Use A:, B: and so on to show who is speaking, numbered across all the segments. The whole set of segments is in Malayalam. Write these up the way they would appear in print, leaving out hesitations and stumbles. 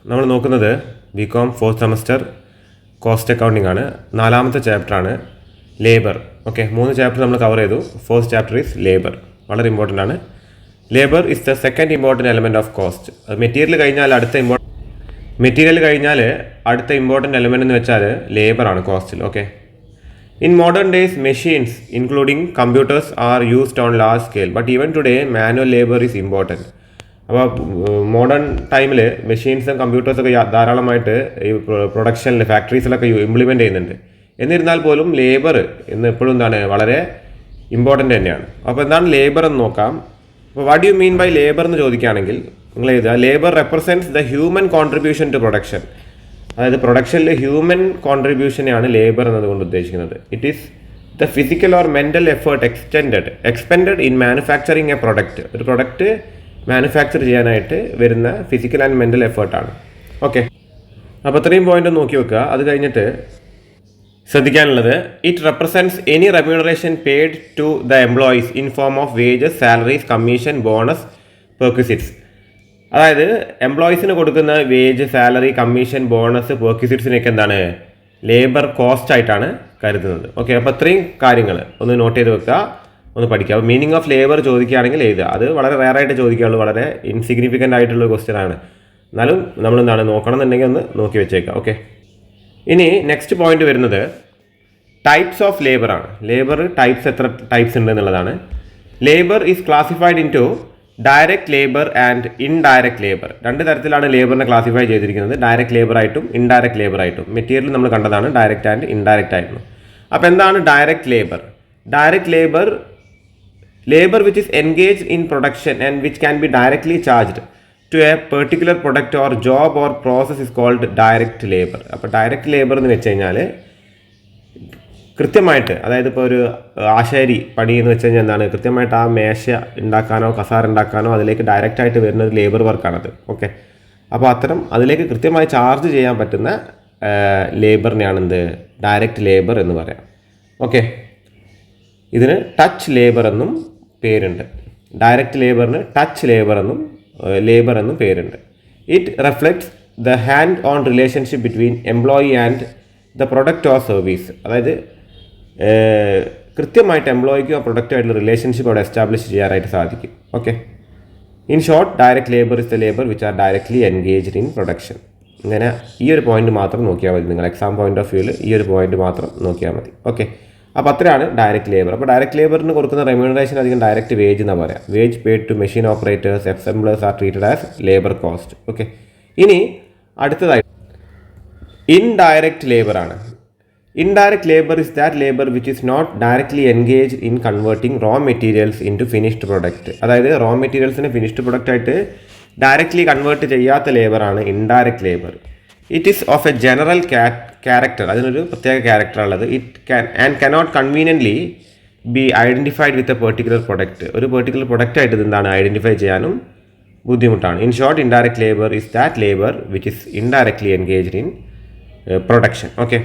A: നമ്മൾ നോക്കുന്നത് BCOM 4th semester cost accounting ആണ്. 4ാമത്തെ ചാപ്റ്ററാണ് ലേബർ. ഓക്കെ, 3 ചാപ്റ്റർ നമ്മൾ കവർ ചെയ്തു. ഫസ്റ്റ് ചാപ്റ്റർ ഈസ് ലേബർ, വളരെ ഇമ്പോർട്ടൻ്റ് ആണ്. Labour is the second important element of cost. Material കഴിഞ്ഞാൽ അടുത്ത ഇമ്പോർട്ടൻറ്റ് എലമെൻറ്റ് എന്ന് വെച്ചാൽ ലേബറാണ് കോസ്റ്റിൽ. Okay, in modern days machines including computers are used on large scale, but even today manual labor is important. അപ്പോൾ മോഡേൺ ടൈമിൽ മെഷീൻസും കമ്പ്യൂട്ടേഴ്സൊക്കെ ധാരാളമായിട്ട് ഈ പ്രൊഡക്ഷനിൽ ഫാക്ടറീസിലൊക്കെ ഇംപ്ലിമെൻറ്റ് ചെയ്യുന്നുണ്ട്. എന്നിരുന്നാൽ പോലും ലേബർ എന്ന് എപ്പോഴും എന്താണ് വളരെ ഇമ്പോർട്ടൻ്റ് തന്നെയാണ്. അപ്പോൾ എന്താണ് ലേബർ എന്ന് നോക്കാം. അപ്പോൾ what you mean by labour എന്ന് ചോദിക്കുകയാണെങ്കിൽ നിങ്ങൾ എഴുതുക, labour represents the human contribution to production. അതായത് പ്രൊഡക്ഷനിൽ ഹ്യൂമൻ കോൺട്രിബ്യൂഷനെയാണ് ലേബർ എന്നതുകൊണ്ട് ഉദ്ദേശിക്കുന്നത്. It is the physical or mental effort expended in manufacturing a product. ഒരു പ്രൊഡക്റ്റ് മാനുഫാക്ചർ ചെയ്യാനായിട്ട് വരുന്ന ഫിസിക്കൽ ആൻഡ് മെൻ്റൽ എഫേർട്ടാണ്. ഓക്കെ, അപ്പോൾ ഇത്രയും പോയിന്റ് നോക്കി വെക്കുക. അത് കഴിഞ്ഞിട്ട് ശ്രദ്ധിക്കാനുള്ളത്, it represents any remuneration paid to the employees in form of wages, salaries, commission, bonus, perquisites. അതായത് എംപ്ലോയീസിന് കൊടുക്കുന്ന വേജ്, സാലറി, കമ്മീഷൻ, ബോണസ്, പെർക്വിസിറ്റ്സിനൊക്കെ എന്താണ് ലേബർ കോസ്റ്റ് ആയിട്ടാണ് കരുതുന്നത്. ഓക്കെ, അപ്പോൾ ഇത്രയും കാര്യങ്ങൾ ഒന്ന് നോട്ട് ചെയ്ത് വെക്കുക, ഒന്ന് പഠിക്കുക. അപ്പോൾ മീനിങ് ഓഫ് ലേബർ ചോദിക്കുകയാണെങ്കിൽ എഴുതുക. അത് വളരെ റെയറായിട്ട് ചോദിക്കുകയുള്ളൂ, വളരെ ഇൻസിഗ്നിഫിക്കൻ്റ് ആയിട്ടുള്ള ക്വസ്റ്റ്യൻ ആണ്. എന്നാലും നമ്മൾ എന്താണ് നോക്കണം എന്നുണ്ടെങ്കിൽ ഒന്ന് നോക്കി വെച്ചേക്കാം. ഓക്കെ, ഇനി നെക്സ്റ്റ് പോയിന്റ് വരുന്നത് ടൈപ്സ് ഓഫ് ലേബർ ആണ്. ലേബർ ടൈപ്സ് എത്ര ടൈപ്സ് ഉണ്ട് എന്നുള്ളതാണ്. Labour is classified into direct labour and indirect labour. രണ്ട് തരത്തിലാണ് ലേബറിനെ ക്ലാസിഫൈ ചെയ്തിരിക്കുന്നത്, ഡയറക്റ്റ് ലേബർ ആയിട്ടും ഇൻഡയറക്റ്റ് ലേബർ ആയിട്ടും. മെറ്റീരിയൽ നമ്മൾ കണ്ടതാണ് ഡയറക്റ്റ് ആൻഡ് ഇൻഡയറക്റ്റ് ആയിരുന്നു. അപ്പോൾ എന്താണ് direct labour? Direct labour which is engaged in production and which can be directly charged to a particular product or job or process is called direct labor. അപ്പോൾ ഡയറക്റ്റ് ലേബർ എന്ന് വെച്ച് കഴിഞ്ഞാൽ കൃത്യമായിട്ട്, അതായത് ഇപ്പോൾ ഒരു ആശാരി പണി എന്ന് വെച്ച് കഴിഞ്ഞാൽ എന്താണ്, കൃത്യമായിട്ട് ആ മേശ ഉണ്ടാക്കാനോ കസാര ഉണ്ടാക്കാനോ അതിലേക്ക് ഡയറക്റ്റായിട്ട് വരുന്ന ഒരു ലേബർ വർക്കാണത്. ഓക്കെ, അപ്പോൾ അത്തരം അതിലേക്ക് കൃത്യമായി ചാർജ് ചെയ്യാൻ പറ്റുന്ന ലേബറിനെയാണ് എന്ത് ഡയറക്റ്റ് ലേബർ എന്ന് പറയാം. ഓക്കെ, ഇതിന് ടച്ച് ലേബർ എന്നും പേരുണ്ട്. ഡയറക്റ്റ് ലേബറിന് ടച്ച് ലേബർ എന്നും പേരുണ്ട്. It reflects the hand on relationship between employee and the product or service. അതായത് കൃത്യമായിട്ട് എംപ്ലോയിക്കും ആ പ്രൊഡക്റ്റുമായിട്ടുള്ള റിലേഷൻഷിപ്പ് അവിടെ എസ്റ്റാബ്ലിഷ് ചെയ്യാനായിട്ട് സാധിക്കും. Okay, in short direct labour is the labour which are directly engaged in production. ഇങ്ങനെ ഈ ഒരു പോയിന്റ് മാത്രം നോക്കിയാൽ മതി. നിങ്ങൾ എക്സാം പോയിന്റ് ഓഫ് വ്യൂവിൽ ഈ ഒരു പോയിന്റ് മാത്രം നോക്കിയാൽ മതി. ഓക്കെ, അപ്പോൾ അത്രയാണ് ഡയറക്റ്റ് ലേബർ. അപ്പോൾ ഡയറക്റ്റ് ലേബറിന് കൊടുക്കുന്ന റെമ്യൂണറേഷൻ അധികം ഡയറക്റ്റ് വേജ് എന്നാണ് പറയാം. Wage paid to machine operators, assemblers are treated as labour cost. Okay, ഇനി അടുത്തതായി ഇൻഡയറക്റ്റ് ലേബർ ആണ്. Indirect labour is that labour which is not directly engaged in converting raw materials into finished product. അതായത് റോ മെറ്റീരിയൽസിനെ ഫിനിഷ്ഡ് പ്രൊഡക്റ്റായിട്ട് ഡയറക്ട്ലി കൺവേർട്ട് ചെയ്യാത്ത ലേബറാണ് indirect labour. It is of a general character. അതിനൊരു പ്രത്യേക ക്യാരക്ടറാണുള്ളത്. Cannot conveniently be identified with a particular product. ഒരു പെർട്ടിക്കുലർ പ്രൊഡക്റ്റായിട്ട് ഇതെന്താണ് ഐഡൻറ്റിഫൈ ചെയ്യാനും ബുദ്ധിമുട്ടാണ്. In short indirect labour is that labour which is indirectly engaged in production. Okay,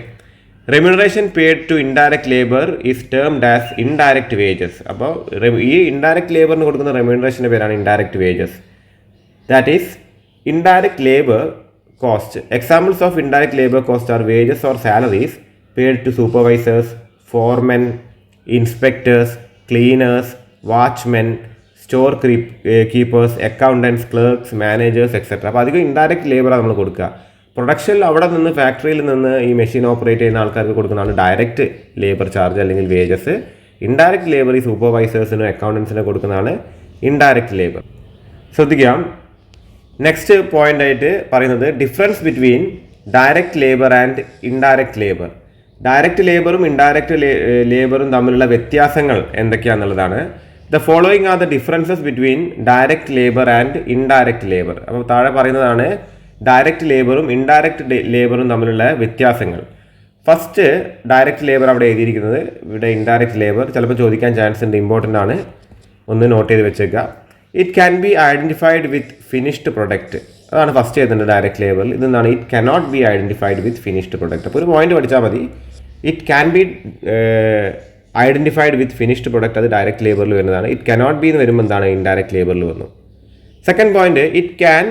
A: remuneration paid to indirect labour is termed as indirect wages. അപ്പോൾ ഈ ഇൻഡയറക്റ്റ് ലേബറിന് കൊടുക്കുന്ന റെമ്യൂണറേഷൻ്റെ പേരാണ് indirect wages. That is indirect labour cost. Examples of indirect labor cost are wages or salaries paid to supervisors, foremen, inspectors, cleaners, watchmen, store keepers, accountants, clerks, managers, etc. അപ്പോൾ അധികം ഇൻഡയറക്റ്റ് ലേബറാണ് നമ്മൾ കൊടുക്കുക. പ്രൊഡക്ഷനിൽ അവിടെ നിന്ന് ഫാക്ടറിയിൽ നിന്ന് ഈ മെഷീൻ ഓപ്പറേറ്റ് ചെയ്യുന്ന ആൾക്കാർക്ക് കൊടുക്കുന്നതാണ് ഡയറക്റ്റ് ലേബർ ചാർജ് അല്ലെങ്കിൽ വേജസ്. ഇൻഡയറക്റ്റ് ലേബർ ഈ സൂപ്പർവൈസേഴ്സിനും അക്കൗണ്ടൻസിനും കൊടുക്കുന്നതാണ് ഇൻഡയറക്റ്റ് ലേബർ. ശ്രദ്ധിക്കാം, നെക്സ്റ്റ് പോയിന്റ് ആയിട്ട് പറയുന്നത് difference between direct labour and indirect labour. Direct ലേബറും ഇൻഡയറക്റ്റ് ലേബറും തമ്മിലുള്ള വ്യത്യാസങ്ങൾ എന്തൊക്കെയാണെന്നുള്ളതാണ്. The following are the differences between direct labour and indirect labour. അപ്പോൾ താഴെ പറയുന്നതാണ് ഡയറക്റ്റ് ലേബറും ഇൻഡയറക്റ്റ് ലേബറും തമ്മിലുള്ള വ്യത്യാസങ്ങൾ. ഫസ്റ്റ് ഡയറക്റ്റ് ലേബർ അവിടെ എഴുതിയിരിക്കുന്നത്, ഇവിടെ ഇൻഡയറക്റ്റ് ലേബർ ചിലപ്പോൾ ചോദിക്കാൻ ചാൻസ് ഉണ്ട്, ഇമ്പോർട്ടൻ്റ് ആണ്, ഒന്ന് നോട്ട് ചെയ്ത് വെച്ചേക്കുക. It can B identified with finished product. അതാണ് ഫസ്റ്റ് ചെയ്തിട്ടുണ്ട് ഡയറക്റ്റ് ലേബറിൽ. ഇതെന്താണ് it cannot be identified with finished product. അപ്പോൾ ഒരു പോയിന്റ് പഠിച്ചാൽ മതി, it can B identified with finished product, അത് ഡയറക്റ്റ് ലേബറിൽ വരുന്നതാണ്. ഇറ്റ് കനോട്ട് ബി എന്ന് വരുമ്പോൾ എന്താണ് ഇൻഡയറക്റ്റ് ലേബറിൽ വന്നു. Second point, it can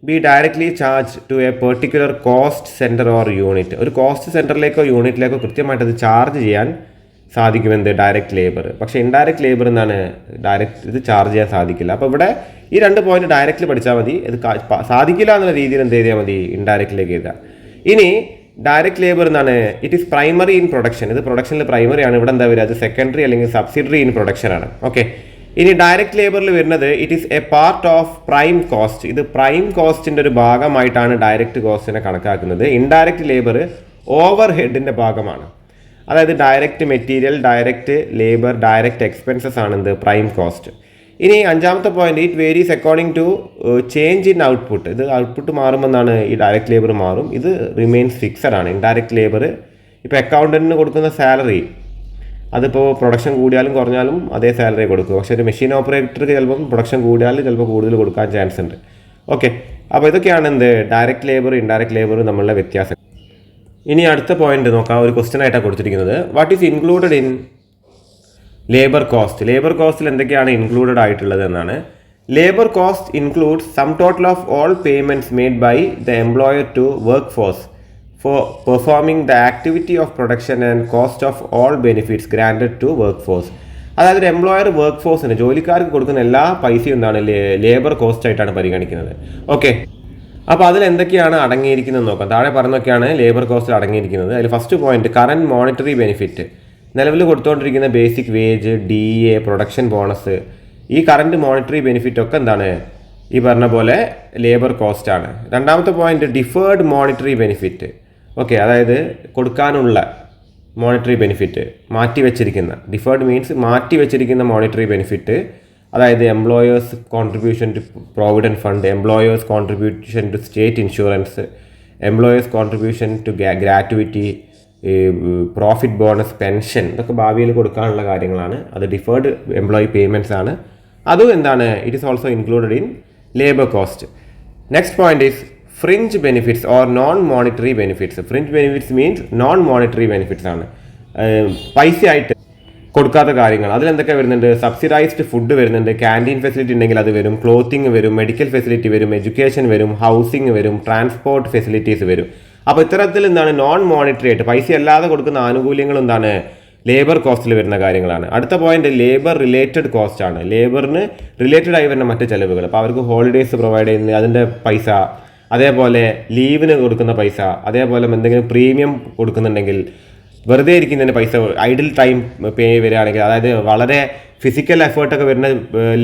A: be directly charge to a particular cost centre or unit. ഒരു കോസ്റ്റ് സെൻറ്ററിലേക്കോ യൂണിറ്റിലേക്കോ കൃത്യമായിട്ട് അത് ചാർജ് ചെയ്യാൻ സാധിക്കുമെന്ത് ഡയറക്റ്റ് ലേബർ. പക്ഷേ ഇൻഡയറക്റ്റ് ലേബർ എന്താണ്, ഡയറക്റ്റ് ഇത് ചാർജ് ചെയ്യാൻ സാധിക്കില്ല. അപ്പോൾ ഇവിടെ ഈ 2 പോയിന്റ് ഡയറക്റ്റ്ലി പഠിച്ചാൽ മതി. ഇത് സാധിക്കില്ല എന്നുള്ള രീതിയിൽ എന്ത് ചെയ്താൽ മതി, ഇൻഡയറക്റ്റിലേക്ക് എഴുതാം. ഇനി ഡയറക്റ്റ് ലേബർ എന്നാണ്, it is primary in production. ഇത് പ്രൊഡക്ഷനിൽ പ്രൈമറി ആണ്. ഇവിടെ എന്താ വരിക, അത് സെക്കൻഡറി അല്ലെങ്കിൽ സബ്സിഡറി ഇൻ പ്രൊഡക്ഷൻ ആണ്. ഓക്കെ. ഇനി ഡയറക്റ്റ് ലേബറിൽ വരുന്നത് it is A part of prime cost. ഇത് പ്രൈം കോസ്റ്റിൻ്റെ ഒരു ഭാഗമായിട്ടാണ് ഡയറക്റ്റ് കോസ്റ്റിനെ കണക്കാക്കുന്നത്. ഇൻഡയറക്റ്റ് ലേബർ ഓവർ ഹെഡിൻ്റെ ഭാഗമാണ്. അതായത് direct material, direct labour, direct expenses ആണ് എന്ത്, പ്രൈം കോസ്റ്റ്. ഇനി 5ാമത്തെ point, it varies according to change in output. ഇത് ഔട്ട്പുട്ട് മാറുമെന്നാണ് ഈ ഡയറക്റ്റ് ലേബർ മാറും. ഇത് റിമെയിൻസ് ഫിക്സഡ് ആണ്. ഇൻഡയറക്റ്റ് ലേബർ ഇപ്പോൾ അക്കൗണ്ടന്റിന് കൊടുക്കുന്ന സാലറി അതിപ്പോൾ പ്രൊഡക്ഷൻ കൂടിയാലും കുറഞ്ഞാലും അതേ സാലറി കൊടുക്കും. പക്ഷേ ഒരു മെഷീൻ ഓപ്പറേറ്റർക്ക് ചിലപ്പം പ്രൊഡക്ഷൻ കൂടിയാലും ചിലപ്പോൾ കൂടുതൽ കൊടുക്കാൻ ചാൻസ് ഉണ്ട്. ഓക്കെ. അപ്പോൾ ഇതൊക്കെയാണ് എന്ത് ഡയറക്റ്റ് ലേബർ ഇൻഡയറക്റ്റ് ലേബർ തമ്മിലുള്ള വ്യത്യാസം. ഇനി അടുത്ത പോയിന്റ് നോക്കാം. ഒരു ക്വസ്റ്റ്യൻ ആയിട്ടാണ് കൊടുത്തിരിക്കുന്നത്. What is included in labour cost. Labour കോസ്റ്റിൽ എന്തൊക്കെയാണ് ഇൻക്ലൂഡഡ് ആയിട്ടുള്ളത് എന്നാണ്. Labour cost includes sum total of all payments made by the employer to workforce for performing the activity of production and cost of all benefits granted to workforce. അതായത് എംപ്ലോയർ വർക്ക് ഫോഴ്സിന്, ജോലിക്കാർക്ക് കൊടുക്കുന്ന എല്ലാ പൈസയും എന്താണ് ലേബർ കോസ്റ്റ് ആയിട്ടാണ് പരിഗണിക്കുന്നത്. ഓക്കെ. അപ്പോൾ അതിൽ എന്തൊക്കെയാണ് അടങ്ങിയിരിക്കുന്നത് നോക്കാം. താഴെ പറഞ്ഞൊക്കെയാണ് ലേബർ കോസ്റ്റിൽ അടങ്ങിയിരിക്കുന്നത്. അതിൽ first point, current monetary benefit. നിലവിൽ കൊടുത്തുകൊണ്ടിരിക്കുന്ന basic wage, DA, production bonus, ഈ കറന്റ് മോണിറ്ററി ബെനിഫിറ്റ് ഒക്കെ എന്താണ്, ഈ പറഞ്ഞ പോലെ ലേബർ കോസ്റ്റ് ആണ്. 2ാമത്തെ point, deferred monetary benefit. Okay. അതായത് കൊടുക്കാനുള്ള മോണിറ്ററി ബെനിഫിറ്റ്, മാറ്റി വെച്ചിരിക്കുന്ന, ഡിഫേർഡ് മീൻസ് മാറ്റി വെച്ചിരിക്കുന്ന മോണിറ്ററി ബെനിഫിറ്റ്. അതായത് employers contribution to provident fund, employers contribution to state insurance, employers contribution to gratuity, profit bonus, pension, ഇതൊക്കെ ഭാവിയിൽ കൊടുക്കാനുള്ള കാര്യങ്ങളാണ്. അത് ഡിഫേർഡ് എംപ്ലോയി പേയ്മെൻറ്റ്സ് ആണ്. അതും എന്താണ്, it is also included in labour cost. Next point is fringe benefits or non monetary benefits. Fringe benefits means non monetary benefits ആണ്, പൈസ ആയിട്ട് കൊടുക്കാത്ത കാര്യങ്ങൾ. അതിലെന്തൊക്കെ വരുന്നുണ്ട്, സബ്സിഡൈസ്ഡ് ഫുഡ് വരുന്നുണ്ട്, ക്യാൻറ്റീൻ ഫെസിലിറ്റി ഉണ്ടെങ്കിൽ അത് വരും, ക്ലോത്തിങ് വരും, മെഡിക്കൽ ഫെസിലിറ്റി വരും, എഡ്യൂക്കേഷൻ വരും, ഹൗസിംഗ് വരും, ട്രാൻസ്പോർട്ട് ഫെസിലിറ്റീസ് വരും. അപ്പോൾ ഇത്തരത്തിൽ എന്താണ് നോൺ മോണിറ്ററി ആയിട്ട് പൈസ അല്ലാതെ കൊടുക്കുന്ന ആനുകൂല്യങ്ങൾ എന്താണ് ലേബർ കോസ്റ്റിൽ വരുന്ന കാര്യങ്ങളാണ്. അടുത്ത പോയിന്റ്, ലേബർ റിലേറ്റഡ് കോസ്റ്റ് ആണ്. ലേബറിന് റിലേറ്റഡ് ആയി വരുന്ന മറ്റ് ചിലവുകൾ. അപ്പോൾ അവർക്ക് ഹോളിഡേയ്സ് പ്രൊവൈഡ് ചെയ്യുന്നത് അതിൻ്റെ പൈസ, അതേപോലെ ലീവിന് കൊടുക്കുന്ന പൈസ, അതേപോലെ എന്തെങ്കിലും പ്രീമിയം കൊടുക്കുന്നുണ്ടെങ്കിൽ വെറുതെ ഇരിക്കുന്നതിന് പൈസ, ഐഡിൽ ടൈം പേ വരികയാണെങ്കിൽ, അതായത് വളരെ ഫിസിക്കൽ എഫേർട്ടൊക്കെ വരുന്ന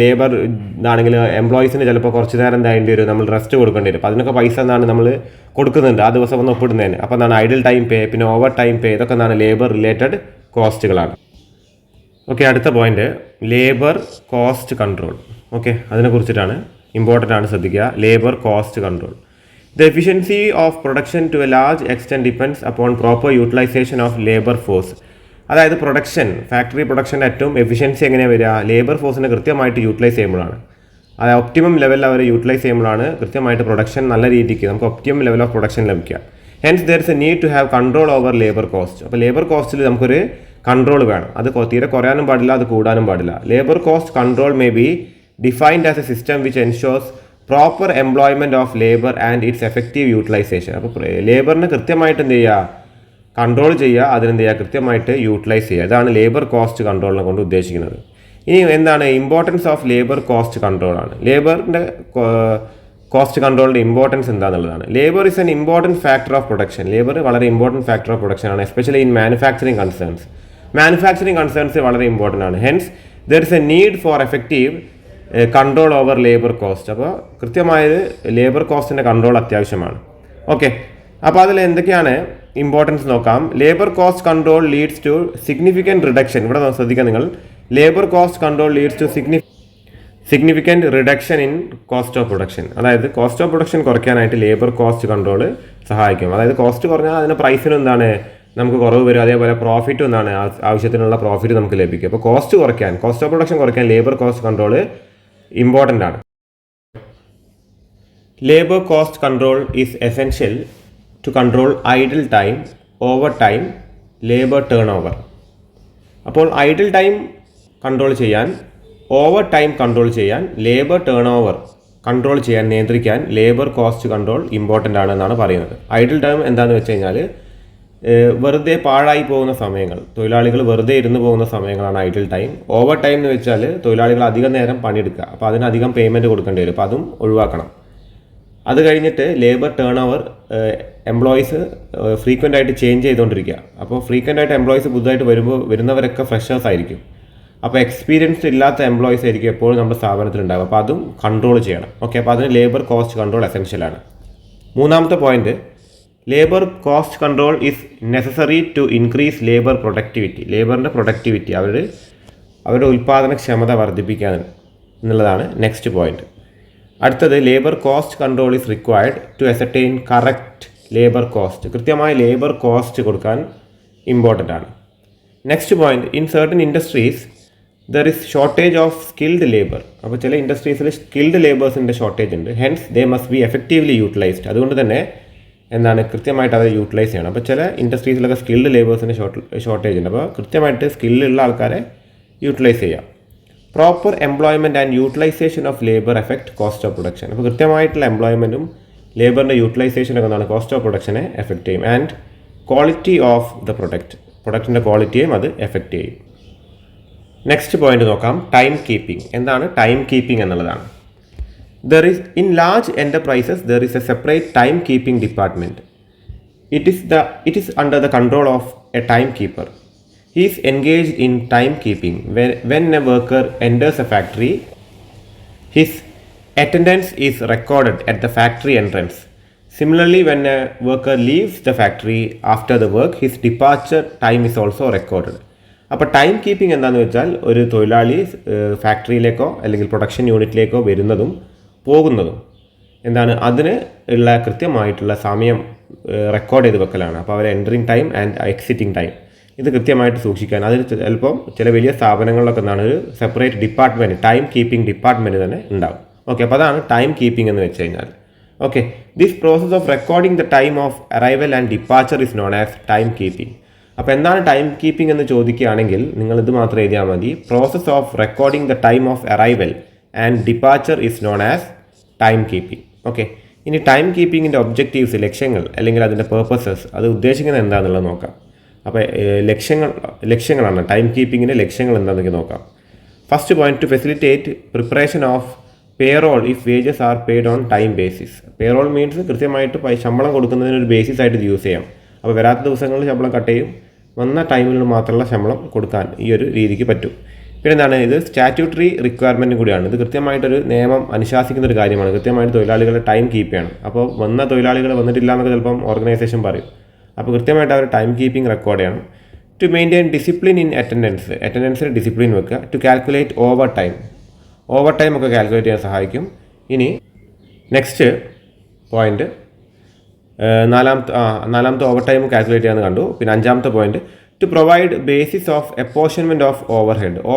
A: ലേബർ ഇതാണെങ്കിൽ എംപ്ലോയീസിന് ചിലപ്പോൾ കുറച്ച് നേരം എന്തായിട്ട് വരും, നമ്മൾ റെസ്റ്റ് കൊടുക്കേണ്ടി വരും. അപ്പോൾ അതിനൊക്കെ പൈസ എന്താണ് നമ്മൾ കൊടുക്കുന്നുണ്ട് ആ ദിവസം ഒന്ന് ഒപ്പിടുന്നതിന്. അപ്പോൾ എന്താണ് ഐഡിൽ ടൈം പേ, പിന്നെ ഓവർ ടൈം പേ, ഇതൊക്കെ എന്താണ് ലേബർ റിലേറ്റഡ് കോസ്റ്റുകളാണ്. ഓക്കെ. അടുത്ത point, labour cost control. Okay. അതിനെക്കുറിച്ചിട്ടാണ്, ഇമ്പോർട്ടൻ്റ് ആണ്, ശ്രദ്ധിക്കുക. Labour cost control. The efficiency of production to a large extent depends upon proper utilization of labor force. അതായത് പ്രൊഡക്ഷൻ, ഫാക്ടറി പ്രൊഡക്ഷൻ്റെ ഏറ്റവും എഫിഷ്യൻസി എങ്ങനെയാണ് വരിക, ലേബർ ഫോഴ്സിനെ കൃത്യമായിട്ട് യൂട്ടിലൈസ് ചെയ്യുമ്പോഴാണ്. അത് ഒപ്റ്റിമം ലെവലിൽ അവർ യൂട്ടിലൈസ് ചെയ്യുമ്പോഴാണ് കൃത്യമായിട്ട് പ്രൊഡക്ഷൻ നല്ല രീതിക്ക് നമുക്ക് ഒപ്റ്റിമം ലെവൽ ഓഫ് പ്രൊഡക്ഷൻ ലഭിക്കുക. Hence there is a need to have control over labour cost. അപ്പോൾ ലേബർ കോസ്റ്റിൽ നമുക്കൊരു കൺട്രോൾ വേണം. അത് തീരെ കുറയാനും പാടില്ല, അത് കൂടാനും പാടില്ല. Labour cost control may be defined as a system which ensures proper employment of labour and its effective utilisation. അപ്പോൾ ലേബറിനെ കൃത്യമായിട്ട് എന്ത് ചെയ്യുക, കൺട്രോൾ ചെയ്യുക, അതിനെന്ത് ചെയ്യുക, കൃത്യമായിട്ട് യൂട്ടിലൈസ് ചെയ്യുക. ഇതാണ് ലേബർ കോസ്റ്റ് കൺട്രോളിനെ കൊണ്ട് ഉദ്ദേശിക്കുന്നത്. ഇനി എന്താണ് importance of labour cost control ആണ്. ലേബറിൻ്റെ കോസ്റ്റ് കൺട്രോളിൻ്റെ ഇമ്പോർട്ടൻസ് എന്താണെന്നുള്ളതാണ്. Labour is an important factor of production. Labour വളരെ ഇമ്പോർട്ടൻറ്റ് ഫാക്ടർ ഓഫ് പ്രൊഡക്ഷൻ ആണ്, especially in manufacturing concerns. Manufacturing concerns വളരെ ഇമ്പോർട്ടൻ്റ് ആണ്. Hence there is a need for effective control over labour cost. അപ്പോൾ കൃത്യമായത് ലേബർ കോസ്റ്റിൻ്റെ കൺട്രോൾ അത്യാവശ്യമാണ്. ഓക്കെ. അപ്പോൾ അതിൽ എന്തൊക്കെയാണ് ഇമ്പോർട്ടൻസ് നോക്കാം. Labour cost control leads to significant reduction. ഇവിടെ ശ്രദ്ധിക്കുക നിങ്ങൾ, labour cost control leads to significant reduction in cost of production. അതായത് കോസ്റ്റ് ഓഫ് പ്രൊഡക്ഷൻ കുറയ്ക്കാനായിട്ട് ലേബർ കോസ്റ്റ് കൺട്രോൾ സഹായിക്കും. അതായത് കോസ്റ്റ് കുറഞ്ഞാൽ അതിന് പ്രൈസിന് എന്താണ് നമുക്ക് കുറവ് വരും, അതേപോലെ പ്രോഫിറ്റും എന്താണ് ആവശ്യത്തിനുള്ള പ്രോഫിറ്റ് നമുക്ക് ലഭിക്കും. അപ്പോൾ കോസ്റ്റ് കുറയ്ക്കാൻ, കോസ്റ്റ് ഓഫ് പ്രൊഡക്ഷൻ കുറയ്ക്കാൻ ലേബർ കോസ്റ്റ് കൺട്രോൾ ഇമ്പോർട്ടൻ്റ് ആണ്. Labour cost control is essential to control idle time, overtime, labour turnover. അപ്പോൾ ഐഡിൽ ടൈം കൺട്രോൾ ചെയ്യാൻ, ഓവർ ടൈം കൺട്രോൾ ചെയ്യാൻ, ലേബർ ടേൺ ഓവർ കൺട്രോൾ ചെയ്യാൻ, നിയന്ത്രിക്കാൻ ലേബർ കോസ്റ്റ് കൺട്രോൾ ഇമ്പോർട്ടൻ്റ് ആണെന്നാണ് പറയുന്നത്. ഐഡിൽ ടൈം എന്താണെന്ന് വെച്ച് കഴിഞ്ഞാൽ വെറുതെ പാഴായി പോകുന്ന സമയങ്ങൾ, തൊഴിലാളികൾ വെറുതെ ഇരുന്ന് പോകുന്ന സമയങ്ങളാണ് ഐഡിൽ ടൈം. ഓവർ ടൈം എന്ന് വെച്ചാൽ തൊഴിലാളികൾ അധികം നേരം പണിയെടുക്കുക, അപ്പോൾ അതിനധികം പേയ്മെൻറ്റ് കൊടുക്കേണ്ടി വരും, അപ്പോൾ അതും ഒഴിവാക്കണം. അത് കഴിഞ്ഞിട്ട് labour turn over, employees frequent ആയിട്ട് ചേഞ്ച് ചെയ്തുകൊണ്ടിരിക്കുക. അപ്പോൾ ഫ്രീക്വൻ്റ് ആയിട്ട് എംപ്ലോയീസ് പുതുതായിട്ട് വരുന്നവരൊക്കെ ഫ്രഷേഴ്സ് ആയിരിക്കും. അപ്പോൾ എക്സ്പീരിയൻസ്ഡ് ഇല്ലാത്ത എംപ്ലോയീസ് ആയിരിക്കും എപ്പോഴും നമ്മുടെ സ്ഥാപനത്തിൽ ഉണ്ടാകും. അപ്പോൾ അതും കൺട്രോൾ ചെയ്യണം. ഓക്കെ, അപ്പോൾ അതിന് ലേബർ കോസ്റ്റ് കൺട്രോൾ എസെൻഷ്യലാണ്. മൂന്നാമത്തെ point, labour cost control is necessary to increase labour productivity. ലേബറിൻ്റെ പ്രൊഡക്ടിവിറ്റി, അവരുടെ ഉൽപ്പാദനക്ഷമത വർദ്ധിപ്പിക്കാൻ എന്നുള്ളതാണ് നെക്സ്റ്റ് പോയിന്റ്. അടുത്തത്, labour cost control is required to ascertain correct labour cost. കൃത്യമായ ലേബർ കോസ്റ്റ് കൊടുക്കാൻ ഇമ്പോർട്ടൻ്റ് ആണ്. Next point, in certain industries there is shortage of skilled labour. അപ്പോൾ ചില ഇൻഡസ്ട്രീസിൽ സ്കിൽഡ് ലേബേഴ്സിൻ്റെ ഷോർട്ടേജ് ഉണ്ട്. Hence they must be effectively utilised. അതുകൊണ്ട് തന്നെ കൃത്യമായിട്ട് അവരെ യൂട്ടിലൈസ് ചെയ്യണം. അപ്പോൾ ചില ഇൻഡസ്ട്രീസിലൊക്കെ സ്കിൽഡ് ലേബേഴ്സിൻ്റെ ഷോർട്ടേജ് ഉണ്ട്. അപ്പോൾ കൃത്യമായിട്ട് സ്കില്ലുള്ള ആൾക്കാരെ യൂട്ടിലൈസ് ചെയ്യാം. Proper employment and utilisation of labour effect cost of production. അപ്പോൾ കൃത്യമായിട്ടുള്ള എംപ്ലോയ്മെൻറ്റും ലേബറിൻ്റെ യൂട്ടിലൈസേഷനൊക്കെ എന്താണ് കോസ്റ്റ് ഓഫ് പ്രൊഡക്ഷനെ എഫക്റ്റ് ചെയ്യും. ആൻഡ് ക്വാളിറ്റി ഓഫ് ദ പ്രൊഡക്റ്റിൻ്റെ ക്വാളിറ്റിയും അത് എഫക്റ്റ് ചെയ്യും. നെക്സ്റ്റ് പോയിന്റ് നോക്കാം, ടൈം കീപ്പിംഗ്. എന്താണ് ടൈം കീപ്പിംഗ് എന്നുള്ളതാണ്. In large enterprises there is a separate time keeping department. It is under the control of a timekeeper. He is engaged in time keeping. When a worker enters a factory, his attendance is recorded at the factory entrance. Similarly, when a worker leaves the factory after the work, his departure time is also recorded. അപ്പോൾ ടൈം കീപ്പിംഗ് എന്താണെന്ന് വെച്ചാൽ ഒരു തൊഴിലാളി ഫാക്ടറിയിലേക്കോ അല്ലെങ്കിൽ പ്രൊഡക്ഷൻ യൂണിറ്റിലേക്കോ വരുന്നതും പോകുന്നതും അതിന് ഉള്ള കൃത്യമായിട്ടുള്ള സമയം റെക്കോർഡ് ചെയ്ത് വെക്കലാണ്. അപ്പോൾ അവർ entering time and exiting time ഇത് കൃത്യമായിട്ട് സൂക്ഷിക്കാൻ, അതിന് ചിലപ്പം ചില വലിയ സ്ഥാപനങ്ങളിലൊക്കെ ഒരു separate department, time keeping department തന്നെ ഉണ്ടാവും. ഓക്കെ, അപ്പോൾ അതാണ് ടൈം കീപ്പിംഗ് എന്ന് വെച്ച് കഴിഞ്ഞാൽ. Okay, this process of recording the time of arrival and departure is known as time keeping. അപ്പോൾ എന്താണ് ടൈം കീപ്പിംഗ് എന്ന് ചോദിക്കുകയാണെങ്കിൽ നിങ്ങൾ ഇത് മാത്രം എഴുതിയാൽ മതി. Process of recording the time of arrival and departure is known as time keeping. Okay, ഇനി ടൈം കീപ്പിങ്ങിൻ്റെ ഒബ്ജക്റ്റീവ്സ്, ലക്ഷ്യങ്ങൾ അല്ലെങ്കിൽ അതിൻ്റെ പേർപ്പസസ്, അത് ഉദ്ദേശിക്കുന്നത് എന്താണെന്നുള്ളത് നോക്കാം. അപ്പോൾ ലക്ഷ്യങ്ങളാണ് ടൈം കീപ്പിങ്ങിൻ്റെ ലക്ഷ്യങ്ങൾ എന്താണെന്നൊക്കെ നോക്കാം. First point, to facilitate preparation of payroll if wages are paid on time basis. Payroll means കൃത്യമായിട്ട് ശമ്പളം കൊടുക്കുന്നതിനൊരു ബേസിസ് ആയിട്ട് ഇത് യൂസ് ചെയ്യാം. അപ്പോൾ വരാത്ത ദിവസങ്ങളിൽ ശമ്പളം കട്ട് ചെയ്യും, വന്ന ടൈമിൽ മാത്രമുള്ള ശമ്പളം കൊടുക്കാൻ ഈ ഒരു രീതിക്ക് പറ്റും. പിന്നെ ഇത് സ്റ്റാറ്റ്യൂട്ടറി റിക്വയർമെൻറ്റും കൂടിയാണ്. ഇത് കൃത്യമായിട്ടൊരു നിയമം അനുശാസിക്കുന്ന ഒരു കാര്യമാണ്. കൃത്യമായിട്ട് തൊഴിലാളികളെ ടൈം കീപ്പ് ചെയ്യണം. അപ്പോൾ വന്ന തൊഴിലാളികൾ വന്നിട്ടില്ല എന്നൊക്കെ ചിലപ്പം ഓർഗനൈസേഷൻ പറയും. അപ്പോൾ കൃത്യമായിട്ട് അവർ ടൈം കീപ്പിംഗ് റെക്കോർഡ് ചെയ്യണം. ടു മെയിൻറ്റെയിൻ ഡിസിപ്ലിൻ ഇൻ അറ്റൻഡൻസിന് ഡിസിപ്ലിൻ വെക്കുക. ടു കാൽക്കുലേറ്റ് ഓവർ ടൈം ഒക്കെ കാൽക്കുലേറ്റ് ചെയ്യാൻ സഹായിക്കും. ഇനി നെക്സ്റ്റ് പോയിന്റ്, നാലാമത്തെ ഓവർ ടൈം കാൽക്കുലേറ്റ് ചെയ്യാമെന്ന് കണ്ടു. പിന്നെ അഞ്ചാമത്തെ point, to provide basis of apportionment of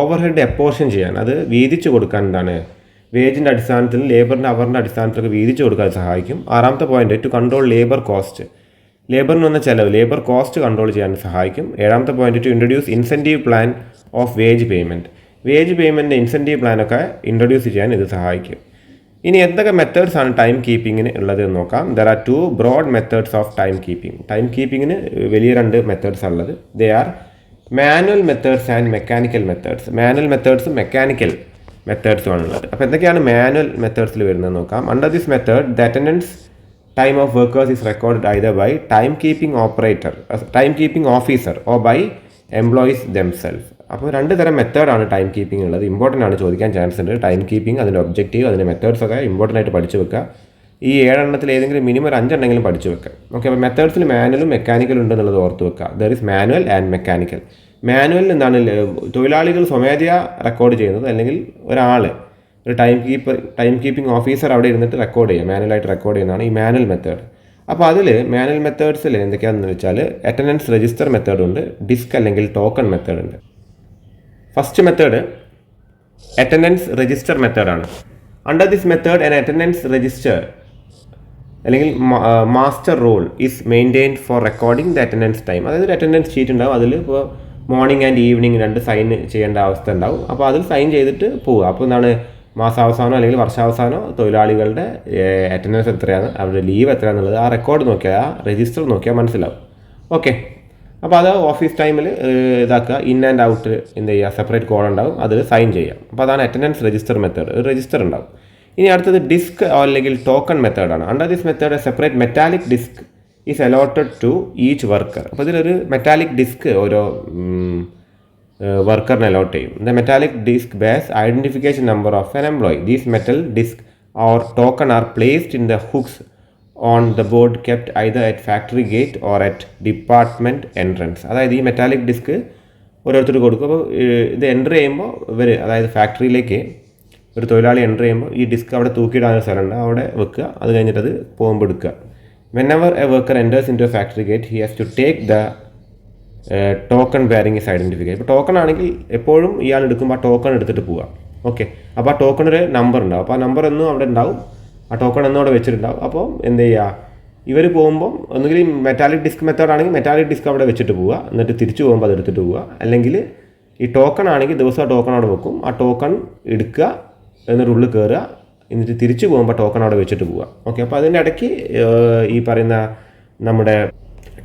A: overhead apportion ചെയ്യാൻ, അത് വീതിച്ചു കൊടുക്കാൻ വേജിൻ്റെ അടിസ്ഥാനത്തിൽ ലേബറിൻ്റെ അവറിൻ്റെ അടിസ്ഥാനത്തിലൊക്കെ വീതിച്ചു കൊടുക്കാൻ സഹായിക്കും. ആറാമത്തെ point, to control labour cost, ലേബറിന് വന്ന ചിലവ് ലേബർ കോസ്റ്റ് കൺട്രോൾ ചെയ്യാൻ സഹായിക്കും. ഏഴാമത്തെ point, to introduce incentive plan of wage payment incentive പ്ലാനൊക്കെ ഇൻട്രൊഡ്യൂസ് ചെയ്യാൻ ഇത് സഹായിക്കും. ഇനി എന്തൊക്കെ മെത്തേഡ്സ് ആണ് ടൈം കീപ്പിങ്ങിന് ഉള്ളത് എന്ന് നോക്കാം. There are 2 broad methods of time keeping. Time കീപ്പിങ്ങിന് വലിയ 2 മെത്തേഡ്സ് ഉള്ളത്. They are manual methods and mechanical methods. Manual മെത്തേഡ്സും മെക്കാനിക്കൽ മെത്തേഡ്സും ആണുള്ളത്. അപ്പോൾ എന്തൊക്കെയാണ് മാനുവൽ മെത്തേഡ്സിൽ വരുന്നത് നോക്കാം. Under this method the attendance time of workers is record either by time keeping officer or by employees themselves. അപ്പോൾ 2 തരം മെത്തേഡാണ് ടൈം കീപ്പിംഗ് ഉള്ളത്. ഇമ്പോർട്ടൻ്റ് ആണ്, ചോദിക്കാൻ ചാൻസ് ഉണ്ട്. ടൈം കീപ്പിംഗ്, അതിൻ്റെ ഒബ്ജക്റ്റീവ്, അതിൻ്റെ മെത്തേഡ്സ് ഒക്കെ ഇമ്പോർട്ടൻ്റ് ആയിട്ട് പഠിച്ചു വെക്കുക. ഈ 7 എണ്ണത്തിൽ ഏതെങ്കിലും മിനിമം 5 എണ്ണെങ്കിലും പഠിച്ചു വെക്കുക. ഓക്കെ, അപ്പോൾ മെത്തേഡ്സിൽ മാനുവലും മെക്കാനിക്കലും ഉണ്ടെന്നുള്ളത് ഓർത്ത് വെക്കുക. There is manual and mechanical. മാനുവലിൽ തൊഴിലാളികൾ സ്വമേധയാ റെക്കോർഡ് ചെയ്യുന്നത്, അല്ലെങ്കിൽ ഒരു ടൈം കീപ്പിംഗ് ഓഫീസർ അവിടെ ഇരുന്നിട്ട് റെക്കോർഡ് ചെയ്യുക, മാനുവലായിട്ട് റെക്കോർഡ് ചെയ്യുന്നതാണ് ഈ മാനുവൽ മെത്തേഡ്. അപ്പോൾ അതിൽ മാനുവൽ മെത്തേഡ്സിൽ എന്തൊക്കെയാണെന്ന് വെച്ചാൽ അറ്റൻഡൻസ് രജിസ്റ്റർ മെത്തേഡ് ഉണ്ട്, ഡിസ്ക് അല്ലെങ്കിൽ ടോക്കൺ മെത്തേഡ് ഉണ്ട്. ഫസ്റ്റ് മെത്തേഡ് അറ്റൻഡൻസ് രജിസ്റ്റർ മെത്തേഡാണ്. Under this method an attendance register അല്ലെങ്കിൽ master roll is maintained for recording the attendance time. അതായത് ഒരു അറ്റൻഡൻസ് ഷീറ്റ് ഉണ്ടാവും, അതിൽ ഇപ്പോൾ മോർണിംഗ് ആൻഡ് ഈവനിങ് 2 സൈൻ ചെയ്യേണ്ട അവസ്ഥ ഉണ്ടാവും. അപ്പോൾ അതിൽ സൈൻ ചെയ്തിട്ട് പോവുക. അപ്പോൾ മാസാവസാനമോ അല്ലെങ്കിൽ വർഷാവസാനമോ തൊഴിലാളികളുടെ അറ്റൻഡൻസ് എത്രയാണ്, അവരുടെ ലീവ് എത്രയാണെന്നുള്ളത് ആ റെക്കോർഡ് നോക്കിയാൽ, ആ രജിസ്റ്റർ നോക്കിയാൽ മനസ്സിലാവും. ഓക്കെ, അപ്പോൾ അത് ഓഫീസ് ടൈമിൽ ഇതാക്കുക, ഇൻ ആൻഡ് ഔട്ട് എന്ത് ചെയ്യുക, സെപ്പറേറ്റ് കോഡ് ഉണ്ടാവും, അതിൽ സൈൻ ചെയ്യാം. അപ്പോൾ അതാണ് അറ്റൻഡൻസ് രജിസ്റ്റർ മെത്തേഡ്, ഒരു രജിസ്റ്റർ ഉണ്ടാവും. ഇനി അടുത്തത് ഡിസ്ക് അല്ലെങ്കിൽ ടോക്കൺ മെത്തേഡാണ്. Under this method separate metallic disc is allotted to each worker. അപ്പോൾ ഇതിലൊരു മെറ്റാലിക് ഡിസ്ക് ഓരോ വർക്കറിന് അലോട്ട് ചെയ്യും. The metallic disc bears identification number of an employee. These metal disc or token are placed in the hooks on the board kept either at factory gate or at department entrance. അതായത് ഈ മെറ്റാലിക് ഡിസ്ക് ഓരോരുത്തർ കൊടുക്കും. അപ്പോൾ ഇത് എൻ്റർ ചെയ്യുമ്പോൾ ഇവർ, അതായത് ഫാക്ടറിയിലേക്ക് ഒരു തൊഴിലാളി എൻ്റർ ചെയ്യുമ്പോൾ ഈ ഡിസ്ക് അവിടെ തൂക്കിയിടാനൊരു സ്ഥലമുണ്ട്, അവിടെ വെക്കുക. അത് കഴിഞ്ഞിട്ട് അത് പോകുമ്പോൾ എടുക്കുക. Whenever a worker enters into a factory gate he has to take the token bearing his identification. ഇപ്പോൾ ടോക്കൺ ആണെങ്കിൽ എപ്പോഴും ഇയാൾ എടുക്കുമ്പോൾ ആ ടോക്കൺ എടുത്തിട്ട് പോവുക. ഓക്കെ, അപ്പോൾ ആ ടോക്കണൊരു നമ്പർ ഉണ്ടാവും. അപ്പോൾ ആ നമ്പർ എന്നും അവിടെ ഉണ്ടാവും, ആ ടോക്കൺ എന്നും അവിടെ വെച്ചിട്ടുണ്ടാവും. അപ്പോൾ എന്ത് ചെയ്യുക, ഇവർ പോകുമ്പോൾ ഒന്നുകിൽ മെറ്റാലിക് ഡിസ്ക് മെത്തേഡ് ആണെങ്കിൽ മെറ്റാലിക് ഡിസ്ക് അവിടെ വെച്ചിട്ട് പോവുക, എന്നിട്ട് തിരിച്ചു പോകുമ്പോൾ അത് എടുത്തിട്ട് പോവുക. അല്ലെങ്കിൽ ഈ ടോക്കൺ ആണെങ്കിൽ ദിവസം ആ ടോക്കൺ അവിടെ വെക്കും, ആ ടോക്കൺ എടുക്കുക, എന്നിട്ട് ഉള്ളിൽ കയറുക, എന്നിട്ട് തിരിച്ചു പോകുമ്പോൾ ടോക്കൺ അവിടെ വെച്ചിട്ട് പോവുക. ഓക്കെ, അപ്പോൾ അതിൻ്റെ ഇടയ്ക്ക് ഈ പറയുന്ന നമ്മുടെ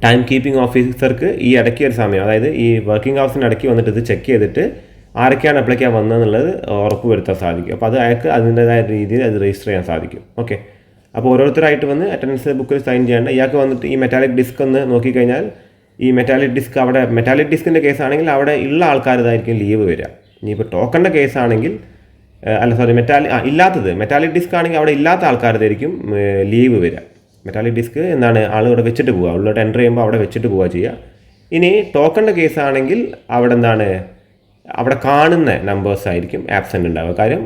A: ടൈം കീപ്പിംഗ് ഓഫീസർക്ക് ഈ ഇടയ്ക്ക് ഒരു സമയം, അതായത് ഈ വർക്കിംഗ് ഹവേഴ്സിൻ്റെ ഇടയ്ക്ക് വന്നിട്ട് ഇത് ചെക്ക് ചെയ്തിട്ട് ആരൊക്കെയാണ് അപ്ലൈക്കാൻ വന്നതെന്നുള്ളത് ഉറപ്പ് വരുത്താൻ സാധിക്കും. അപ്പോൾ അത് അയാൾക്ക് അതിൻ്റേതായ രീതിയിൽ അത് രജിസ്റ്റർ ചെയ്യാൻ സാധിക്കും. ഓക്കെ, അപ്പോൾ ഓരോരുത്തരായിട്ട് വന്ന് അറ്റൻഡൻസ് ബുക്കിൽ സൈൻ ചെയ്യേണ്ട. ഇയാൾക്ക് വന്നിട്ട് ഈ മെറ്റാലിക് ഡിസ്ക് ഒന്ന് നോക്കിക്കഴിഞ്ഞാൽ ഈ മെറ്റാലിക് ഡിസ്ക് അവിടെ, മെറ്റാലിക് ഡിസ്കിൻ്റെ കേസാണെങ്കിൽ അവിടെ ഉള്ള ആൾക്കാരുതായിരിക്കും ലീവ് വരിക. ഇനിയിപ്പോൾ ടോക്കണിൻ്റെ കേസാണെങ്കിൽ മെറ്റാലിക് ഡിസ്ക് ആണെങ്കിൽ അവിടെ ഇല്ലാത്ത ആൾക്കാരുതായിരിക്കും ലീവ് വരിക. മെറ്റാലിക് ഡിസ്ക് എന്താണ്, ആളുകൂടെ വെച്ചിട്ട് പോവുക, ഉള്ളോട്ട് എൻ്റർ ചെയ്യുമ്പോൾ അവിടെ വെച്ചിട്ട് പോവുക ചെയ്യുക. ഇനി ടോക്കണിൻ്റെ കേസാണെങ്കിൽ അവിടെ എന്താണ്, അവിടെ കാണുന്ന നമ്പേഴ്സ് ആയിരിക്കും ആബ്സെൻ്റ് ഉണ്ടാവുക. കാര്യം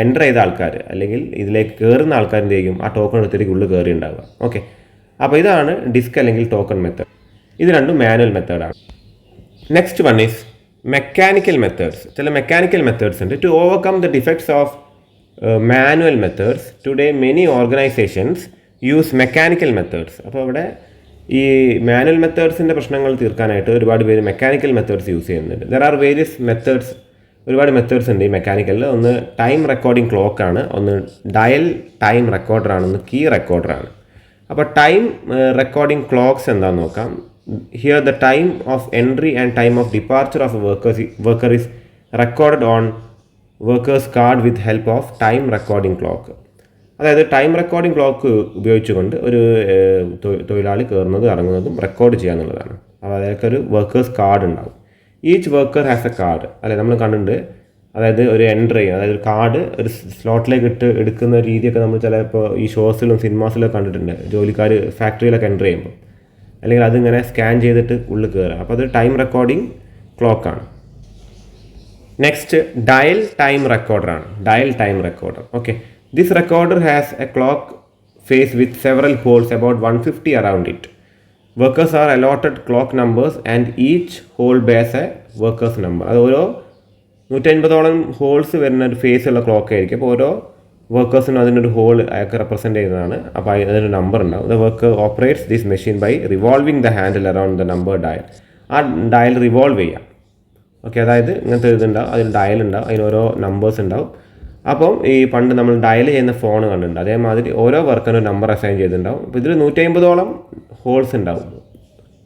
A: എൻ്റർ ചെയ്ത ആൾക്കാർ അല്ലെങ്കിൽ ഇതിലേക്ക് കയറുന്ന ആൾക്കാരിൻ്റെ ആയിരിക്കും ആ ടോക്കൺ എടുത്തിട്ട് ഉള്ളിൽ കയറി ഉണ്ടാവുക. ഓക്കെ, അപ്പോൾ ഇതാണ് ഡിസ്ക് അല്ലെങ്കിൽ ടോക്കൺ മെത്തേഡ്. ഇത് രണ്ടും മാനുവൽ മെത്തേഡാണ്. Next one is mechanical methods. ചില മെക്കാനിക്കൽ മെത്തേഡ്സ് ഉണ്ട്. To overcome the defects of manual methods today many organisations use mechanical methods. അപ്പോൾ ഇവിടെ ഈ മാനുവൽ മെത്തേഡ്സിൻ്റെ പ്രശ്നങ്ങൾ തീർക്കാനായിട്ട് ഒരുപാട് പേര് മെക്കാനിക്കൽ മെത്തേഡ്സ് യൂസ് ചെയ്യുന്നുണ്ട്. ദർ ആർ വേരിയസ് മെത്തേഡ്സ്, ഒരുപാട് മെത്തേഡ്സ് ഉണ്ട് ഈ മെക്കാനിക്കലിൽ. ഒന്ന് ടൈം റെക്കോർഡിംഗ് ക്ലോക്കാണ്, ഒന്ന് ഡയൽ ടൈം റെക്കോർഡറാണ്, ഒന്ന് കീ റെക്കോർഡറാണ്. അപ്പോൾ ടൈം റെക്കോർഡിംഗ് ക്ലോക്സ് എന്താണെന്ന് നോക്കാം. Here the time of entry and time of departure of a worker is recorded on worker's card with help of time recording clock. അതായത് ടൈം റെക്കോർഡിംഗ് ക്ലോക്ക് ഉപയോഗിച്ചുകൊണ്ട് ഒരു തൊഴിലാളി കയറുന്നതും ഇറങ്ങുന്നതും റെക്കോർഡ് ചെയ്യുക എന്നുള്ളതാണ്. അപ്പോൾ അതൊക്കെ ഒരു വർക്കേഴ്സ് കാർഡ് ഉണ്ടാവും. Each worker has A card. അല്ലെ, നമ്മൾ കണ്ടിട്ടുണ്ട്. അതായത് ഒരു എൻട്രി, അതായത് ഒരു കാർഡ് ഒരു സ്ലോട്ടിലേക്ക് ഇട്ട് എടുക്കുന്ന രീതിയൊക്കെ നമ്മൾ ചിലപ്പോൾ ഈ ഷോസിലും സിനിമാസിലൊക്കെ കണ്ടിട്ടുണ്ട്. ജോലിക്കാർ ഫാക്ടറിയിലൊക്കെ എൻട്രി ചെയ്യുമ്പോൾ, അല്ലെങ്കിൽ അതിങ്ങനെ സ്കാൻ ചെയ്തിട്ട് ഉള്ളിൽ കയറുക. അപ്പോൾ അത് ടൈം റെക്കോർഡിംഗ് ക്ലോക്കാണ്. നെക്സ്റ്റ് ഡയൽ ടൈം റെക്കോർഡറാണ്. Dial time recorder. Okay, this recorder has a clock face with several holes about 150 around it. Workers are allotted clock numbers and each hole bears a workers number. അത് ഓരോ 150ഓളം ഹോൾസ് വരുന്ന ഒരു ഫേസ് ഉള്ള ക്ലോക്ക് ആയിരിക്കും. അപ്പോൾ ഓരോ വർക്കേഴ്സിനും അതിനൊരു ഹോൾ അയാൾക്ക് റെപ്രസെൻറ്റ് ചെയ്യുന്നതാണ്. അപ്പോൾ അതിനൊരു നമ്പർ ഉണ്ടാവും. The worker operates this machine by revolving the handle around the number dial. ആ ഡയൽ റിവോൾവ് ചെയ്യാം. ഓക്കെ, അതായത് ഇങ്ങനത്തെ ഇതുണ്ടാവും, അതിൽ ഡയൽ ഉണ്ടാവും, അതിന് ഓരോ നമ്പേഴ്സ് ഉണ്ടാവും. അപ്പം ഈ പണ്ട് നമ്മൾ ഡയൽ ചെയ്യുന്ന ഫോൺ കണ്ടിട്ടുണ്ട്, അതേമാതിരി ഓരോ വർക്കിനും ഒരു നമ്പർ അസൈൻ ചെയ്തിട്ടുണ്ടാവും. അപ്പോൾ ഇതിൽ 150ഓളം ഹോൾസ് ഉണ്ടാവും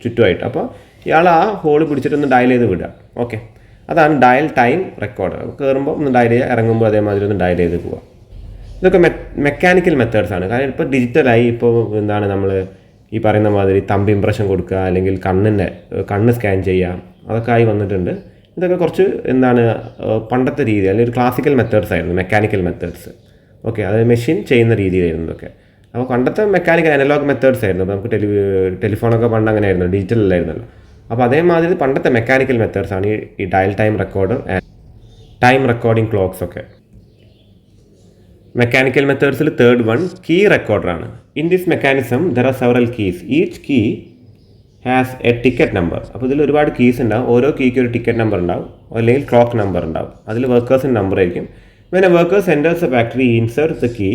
A: ചുറ്റുമായിട്ട്. അപ്പോൾ ഇയാൾ ആ ഹോൾ പിടിച്ചിട്ടൊന്ന് ഡയൽ ചെയ്ത് വിടുക. ഓക്കെ, അതാണ് ഡയൽ ടൈം റെക്കോർഡർ. കയറുമ്പോൾ ഒന്ന് ഡയൽ ചെയ്യുക, ഇറങ്ങുമ്പോൾ അതേമാതിരി ഒന്ന് ഡയൽ ചെയ്ത് പോവുക. ഇതൊക്കെ മെക്കാനിക്കൽ മെത്തേഡ്സാണ്. കാരണം ഇപ്പോൾ ഡിജിറ്റലായി. ഇപ്പോൾ എന്താണ്, നമ്മൾ ഈ പറയുന്ന മാതിരി തമ്പ് ഇംപ്രഷൻ കൊടുക്കുക, അല്ലെങ്കിൽ കണ്ണ് സ്കാൻ ചെയ്യുക, അതൊക്കെ ആയി വന്നിട്ടുണ്ട്. ഇതൊക്കെ കുറച്ച് എന്താണ് പണ്ടത്തെ രീതി, അല്ലെങ്കിൽ ഒരു ക്ലാസിക്കൽ മെത്തേഡ്സ് ആയിരുന്നു മെക്കാനിക്കൽ മെത്തേഡ്സ്. ഓക്കെ, അത് മെഷീൻ ചെയ്യുന്ന രീതിയിലായിരുന്നു ഇതൊക്കെ. അപ്പോൾ പണ്ടത്തെ മെക്കാനിക്കൽ അനലോഗ് മെത്തേഡ്സ് ആയിരുന്നു. അപ്പോൾ നമുക്ക് ടെലിഫോണൊക്കെ പണ്ട് അങ്ങനെ ആയിരുന്നു, ഡിജിറ്റൽ അല്ലായിരുന്നല്ലോ. അപ്പോൾ അതേമാതിരി പണ്ടത്തെ മെക്കാനിക്കൽ മെത്തേഡ്സാണ് ഈ dial time recorder and time recording clocks ഒക്കെ. മെക്കാനിക്കൽ മെത്തേഡ്സിൽ തേർഡ് വൺ കീ റെക്കോർഡറാണ്. In this mechanism there are several keys. Each key has a ticket number. അപ്പോൾ ഇതിൽ ഒരുപാട് കീസ് ഉണ്ടാവും. ഓരോ കീക്ക് ഒരു ടിക്കറ്റ് നമ്പർ ഉണ്ടാവും, അല്ലെങ്കിൽ ക്ലോക്ക് നമ്പർ ഉണ്ടാവും. അതിൽ വർക്കേഴ്സിൻ്റെ നമ്പർ ആയിരിക്കും. When a workers enters a factory inserts the key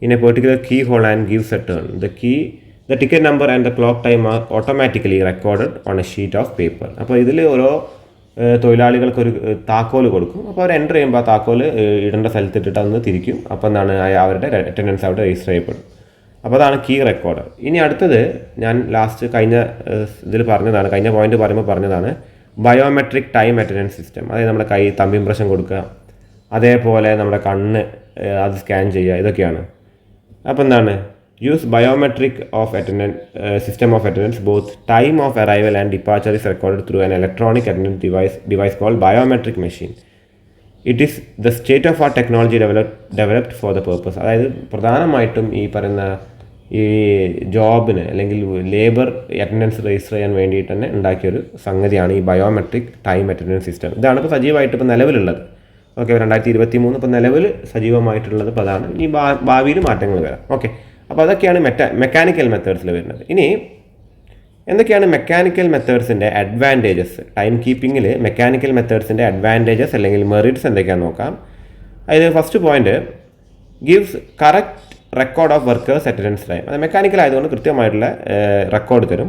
A: in a particular key hole and gives a turn. The ticket number and the clock time are automatically recorded on a sheet of paper. അപ്പോൾ ഇതിൽ ഓരോ തൊഴിലാളികൾക്ക് ഒരു താക്കോൽ കൊടുക്കും. അപ്പോൾ അവർ എൻ്റർ ചെയ്യുമ്പോൾ ആ താക്കോൽ ഇടേണ്ട സ്ഥലത്തിട്ടിട്ട് അന്ന് തിരിക്കും. അപ്പോൾ എന്താണ് അവരുടെ അറ്റൻഡൻസ് അവിടെ രജിസ്റ്റർ ചെയ്യപ്പെടും. അപ്പോൾ അതാണ് കീ റെക്കോർഡർ. ഇനി അടുത്തത് ഞാൻ ലാസ്റ്റ് കഴിഞ്ഞ ഇതിൽ പറഞ്ഞതാണ്, കഴിഞ്ഞ പോയിന്റ് പറയുമ്പോൾ പറഞ്ഞതാണ് ബയോമെട്രിക് ടൈം അറ്റൻഡൻസ് സിസ്റ്റം. അതായത് നമ്മുടെ കൈ തമ്പ് ഇംപ്രഷൻ കൊടുക്കുക, അതേപോലെ നമ്മുടെ കണ്ണ് അത് സ്കാൻ ചെയ്യുക, ഇതൊക്കെയാണ്. അപ്പോൾ എന്താണ് use biometric of attendance system of attendance both time of arrival and departure is recorded through an electronic attendance device called biometric machine. It is the state of art technology developed for the purpose. അതായത് പ്രധാനമായിട്ടും ഈ പറയുന്ന ഈ ജോബിന് അല്ലെങ്കിൽ ലേബർ അറ്റൻഡൻസ് രജിസ്റ്റർ ചെയ്യാൻ വേണ്ടിയിട്ട് തന്നെ ഉണ്ടാക്കിയൊരു സംഗതിയാണ് ഈ ബയോമെട്രിക് ടൈം അറ്റൻഡൻസ് സിസ്റ്റം. ഇതാണ് ഇപ്പോൾ സജീവമായിട്ട് ഇപ്പോൾ നിലവിലുള്ളത്. ഓക്കെ, 2023 ഇപ്പോൾ നിലവിൽ സജീവമായിട്ടുള്ളത് ഇപ്പോൾ അതാണ്. ഇനി ഭാവിയിൽ മാറ്റങ്ങൾ വരാം. ഓക്കെ, അപ്പോൾ അതൊക്കെയാണ് മെക്കാനിക്കൽ മെത്തേഡ്സിൽ വരുന്നത്. ഇനി എന്തൊക്കെയാണ് മെക്കാനിക്കൽ മെത്തേഡ്സിൻ്റെ അഡ്വാൻറ്റേജസ്? ടൈം കീപ്പിങ്ങിൽ മെക്കാനിക്കൽ മെത്തേഡ്സിൻ്റെ അഡ്വാൻറ്റേജസ് അല്ലെങ്കിൽ മെറിറ്റ്സ് എന്തൊക്കെയാണെന്ന് നോക്കാം. അതിൽ first point gives correct record of workers attendance time. അത് മെക്കാനിക്കൽ ആയതുകൊണ്ട് കൃത്യമായിട്ടുള്ള റെക്കോർഡ് തരും.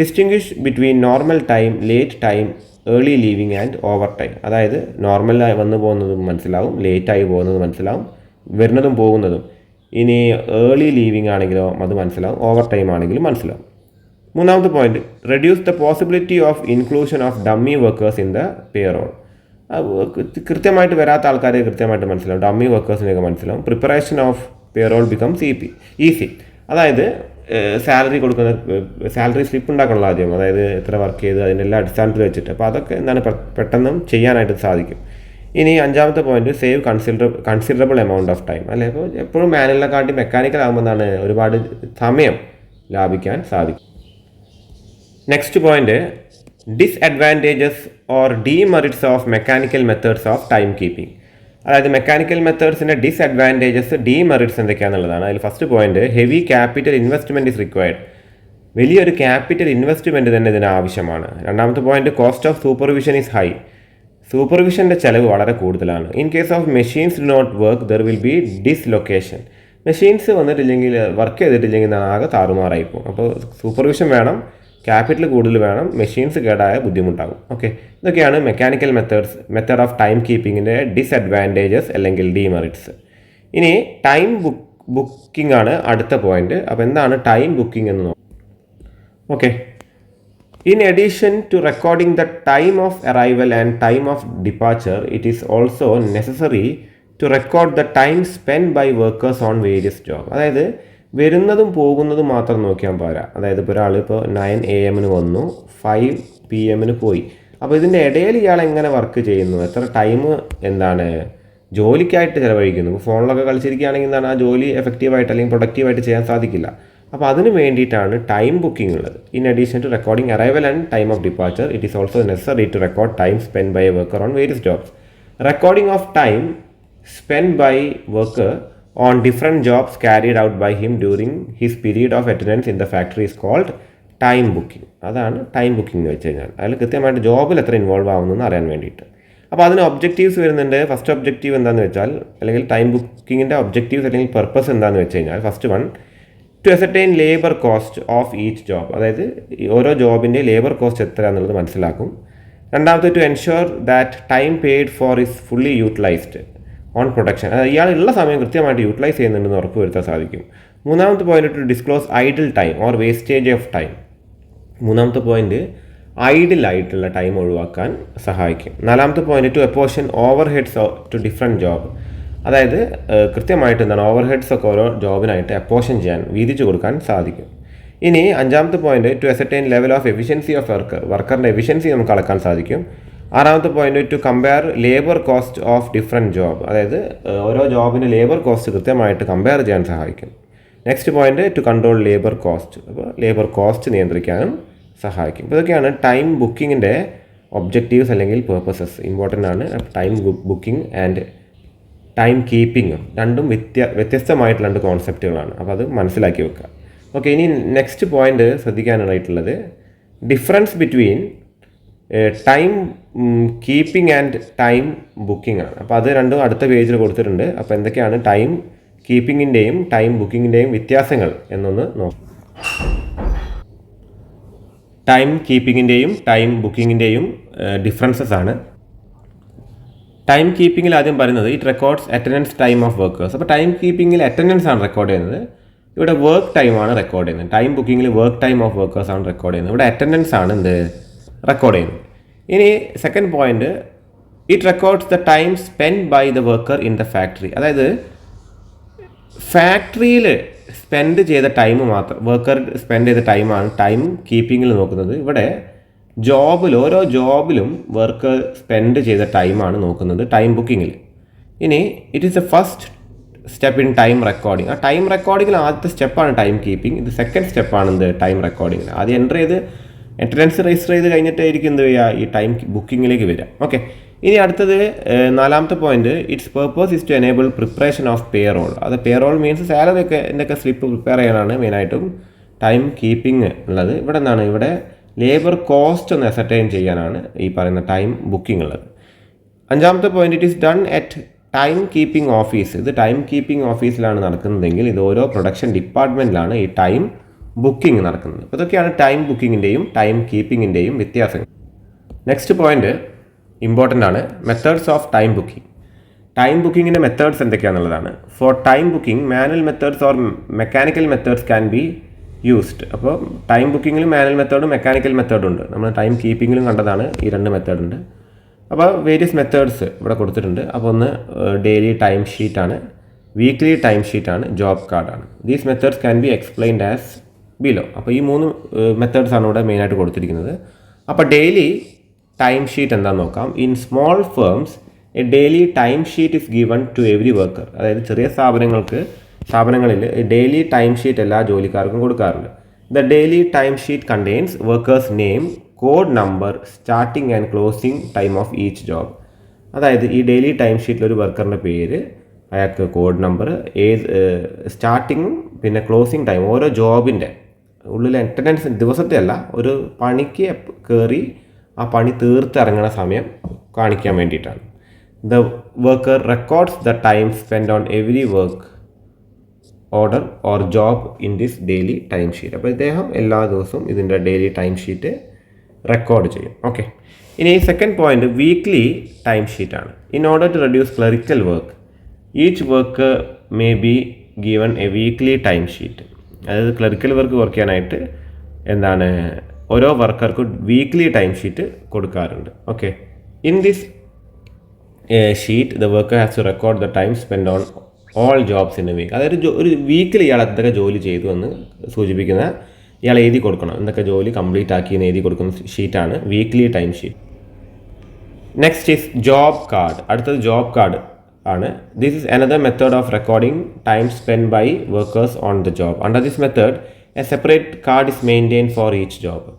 A: Distinguish between normal time, late time, early leaving and overtime. അതായത് നോർമലായി വന്നു പോകുന്നതും മനസ്സിലാവും, ലേറ്റായി പോകുന്നതും മനസ്സിലാവും, വരുന്നതും പോകുന്നതും. ഇനി ഏർലി ലീവിങ് ആണെങ്കിലോ അത് മനസ്സിലാവും, ഓവർ ടൈം ആണെങ്കിലും മനസ്സിലാവും. മൂന്നാമത്തെ point reduce the possibility of inclusion of dummy workers in the payroll. കൃത്യമായിട്ട് വരാത്ത ആൾക്കാരെ കൃത്യമായിട്ട് മനസ്സിലാവും, ഡമ്മി വർക്കേഴ്സിനെയൊക്കെ മനസ്സിലാവും. Preparation of payroll becomes easy. അതായത് സാലറി സ്ലിപ്പ് ഉണ്ടാക്കണമല്ലോ ആദ്യം, അതായത് എത്ര വർക്ക് ചെയ്ത് അതിൻ്റെ എല്ലാ അടിസ്ഥാനത്തിൽ വെച്ചിട്ട്. അപ്പോൾ അതൊക്കെ എന്താണ് പെട്ടെന്ന് ചെയ്യാനായിട്ട് സാധിക്കും. ഇനി അഞ്ചാമത്തെ point save considerable amount of time. അല്ലെ, ഇപ്പോൾ എപ്പോഴും മാനുവലിനെക്കാട്ടി മെക്കാനിക്കൽ ആകുമ്പോൾ എന്താണ് ഒരുപാട് സമയം ലാഭിക്കാൻ സാധിക്കും. Next point disadvantages or demerits of mechanical methods of time keeping. അതായത് മെക്കാനിക്കൽ മെത്തേഡ്സിൻ്റെ ഡിസ്അഡ്വാൻറ്റേജസ്, ഡീമെറിറ്റ്സ് എന്തൊക്കെയാണെന്നുള്ളതാണ്. അതിൽ first point heavy capital investment is required. വലിയൊരു ക്യാപിറ്റൽ ഇൻവെസ്റ്റ്മെൻറ്റ് തന്നെ ഇതിന് ആവശ്യമാണ്. രണ്ടാമത്തെ point cost of supervision is high. സൂപ്പർവിഷൻ്റെ ചിലവ് വളരെ കൂടുതലാണ്. In case of machines do not work there will be dislocation. Machines വന്നിട്ടില്ലെങ്കിൽ വർക്ക് ചെയ്തിട്ടില്ലെങ്കിൽ ആകെ താറുമാറായിപ്പോൾ. അപ്പോൾ സൂപ്പർവിഷൻ വേണം, ക്യാപിറ്റൽ കൂടുതൽ വേണം, മെഷീൻസ് കേടായ ബുദ്ധിമുട്ടാകും. ഓക്കെ, ഇതൊക്കെയാണ് മെക്കാനിക്കൽ മെത്തേഡ് ഓഫ് ടൈം കീപ്പിങ്ങിൻ്റെ ഡിസ്അഡ്വാൻറ്റേജസ് അല്ലെങ്കിൽ ഡീമെറിറ്റ്സ്. ഇനി ടൈം ബുക്കിംഗ് ആണ് അടുത്ത പോയിന്റ്. അപ്പോൾ എന്താണ് ടൈം ബുക്കിംഗ് എന്ന് നോക്കാം. Okay, in addition to recording the time of arrival and time of departure, it is also necessary to record the time spent by workers on various jobs. അതായത് വരുന്നതും പോകുന്നതും മാത്രം നോക്കിയാൽ പോരാ. അതായത് ഇപ്പോൾ ഒരാൾ ഇപ്പോൾ 9 AM വന്നു, 5 PM പോയി. അപ്പോൾ ഇതിൻ്റെ ഇടയിൽ ഇയാൾ എങ്ങനെ വർക്ക് ചെയ്യുന്നു, എത്ര ടൈം എന്താണ് ജോലിക്കായിട്ട് ചിലവഴിക്കുന്നു. ഇപ്പോൾ ഫോണിലൊക്കെ കളിച്ചിരിക്കുകയാണെങ്കിൽ എന്താണ് ആ ജോലി എഫക്റ്റീവായിട്ട് അല്ലെങ്കിൽ പ്രൊഡക്റ്റീവായിട്ട് ചെയ്യാൻ സാധിക്കില്ല. അപ്പോൾ അതിന് വേണ്ടിയിട്ടാണ് ടൈം ബുക്കിംഗ് ഉള്ളത്. In addition to recording arrival and time of departure, it is also necessary to record time spend by a worker on various jobs. Recording of time spend by worker on different jobs carried out by him during his period of attendance in the factory is called time booking. അതാണ് ടൈം ബുക്കിംഗ് എന്ന് വെച്ച് കഴിഞ്ഞാൽ. അതിൽ കൃത്യമായിട്ട് ജോബിൽ എത്ര ഇൻവോൾവ് ആവുന്നതെന്ന് അറിയാൻ വേണ്ടിയിട്ട്. അപ്പോൾ അതിന് ഒബ്ജക്റ്റീവ്സ് വരുന്നുണ്ട്. ഫസ്റ്റ് ഒബ്ജക്റ്റീവ് എന്താണെന്ന് വെച്ചാൽ, അല്ലെങ്കിൽ ടൈം ബുക്കിങ്ങിൻ്റെ ഒബ്ജക്റ്റീവ്സ് അല്ലെങ്കിൽ പർപ്പസ് എന്താണെന്ന് വെച്ച് കഴിഞ്ഞാൽ, first one to ascertain labour cost of each job. അതായത് ഓരോ ജോബിൻ്റെ ലേബർ കോസ്റ്റ് എത്ര എന്നുള്ളത് മനസ്സിലാക്കും. രണ്ടാമത്തെ to ensure that time paid for is fully utilised on production. അതായത് ഇയാളുള്ള സമയം കൃത്യമായിട്ട് യൂട്ടിലൈസ് ചെയ്യുന്നുണ്ടെന്ന് ഉറപ്പ് വരുത്താൻ സാധിക്കും. മൂന്നാമത്തെ point to disclose idle time or wastage of time. മൂന്നാമത്തെ പോയിന്റ് ഐഡിൽ ആയിട്ടുള്ള ടൈം ഒഴിവാക്കാൻ സഹായിക്കും. നാലാമത്തെ point to apportion overheads to different job. അതായത് കൃത്യമായിട്ട് എന്താണ് ഓവർ ഹെഡ്സ് ഒക്കെ ഓരോ ജോബിനായിട്ട് അപ്പോർഷൻ ചെയ്യാൻ, വീതിച്ചു കൊടുക്കാൻ സാധിക്കും. ഇനി അഞ്ചാമത്തെ point to ascertain level of efficiency of വർക്കറിൻ്റെ എഫിഷ്യൻസി നമുക്ക് അളക്കാൻ സാധിക്കും. ആറാമത്തെ point to compare labour cost of different job. അതായത് ഓരോ ജോബിന് ലേബർ കോസ്റ്റ് കൃത്യമായിട്ട് കമ്പയർ ചെയ്യാൻ സഹായിക്കും. Next point to control labour cost. അപ്പോൾ ലേബർ കോസ്റ്റ് നിയന്ത്രിക്കാനും സഹായിക്കും. അപ്പോൾ ഇതൊക്കെയാണ് ടൈം ബുക്കിങ്ങിൻ്റെ ഒബ്ജക്റ്റീവ്സ് അല്ലെങ്കിൽ പേർപ്പസസ്. ഇമ്പോർട്ടൻ്റ് ആണ്. ടൈം ബുക്കിംഗ് ആൻഡ് ടൈം കീപ്പിങ്ങും രണ്ടും വ്യത്യസ്തമായിട്ടുള്ള രണ്ട് കോൺസെപ്റ്റുകളാണ്. അപ്പോൾ അത് മനസ്സിലാക്കി വെക്കുക. ഓക്കെ, ഇനി നെക്സ്റ്റ് പോയിന്റ് ശ്രദ്ധിക്കാനായിട്ടുള്ളത് difference between time keeping and time booking ആണ്. അപ്പോൾ അത് രണ്ടും അടുത്ത പേജിൽ കൊടുത്തിട്ടുണ്ട്. അപ്പോൾ എന്തൊക്കെയാണ് ടൈം കീപ്പിങ്ങിൻ്റെയും ടൈം ബുക്കിങ്ങിൻ്റെയും വ്യത്യാസങ്ങൾ എന്നൊന്ന് നോക്കാം. ടൈം കീപ്പിങ്ങിൻ്റെയും ടൈം ബുക്കിങ്ങിൻ്റെയും ഡിഫറൻസസ് ആണ്. ടൈം കീപ്പിങ്ങിൽ ആദ്യം പറയുന്നത് it records attendance time of workers. അപ്പോൾ ടൈം കീപ്പിങ്ങിൽ അറ്റൻഡൻസ് ആണ് റെക്കോർഡ് ചെയ്യുന്നത്, ഇവിടെ വർക്ക് ടൈമാണ് റെക്കോർഡ് ചെയ്യുന്നത്. ടൈം ബുക്കിങ്ങിൽ വർക്ക് ടൈം ഓഫ് വർക്കേഴ്സ് ആണ് റെക്കോർഡ് ചെയ്യുന്നത്, ഇവിടെ അറ്റൻഡൻസ് ആണ് എന്ത് റെക്കോർഡ് ചെയ്യുന്നത്. ഇനി second point, it records the time spend by the worker in the factory. അതായത് ഫാക്ടറിയിൽ സ്പെൻഡ് ചെയ്ത ടൈം മാത്രം, വർക്കർ സ്പെൻഡ് ചെയ്ത ടൈമാണ് ടൈം കീപ്പിങ്ങിൽ നോക്കുന്നത്. ഇവിടെ ഓരോ ജോബിലും വർക്കർ സ്പെൻഡ് ചെയ്ത ടൈമാണ് നോക്കുന്നത് ടൈം ബുക്കിങ്ങിൽ. ഇനി it is the first step in time recording. ആ ടൈം റെക്കോർഡിങ്ങിൽ ആദ്യത്തെ സ്റ്റെപ്പാണ് ടൈം കീപ്പിംഗ്, ഇത് സെക്കൻഡ് സ്റ്റെപ്പാണ് എന്ത് ടൈം റെക്കോർഡിങ്ങിൽ. ആദ്യം എൻ്റർ ചെയ്ത് അറ്റൻഡൻസ് രജിസ്റ്റർ ചെയ്ത് കഴിഞ്ഞിട്ടായിരിക്കും എന്ത് ചെയ്യുക ഈ ടൈം ബുക്കിങ്ങിലേക്ക് വരിക. ഓക്കെ, ഇനി അടുത്തത് നാലാമത്തെ point, its purpose is to enable preparation of payroll. അത് പേ റോൾ മീൻസ് സാലറി ഒക്കെ എന്തൊക്കെ സ്ലിപ്പ് പ്രിപ്പയർ ചെയ്യാനാണ് മെയിനായിട്ടും ടൈം കീപ്പിംഗ് ഉള്ളത്. ഇവിടെ എന്താണ്, ഇവിടെ ലേബർ കോസ്റ്റ് ഒന്ന് അസർട്ടൈൻ ചെയ്യാനാണ് ഈ പറയുന്ന ടൈം ബുക്കിംഗ് ഉള്ളത്. അഞ്ചാമത്തെ point, it is done at time keeping office. ഇത് ടൈം കീപ്പിംഗ് ഓഫീസിലാണ് നടക്കുന്നതെങ്കിൽ ഇത് ഓരോ പ്രൊഡക്ഷൻ ഡിപ്പാർട്ട്മെൻറ്റിലാണ് ഈ ടൈം ബുക്കിംഗ് നടക്കുന്നത്. അപ്പോൾ ഇതൊക്കെയാണ് ടൈം ബുക്കിങ്ങിൻ്റെയും ടൈം കീപ്പിങ്ങിൻ്റെയും വ്യത്യാസങ്ങൾ. നെക്സ്റ്റ് പോയിന്റ് ഇമ്പോർട്ടൻ്റ് ആണ്, methods of time booking. Time ബുക്കിങ്ങിൻ്റെ മെത്തേഡ്സ് എന്തൊക്കെയാണെന്നുള്ളതാണ്. For time booking manual methods or mechanical methods can be used. അപ്പോൾ ടൈം ബുക്കിങ്ങിലും മാനുവൽ മെത്തേഡും മെക്കാനിക്കൽ മെത്തേഡും ഉണ്ട്. നമ്മൾ ടൈം കീപ്പിങ്ങിലും കണ്ടതാണ് ഈ രണ്ട് മെത്തേഡ് ഉണ്ട്. അപ്പോൾ വേരിയസ് മെത്തേഡ്സ് ഇവിടെ കൊടുത്തിട്ടുണ്ട്. അപ്പോൾ ഒന്ന് ഡെയിലി ടൈം ഷീറ്റാണ്, വീക്ക്ലി ടൈം ഷീറ്റാണ്, ജോബ് കാർഡാണ്. These methods can be explained as below. അപ്പോൾ ഈ മൂന്ന് മെത്തേഡ്സാണ് ഇവിടെ മെയിനായിട്ട് കൊടുത്തിരിക്കുന്നത്. അപ്പോൾ ഡെയിലി ടൈം ഷീറ്റ് എന്താണെന്ന് നോക്കാം. In small firms a daily time sheet is given to every worker. അതായത് ചെറിയ സ്ഥാപനങ്ങളിൽ ഡെയിലി ടൈം ഷീറ്റ് എല്ലാ ജോലിക്കാർക്കും കൊടുക്കാറുണ്ട്. The daily time sheet contains workers name, code number, starting and closing time of each job. അതായത് ഈ ഡെയിലി ടൈം ഷീറ്റിൽ ഒരു വർക്കറിൻ്റെ പേര്, അയാൾക്ക് കോഡ് നമ്പർ, സ്റ്റാർട്ടിങ്ങും പിന്നെ ക്ലോസിംഗ് ടൈം, ഓരോ ജോബിൻ്റെ ഉള്ളിലെ അറ്റൻഡൻസ് ദിവസത്തെ അല്ല, ഒരു പണിക്ക് കയറി ആ പണി തീർത്തിറങ്ങുന്ന സമയം കാണിക്കാൻ വേണ്ടിയിട്ടാണ്. The worker records the time spend on every work order or job in this daily time sheet. അപ്പോൾ ഇദ്ദേഹം എല്ലാ ദിവസവും ഇതിൻ്റെ ഡെയിലി ടൈം ഷീറ്റ് റെക്കോർഡ് ചെയ്യും. ഓക്കെ, ഇനി സെക്കൻഡ് പോയിന്റ് വീക്ക്ലി ടൈം ഷീറ്റാണ്. In order to reduce clerical work each work may be given a weekly time sheet. അതായത് ക്ലറിക്കൽ വർക്ക് ചെയ്യാനായിട്ട് എന്താണ് ഓരോ വർക്കർക്കും വീക്ക്ലി ടൈം ഷീറ്റ് കൊടുക്കാറുണ്ട്. Okay, in this sheet the worker has to record the time spend on all jobs in a week. അതായത് ഒരു വീക്കിൽ ഇയാൾ എന്തൊക്കെ ജോലി ചെയ്തു എന്ന് സൂചിപ്പിക്കുന്ന ഇയാൾ എഴുതി കൊടുക്കണം, എന്തൊക്കെ ജോലി കംപ്ലീറ്റ് ആക്കിയെന്ന് എഴുതി കൊടുക്കുന്ന ഷീറ്റാണ് weekly time sheet. Next is job card. അടുത്തത് ജോബ് കാർഡ് ആണ്. This is another method of recording time spend by workers on the job. Under this method a separate card is maintain for each job.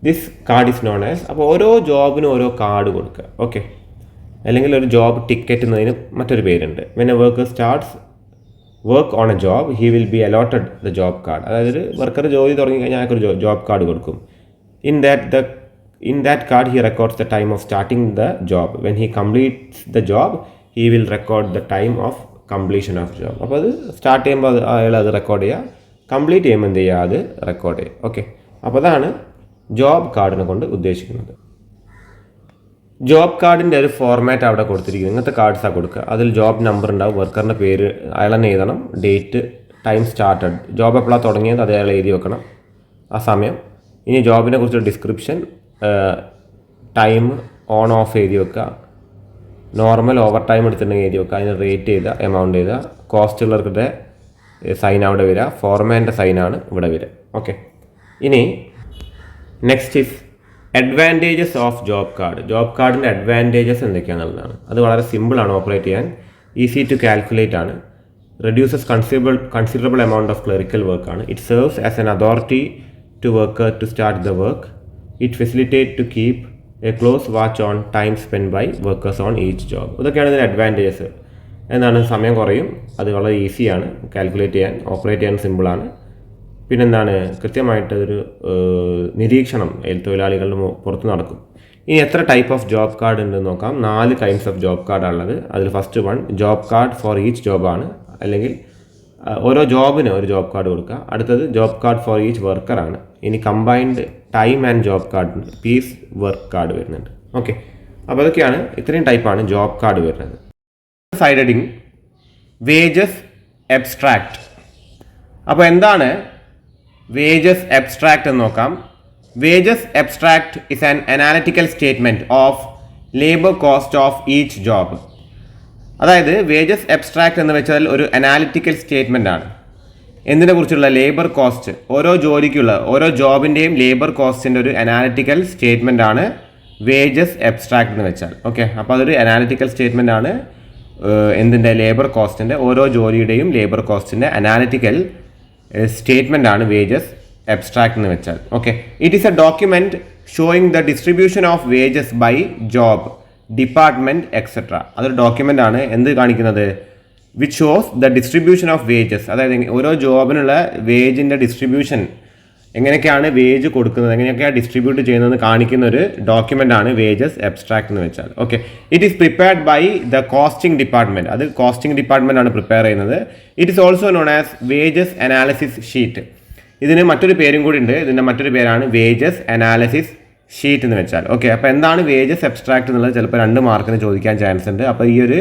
A: This card is known as, അപ്പോൾ ഓരോ ജോബിനും ഓരോ കാർഡ് കൊടുക്കുക. ഓക്കെ, അല്ലെങ്കിൽ ഒരു ജോബ് ടിക്കറ്റ് എന്നതിന് മറ്റൊരു പേരുണ്ട്. When A worker starts work on A job he will B allotted the job card. അതായത് ഒരു വർക്കർ ജോലി തുടങ്ങിക്കഴിഞ്ഞാൽ അയാൾക്കൊരു ജോബ് കാർഡ് കൊടുക്കും. In that card he records the time of starting the job. When he completes the job he will record the time of completion of job. അപ്പോൾ അത് സ്റ്റാർട്ട് ചെയ്യുമ്പോൾ അയാൾ അത് റെക്കോർഡ് ചെയ്യുക, കംപ്ലീറ്റ് ചെയ്യുമ്പോൾ എന്ത് ചെയ്യുക, അത് റെക്കോർഡ് ചെയ്യുക. ഓക്കെ, അപ്പോൾ അതാണ് ജോബ് കാർഡിനെ കൊണ്ട് ഉദ്ദേശിക്കുന്നത്. ജോബ് കാർഡിൻ്റെ ഒരു ഫോർമാറ്റ് അവിടെ കൊടുത്തിരിക്കുന്നത്. ഇങ്ങനത്തെ കാർഡ്സാണ് കൊടുക്കുക. അതിൽ ജോബ് നമ്പർ ഉണ്ടാവും, വർക്കറിൻ്റെ പേര് അയാൾ തന്നെ എഴുതണം, ഡേറ്റ്, ടൈം സ്റ്റാർട്ടഡ്, ജോബ് എപ്പോഴാണ് തുടങ്ങിയത് അത് അയാൾ എഴുതി വെക്കണം, ആ സമയം. ഇനി ജോബിനെ കുറിച്ച് ഡിസ്ക്രിപ്ഷൻ, ടൈം ഓൺ ഓഫ് എഴുതി വെക്കുക, നോർമൽ ഓവർ ടൈം എടുത്തിട്ടുണ്ടെങ്കിൽ എഴുതി വെക്കുക, അതിന് റേറ്റ് ചെയ്ത എമൗണ്ട് ചെയ്ത, കോസ്റ്റ് ഉള്ളവരുടെ സൈൻ അവിടെ വരിക, ഫോർമാൻ്റെ സൈനാണ് ഇവിടെ വരിക. ഓക്കെ, ഇനി next is advantages of job card. Job കാർഡിൻ്റെ അഡ്വാൻറ്റേജസ് എന്തൊക്കെയാണെന്നുള്ളതാണ്. അത് വളരെ സിമ്പിളാണ് ഓപ്പറേറ്റ് ചെയ്യാൻ, ഈസി ടു കാൽക്കുലേറ്റ് ആണ്, reduces considerable amount of clerical വർക്കാണ്. It serves as an authority to worker to start the work. It facilitate to keep a close watch on time spend by workers on each job. ഇതൊക്കെയാണ് ഇതിൻ്റെ അഡ്വാൻറ്റേജസ്. എന്താണ്, സമയം കുറയും, അത് വളരെ ഈസിയാണ് കാൽക്കുലേറ്റ് ചെയ്യാൻ, ഓപ്പറേറ്റ് ചെയ്യാൻ സിമ്പിളാണ്. പിന്നെന്താണ്, കൃത്യമായിട്ട് ഒരു നിരീക്ഷണം തൊഴിലാളികളുടെ പുറത്ത് നടക്കും. ഇനി എത്ര ടൈപ്പ് ഓഫ് ജോബ് കാർഡ് ഉണ്ടെന്ന് നോക്കാം. 4 കൈൻഡ്സ് ഓഫ് ജോബ് കാർഡാണുള്ളത്. അതിൽ first one job card for each ജോബാണ്, അല്ലെങ്കിൽ ഓരോ ജോബിന് ഒരു ജോബ് കാർഡ് കൊടുക്കുക. അടുത്തത് ജോബ് കാർഡ് ഫോർ ഈച്ച് വർക്കറാണ്. ഇനി combined time and job card, piece work card വരുന്നുണ്ട്. ഓക്കെ, അപ്പോൾ അതൊക്കെയാണ്, ഇത്രയും ടൈപ്പാണ് ജോബ് കാർഡ് വരുന്നത്. Side heading wages abstract. അപ്പോൾ എന്താണ് വേജസ് എബ്സ്ട്രാക്ട് എന്ന് നോക്കാം. Wages abstract is an analytical statement of labour cost of each job. അതായത് വേജസ് എബ്സ്ട്രാക്ട് എന്ന് വെച്ചാൽ ഒരു അനാലിറ്റിക്കൽ സ്റ്റേറ്റ്മെൻ്റ് ആണ്. എന്തിനെ കുറിച്ചുള്ള? ലേബർ കോസ്റ്റ്, ഓരോ ജോലിക്കുള്ള ഓരോ ജോബിൻ്റെയും ലേബർ കോസ്റ്റിൻ്റെ ഒരു അനാലിറ്റിക്കൽ സ്റ്റേറ്റ്മെൻ്റ് ആണ് വേജസ് എബ്സ്ട്രാക്ട് എന്ന് വെച്ചാൽ. ഓക്കെ, അപ്പോൾ അതൊരു അനാലിറ്റിക്കൽ സ്റ്റേറ്റ്മെൻ്റ് ആണ്. എന്തിൻ്റെ? ലേബർ കോസ്റ്റിൻ്റെ, ഓരോ ജോലിയുടെയും ലേബർ കോസ്റ്റിൻ്റെ അനാലിറ്റിക്കൽ സ്റ്റേറ്റ്മെൻ്റ് ആണ് വേജസ് എബ്സ്ട്രാക്ട് എന്ന് വെച്ചാൽ. Okay, it is a document showing the distribution of wages by job, department etcetera. അതൊരു ഡോക്യുമെൻ്റ് ആണ്. എന്ത് കാണിക്കുന്നത്? Which shows the distribution of wages, അതായത് ഓരോ ജോബിനുള്ള വേജിൻ്റെ ഡിസ്ട്രിബ്യൂഷൻ, എങ്ങനെയൊക്കെയാണ് വേജ് കൊടുക്കുന്നത്, എങ്ങനെയൊക്കെയാണ് ഡിസ്ട്രിബ്യൂട്ട് ചെയ്യുന്നത് കാണിക്കുന്ന ഒരു ഡോക്യുമെൻ്റ് ആണ് വേജസ് എബ്സ്ട്രാക്ട് എന്ന് വെച്ചാൽ. Okay, it is prepared by the costing department. അത് കോസ്റ്റിംഗ് ഡിപ്പാർട്ട്മെൻ്റ് ആണ് പ്രിപ്പയർ ചെയ്യുന്നത്. It is also known as wages analysis sheet. ഇതിന് മറ്റൊരു പേരും കൂടി ഉണ്ട്. ഇതിൻ്റെ മറ്റൊരു പേരാണ് വേജസ് അനാലിസിസ് ഷീറ്റ് എന്ന് വെച്ചാൽ. ഓക്കെ, അപ്പോൾ എന്താണ് വേജസ് എബ്സ്ട്രാക്ട് എന്നുള്ളത് ചിലപ്പോൾ 2 മാർക്കിന് ചോദിക്കാൻ ചാൻസ് ഉണ്ട്. അപ്പോൾ ഈ ഒരു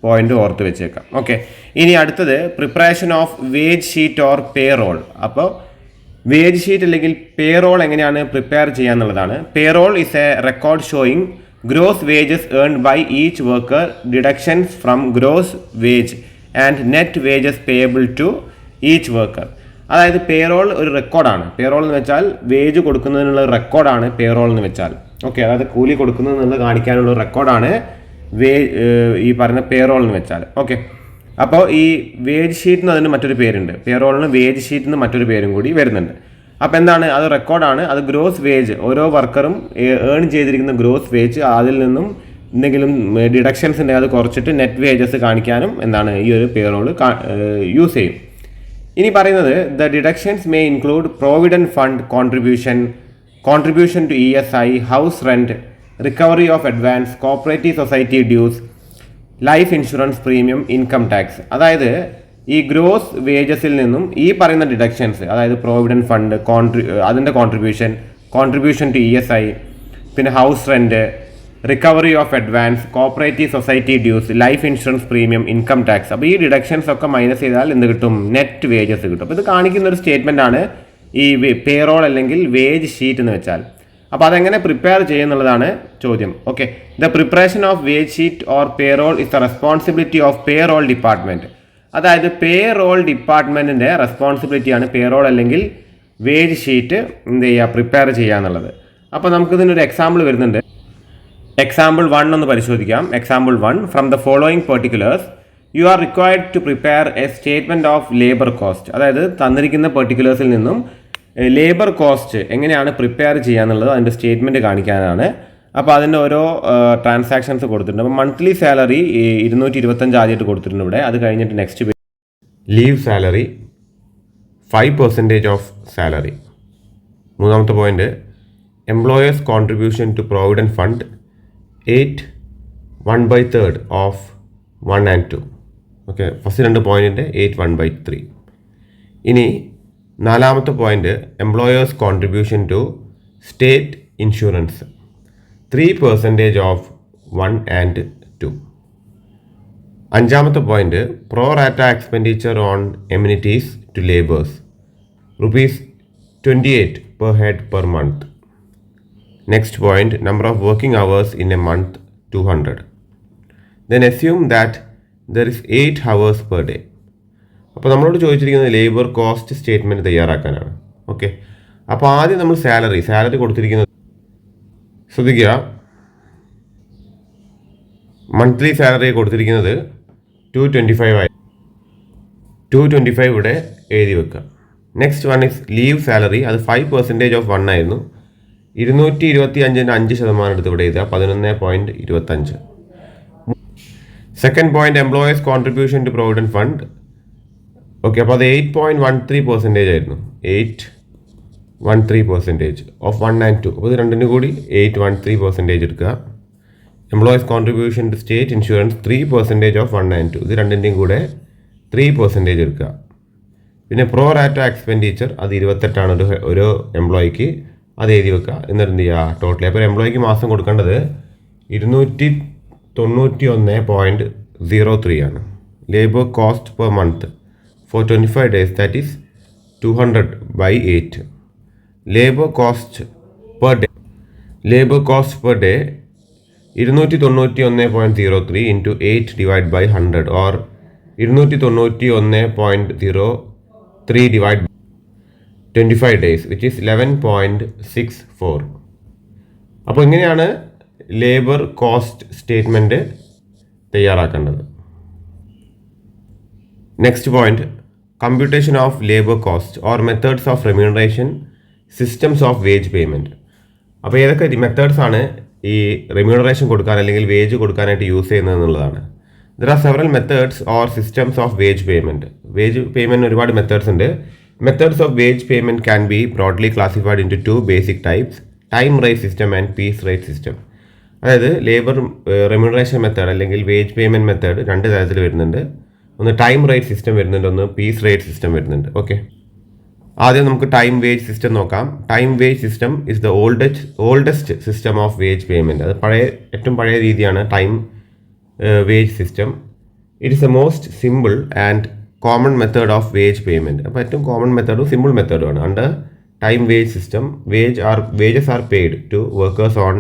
A: പോയിന്റ് ഓർത്ത് വെച്ചേക്കാം. ഓക്കെ, ഇനി അടുത്തത് preparation of wage sheet or payroll. അപ്പോൾ വേജ് ഷീറ്റ് അല്ലെങ്കിൽ പേ റോൾ എങ്ങനെയാണ് പ്രിപ്പയർ ചെയ്യുക എന്നുള്ളതാണ്. Payroll is a record showing gross wages earned by each worker, deductions from gross wage and net wages payable to each worker. അതായത് പേ റോൾ ഒരു റെക്കോർഡാണ്. പേ റോൾ എന്ന് വെച്ചാൽ വേജ് കൊടുക്കുന്നതിനുള്ള റെക്കോർഡാണ് പേ റോൾ എന്ന് വെച്ചാൽ. ഓക്കെ, അതായത് കൂലി കൊടുക്കുന്നതെന്നുള്ളത് കാണിക്കാനുള്ള റെക്കോർഡാണ് ഈ പറഞ്ഞ പേ റോൾ എന്ന് വെച്ചാൽ. ഓക്കെ, അപ്പോൾ ഈ വേജ് ഷീറ്റിന് അതിന് മറ്റൊരു പേരുണ്ട്. പേ റോളിന് വേജ് ഷീറ്റിന് മറ്റൊരു പേരും കൂടി വരുന്നുണ്ട്. അപ്പോൾ എന്താണ്? അത് റെക്കോർഡാണ്. അത് ഗ്രോസ് വേജ്, ഓരോ വർക്കറും ഏൺ ചെയ്തിരിക്കുന്ന ഗ്രോസ് വേജ്, അതിൽ നിന്നും എന്തെങ്കിലും ഡിഡക്ഷൻസ് ഉണ്ടെങ്കിൽ അത് കുറച്ചിട്ട് നെറ്റ് വേജസ് കാണിക്കാനും എന്താണ് ഈ ഒരു പേ റോൾ യൂസ് ചെയ്യും. ഇനി പറയുന്നത് the deductions may include provident fund contribution to ESI, house rent, recovery of advance, cooperative society dues, life insurance premium, income tax. അതായത് ഈ ഗ്രോസ് വേജസിൽ നിന്നും ഈ പറയുന്ന ഡിഡക്ഷൻസ്, അതായത് പ്രോവിഡൻറ്റ് ഫണ്ട്, അതിൻ്റെ കോൺട്രിബ്യൂഷൻ ടു ESI, പിന്നെ house rent, recovery of advance, cooperative society dues, life insurance premium, income tax. അപ്പോൾ ഈ ഡിഡക്ഷൻസ് ഒക്കെ മൈനസ് ചെയ്താൽ എന്ത് കിട്ടും? നെറ്റ് വേജസ് കിട്ടും. അപ്പോൾ ഇത് കാണിക്കുന്ന ഒരു സ്റ്റേറ്റ്മെൻ്റ് ആണ് ഈ പേ റോൾ അല്ലെങ്കിൽ വേജ് ഷീറ്റ് എന്ന് വെച്ചാൽ. അപ്പോൾ അതെങ്ങനെ പ്രിപ്പയർ ചെയ്യുന്നുള്ളതാണ് ചോദ്യം. Okay, the preparation of wage sheet or payroll is the responsibility of payroll department. അതായത് പേ റോൾ ഡിപ്പാർട്ട്മെൻറ്റിൻ്റെ റെസ്പോൺസിബിലിറ്റിയാണ് പേ റോൾ അല്ലെങ്കിൽ വേജ് ഷീറ്റ് എന്ത് ചെയ്യുക, പ്രിപ്പയർ ചെയ്യുക എന്നുള്ളത്. അപ്പോൾ നമുക്കിതിനൊരു എക്സാമ്പിൾ വരുന്നുണ്ട്. എക്സാമ്പിൾ 1 ഒന്ന് പരിശോധിക്കാം. Example 1, from the following particulars you are required to prepare a statement of labour cost. അതായത് തന്നിരിക്കുന്ന പെർട്ടിക്കുലേഴ്സിൽ നിന്നും ലേബർ കോസ്റ്റ് എങ്ങനെയാണ് പ്രിപ്പയർ ചെയ്യുക എന്നുള്ളത് അതിൻ്റെ സ്റ്റേറ്റ്മെൻറ്റ് കാണിക്കാനാണ്. അപ്പോൾ അതിൻ്റെ ഓരോ ട്രാൻസാക്ഷൻസ് കൊടുത്തിട്ടുണ്ട്. അപ്പോൾ മന്ത്ലി സാലറി 225 ആദ്യമായിട്ട് കൊടുത്തിട്ടുണ്ട് ഇവിടെ. അത് കഴിഞ്ഞിട്ട് next leave salary 5% of salary. മൂന്നാമത്തെ point employers contribution to provident fund 1/3 of 1 and 2. Okay, first 2 പോയിൻറ്റിൻ്റെ 1/3. ഇനി നാലാമത്തെ point employers contribution to state insurance 3% of 1 and 2. അഞ്ചാമത്തെ point pro rata expenditure on amenities to labours ₹28 per head per month. Next point, number of working hours in a month 200. Then assume that there is 8 hours per day. അപ്പോൾ നമ്മളോട് ചോദിച്ചിരിക്കുന്നത് ലേബർ കോസ്റ്റ് സ്റ്റേറ്റ്മെൻറ്റ് തയ്യാറാക്കാനാണ്. ഓക്കെ, അപ്പോൾ ആദ്യം നമ്മൾ സാലറി കൊടുത്തിരിക്കുന്നത് ശ്രദ്ധിക്കുക. മന്ത്ലി സാലറി കൊടുത്തിരിക്കുന്നത് 225 ആയി. 225 ഇവിടെ എഴുതി വെക്കുക. Next one is leave salary. അത് 5% ഓഫ് 1 ആയിരുന്നു. 225-ൻ്റെ 5% എടുത്ത് ഇവിടെ എഴുതുക. 11.25. Second point employers contribution to provident fund. Okay, അപ്പോൾ അത് 8.13% ആയിരുന്നു. 8.13% ഓഫ് 1 and 2. അപ്പോൾ ഇത് രണ്ടിനും കൂടി 8.13% എടുക്കുക. Employees contribution to state insurance 3% of 1 and 2. ഇത് രണ്ടിൻ്റെയും കൂടെ 3% എടുക്കുക. പിന്നെ പ്രോ റാറ്റ എക്സ്പെൻഡിച്ചർ അത് 28 ഒരു എംപ്ലോയിക്ക് അത് എഴുതി വെക്കുക. എന്നിട്ട് എന്ത് ചെയ്യുക, ടോട്ടലി അപ്പോൾ ഒരു എംപ്ലോയിക്ക് മാസം കൊടുക്കേണ്ടത് 291.03 ആണ്. Labour cost per month for 25 days, that is 200/8. Labour cost per day 291.03 into 8 divided by 100 or 291.03 divided by 25 days, which is 11.64. അപ്പോൾ ഇങ്ങനെയാണ് ലേബർ കോസ്റ്റ് സ്റ്റേറ്റ്മെൻറ്റ് തയ്യാറാക്കേണ്ടത്. Next point, computation of labour cost or methods of remuneration, systems of wage payment. അപ്പോൾ ഏതൊക്കെ മെത്തേഡ്സ് ആണ് ഈ റെമ്യൂണറേഷൻ കൊടുക്കാൻ അല്ലെങ്കിൽ വേജ് കൊടുക്കാനായിട്ട് യൂസ് ചെയ്യുന്നത് എന്നുള്ളതാണ്. There are several methods or systems of wage payment. Wage payment ഒരുപാട് മെത്തേഡ്സ് ഉണ്ട്. Methods of wage payment can be broadly classified into 2 basic types, time rate system and piece rate system. അതായത് ലേബർ റെമ്യൂണറേഷൻ മെത്തേഡ് അല്ലെങ്കിൽ വേജ് പേയ്മെൻറ്റ് മെത്തേഡ് 2 തരത്തിൽ വരുന്നുണ്ട്. ഒന്ന് ടൈം റേറ്റ് സിസ്റ്റം വരുന്നുണ്ട്, ഒന്ന് പീസ് റേറ്റ് സിസ്റ്റം വരുന്നുണ്ട്. ഓക്കെ, ആദ്യം നമുക്ക് ടൈം വേജ് സിസ്റ്റം നോക്കാം. Time wage system is the oldest system of wage payment. അത് ഏറ്റവും പഴയ രീതിയാണ് time wage system. It is the most simple and common method of wage payment. അപ്പോൾ ഏറ്റവും കോമൺ മെത്തേഡും സിമ്പിൾ മെത്തേഡുമാണ്. Under time wage system wages are paid to workers on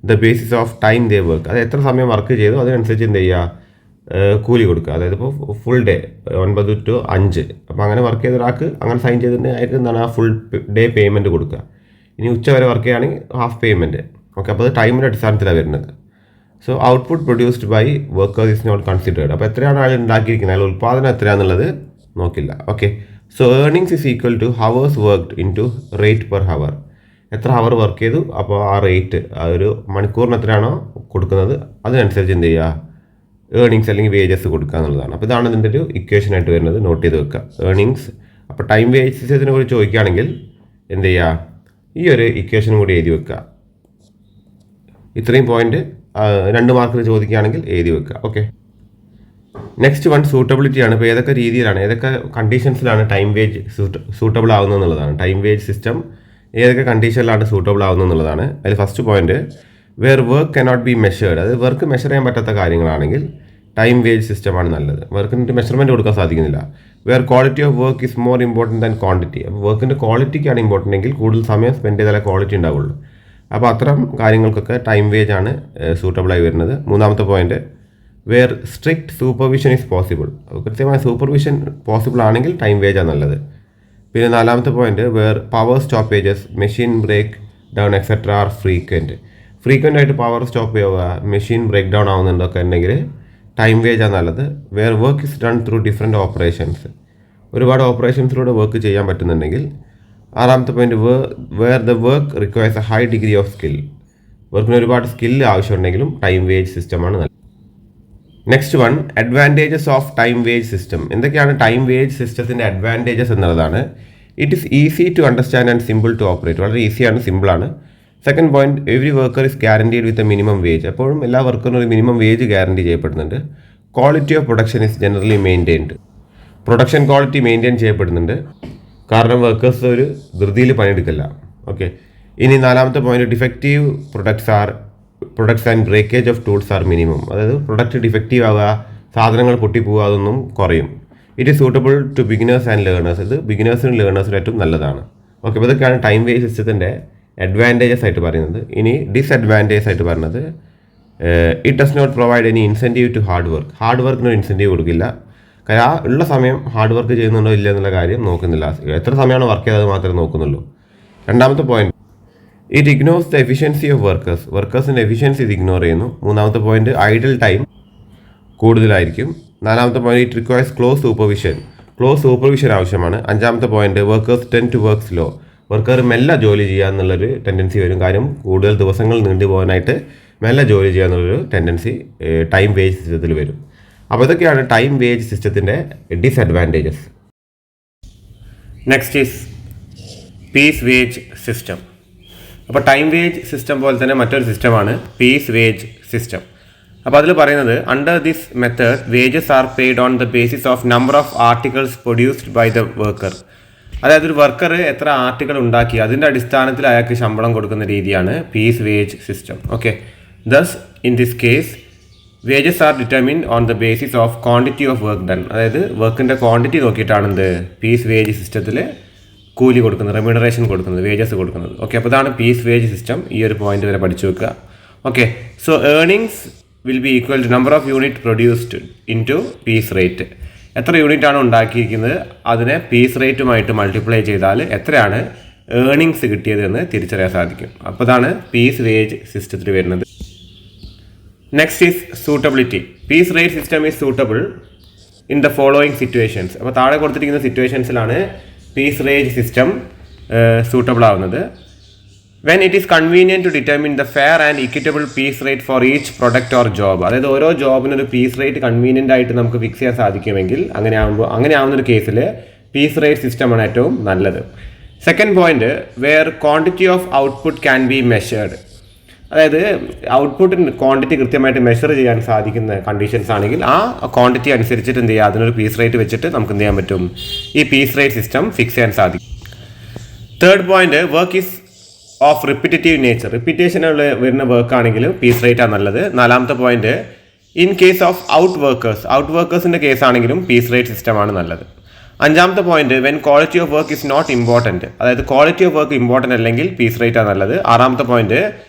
A: the basis of time they work. അത് എത്ര സമയം വർക്ക് ചെയ്തു അതിനനുസരിച്ച് എന്ത് ചെയ്യുക, കൂലി കൊടുക്കുക. അതായത് ഇപ്പോൾ ഫുൾ ഡേ 9 to 5, അപ്പോൾ അങ്ങനെ വർക്ക് ചെയ്ത ഒരാൾക്ക് അങ്ങനെ സൈൻ ചെയ്തിട്ട് അയാൾക്ക് എന്താണ് ആ ഫുൾ ഡേ പേയ്മെൻറ്റ് കൊടുക്കുക. ഇനി ഉച്ച വരെ വർക്ക് ചെയ്യുകയാണെങ്കിൽ ഹാഫ് പേയ്മെൻറ്റ്. ഓക്കെ, അപ്പോൾ അത് ടൈമിൻ്റെ അടിസ്ഥാനത്തിലാണ് വരുന്നത്. So output produced by workers is not considered. അപ്പോൾ എത്രയാണ് ആൾ ഉണ്ടാക്കിയിരിക്കുന്നത്, അയാൾ ഉൽപ്പാദനം എത്രയാണെന്നുള്ളത് നോക്കില്ല. Okay, so earnings is equal to hours worked into rate per hour. എത്ര ഹവർ വർക്ക് ചെയ്തു, അപ്പോൾ ആ റേറ്റ് ആ ഒരു മണിക്കൂറിന് എത്രയാണോ കൊടുക്കുന്നത് അതിനനുസരിച്ച് എന്ത് ചെയ്യുക, ഏർണിങ്സ് അല്ലെങ്കിൽ വേജസ് കൊടുക്കുക എന്നുള്ളതാണ്. അപ്പോൾ ഇതാണ് ഇതിൻ്റെ ഒരു ഇക്വേഷൻ ആയിട്ട് വരുന്നത്. നോട്ട് ചെയ്ത് വെക്കുക ഏർണിങ്സ്. അപ്പോൾ ടൈം വേജ് സിസ്റ്റത്തിനെ കുറിച്ച് ചോദിക്കുകയാണെങ്കിൽ എന്ത് ചെയ്യുക, ഈ ഒരു ഇക്വേഷനും കൂടി എഴുതി വെക്കുക. ഇത്രയും പോയിന്റ് 2 മാർക്കിൽ ചോദിക്കുകയാണെങ്കിൽ എഴുതി വെക്കുക. ഓക്കെ, നെക്സ്റ്റ് വൺ സൂട്ടബിലിറ്റി ആണ്. ഇപ്പോൾ ഏതൊക്കെ രീതിയിലാണ്, ഏതൊക്കെ കണ്ടീഷൻസിലാണ് ടൈം വേജ് സൂട്ടബിൾ ആവുന്നത് എന്നുള്ളതാണ്. ടൈം വേജ് സിസ്റ്റം ഏതൊക്കെ കണ്ടീഷനിലാണ് സൂട്ടബിൾ ആവുന്നത് എന്നുള്ളതാണ്. അതിൽ first point, where work cannot be measured. അത് വർക്ക് മെഷർ ചെയ്യാൻ പറ്റാത്ത കാര്യങ്ങളാണെങ്കിൽ ടൈം വേജ് സിസ്റ്റമാണ് നല്ലത്. വർക്കിൻ്റെ മെഷർമെൻറ്റ് കൊടുക്കാൻ സാധിക്കുന്നില്ല. Where quality of work is more important than quantity. അപ്പോൾ വർക്കിൻ്റെ ക്വാളിറ്റിക്കാണ് ഇമ്പോർട്ടൻ്റ് എങ്കിൽ കൂടുതൽ സമയം സ്പെൻഡ് ചെയ്താലേ ക്വാളിറ്റി ഉണ്ടാവുള്ളൂ. അപ്പോൾ അത്തരം കാര്യങ്ങൾക്കൊക്കെ ടൈം വേജ് ആണ് സൂട്ടബിളായി വരുന്നത്. മൂന്നാമത്തെ point, where strict supervision is possible. കൃത്യമായ സൂപ്പർവിഷൻ പോസിബിൾ ആണെങ്കിൽ ടൈം വേജാണ് നല്ലത്. പിന്നെ നാലാമത്തെ point, where power stoppages, machine break down etcetera are frequent ആയിട്ട് പവർ സ്റ്റോപ്പ് ചെയ്യുക, മെഷീൻ ബ്രേക്ക് ഡൗൺ ആവുന്നുണ്ടൊക്കെ ഉണ്ടെങ്കിൽ ടൈം വേജാണ് നല്ലത്. Where work is done through different operations, ഒരുപാട് ഓപ്പറേഷൻസിലൂടെ വർക്ക് ചെയ്യാൻ പറ്റുന്നുണ്ടെങ്കിൽ. ആറാമത്തെ point, where the work requires a high degree of skill. വർക്കിന് ഒരുപാട് സ്കില്ല് ആവശ്യമുണ്ടെങ്കിലും ടൈം വേജ് സിസ്റ്റമാണ് നല്ലത്. Next one, advantages of time wage system. എന്തൊക്കെയാണ് ടൈം വേജ് സിസ്റ്റത്തിൻ്റെ അഡ്വാൻറ്റേജസ് എന്നുള്ളതാണ്. It is easy to understand and simple to operate. വളരെ ഈസിയാണ്, സിമ്പിളാണ്. Second point, every worker is guaranteed with a minimum wage. എപ്പോഴും എല്ലാ വർക്കറിനും ഒരു മിനിമം വേജ് ഗ്യാരണ്ടി ചെയ്യപ്പെടുന്നുണ്ട്. Quality of production is generally maintained. Production quality maintain ചെയ്യപ്പെടുന്നുണ്ട്, കാരണം വർക്കേഴ്സ് ഒരു ധൃതിയിൽ പണിയെടുക്കില്ല. ഓക്കെ, ഇനി നാലാമത്തെ point, defective products and breakage of tools R minimum. അതായത് പ്രൊഡക്റ്റ് ഡിഫക്റ്റീവ് ആവുക, സാധനങ്ങൾ പൊട്ടിപ്പോവുക, അതൊന്നും കുറയും. It is suitable to beginners and learners. ഇത് ബിഗിനേഴ്സിനും ലേണേഴ്സിനും ഏറ്റവും നല്ലതാണ്. ഓക്കെ, അപ്പോൾ ഇതൊക്കെയാണ് ടൈം വേജ് സിസ്റ്റത്തിൻ്റെ അഡ്വാൻറ്റേജസ് ആയിട്ട് പറയുന്നത്. ഇനി ഡിസ്അഡ്വാൻറ്റേജസ് ആയിട്ട് പറയുന്നത്, it does not provide any incentive to hard വർക്കിനൊരു ഇൻസെൻറ്റീവ് കൊടുക്കില്ല. കാരണം ആ ഉള്ള സമയം ഹാർഡ് വർക്ക് ചെയ്യുന്നുണ്ടോ ഇല്ല എന്നുള്ള കാര്യം നോക്കുന്നില്ല, എത്ര സമയമാണ് വർക്ക് ചെയ്തത് മാത്രമേ നോക്കുന്നുള്ളൂ. രണ്ടാമത്തെ point, it ignores the efficiency of വർക്കേഴ്സിൻ്റെ എഫിഷ്യൻസി ഇത് ഇഗ്നോർ ചെയ്യുന്നു. മൂന്നാമത്തെ പോയിന്റ്, ഐഡൽ ടൈം കൂടുതലായിരിക്കും. നാലാമത്തെ point, it requires close supervision ആവശ്യമാണ്. അഞ്ചാമത്തെ point, workers tend to work slow. Worker മെല്ലെ ജോലി ചെയ്യുക എന്നുള്ളൊരു ടെൻഡൻസി വരും. കാര്യം കൂടുതൽ ദിവസങ്ങൾ നീണ്ടു പോകാനായിട്ട് മെല്ലെ ജോലി ചെയ്യുക എന്നുള്ളൊരു ടെൻഡൻസി ടൈം വേജ് സിസ്റ്റത്തിൽ വരും. അപ്പോൾ ഇതൊക്കെയാണ് ടൈം വേജ് സിസ്റ്റത്തിൻ്റെ disadvantages. Next is piece wage system. അപ്പോൾ ടൈം വേജ് സിസ്റ്റം പോലെ തന്നെ മറ്റൊരു സിസ്റ്റമാണ് പീസ് വേജ് സിസ്റ്റം. അപ്പോൾ അതിൽ പറയുന്നത്, under this method wages are paid on the basis of number of articles produced by the worker. അതായത് ഒരു വർക്കർ എത്ര ആർട്ടിക്കിൾ ഉണ്ടാക്കി അതിൻ്റെ അടിസ്ഥാനത്തിൽ അയാൾക്ക് ശമ്പളം കൊടുക്കുന്ന രീതിയാണ് piece wage system. Okay, thus in this case wages are determined on the basis of quantity of work done. അതായത് വർക്കിൻ്റെ ക്വാണ്ടിറ്റി നോക്കിയിട്ടാണ് എന്ത് പീസ് വേജ് സിസ്റ്റത്തിൽ കൂലി കൊടുക്കുന്നത്, റെമ്യൂണറേഷൻ കൊടുക്കുന്നത്, വേജസ് കൊടുക്കുന്നത്. ഓക്കെ, അപ്പോൾ ഇതാണ് പീസ് വേജ് സിസ്റ്റം. ഈ ഒരു പോയിന്റ് വരെ പഠിച്ചു വെക്കുക. Okay, so earnings will be equal to number of unit produced into piece rate. എത്ര യൂണിറ്റ് ആണ് ഉണ്ടാക്കിയിരിക്കുന്നത് അതിനെ പീസ് റേറ്റുമായിട്ട് മൾട്ടിപ്ലൈ ചെയ്താൽ എത്രയാണ് ഏർണിങ്സ് കിട്ടിയതെന്ന് തിരിച്ചറിയാൻ സാധിക്കും. അപ്പോൾ ഇതാണ് പീസ് വേജ് സിസ്റ്റത്തിൽ വരുന്നത്. Next is suitability. Piece rate system is suitable in the following situations. അപ്പോൾ താഴെ കൊടുത്തിരിക്കുന്ന സിറ്റുവേഷൻസിലാണ് പീസ് റേറ്റ് സിസ്റ്റം സൂട്ടബിൾ ആവുന്നത്. When it is convenient to determine the fair and equitable piece rate for each product or job. അതായത് ഓരോ ജോബിനൊരു പീസ് റേറ്റ് കൺവീനിയൻ്റ് ആയിട്ട് നമുക്ക് ഫിക്സ് ചെയ്യാൻ സാധിക്കുമെങ്കിൽ അങ്ങനെ ആവുന്നൊരു കേസിൽ പീസ് റേറ്റ് സിസ്റ്റമാണ് ഏറ്റവും നല്ലത്. Second point, where quantity of output can be measured. അതായത് ഔട്ട്പുട്ടിന് ക്വാണ്ടിറ്റി കൃത്യമായിട്ട് മെഷർ ചെയ്യാൻ സാധിക്കുന്ന കണ്ടീഷൻസ് ആണെങ്കിൽ ആ ക്വാണ്ടിറ്റി അനുസരിച്ചിട്ട് എന്ത് ചെയ്യുക, അതിനൊരു പീസ് റേറ്റ് വെച്ചിട്ട് നമുക്ക് എന്ത് ചെയ്യാൻ പറ്റും, ഈ പീസ് റേറ്റ് സിസ്റ്റം ഫിക്സ് ചെയ്യാൻ സാധിക്കും. Third point, work is of repetitive nature. റിപ്പീറ്റേഷനുള്ള വരുന്ന വർക്ക് ആണെങ്കിലും പീസ് റേറ്റ് ആണ് നല്ലത്. നാലാമത്തെ point, in case of out വർക്കേഴ്സിൻ്റെ കേസ് ആണെങ്കിലും പീസ് റേറ്റ് സിസ്റ്റമാണ് നല്ലത്. അഞ്ചാമത്തെ point, when quality of work is not important. അതായത് ക്വാളിറ്റി ഓഫ് വർക്ക് ഇമ്പോർട്ടൻ്റ് അല്ലെങ്കിൽ പീസ് റേറ്റ് ആണ് നല്ലത്. ആറാമത്തെ point,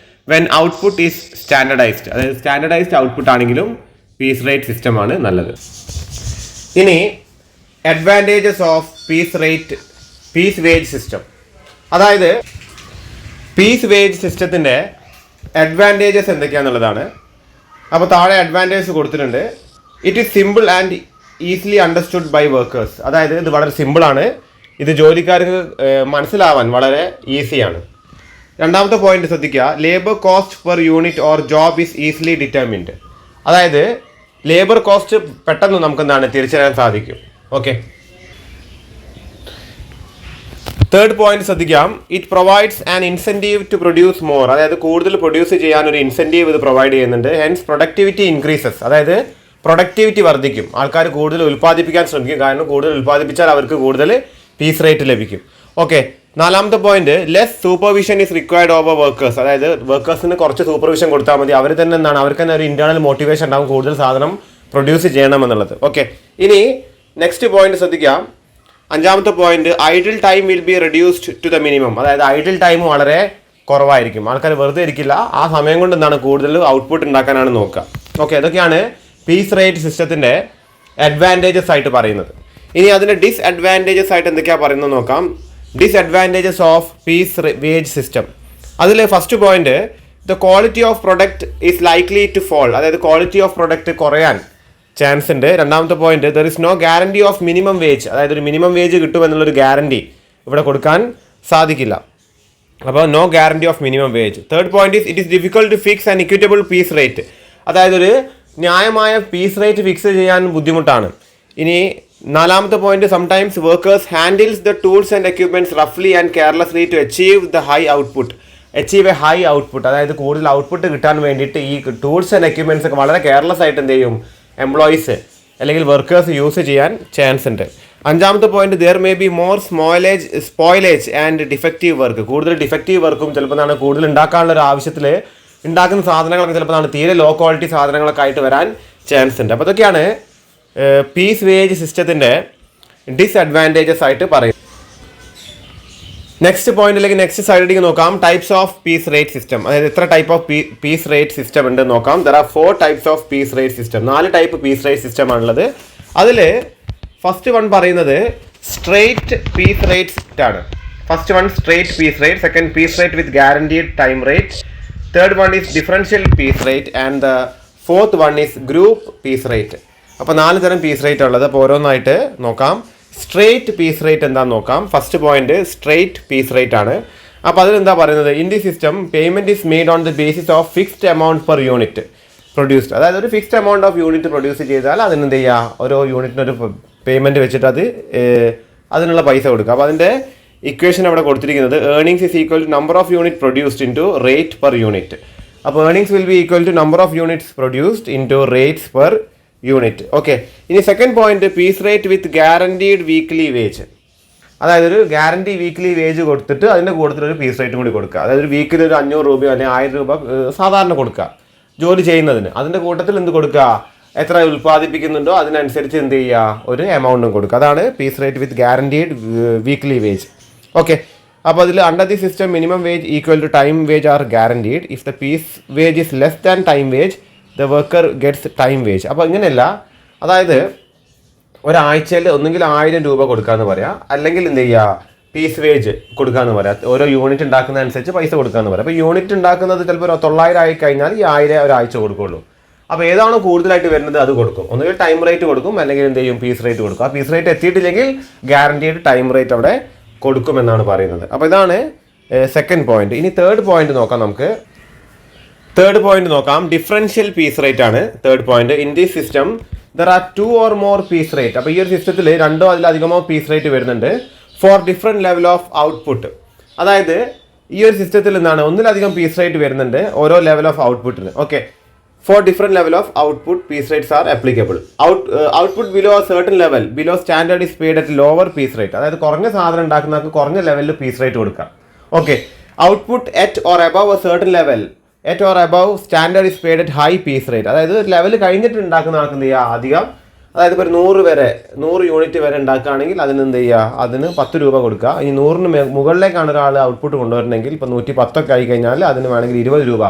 A: when output is standardised. അതായത് സ്റ്റാൻഡർഡൈസ്ഡ് ഔട്ട്പുട്ട് ആണെങ്കിലും പീസ് റേറ്റ് സിസ്റ്റമാണ് നല്ലത്. ഇനി advantages of piece wage system. അതായത് പീസ് വേജ് സിസ്റ്റത്തിൻ്റെ അഡ്വാൻറ്റേജസ് എന്തൊക്കെയാണെന്നുള്ളതാണ്. അപ്പോൾ താഴെ അഡ്വാൻറ്റേജസ് കൊടുത്തിട്ടുണ്ട്. It is simple and easily understood by workers. അതായത് ഇത് വളരെ സിമ്പിളാണ്, ഇത് ജോലിക്കാർക്ക് മനസ്സിലാവാൻ വളരെ ഈസിയാണ്. രണ്ടാമത്തെ പോയിന്റ് ശ്രദ്ധിക്കുക, labour cost per unit or job is easily determined. അതായത് ലേബർ കോസ്റ്റ് പെട്ടെന്ന് നമുക്ക് എന്താണ് തിരിച്ചറിയാൻ സാധിക്കും. ഓക്കെ, തേർഡ് പോയിന്റ് ശ്രദ്ധിക്കാം, it provides an incentive to produce more. അതായത് കൂടുതൽ പ്രൊഡ്യൂസ് ചെയ്യാൻ ഒരു ഇൻസെൻറ്റീവ് ഇത് പ്രൊവൈഡ് ചെയ്യുന്നുണ്ട്. Hence productivity increases. അതായത് പ്രൊഡക്ടിവിറ്റി വർദ്ധിക്കും, ആൾക്കാർ കൂടുതൽ ഉൽപ്പാദിപ്പിക്കാൻ ശ്രമിക്കും. കാരണം കൂടുതൽ ഉൽപ്പാദിപ്പിച്ചാൽ അവർക്ക് കൂടുതൽ പീസ് റേറ്റ് ലഭിക്കും. ഓക്കെ, നാലാമത്തെ point, less supervision is required over workers. അതായത് വർക്കേഴ്സിന് കുറച്ച് സൂപ്പർവിഷൻ കൊടുത്താൽ മതി, അവർ തന്നെ എന്താണ്, അവർക്ക് തന്നെ ഒരു ഇന്റേണൽ മോട്ടിവേഷൻ ഉണ്ടാകും കൂടുതൽ സാധനം പ്രൊഡ്യൂസ് ചെയ്യണമെന്നുള്ളത്. ഓക്കെ, ഇനി നെക്സ്റ്റ് പോയിന്റ് ശ്രദ്ധിക്കാം. അഞ്ചാമത്തെ point, idle time will be reduced to the minimum. അതായത് ഐഡിൽ ടൈം വളരെ കുറവായിരിക്കും, ആൾക്കാർ വെറുതെ ഇരിക്കില്ല, ആ സമയം കൊണ്ട് എന്താണ് കൂടുതൽ ഔട്ട്പുട്ട് ഉണ്ടാക്കാനാണ് നോക്കുക. ഓക്കെ, ഇതൊക്കെയാണ് പീസ് റേറ്റ് സിസ്റ്റത്തിൻ്റെ അഡ്വാൻറ്റേജസ് ആയിട്ട് പറയുന്നത്. ഇനി അതിൻ്റെ ഡിസ്അഡ്വാൻറ്റേജസ് ആയിട്ട് എന്തൊക്കെയാണ് പറയുന്നത് നോക്കാം. Disadvantages of piece wage system. അതിൽ first point, the quality of product is likely to fall. അതായത് ക്വാളിറ്റി ഓഫ് പ്രൊഡക്റ്റ് കുറയാൻ ചാൻസ് ഉണ്ട്. രണ്ടാമത്തെ point, there is no guarantee of minimum wage. അതായത് ഒരു മിനിമം വേജ് കിട്ടുമെന്നുള്ളൊരു ഗ്യാരണ്ടി ഇവിടെ കൊടുക്കാൻ സാധിക്കില്ല. അപ്പോൾ no guarantee of minimum wage. Third point is it is difficult to fix an equitable piece rate. അതായത് ഒരു ന്യായമായ പീസ് റേറ്റ് ഫിക്സ് ചെയ്യാൻ ബുദ്ധിമുട്ടാണ്. ഇനി നാലാമത്തെ point, sometimes workers handles the tools and equipments റഫ്ലി and carelessly to achieve a high output. അതായത് കൂടുതൽ ഔട്ട്പുട്ട് കിട്ടാൻ വേണ്ടിയിട്ട് ഈ ടൂൾസ് ആൻഡ് എക്യുപ്മെന്റ്സ് ഒക്കെ വളരെ കെയർലെസ് ആയിട്ട് എന്ത് ചെയ്യും, എംപ്ലോയീസ് അല്ലെങ്കിൽ വർക്കേഴ്സ് യൂസ് ചെയ്യാൻ ചാൻസ് ഉണ്ട്. അഞ്ചാമത്തെ point, there may be more spoilage and defective work. കൂടുതൽ ഡിഫക്റ്റീവ് വർക്കും ചിലപ്പോൾ കൂടുതൽ ഉണ്ടാക്കാനുള്ള ഒരു ആവശ്യത്തിൽ ഉണ്ടാക്കുന്ന സാധനങ്ങളൊക്കെ ചിലപ്പോൾ തീരെ ലോ ക്വാളിറ്റി സാധനങ്ങളൊക്കെ ആയിട്ട് വരാൻ ചാൻസ് ഉണ്ട്. അപ്പോൾ ഇതൊക്കെയാണ് പീസ് വേജ് സിസ്റ്റത്തിൻ്റെ ഡിസ്അഡ്വാൻറ്റേജസ് ആയിട്ട് പറയും. നെക്സ്റ്റ് പോയിന്റിലേക്ക് നെക്സ്റ്റ് സൈഡിലേക്ക് നോക്കാം. Types of piece rate system. അതായത് എത്ര type of piece rate system ഉണ്ട് നോക്കാം. There are 4 types of piece rate system. 4 type piece rate system ആണുള്ളത്. അതിൽ ഫസ്റ്റ് വൺ പറയുന്നത് സ്ട്രേറ്റ് പീസ് റേറ്റ് ആണ്. First one straight piece rate, second piece rate with guaranteed time rate, third one is differential piece rate and the fourth one is group piece rate. അപ്പോൾ 4 തരം പീസ് റേറ്റ് ഉള്ളത്. അപ്പോൾ ഓരോന്നായിട്ട് നോക്കാം. സ്ട്രേറ്റ് പീസ് റേറ്റ് എന്താണെന്ന് നോക്കാം. First point straight piece rate ആണ്. അപ്പോൾ അതിലെന്താ പറയുന്നത്, in the system payment is made on the basis of fixed amount per unit produced. അതായത് ഒരു fixed amount of unit produce ചെയ്താൽ അതിനെന്ത് ചെയ്യുക, ഓരോ യൂണിറ്റിനൊരു പേയ്മെൻറ്റ് വെച്ചിട്ട് അതിനുള്ള പൈസ കൊടുക്കുക. അപ്പോൾ അതിൻ്റെ ഇക്വേഷൻ അവിടെ കൊടുത്തിരിക്കുന്നത് earnings is equal to number of unit produced into rate per unit. അപ്പോൾ earnings will be equal to number of units produced into rates per unit. Okay, ഇനി second point piece rate with guaranteed weekly wage. അതായത് ഒരു ഗ്യാരണ്ടി വീക്ക്ലി വേജ് കൊടുത്തിട്ട് അതിൻ്റെ കൂട്ടത്തിൽ ഒരു പീസ് റേറ്റും കൂടി കൊടുക്കുക. അതായത് ഒരു വീക്കിലി ഒരു 500 രൂപയോ അല്ലെങ്കിൽ 1000 രൂപ സാധാരണ കൊടുക്കുക ജോലി ചെയ്യുന്നതിന്. അതിൻ്റെ കൂട്ടത്തിൽ എന്ത് കൊടുക്കുക, എത്ര ഉൽപ്പാദിപ്പിക്കുന്നുണ്ടോ അതിനനുസരിച്ച് എന്ത് ചെയ്യുക, ഒരു എമൗണ്ടും കൊടുക്കുക. അതാണ് piece rate with guaranteed weekly wage. Okay, അപ്പോൾ അതിൽ under the system minimum wage equal to time wage are guaranteed. If the piece wage is less than time wage the worker gets time wage. അപ്പോൾ ഇങ്ങനെയല്ല, അതായത് ഒരാഴ്ചയിൽ ഒന്നുകിൽ 1000 രൂപ കൊടുക്കാമെന്ന് പറയാം, അല്ലെങ്കിൽ എന്ത് ചെയ്യുക, പീസ് വേജ് കൊടുക്കാമെന്ന് പറയാം. ഓരോ യൂണിറ്റ് ഉണ്ടാക്കുന്നതനുസരിച്ച് പൈസ കൊടുക്കാമെന്ന് പറയാം. അപ്പോൾ യൂണിറ്റ് ഉണ്ടാക്കുന്നത് ചിലപ്പോൾ 900 ആയി കഴിഞ്ഞാൽ ഈ 1000 ഒരാഴ്ച കൊടുക്കുകയുള്ളൂ. അപ്പോൾ ഏതാണോ കൂടുതലായിട്ട് വരുന്നത് അത് കൊടുക്കും. ഒന്നുകിൽ ടൈം റേറ്റ് കൊടുക്കും, അല്ലെങ്കിൽ എന്ത് ചെയ്യും, പീസ് റേറ്റ് കൊടുക്കും. ആ പീസ് റേറ്റ് എത്തിയിട്ടില്ലെങ്കിൽ ഗ്യാരണ്ടീഡ് ടൈം റേറ്റ് അവിടെ കൊടുക്കുമെന്നാണ് പറയുന്നത്. അപ്പോൾ ഇതാണ് സെക്കൻഡ് പോയിന്റ്. ഇനി തേർഡ് പോയിന്റ് നോക്കാം. നമുക്ക് തേർഡ് പോയിന്റ് നോക്കാം. ഡിഫറൻഷ്യൽ പീസ് റേറ്റ് ആണ് third point. In this system there are 2 or more piece rate. അപ്പോൾ ഈ ഒരു സിസ്റ്റത്തിൽ 2 അതിലധികമോ പീസ് റേറ്റ് വരുന്നുണ്ട് for different level of output. അതായത് ഈ ഒരു സിസ്റ്റത്തിൽ എന്താണ്, ഒന്നിലധികം പീസ് റേറ്റ് വരുന്നുണ്ട് ഓരോ ലെവൽ ഓഫ് ഔട്ട്പുട്ടിന്. Okay, for different level of output piece rates are applicable. Output below a certain level, below standard is paid at lower piece rate. അതായത് കുറഞ്ഞ സാധനം ഉണ്ടാക്കുന്നവർക്ക് കുറഞ്ഞ ലെവലിൽ പീസ് റേറ്റ് കൊടുക്കാം. Okay, output at or above a certain level, at or above standard is paid at high piece rate. അതായത് ലെവൽ കഴിഞ്ഞിട്ട് ഉണ്ടാക്കുന്ന ആൾക്ക് എന്ത് ചെയ്യുക, അധികം, അതായത് ഇപ്പോൾ 100 യൂണിറ്റ് വരെ ഉണ്ടാക്കുകയാണെങ്കിൽ അതിന് എന്ത് ചെയ്യുക, അതിന് 10 രൂപ കൊടുക്കുക. ഇനി 100 മുകളിലേക്കാണ് ഒരാൾ ഔട്ട്പുട്ട് കൊണ്ടുവരണമെങ്കിൽ ഇപ്പോൾ 110 ആയി കഴിഞ്ഞാൽ അതിന് വേണമെങ്കിൽ 20 രൂപ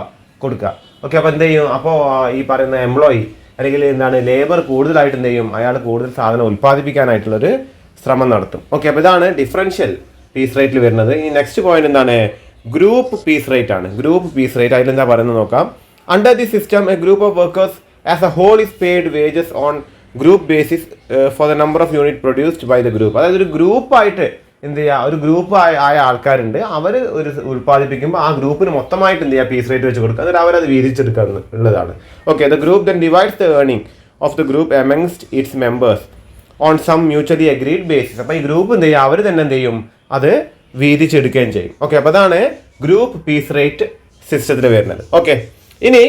A: കൊടുക്കുക. ഓക്കെ, അപ്പോൾ എന്ത് ചെയ്യും, അപ്പോൾ ഈ പറയുന്ന എംപ്ലോയി അല്ലെങ്കിൽ എന്താണ് ലേബർ കൂടുതലായിട്ട് എന്ത് ചെയ്യും, അയാൾ കൂടുതൽ സാധനം ഉൽപ്പാദിപ്പിക്കാനായിട്ടുള്ളൊരു ശ്രമം നടത്തും. ഓക്കെ, അപ്പോൾ ഇതാണ് ഡിഫറൻഷ്യൽ പീസ് റേറ്റിൽ വരുന്നത്. ഈ നെക്സ്റ്റ് പോയിന്റ് എന്താണ്, ഗ്രൂപ്പ് പീസ് റേറ്റ് ആണ്. ഗ്രൂപ്പ് പീസ് റേറ്റ് അതിലെന്താ പറയുന്നത് നോക്കാം. Under the system a group of workers as a whole is paid wages on group basis for the number of unit produced by the group. അതായത് ഒരു ഗ്രൂപ്പായിട്ട് എന്ത് ചെയ്യുക, ഒരു ഗ്രൂപ്പ് ആയ ആൾക്കാരുണ്ട്, അവർ ഒരു ഉൽപ്പാദിപ്പിക്കുമ്പോൾ ആ ഗ്രൂപ്പിന് മൊത്തമായിട്ട് എന്ത് ചെയ്യുക, പീസ് റേറ്റ് വെച്ച് കൊടുക്കുക, എന്നിട്ട് അവരത് വീതിച്ചെടുക്കുക എന്നുള്ളതാണ്. Okay, the group then divides the earning of the group amongst its members on some mutually agreed basis. അപ്പോൾ ഈ ഗ്രൂപ്പ് എന്ത് ചെയ്യുക, അവർ തന്നെ എന്ത് ചെയ്യും, അത് വീതിച്ചെടുക്കുകയും ചെയ്യും. ഓക്കെ, അപ്പോൾ അതാണ് ഗ്രൂപ്പ് പീസ് റേറ്റ് സിസ്റ്റത്തിൽ വരുന്നത്. ഓക്കെ, ഇനി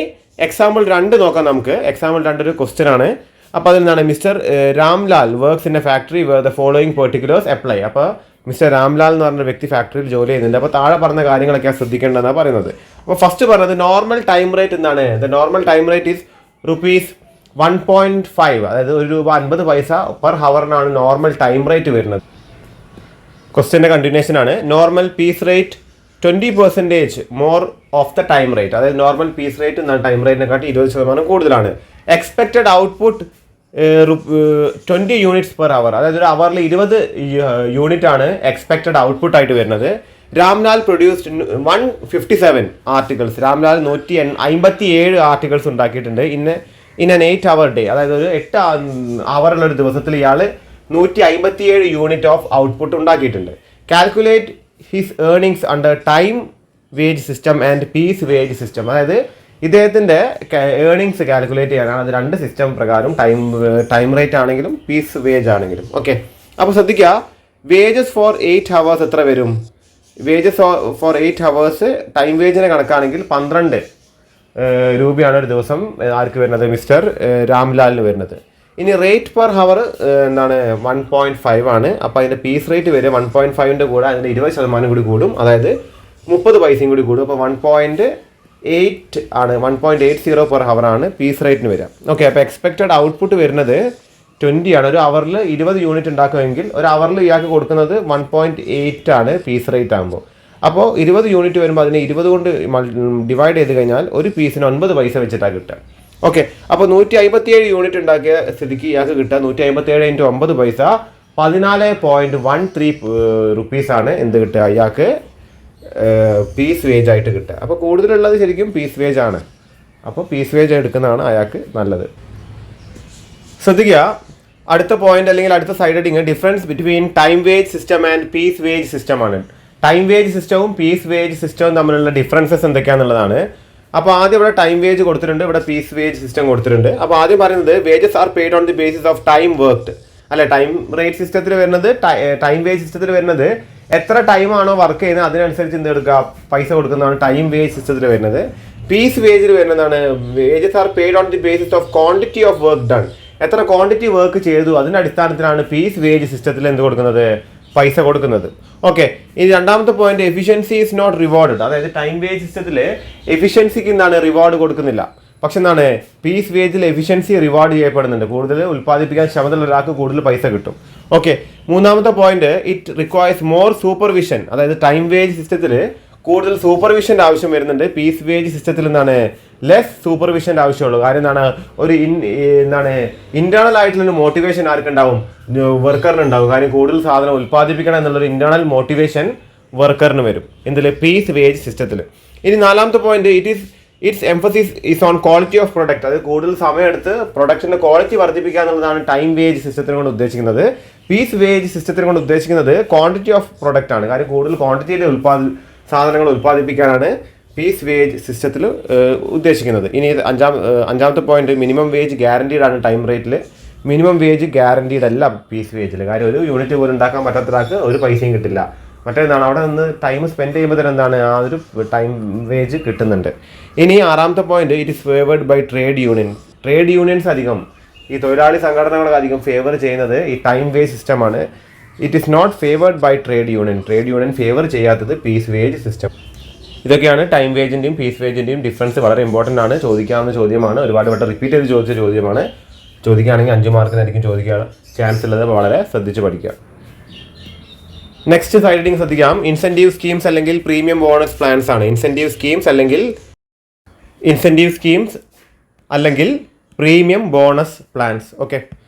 A: എക്സാമ്പിൾ 2 നോക്കാം നമുക്ക്. എക്സാമ്പിൾ 2 ഒരു ക്വസ്റ്റ്യൻ ആണ്. അപ്പോൾ അതെന്താണ്, mister Ramlal works in a factory where the following particulars apply. അപ്പോൾ മിസ്റ്റർ രാംലാൽ എന്ന് പറഞ്ഞ വ്യക്തി ഫാക്ടറിയിൽ ജോലി ചെയ്യുന്നുണ്ട്. അപ്പോൾ താഴെ പറഞ്ഞ കാര്യങ്ങളൊക്കെ ശ്രദ്ധിക്കേണ്ടതെന്നാണ് പറയുന്നത്. അപ്പോൾ ഫസ്റ്റ് പറഞ്ഞത് നോർമൽ ടൈം റേറ്റ് എന്താണ്, the normal time rate is ₹1.5, അതായത് ₹1.50 പെർ ഹവറിനാണ് നോർമൽ ടൈം റേറ്റ് വരുന്നത്. ക്വസ്റ്റ്യൻ്റെ കണ്ടിന്യൂഷൻ ആണ്. Normal piece rate 20% more of the time rate. അതായത് നോർമൽ പീസ് റേറ്റ് എന്താണ് ടൈം റേറ്റിനെക്കാട്ടി 20% കൂടുതലാണ്. Expected output 20 units per hour. അതായത് ഒരു അവറിൽ 20 യൂണിറ്റ് ആണ് എക്സ്പെക്റ്റഡ് ഔട്ട്പുട്ട് ആയിട്ട് വരുന്നത്. Ramlal produced 157 articles. Ramlal 157 articles ഉണ്ടാക്കിയിട്ടുണ്ട്. In an 8 hour day. അതായത് ഒരു 8 അവറുള്ള ഒരു ദിവസത്തിൽ ഇയാൾ 157 യൂണിറ്റ് ഓഫ് ഔട്ട്പുട്ട് ഉണ്ടാക്കിയിട്ടുണ്ട്. Calculate his earnings under time wage system and piece wage system. അതായത് ഇദ്ദേഹത്തിൻ്റെ ഏർണിങ്സ് കാൽക്കുലേറ്റ് ചെയ്യാനാണ്. അത് 2 സിസ്റ്റം പ്രകാരം ടൈം റേറ്റ് ആണെങ്കിലും പീസ് വേജ് ആണെങ്കിലും. ഓക്കെ, അപ്പോൾ ശ്രദ്ധിക്കുക, വേജസ് ഫോർ 8 hours എത്ര വരും? വേജസ് ഫോർ 8 hours ടൈം വേജിനെ കണക്കാണെങ്കിൽ 12 രൂപയാണ് ഒരു ദിവസം ആർക്ക് വരുന്നത്, മിസ്റ്റർ രാംലാലിന് വരുന്നത്. ഇനി റേറ്റ് പെർ ഹവർ എന്താണ് 1.5 ആണ്. അപ്പോൾ അതിൻ്റെ പീസ് റേറ്റ് വരെ 1.5ൻ്റെ കൂടെ അതിൻ്റെ 20% കൂടി കൂടും, അതായത് 30 പൈസയും കൂടി കൂടും. അപ്പോൾ 1.8 ആണ്, 1.80 പെർ ഹവർ ആണ് പീസ് റേറ്റിന് വരിക. ഓക്കെ, അപ്പോൾ എക്സ്പെക്റ്റഡ് ഔട്ട്പുട്ട് വരുന്നത് 20 ആണ്. ഒരു അവറിൽ 20 യൂണിറ്റ് ഉണ്ടാക്കുമെങ്കിൽ ഒരു അവറിൽ ഇയാൾക്ക് കൊടുക്കുന്നത് 1.8 ആണ് പീസ് റേറ്റ് ആകുമ്പോൾ. അപ്പോൾ 20 യൂണിറ്റ് വരുമ്പോൾ അതിനെ 20 കൊണ്ട് ഡിവൈഡ് ചെയ്ത് കഴിഞ്ഞാൽ ഒരു പീസിന് 9 പൈസ വെച്ചിട്ടാണ് കിട്ടുക. ഓക്കെ, അപ്പോൾ 157 യൂണിറ്റ് ഉണ്ടാക്കിയ സ്ഥിതിക്ക് ഇയാൾക്ക് കിട്ടുക 157 × 9 പൈസ 14.13 റുപ്പീസാണ് എന്ത് കിട്ടുക, ഇയാൾക്ക് പീസ് വേജ് ആയിട്ട് കിട്ടുക. അപ്പോൾ കൂടുതലുള്ളത് ശരിക്കും പീസ് വേജ് ആണ്. അപ്പോൾ പീസ് വേജ് എടുക്കുന്നതാണ് അയാൾക്ക് നല്ലത്. ശ്രദ്ധിക്കുക, അടുത്ത പോയിന്റ് അല്ലെങ്കിൽ അടുത്ത side heading difference between time wage system and piece wage system ആണ്. ടൈം വേജ് സിസ്റ്റവും പീസ് വേജ് സിസ്റ്റവും തമ്മിലുള്ള ഡിഫറൻസസ് എന്തൊക്കെയാണെന്നുള്ളതാണ്. അപ്പോൾ ആദ്യം ഇവിടെ ടൈം വേജ് കൊടുത്തിട്ടുണ്ട്, ഇവിടെ പീസ് വേജ് സിസ്റ്റം കൊടുത്തിട്ടുണ്ട്. അപ്പോൾ ആദ്യം പറയുന്നത് wages are paid on the basis of time worked. അല്ലെ, ടൈം റേറ്റ് സിസ്റ്റത്തിൽ വരുന്നത്, ടൈം വേജ് സിസ്റ്റത്തിൽ വരുന്നത് എത്ര ടൈമാണോ വർക്ക് ചെയ്യുന്നത് അതിനനുസരിച്ച് എന്ത് എടുക്കുക, പൈസ കൊടുക്കുന്നതാണ് ടൈം വേജ് സിസ്റ്റത്തിൽ വരുന്നത്. പീസ് വേജിൽ വരുന്നതാണ് wages are paid on the basis of quantity of work done. എത്ര ക്വാണ്ടിറ്റി വർക്ക് ചെയ്തു അതിൻ്റെ അടിസ്ഥാനത്തിലാണ് പീസ് വേജ് സിസ്റ്റത്തിൽ എന്ത് കൊടുക്കുന്നത്, പൈസ കൊടുക്കുന്നത്. ഓക്കെ, ഇനി രണ്ടാമത്തെ point, efficiency is not reward. അതായത് ടൈം വേജ് സിസ്റ്റത്തിൽ എഫിഷ്യൻസിക്ക് എന്താണ് റിവാർഡ് കൊടുക്കുന്നില്ല. പക്ഷെ എന്താണ് പീസ് വേജിൽ എഫിഷ്യൻസി റിവാർഡ് ചെയ്യപ്പെടുന്നുണ്ട്. കൂടുതൽ ഉൽപ്പാദിപ്പിക്കാൻ ക്ഷമതയുള്ള ഒരാൾക്ക് കൂടുതൽ പൈസ കിട്ടും. ഓക്കെ, മൂന്നാമത്തെ point, it requires more supervision. അതായത് ടൈം വേജ് സിസ്റ്റത്തിൽ കൂടുതൽ സൂപ്പർവിഷൻ്റെ ആവശ്യം വരുന്നുണ്ട്. പീസ് വേജ് സിസ്റ്റത്തിൽ എന്താണ് ലെസ് സൂപ്പർവിഷൻ്റെ ആവശ്യമുള്ളൂ. കാര്യം എന്താണ് ഒരു ഇന്റേണൽ ആയിട്ടുള്ള മോട്ടിവേഷൻ ആർക്കുണ്ടാവും, വർക്കറിനുണ്ടാവും. കാര്യം കൂടുതൽ സാധനം ഉൽപ്പാദിപ്പിക്കണം എന്നുള്ളൊരു ഇന്റേണൽ മോട്ടിവേഷൻ വർക്കറിന് വരും എന്തിൽ, പീസ് വേജ് സിസ്റ്റത്തിൽ. ഇനി നാലാമത്തെ point, it's emphasis is on quality of product. അത് കൂടുതൽ സമയമെടുത്ത് പ്രൊഡക്ഷൻ്റെ ക്വാളിറ്റി വർദ്ധിപ്പിക്കുക എന്നുള്ളതാണ് ടൈം വേജ് സിസ്റ്റത്തിനെ കൊണ്ട് ഉദ്ദേശിക്കുന്നത്. പീസ് വേജ് സിസ്റ്റത്തിനെ കൊണ്ട് ഉദ്ദേശിക്കുന്നത് ക്വാണ്ടിറ്റി ഓഫ് പ്രൊഡക്റ്റ് ആണ്. കാര്യം കൂടുതൽ ക്വാണ്ടിറ്റിയിൽ സാധനങ്ങൾ ഉൽപ്പാദിപ്പിക്കാനാണ് പീസ് വേജ് സിസ്റ്റത്തിൽ ഉദ്ദേശിക്കുന്നത്. ഇനി അഞ്ചാമത്തെ പോയിന്റ്, മിനിമം വേജ് ഗ്യാരണ്ടീഡ് ആണ് ടൈം റേറ്റിൽ. മിനിമം വേജ് ഗ്യാരണ്ടീഡ് അല്ല പീസ് വേജിൽ. കാര്യം ഒരു യൂണിറ്റ് പോലും ഉണ്ടാക്കാൻ പറ്റാത്തൊരാൾക്ക് ഒരു പൈസയും കിട്ടില്ല. മറ്റേതാണ് അവിടെ നിന്ന് ടൈം സ്പെൻഡ് ചെയ്യുമ്പോൾ തന്നെ എന്താണ് ആ ഒരു ടൈം വേജ് കിട്ടുന്നുണ്ട്. ഇനി ആറാമത്തെ point, it is favoured by trade union. Trade unions അധികം, ഈ തൊഴിലാളി സംഘടനകളൊക്കെ അധികം ഫേവർ ചെയ്യുന്നത് ഈ ടൈം വേജ് സിസ്റ്റമാണ്. It is not favoured by trade union. Trade union favour ചെയ്യാത്തത് പീസ് വേജ് സിസ്റ്റം. ഇതൊക്കെയാണ് ടൈം വേജിൻ്റെയും പീസ് വേജിൻ്റെയും ഡിഫറൻസ്. വളരെ ഇമ്പോർട്ടൻ്റ് ആണ്, ചോദിക്കാവുന്ന ചോദ്യമാണ്. ഒരുപാട് വട്ടം റിപ്പീറ്റ് ചെയ്ത് ചോദിച്ച ചോദ്യമാണ്. ചോദിക്കുകയാണെങ്കിൽ 5 മാർക്കിനായിരിക്കും ചോദിക്കാൻ ചാൻസ് ഉള്ളത്. വളരെ ശ്രദ്ധിച്ച് പഠിക്കുക. നെക്സ്റ്റ് സൈഡിങ് ശ്രദ്ധിക്കാം. ഇൻസെൻറ്റീവ് സ്കീംസ് അല്ലെങ്കിൽ പ്രീമിയം ബോണസ് പ്ലാൻസ് ആണ്. ഇൻസെൻറ്റീവ് സ്കീംസ് അല്ലെങ്കിൽ premium bonus plans. Okay,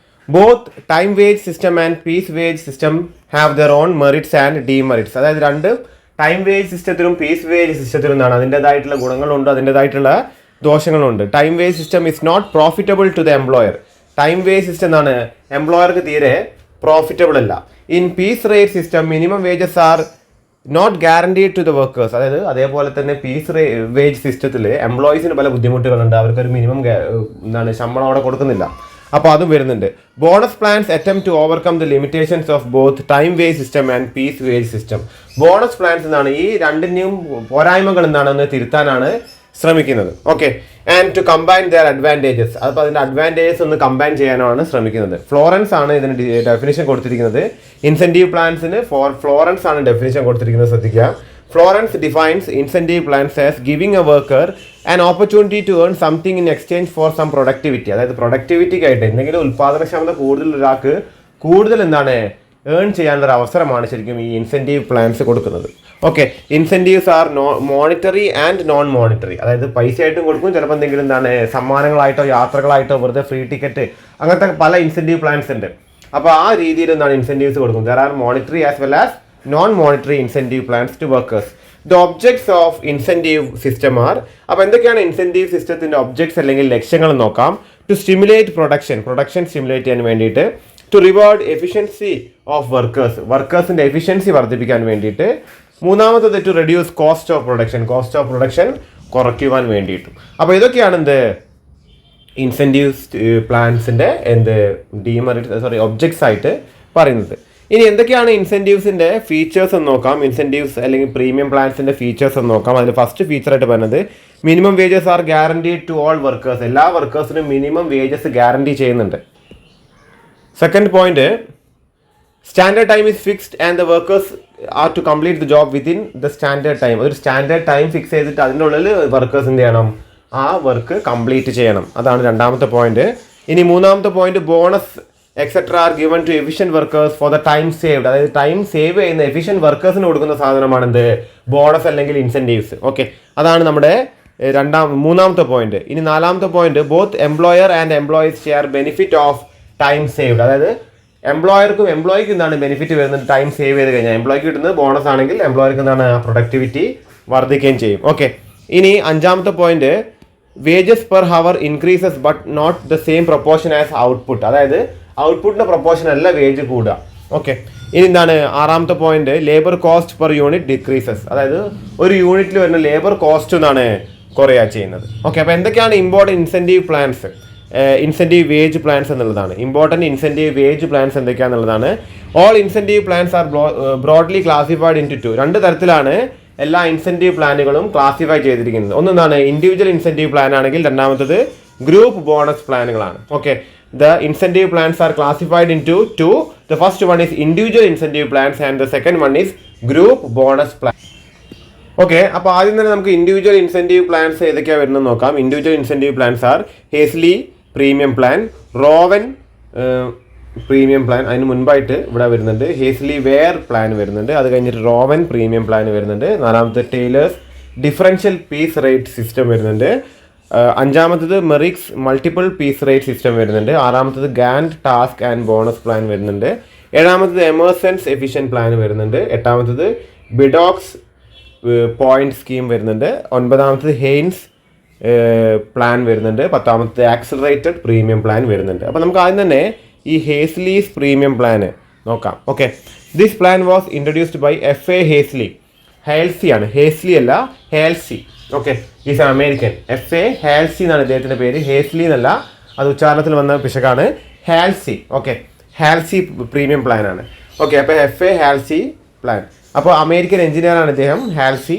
A: both time wage system and piece wage system have their own merits and demerits. അതായത് രണ്ട് ടൈം വേജ് സിസ്റ്റത്തിലും പീസ് വേജ് സിസ്റ്റത്തിലും എന്താണ് അതിൻ്റെതായിട്ടുള്ള ഗുണങ്ങളുണ്ട്, അതിൻ്റെതായിട്ടുള്ള ദോഷങ്ങളുണ്ട്. Time wage system is not profitable to the employer. Time wage system എന്താണ് എംപ്ലോയർക്ക് തീരെ പ്രോഫിറ്റബിൾ അല്ല. In piece rate system minimum wages are not guaranteed to the workers. അതായത് അതേപോലെ തന്നെ പീസ് വേജ് സിസ്റ്റത്തിൽ എംപ്ലോയീസിന് പല ബുദ്ധിമുട്ടുകളുണ്ട്. അവർക്കൊരു മിനിമം ശമ്പളം അവിടെ കൊടുക്കുന്നില്ല. അപ്പോൾ അതും വരുന്നുണ്ട്. Bonus plans attempt to overcome the limitations of both time wage system and piece wage system. Bonus plans എന്താണ് ഈ രണ്ടിൻ്റെയും പോരായ്മകൾ എന്താണെന്ന് തിരുത്താനാണ് ശ്രമിക്കുന്നത്. Okay, and to combine their advantages. അപ്പോൾ അതിൻ്റെ അഡ്വാൻറ്റേജസ് ഒന്ന് കമ്പൈൻ ചെയ്യാനാണ് ശ്രമിക്കുന്നത്. ഫ്ലോറൻസ് ആണ് ഇതിന് ഡെഫിനിഷൻ കൊടുത്തിരിക്കുന്നത്. ഇൻസെൻറ്റീവ് പ്ലാൻസിന് ഫ്ലോറൻസ് ആണ് ഡെഫിനിഷൻ കൊടുത്തിരിക്കുന്നത്. ശ്രദ്ധിക്കുക. Florence defines incentive plans as giving a worker an opportunity to earn something in exchange for some productivity. അതായത് പ്രൊഡക്ടിവിറ്റിക്കായിട്ട് എന്തെങ്കിലും ഉൽപ്പാദനക്ഷമത കൂടുതൽ ഒരാൾക്ക് കൂടുതൽ ഏൺ ചെയ്യാനുള്ള അവസരമാണ് ശരിക്കും ഈ ഇൻസെൻറ്റീവ് പ്ലാൻസ് കൊടുക്കുന്നത്. Okay, incentives are monetary and non monetary. അതായത് പൈസ ആയിട്ടും കൊടുക്കും, ചിലപ്പോൾ എന്തെങ്കിലും സമ്മാനങ്ങളായിട്ടോ യാത്രകളായിട്ടോ വെറുതെ ഫ്രീ ടിക്കറ്റ് അങ്ങനത്തെ പല ഇൻസെൻറ്റീവ് പ്ലാൻസ് ഉണ്ട്. അപ്പോൾ ആ രീതിയിൽ ഇൻസെൻറ്റീവ്സ് കൊടുക്കും. There are monetary as well as non monetary incentive plans to workers. The objects of incentive system are. അപ്പോൾ എന്തൊക്കെയാണ് ഇൻസെൻറ്റീവ് സിസ്റ്റത്തിൻ്റെ ഒബ്ജക്ട്സ് അല്ലെങ്കിൽ ലക്ഷ്യങ്ങൾ നോക്കാം. ടു സ്റ്റിമുലേറ്റ് പ്രൊഡക്ഷൻ സ്റ്റിമുലേറ്റ് ചെയ്യാൻ വേണ്ടിയിട്ട്. ടു റിവാർഡ് എഫിഷ്യൻസി ഓഫ് വർക്കേഴ്സിൻ്റെ എഫിഷ്യൻസി വർദ്ധിപ്പിക്കാൻ വേണ്ടിയിട്ട്. മൂന്നാമത്തത് to reduce cost of production കുറയ്ക്കുവാൻ വേണ്ടിയിട്ടും. അപ്പോൾ ഇതൊക്കെയാണ് ഇൻസെൻറ്റീവ് പ്ലാൻസിൻ്റെ ഒബ്ജക്ട്സ് ആയിട്ട് പറയുന്നത്. ഇനി എന്തൊക്കെയാണ് ഇൻസെൻറ്റീവ്സിൻ്റെ ഫീച്ചേഴ്സ് എന്ന് നോക്കാം. ഇൻസെൻറ്റീവ്സ് അല്ലെങ്കിൽ പ്രീമിയം പ്ലാൻസിൻ്റെ ഫീച്ചേഴ്സ് എന്ന് നോക്കാം. അതിൽ ഫസ്റ്റ് ഫീച്ചറായിട്ട് പറയുന്നത് minimum wages are guaranteed to all workers. എല്ലാ വർക്കേഴ്സിനും മിനിമം വേജസ് ഗ്യാരണ്ടി ചെയ്യുന്നുണ്ട്. Second point, standard time is fixed and the workers are to complete the job within the standard time. ഒരു സ്റ്റാൻഡേർഡ് ടൈം ഫിക്സ് ചെയ്തിട്ട് അതിൻ്റെ ഉള്ളിൽ വർക്കേഴ്സ് എന്ത് ചെയ്യണം, ആ വർക്ക് കംപ്ലീറ്റ് ചെയ്യണം. അതാണ് രണ്ടാമത്തെ പോയിന്റ്. ഇനി മൂന്നാമത്തെ point, bonus etcetera are given to efficient workers for the time saved. അതായത് ടൈം സേവ് ചെയ്യുന്ന എഫിഷ്യൻറ്റ് വർക്കേഴ്സിന് കൊടുക്കുന്ന സാധനമാണ് ബോണസ് അല്ലെങ്കിൽ ഇൻസെൻറ്റീവ്സ്. ഓക്കെ, അതാണ് നമ്മുടെ മൂന്നാമത്തെ പോയിന്റ്. ഇനി നാലാമത്തെ point, both employer and employees share benefit of time saved. അതായത് എംപ്ലോയർക്കും എംപ്ലോയിക്കും എന്താണ് ബെനിഫിറ്റ് വരുന്നത്, ടൈം സേവ് ചെയ്ത് കഴിഞ്ഞാൽ എംപ്ലോയിക്ക് കിട്ടുന്നത് ബോണസ് ആണെങ്കിൽ എംപ്ലോയർക്ക് എന്താണ് പ്രൊഡക്ടിവിറ്റി വർദ്ധിക്കുകയും ചെയ്യും. ഓക്കെ, ഇനി അഞ്ചാമത്തെ point, wages per hour increases but not the same proportion as output. അതായത് ഔട്ട്പുട്ടിൻ്റെ പ്രൊപ്പോർഷൻ അല്ല വേജ് കൂടുക. ഓക്കെ, ഇനി എന്താണ് ആറാമത്തെ point, labour cost per unit decreases. അതായത് ഒരു യൂണിറ്റിൽ വരുന്ന ലേബർ കോസ്റ്റ് എന്നാണ് കുറയുക ചെയ്യുന്നത്. ഓക്കെ, അപ്പോൾ എന്തൊക്കെയാണ് important incentive plans, incentive wage plans എന്നുള്ളതാണ്. ഇമ്പോർട്ടൻറ്റ് ഇൻസെൻറ്റീവ് വേജ് പ്ലാൻസ് എന്തൊക്കെയാണെന്നുള്ളതാണ്. All incentive plans are broadly classified into. രണ്ട് തരത്തിലാണ് എല്ലാ ഇൻസെൻറ്റീവ് പ്ലാനുകളും ക്ലാസിഫൈ ചെയ്തിരിക്കുന്നത്. ഒന്നാണ് ഇൻഡിവിജ്വൽ ഇൻസെൻറ്റീവ് പ്ലാൻ ആണെങ്കിൽ, രണ്ടാമത്തത് ഗ്രൂപ്പ് ബോണസ് പ്ലാനുകളാണ്. Okay, the incentive plans are classified into two. The first one is individual incentive plans and the second one is group bonus plan. Okay, അപ്പോൾ ആദ്യം തന്നെ നമുക്ക് ഇൻഡിവിജ്വൽ ഇൻസെൻറ്റീവ് പ്ലാൻസ് ഏതൊക്കെയാണ് വരുന്നത് നോക്കാം. Individual incentive plans are Hasley premium plan, Rowan premium plan, അതിന് മുൻപായിട്ട് ഇവിടെ വരുന്നുണ്ട് ഹേസ്ലി വെയർ പ്ലാൻ വരുന്നുണ്ട്, അത് കഴിഞ്ഞിട്ട് റോവൻ പ്രീമിയം പ്ലാൻ വരുന്നുണ്ട്, നാലാമത്തെ Taylor's differential piece rate system വരുന്നുണ്ട്, അഞ്ചാമത്തത് Merrick's multiple piece rate system വരുന്നുണ്ട്, ആറാമത്തത് Gantt task and bonus plan വരുന്നുണ്ട്, ഏഴാമത്തത് എമേഴ്സൺസ് എഫിഷ്യൻറ്റ് പ്ലാൻ വരുന്നുണ്ട്, എട്ടാമത്തത് ബിഡോക്സ് പോയിന്റ് സ്കീം വരുന്നുണ്ട്, ഒൻപതാമത്തത് ഹെയ്ൻസ് പ്ലാൻ വരുന്നുണ്ട്, പത്താമത്തത് ആക്സിലറേറ്റഡ് പ്രീമിയം പ്ലാൻ വരുന്നുണ്ട്. അപ്പോൾ നമുക്ക് ആദ്യം തന്നെ ഈ ഹേസ്ലീസ് പ്രീമിയം പ്ലാന് നോക്കാം. Okay, this plan was introduced by FA ഹേസ്ലി. ഹേൽസി ആണ്, ഹേസ്ലി അല്ല, Halsey. Okay, is American. FA Halsey എന്നാണ് ഇദ്ദേഹത്തിൻ്റെ പേര്, ഹേസ്ലി എന്നല്ല, അത് ഉച്ചാരണത്തിൽ വന്ന പിശകാണ്. Halsey. Okay, Halsey premium plan ആണ്. ഓക്കെ, അപ്പോൾ FA ഹാൽസി പ്ലാൻ. അപ്പോൾ അമേരിക്കൻ എഞ്ചിനീയറാണ് ഇദ്ദേഹം, ഹാൽസി.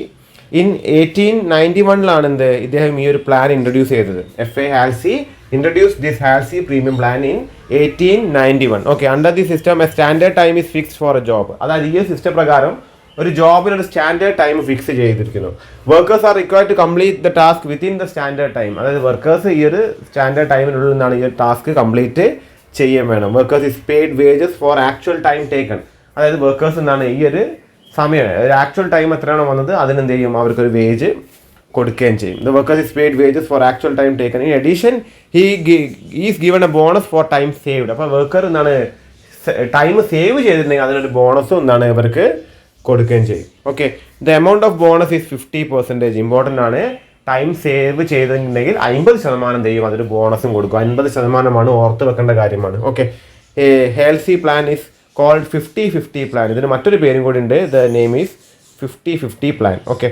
A: ഇൻ 1891 ഇദ്ദേഹം ഈ ഒരു പ്ലാൻ ഇൻട്രൊഡ്യൂസ് ചെയ്തത്. FA Halsey introduced this Halsey premium plan in 1891. Okay, under the system a standard time is fixed for a job. അതായത് ഈ സിസ്റ്റം പ്രകാരം ഒരു ജോബിനൊരു സ്റ്റാൻഡേർഡ് ടൈം ഫിക്സ് ചെയ്തിരിക്കുന്നു. Workers are required to complete the task within the standard time. അതായത് വർക്കേഴ്സ് ഈ ഒരു സ്റ്റാൻഡേർഡ് ടൈമിനുള്ളിൽ നിന്നാണ് ഈ ഒരു ടാസ്ക് കംപ്ലീറ്റ് ചെയ്യാൻ വേണം. Workers is paid wages for actual time taken. അതായത് വർക്കേഴ്സ് എന്താണ് ഈ ഒരു സമയം, ഒരു ആക്ച്വൽ ടൈം എത്രയാണോ വന്നത് അതിനെന്ത് ചെയ്യും, അവർക്കൊരു വേജ് കൊടുക്കുകയും ചെയ്യും. The workers is paid wages for actual time taken. In addition is given a bonus for time saved. അപ്പോൾ വർക്കർ എന്താണ് ടൈം സേവ് ചെയ്തിട്ടുണ്ടെങ്കിൽ അതിനൊരു ബോണസും എന്താണ് ഇവർക്ക് കൊടുക്കുകയും ചെയ്യും. Okay, the amount of bonus is 50%. Important ആണ്. ടൈം സേവ് ചെയ്തിട്ടുണ്ടെങ്കിൽ 50% ചെയ്യും, അതൊരു ബോണസും കൊടുക്കും. 50% ഓർത്ത് വെക്കേണ്ട കാര്യമാണ്. Okay, Halsey plan is called 50-50 plan. ഇതിന് മറ്റൊരു പേരും കൂടി ഉണ്ട്, the name is 50-50 plan. Okay,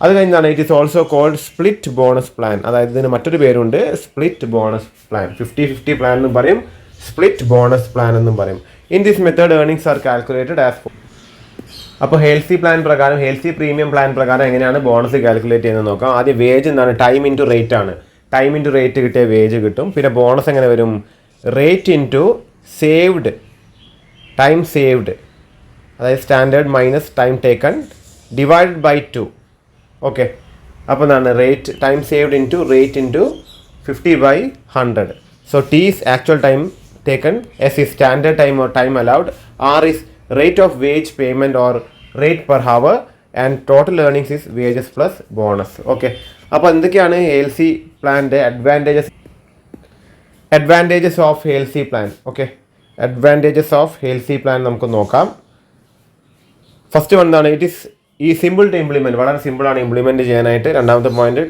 A: അത് കഴിഞ്ഞാണ് it is also called split bonus plan. അതായത് ഇതിന് മറ്റൊരു പേരുണ്ട്, സ്പ്ലിറ്റ് ബോണസ് പ്ലാൻ. 50-50 പ്ലാൻ എന്നും പറയും, സ്പ്ലിറ്റ് ബോണസ് പ്ലാൻ എന്നും പറയും. In this method earnings R calculated as. അപ്പോൾ ഹേൽസി പ്ലാൻ പ്രകാരം, ഹേൽസി പ്രീമിയം പ്ലാൻ പ്രകാരം എങ്ങനെയാണ് ബോണസ് കാൽക്കുലേറ്റ് ചെയ്യുന്നത് നോക്കാം. ആദ്യം വേജ് എന്താണ്, ടൈം ഇൻറ്റു റേറ്റ് ആണ്. ടൈം ഇൻറ്റു റേറ്റ് കിട്ടിയ വേജ് കിട്ടും. പിന്നെ ബോണസ് എങ്ങനെ വരും, rate into saved, time saved, അതായത് standard minus time taken divided by 2. Okay, അപ്പോൾ എന്താണ് rate, time saved into rate into 50/100. So T is actual time taken, S is standard time or time allowed, R is rate of wage payment or rate per hour, and total earnings is wages plus bonus. Okay, അപ്പോൾ എന്തൊക്കെയാണ് ഹേൽസി പ്ലാൻ്റെ advantages of Halsey plan. Okay, advantages of Halsey plan നമുക്ക് നോക്കാം. ഫസ്റ്റ് വൺ എന്താണ്, ഇറ്റ് ഈസ് ഈ സിമ്പിൾ ടു ഇംപ്ലിമെൻറ്റ്, വളരെ സിമ്പിളാണ് ഇംപ്ലിമെൻറ്റ് ചെയ്യാനായിട്ട്. രണ്ടാമത്തെ point,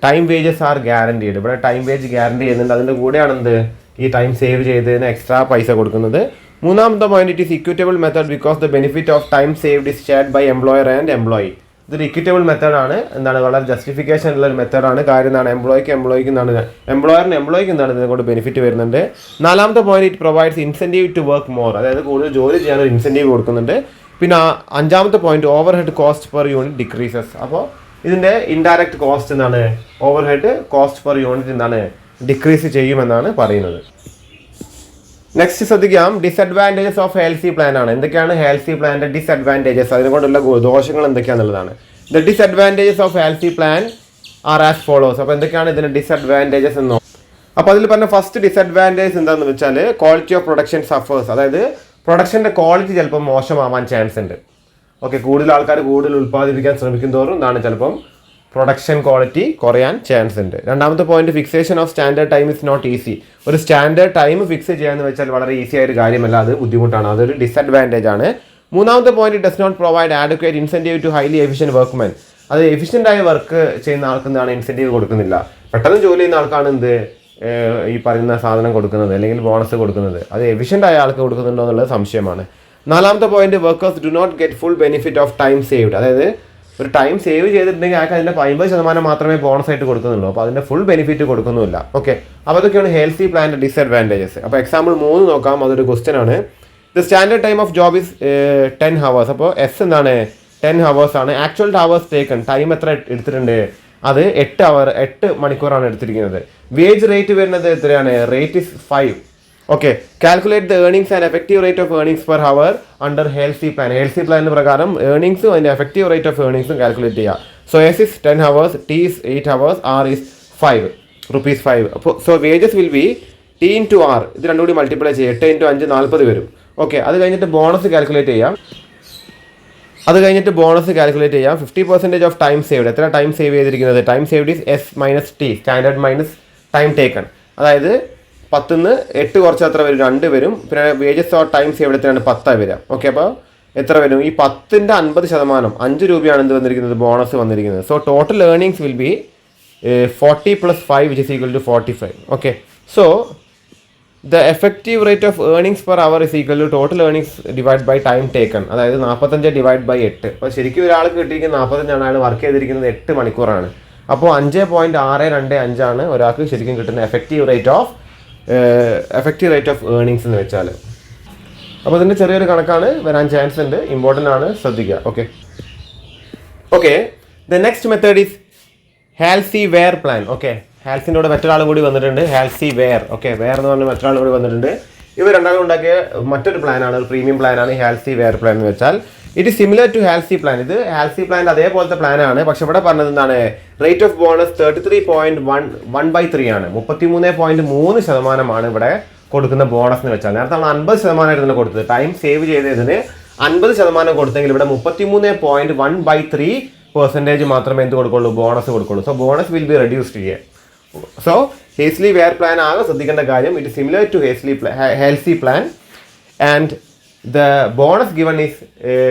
A: time wages are guaranteed. ഇവിടെ ടൈം വേജ് ഗ്യാരണ്ടി ചെയ്യുന്നുണ്ട്, അതിൻ്റെ കൂടെയാണ് എന്ത് ഈ ടൈം സേവ് ചെയ്തതിന് എക്സ്ട്രാ പൈസ കൊടുക്കുന്നത്. മൂന്നാമത്തെ point, it is equitable method because the benefit of time saved is shared by employer and employee. ഇതൊരു ഇക്വിറ്റബിൾ മെത്തേഡാണ്, എന്താണ് വളരെ ജസ്റ്റിഫിക്കേഷൻ ഉള്ള ഒരു മെത്തേഡാണ്. കാര്യം എന്താണ്, എംപ്ലോയിക്ക് എന്താണ്, എംപ്ലോയർക്ക് എന്താണ് ഇതിനെ കൊണ്ട് ബെനിഫിറ്റ് വരുന്നുണ്ട്. നാലാമത്തെ point, it provides incentive to work more. അതായത് കൂടുതൽ ജോലി ചെയ്യാൻ ഒരു ഇൻസെൻറ്റീവ് കൊടുക്കുന്നുണ്ട്. പിന്നെ അഞ്ചാമത്തെ point, overhead cost per unit decreases. അപ്പോൾ ഇതിൻ്റെ ഇൻഡയറക്റ്റ് കോസ്റ്റ് എന്താണ്, overhead cost per unit എന്താണ് ഡിക്രീസ് ചെയ്യുമെന്നാണ് പറയുന്നത്. നെക്സ്റ്റ് ശ്രദ്ധിക്കാം, ഡിസഡ്വാൻറ്റേജസ് ഓഫ് ഹേൽസി പ്ലാൻ ആണ്. എന്തൊക്കെയാണ് ഹേൽസി പ്ലാൻ്റെ ഡിസഡ്വാൻറ്റേജസ്, അതിനെ കൊണ്ടുള്ള ദോഷങ്ങൾ എന്തൊക്കെയാണെന്നുള്ളതാണ്. The disadvantages of Halsey plan are as follows. അപ്പോൾ എന്തൊക്കെയാണ് ഇതിൻ്റെ ഡിസഡ്വാൻറ്റേജസ് എന്നോ. അപ്പോൾ അതിൽ പറഞ്ഞ ഫസ്റ്റ് ഡിസഡ്വാൻറ്റേജ് എന്താണെന്ന് വെച്ചാൽ ക്വാളിറ്റി ഓഫ് പ്രൊഡക്ഷൻ സഫേഴ്സ്. അതായത് പ്രൊഡക്ഷൻ്റെ ക്വാളിറ്റി ചിലപ്പോൾ മോശമാവാൻ ചാൻസ് ഉണ്ട്. ഓക്കെ, കൂടുതൽ ആൾക്കാർ കൂടുതൽ ഉൽപ്പാദിപ്പിക്കാൻ ശ്രമിക്കും തോറും എന്താണ് ചിലപ്പം പ്രൊഡക്ഷൻ ക്വാളിറ്റി കുറയാൻ ചാൻസ് ഉണ്ട്. രണ്ടാമത്തെ point, fixation of standard time is not easy. ഒരു സ്റ്റാൻഡേർഡ് ടൈം ഫിക്സ് ചെയ്യാന്ന് വെച്ചാൽ വളരെ ഈസി ആയ ഒരു കാര്യമല്ല, അത് ബുദ്ധിമുട്ടാണ്, അതൊരു ഡിസഡ്വാൻറ്റേജ് ആണ്. മൂന്നാമത്തെ point, does not provide advocate incentive to highly efficient workmen. അത് എഫിഷ്യൻ്റ് ആയ വർക്ക് ചെയ്യുന്ന ആൾക്ക് എന്താണ് ഇൻസെൻറ്റീവ് കൊടുക്കുന്നില്ല. പെട്ടെന്ന് ജോലി ചെയ്യുന്ന ആൾക്കാണ് എന്ത് ഈ പറയുന്ന സാധനം കൊടുക്കുന്നത് അല്ലെങ്കിൽ ബോണസ് കൊടുക്കുന്നത്. അത് എഫിഷ്യൻ്റ് ആയ ആൾക്ക് കൊടുക്കുന്നുണ്ടോ എന്നുള്ളത് സംശയമാണ്. നാലാമത്തെ point, workers do not get full benefit of time saved. അതായത് ഒരു ടൈം സേവ് ചെയ്തിട്ടുണ്ടെങ്കിൽ അയാൾക്ക് അതിൻ്റെ 50% മാത്രമേ ബോണസ് ആയിട്ട് കൊടുക്കുന്നുള്ളൂ. അപ്പോൾ അതിൻ്റെ ഫുൾ ബെനിഫിറ്റ് കൊടുക്കുന്നില്ല. ഓക്കെ, അപ്പോൾ അതൊക്കെയാണ് ഹേൽസി പ്ലാൻ്റെ ഡിസഡ്വാൻറ്റേജസ്. അപ്പോൾ എക്സാമ്പിൾ 3 നോക്കാം, അതൊരു ക്വസ്റ്റ്യൻ ആണ്. The standard time of job is 10 hours. അപ്പോൾ എസ് എന്താണ് 10 hours ആണ്. ആക്ച്വൽ hours ടേക്കൺ, ടൈം എത്ര എടുത്തിട്ടുണ്ട്, അത് 8 മണിക്കൂറാണ് എടുത്തിരിക്കുന്നത്. വേജ് റേറ്റ് വരുന്നത് എത്രയാണ്, rate is 5. Okay, calculate the earnings and effective rate of earnings per hour under HELSI plan. HELSI plan പ്രകാരം earnings and effective rate of earnings calculate ചെയ്യുക. So S is 10 hours, T is 8 hours, R is 5, rupees 5. So wages will be T into R. ഇത് രണ്ടും കൂടി മൾട്ടിപ്ലൈ ചെയ്യുക. 8 into 5 40 വരും. ഓക്കെ, അത് കഴിഞ്ഞിട്ട് ബോണസ് കാൽക്കുലേറ്റ് ചെയ്യാം. 50% ഓഫ് ടൈം സേവ്ഡ്. എത്ര ടൈം സേവ് ചെയ്തിരിക്കുന്നത്? Time saved is S minus T, standard minus time taken. അതായത് 10 8 കുറച്ച് എത്ര വരും? 2 വരും. പിന്നെ വേജസ് ഓർ ടൈം സേവ്ഡ് എത്രയാണ്? 10 വരിക. ഓക്കെ, അപ്പോൾ എത്ര വരും? ഈ 10ന്റെ 50%, 5 രൂപയാണ് എന്ത് വന്നിരിക്കുന്നത്? ബോണസ് വന്നിരിക്കുന്നത്. So total earnings will be 40 + 5 which is equal to 45. Okay, so the effective rate of earnings per hour is equal to total earnings divided by time taken. അതായത് 45 ഡിവൈഡ് ബൈ 8. അപ്പോൾ ശരിക്കും ഒരാൾക്ക് കിട്ടിയിരിക്കുന്ന 45 അയാൾ വർക്ക് ചെയ്തിരിക്കുന്നത് 8 മണിക്കൂറാണ്. അപ്പോൾ 5.625 ആണ് ഒരാൾക്ക് ശരിക്കും കിട്ടുന്ന എഫക്റ്റീവ് റേറ്റ് ഓഫ് ഏർണിങ്സ് എന്ന് വെച്ചാൽ. അപ്പോൾ ഇതിൻ്റെ ചെറിയൊരു കണക്കാണ് വരാൻ ചാൻസ് ഉണ്ട്, ഇമ്പോർട്ടൻ്റ് ആണ്, ശ്രദ്ധിക്കുക. Okay, the next method is HELSI Weir plan. Okay, ഹാൽസിൻ്റെ കൂടെ മറ്റൊരാളും കൂടി വന്നിട്ടുണ്ട്, HELSI വെയർ. ഓക്കെ, വെയർ എന്ന് പറഞ്ഞ മറ്റൊരാളും കൂടി വന്നിട്ടുണ്ട്. ഇവർ രണ്ടാളും ഉണ്ടാക്കിയ മറ്റൊരു പ്ലാനാണ്, ഒരു പ്രീമിയം പ്ലാനാണ് HELSI വെയർ പ്ലാൻ എന്ന് വെച്ചാൽ. It is similar to HELSI plan. ഇത് HELSI പ്ലാൻ്റെ അതേപോലത്തെ പ്ലാനാണ്. പക്ഷെ ഇവിടെ പറഞ്ഞത് എന്താണ്? റേറ്റ് ഓഫ് ബോണസ് 33.1/3 ആണ്. 33.3% ഇവിടെ കൊടുക്കുന്ന ബോണസ് എന്ന് വെച്ചാൽ. നേരത്തെ നമ്മൾ 50% കൊടുത്തത്. ടൈം സേവ് ചെയ്തതിന് 50% കൊടുത്തെങ്കിൽ ഇവിടെ 33.1/3% മാത്രമേ എന്ത് കൊടുക്കുള്ളൂ? ബോണസ് കൊടുക്കുള്ളൂ. So bonus will be reduced here. So HELSI Weir plan ആകെ ശ്രദ്ധിക്കേണ്ട കാര്യം, it similar to HELSI plan and the bonus given is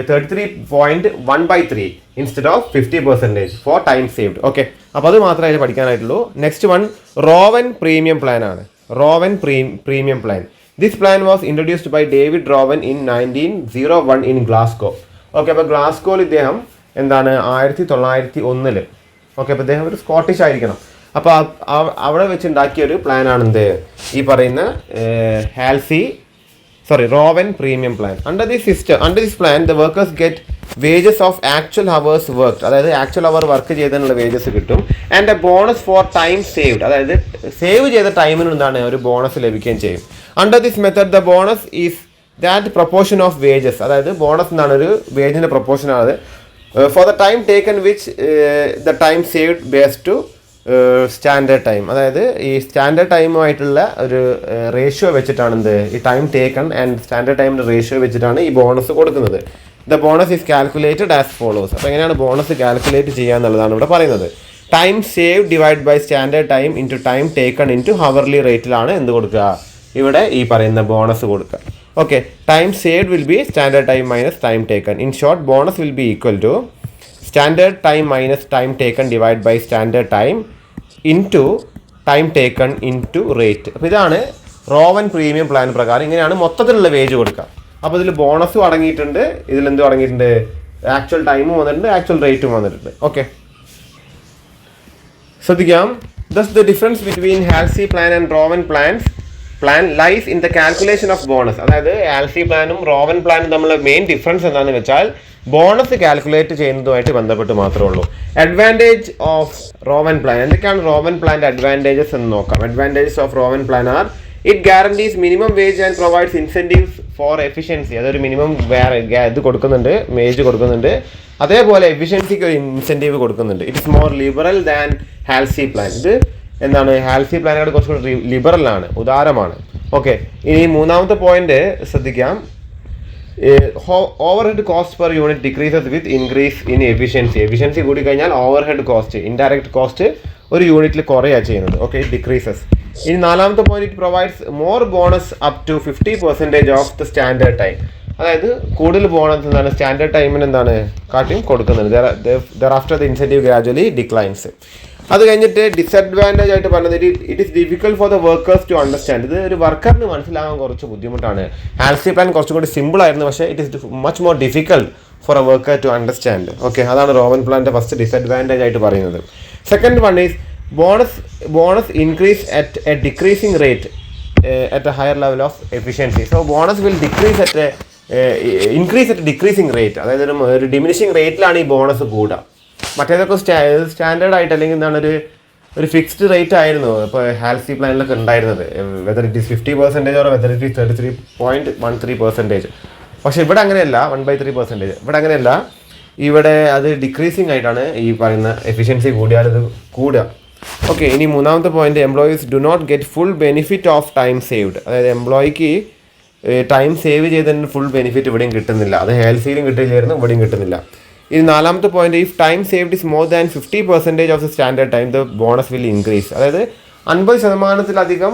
A: 33.1/3 instead of 50% for time saved. Okay, അപ്പോൾ അത് മാത്രമേ പഠിക്കാനായിട്ടുള്ളൂ. Next one Rowan premium plan ആണ്. Rowan premium plan. This plan was introduced by David Rowan in 1901 in Glasgow. Okay, അപ്പോൾ ഗ്ലാസ്ഗോയിൽ ഇദ്ദേഹം എന്താണ് 1901. ഓക്കെ, അപ്പോൾ ഇദ്ദേഹം ഒരു സ്കോട്ടിഷ് ആയിരിക്കണം. അപ്പോൾ അവിടെ വെച്ചുണ്ടാക്കിയ ഒരു പ്ലാനാണ് എന്ത്? ഈ പറയുന്ന Rowan premium plan. Under this plan the workers get wages of actual hours worked. അതായത് ആക്ച്വൽ അവർ വർക്ക് ചെയ്തതിനുള്ള വേജസ് കിട്ടും. And a bonus for time saved. അതായത് സേവ് ചെയ്ത ടൈമിന് എന്താണ്? ഒരു ബോണസ് ലഭിക്കുകയും ചെയ്യും. Under this method the bonus is that proportion of wages. അതായത് ബോണസ് എന്താണ്? ഒരു വേജിൻ്റെ പ്രൊപ്പോർഷനാണ്. For the time taken which the time saved bears to standard time. അതായത് ഈ സ്റ്റാൻഡേർഡ് ടൈമുമായിട്ടുള്ള ഒരു റേഷ്യോ വെച്ചിട്ടാണ് എന്ത്? ഈ ടൈം ടേക്കൺ ആൻഡ് സ്റ്റാൻഡേർഡ് ടൈമിൻ്റെ റേഷ്യോ വെച്ചിട്ടാണ് ഈ ബോണസ് കൊടുക്കുന്നത്. The bonus is calculated as follows. അപ്പോൾ എങ്ങനെയാണ് ബോണസ് കാൽക്കുലേറ്റ് ചെയ്യുക എന്നുള്ളതാണ് ഇവിടെ പറയുന്നത്. Time save divide by standard time into time taken into hourly റേറ്റിലാണ് എന്ത് കൊടുക്കുക? ഇവിടെ ഈ പറയുന്ന ബോണസ് കൊടുക്കുക. Okay, time saved will be standard time minus time taken. In short, bonus will be equal to standard time minus time taken divide by standard time into time taken into rate. അപ്പോൾ ഇതാണ് റോവൻ പ്രീമിയം പ്ലാൻ പ്രകാരം ഇങ്ങനെയാണ് മൊത്തത്തിലുള്ള വേജ് കൊടുക്കുക. അപ്പോൾ ഇതിൽ ബോണസും അടങ്ങിയിട്ടുണ്ട്, ഇതിലെന്തും അടങ്ങിയിട്ടുണ്ട്? ആക്ച്വൽ ടൈമും വന്നിട്ടുണ്ട്, ആക്ച്വൽ റേറ്റും വന്നിട്ടുണ്ട്. ഓക്കെ, ശ്രദ്ധിക്കാം. Thus the difference between HELSI plan and Rowan plan lies in the calculation of bonus. അതായത് HELSI പ്ലാനും റോവൻ പ്ലാനും തമ്മിലുള്ള മെയിൻ ഡിഫറൻസ് എന്താണെന്ന് വെച്ചാൽ ബോണസ് കാൽക്കുലേറ്റ് ചെയ്യുന്നതുമായിട്ട് ബന്ധപ്പെട്ട് മാത്രമേ ഉള്ളൂ. Advantage of Rowan plan. എന്തൊക്കെയാണ് റോവൻ പ്ലാൻ്റെ അഡ്വാൻറ്റേജസ് എന്ന് നോക്കാം. Advantages of Rowan plan are it guarantees minimum wage and provides incentives for efficiency. അതൊരു മിനിമം ഇത് കൊടുക്കുന്നുണ്ട്, വേജ് കൊടുക്കുന്നുണ്ട്. അതേപോലെ എഫിഷ്യൻസിക്ക് ഒരു ഇൻസെൻറ്റീവ് കൊടുക്കുന്നുണ്ട്. It is more liberal than HELSI plan. ഇത് എന്താണ്? HELSI പ്ലാനുകൾ കുറച്ചുകൂടി ലിബറലാണ്, ഉദാരമാണ്. ഓക്കെ, ഇനി മൂന്നാമത്തെ പോയിന്റ് ശ്രദ്ധിക്കാം. Overhead cost per unit decreases with increase in efficiency. Efficiency കൂടി കഴിഞ്ഞാൽ ഓവർഹെഡ് കോസ്റ്റ്, ഇൻഡയറക്റ്റ് കോസ്റ്റ് ഒരു യൂണിറ്റിൽ കുറയാണ് ചെയ്യുന്നത്. Okay, it decreases. ഇനി നാലാമത്തെ point, it provides more bonus up to 50% of the standard time. അതായത് കൂടുതൽ ബോണസ് എന്താണ്? സ്റ്റാൻഡേർഡ് ടൈമിന് എന്താണ് കാട്ടിയും കൊടുക്കുന്നുണ്ട്. Thereafter the incentive gradually declines. അത് കഴിഞ്ഞിട്ട് ഡിസഡ്വാൻറ്റേജ് ആയിട്ട് പറഞ്ഞത് it is difficult for the workers to understand. ഇത് ഒരു വർക്കറിന് മനസ്സിലാകാൻ കുറച്ച് ബുദ്ധിമുട്ടാണ്. HELSI പ്ലാൻ കുറച്ചും കൂടി സിമ്പിൾ ആയിരുന്നു, പക്ഷേ it is much more difficult for a worker to understand. Okay, അതാണ് റോവൻ പ്ലാൻ്റെ ഫസ്റ്റ് ഡിസഡ്വാൻറ്റേജ് ആയിട്ട് പറയുന്നത്. Second one is bonus increase at a decreasing rate at a higher level of efficiency. So bonus will increase at a decreasing rate. അതായത് ഒരു ഡിമിനിഷിങ് റേറ്റിലാണ് ഈ ബോണസ് കൂടുക. മറ്റേതൊക്കെ സ്റ്റാൻഡേർഡ് ആയിട്ട് അല്ലെങ്കിൽ എന്താണ് ഒരു ഒരു ഫിക്സ്ഡ് റേറ്റ് ആയിരുന്നു ഇപ്പോൾ ഹാൽസി പ്ലാനിലൊക്കെ ഉണ്ടായിരുന്നത്, whether it is 50% or whether it is 33.13%. പക്ഷേ ഇവിടെ അങ്ങനെയല്ല, 1/3%. ഇവിടെ അങ്ങനെയല്ല, ഇവിടെ അത് ഡിക്രീസിങ് ആയിട്ടാണ് ഈ പറയുന്ന എഫിഷ്യൻസി കൂടിയാൽ ഇത് കൂടുക. ഓക്കെ, ഇനി മൂന്നാമത്തെ point, employees do not get full benefit of time saved. അതായത് എംപ്ലോയിക്ക് ടൈം സേവ് ചെയ്തതിന് ഫുൾ ബെനിഫിറ്റ് ഇവിടെയും കിട്ടുന്നില്ല. അത് ഹാൽസിയിലും കിട്ടില്ലായിരുന്നു, ഇവിടെയും കിട്ടുന്നില്ല. ഇനി നാലാമത്തെ point, if time saved is more than 50% of the standard time the bonus will increase. അതായത് 50%-ത്തിലധികം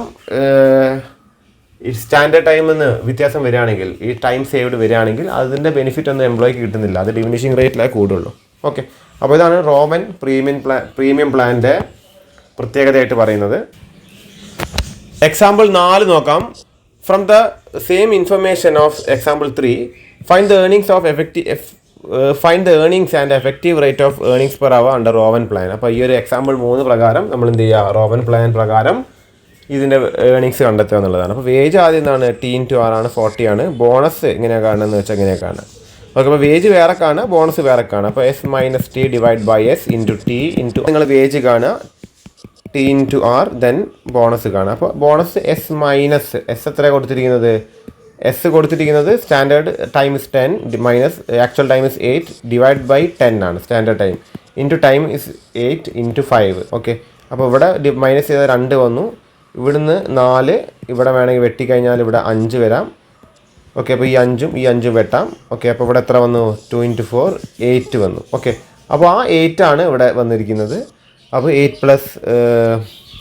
A: സ്റ്റാൻഡേർഡ് ടൈമിൽ നിന്ന് വ്യത്യാസം വരികയാണെങ്കിൽ, ഈ ടൈം സേവ്ഡ് വരികയാണെങ്കിൽ അതിൻ്റെ ബെനിഫിറ്റ് ഒന്നും എംപ്ലോയിക്ക് കിട്ടുന്നില്ല, അത് ഡിമിനിഷിംഗ് റേറ്റിലേ കൂടുള്ളൂ. ഓക്കെ, അപ്പോൾ ഇതാണ് റോമൻ പ്രീമിയം പ്ലാനിൻ്റെ പ്രത്യേകതയായിട്ട് പറയുന്നത്. എക്സാമ്പിൾ 4 നോക്കാം. From the same information of example 3, find the earnings and effective rate of earnings per hour under Roman plan. അപ്പോൾ ഈ ഒരു എക്സാമ്പിൾ 3 പ്രകാരം നമ്മൾ എന്ത് ചെയ്യുക, റോമൻ പ്ലാൻ പ്രകാരം ഇതിൻ്റെ ഏർണിങ്സ് കണ്ടെത്തുക എന്നുള്ളതാണ്. അപ്പോൾ വേജ് ആദ്യം എന്താണ്, T/R ആണ്, 40 ആണ്. ബോണസ് എങ്ങനെയാണ് കാണുന്നത് വെച്ചാൽ എങ്ങനെയാണ് കാണുക. ഓക്കെ, അപ്പോൾ വേജ് വേറെ കാണുക, ബോണസ് വേറെ കാണുക. അപ്പോൾ S-T/S ഇൻറ്റു T ഇൻറ്റു നിങ്ങൾ വേജ് കാണുക, T/R ദെൻ ബോണസ് കാണുക. അപ്പോൾ ബോണസ് S എത്ര കൊടുത്തിരിക്കുന്നത്, S കൊടുത്തിരിക്കുന്നത് standard time is 10 minus actual time is 8 divide by 10 ആണ് standard time, into time is 8 into 5. Okay, അപ്പോൾ ഇവിടെ മൈനസ് ചെയ്ത 2 വന്നു, ഇവിടുന്ന് 4, ഇവിടെ വേണമെങ്കിൽ വെട്ടിക്കഴിഞ്ഞാൽ ഇവിടെ 5 വരാം. ഓക്കെ, അപ്പോൾ ഈ 5 വെട്ടാം. ഓക്കെ, അപ്പോൾ ഇവിടെ എത്ര വന്നു, 2 × 4 8 വന്നു. ഓക്കെ, അപ്പോൾ ആ 8 ആണ് ഇവിടെ വന്നിരിക്കുന്നത്. അപ്പോൾ 8 +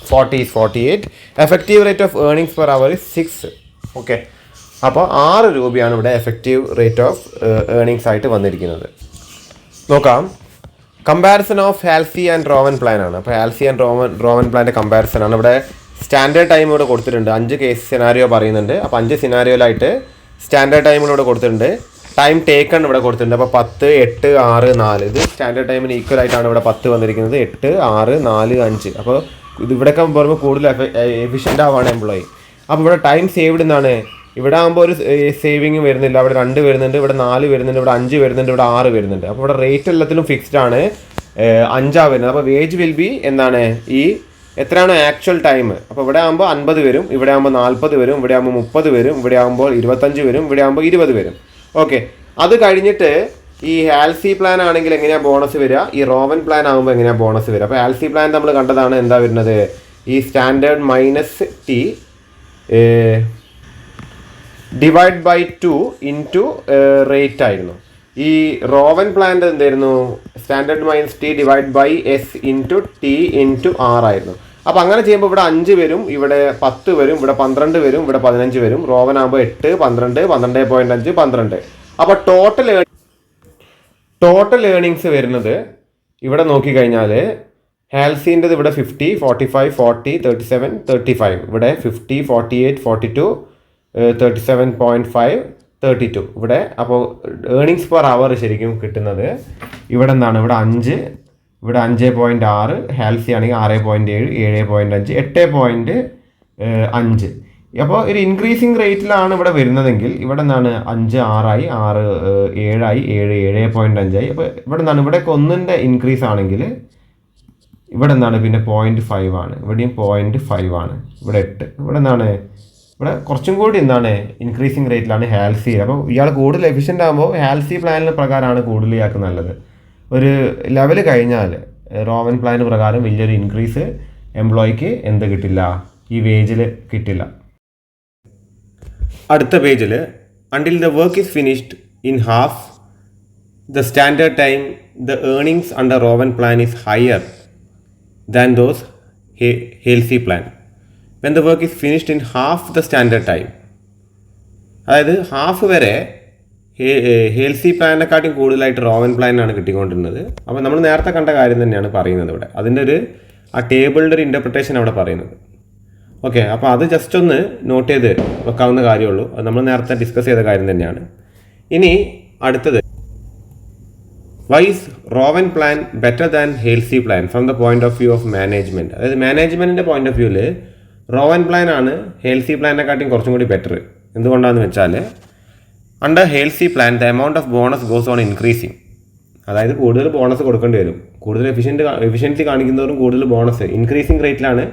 A: 40 = 48. Effective rate of earnings per hour 6. Okay, അപ്പോൾ 6 രൂപയാണ് ഇവിടെ എഫക്റ്റീവ് റേറ്റ് ഓഫ് ഏർണിങ്സ് ആയിട്ട് വന്നിരിക്കുന്നത്. നോക്കാം, comparison of Halsey and Roman plan ആണ്. അപ്പോൾ ഹാൽസി ആൻഡ് റോമൻ പ്ലാൻ്റെ കമ്പാരിസൺ ആണ്. ഇവിടെ സ്റ്റാൻഡേർഡ് ടൈം ഇവിടെ കൊടുത്തിട്ടുണ്ട്, 5 കേസ് സിനാരിയോ പറയുന്നുണ്ട്. അപ്പോൾ 5 സിനാരിയോയിലായിട്ട് സ്റ്റാൻഡേർഡ് ടൈം ഇവിടെ കൊടുത്തിട്ടുണ്ട്, ടൈം ടേക്കൺ ഇവിടെ കൊടുത്തിട്ടുണ്ട്. അപ്പോൾ 10, 8, 6, 4 ഇത് സ്റ്റാൻഡേർഡ് ടൈമിന് ഈക്വൽ ആയിട്ടാണ് ഇവിടെ 10 വന്നിരിക്കുന്നത്. 8, 6, 4, 5. അപ്പോൾ ഇത് ഇവിടെയൊക്കെ പറയുമ്പോൾ കൂടുതൽ എഫിഷ്യൻ്റ് ആവാണ് എംപ്ലോയി. അപ്പോൾ ഇവിടെ ടൈം സേവ്ഡ് എന്നാണ്. ഇവിടെ ആകുമ്പോൾ ഒരു സേവിങ് വരുന്നില്ല, ഇവിടെ 2 വരുന്നുണ്ട്, ഇവിടെ 4 വരുന്നുണ്ട്, ഇവിടെ 5 വരുന്നുണ്ട്, ഇവിടെ 6 വരുന്നുണ്ട്. അപ്പോൾ ഇവിടെ റേറ്റ് എല്ലാത്തിലും ഫിക്സ്ഡ് ആണ്, 5 വരുന്നത്. അപ്പോൾ വേജ് വിൽ ബി എന്താണ്, ഈ എത്രയാണ് ആക്ച്വൽ ടൈം. അപ്പോൾ ഇവിടെ ആകുമ്പോൾ 50 വരും, ഇവിടെ ആകുമ്പോൾ 40 വരും, ഇവിടെ ആകുമ്പോൾ 30 വരും, ഇവിടെ ആകുമ്പോൾ 25 വരും, ഇവിടെ ആകുമ്പോൾ 20 വരും. ഓക്കെ, അത് കഴിഞ്ഞിട്ട് ഈ ഹാൽസി പ്ലാൻ ആണെങ്കിൽ എങ്ങനെയാണ് ബോണസ് വരിക, ഈ റോമൻ പ്ലാൻ ആകുമ്പോൾ എങ്ങനെയാണ് ബോണസ് വരിക. അപ്പോൾ ഹാൽസി പ്ലാൻ നമ്മൾ കണ്ടതാണ്, എന്താ വരുന്നത്, ഈ standard minus T divide by 2 into rate ആയിരുന്നു. ഈ റോവൻ പ്ലാൻ്റെ എന്തായിരുന്നു, standard minus T divide by S into T into R ആയിരുന്നു. അപ്പോൾ അങ്ങനെ ചെയ്യുമ്പോൾ ഇവിടെ 5 വരും, ഇവിടെ 10 വരും, ഇവിടെ 12 വരും, ഇവിടെ 15 വരും. റോവൻ ആകുമ്പോൾ 8, 12, 12.5, 12. അപ്പോൾ ടോട്ടൽ ഏർണിങ്സ് വരുന്നത് ഇവിടെ നോക്കിക്കഴിഞ്ഞാൽ ഹാൽസിൻ്റെത് ഇവിടെ 50, 45, 40, 37, 35. ഇവിടെ 50, 48, 42, 37.5, 32 ഇവിടെ. അപ്പോൾ ഏർണിങ്സ് പെർ അവർ ശരിക്കും കിട്ടുന്നത് ഇവിടെ എന്താണ്, ഇവിടെ 5, ഇവിടെ 5.6, ഹാൽസി ആണെങ്കിൽ 6.7, 7.5, 8.5. അപ്പോൾ ഒരു ഇൻക്രീസിങ് റേറ്റിലാണ് ഇവിടെ വരുന്നതെങ്കിൽ ഇവിടെ എന്താണ് 5, 6 ആയി, 6, 7 ആയി, 7, 7.5 ആയി. അപ്പോൾ ഇവിടെ എന്താണ്, ഇവിടെയൊക്കെ 1ൻ്റെ ഇൻക്രീസ് ആണെങ്കിൽ ഇവിടെ എന്താണ് പിന്നെ 0.5 ആണ്, ഇവിടെയും 0.5 ആണ്, ഇവിടെ 8. ഇവിടെ എന്താണ്, ഇവിടെ കുറച്ചും കൂടി എന്താണ് ഇൻക്രീസിങ് റേറ്റിലാണ് ഹാൽസി. അപ്പോൾ ഇയാൾ കൂടുതൽ എഫിഷ്യൻ്റ് ആകുമ്പോൾ ഹാൽസി പ്ലാനിന് പ്രകാരമാണ് കൂടുതൽ ഇയാൾക്ക് നല്ലത്. ഒരു ലെവൽ കഴിഞ്ഞാൽ റോമൻ പ്ലാൻ പ്രകാരം വലിയൊരു ഇൻക്രീസ് എംപ്ലോയിക്ക് എന്ത് കിട്ടില്ല, ഈ വേജിൽ കിട്ടില്ല. അടുത്ത പേജിൽ until the work is finished in half the standard time the earnings under Roman plan is higher than those Halsey plan. when the work is finished in half the standard time. അതായത് ഹാഫ് വരെ ഹാൽസി പ്ലാനിനെക്കാട്ടും കൂടുതലായിട്ട് റോമൻ പ്ലാനാണ് കിട്ടിക്കൊണ്ടിരുന്നത്. അപ്പോൾ നമ്മൾ നേരത്തെ കണ്ട കാര്യം തന്നെയാണ് പറയുന്നത് ഇവിടെ. അതിൻ്റെ ഒരു ആ ടേബിളിൻ്റെ ഒരു ഇൻ്റർപ്രിട്ടേഷൻ അവിടെ പറയുന്നത്. ഓക്കെ, അപ്പോൾ അത് ജസ്റ്റ് ഒന്ന് നോട്ട് ചെയ്ത് വെക്കാവുന്ന കാര്യമുള്ളൂ. അത് നമ്മൾ നേരത്തെ ഡിസ്കസ് ചെയ്ത കാര്യം തന്നെയാണ്. ഇനി അടുത്തത്, why is Roman plan better than Halsey plan from the point of view of management. അതായത് മാനേജ്മെൻറ്റിൻ്റെ പോയിന്റ് ഓഫ് വ്യൂവിൽ റോമൻ പ്ലാൻ ആണ് ഹാൽസി പ്ലാനിനെക്കാട്ടിയും കുറച്ചും കൂടി ബെറ്റർ. എന്തുകൊണ്ടാണെന്ന് വെച്ചാൽ under Halsey plan the amount of bonus goes on increasing. അതായത് കൂടുതൽ ബോണസ് കൊടുക്കേണ്ടി വരും. കൂടുതൽ എഫിഷ്യൻസി കാണിക്കുന്നതോറും കൂടുതൽ ബോണസ് ഇൻക്രീസിങ് റേറ്റിലാണ്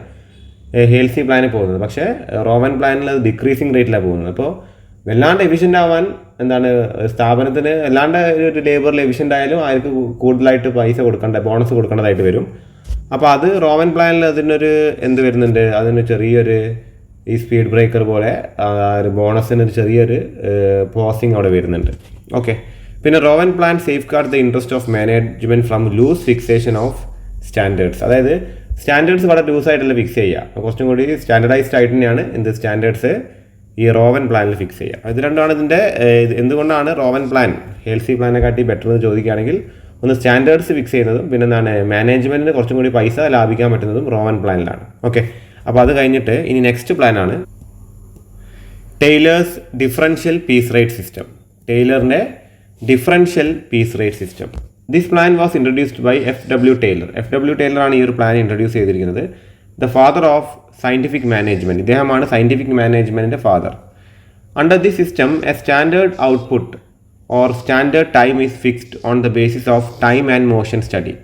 A: ഹെൽസി പ്ലാനിൽ പോകുന്നത്. പക്ഷേ റോവൻ പ്ലാനിൽ അത് ഡിക്രീസിങ് റേറ്റിലാണ് പോകുന്നത്. അപ്പോൾ വല്ലാണ്ട് എഫിഷ്യൻ്റ് ആവാൻ സ്ഥാപനത്തിന് വല്ലാണ്ട് ഒരു ലേബറിൽ എഫിഷ്യൻ്റ് ആയാലും ആർക്ക് കൂടുതലായിട്ട് പൈസ ബോണസ് കൊടുക്കേണ്ടതായിട്ട് വരും. അപ്പോൾ അത് റോവൻ പ്ലാനിൽ അതിനൊരു വരുന്നുണ്ട്, അതിന് ചെറിയൊരു ഈ സ്പീഡ് ബ്രേക്കർ പോലെ ഒരു ബോണസിന് ചെറിയൊരു പോസിങ് അവിടെ വരുന്നുണ്ട്. ഓക്കെ. പിന്നെ Rowan plan safeguard the interest of management from loose fixation of standards. അതായത് സ്റ്റാൻഡേർഡ്സ് വളരെ ലൂസായിട്ടല്ല ഫിക്സ് ചെയ്യുക, കുറച്ചും കൂടി സ്റ്റാൻഡേർഡൈസ്ഡ് ആയിട്ട് തന്നെയാണ് സ്റ്റാൻഡേർഡ്സ് ഈ റോവൻ പ്ലാനിൽ ഫിക്സ് ചെയ്യുക. ഇത് രണ്ടാണ് ഇതിൻ്റെ എന്തുകൊണ്ടാണ് റോവൻ പ്ലാൻ ഹെൽസി പ്ലാനെക്കാട്ടി ബെറ്റർ എന്ന് ചോദിക്കുകയാണെങ്കിൽ, ഒന്ന് സ്റ്റാൻഡേർഡ്സ് ഫിക്സ് ചെയ്യുന്നതും പിന്നെ മാനേജ്മെൻറ്റിന് കുറച്ചും കൂടി പൈസ ലാഭിക്കാൻ പറ്റുന്നതും റോവൻ പ്ലാനിലാണ്. ഓക്കെ. അപ്പോൾ അത് കഴിഞ്ഞിട്ട് ഇനി നെക്സ്റ്റ് പ്ലാനാണ് Taylor's differential piece rate system. ടൈലറിൻ്റെ differential piece rate system. This plan was introduced by F W. Taylor. F W. ടൈലറാണ് ഈ ഒരു പ്ലാൻ ഇൻട്രൊഡ്യൂസ് ചെയ്തിരിക്കുന്നത്. The father of scientific management. ഇദ്ദേഹമാണ് സയൻറ്റിഫിക് മാനേജ്മെൻറ്റിൻ്റെ father. Under this system a standard output or standard time is fixed on the basis of time and motion study.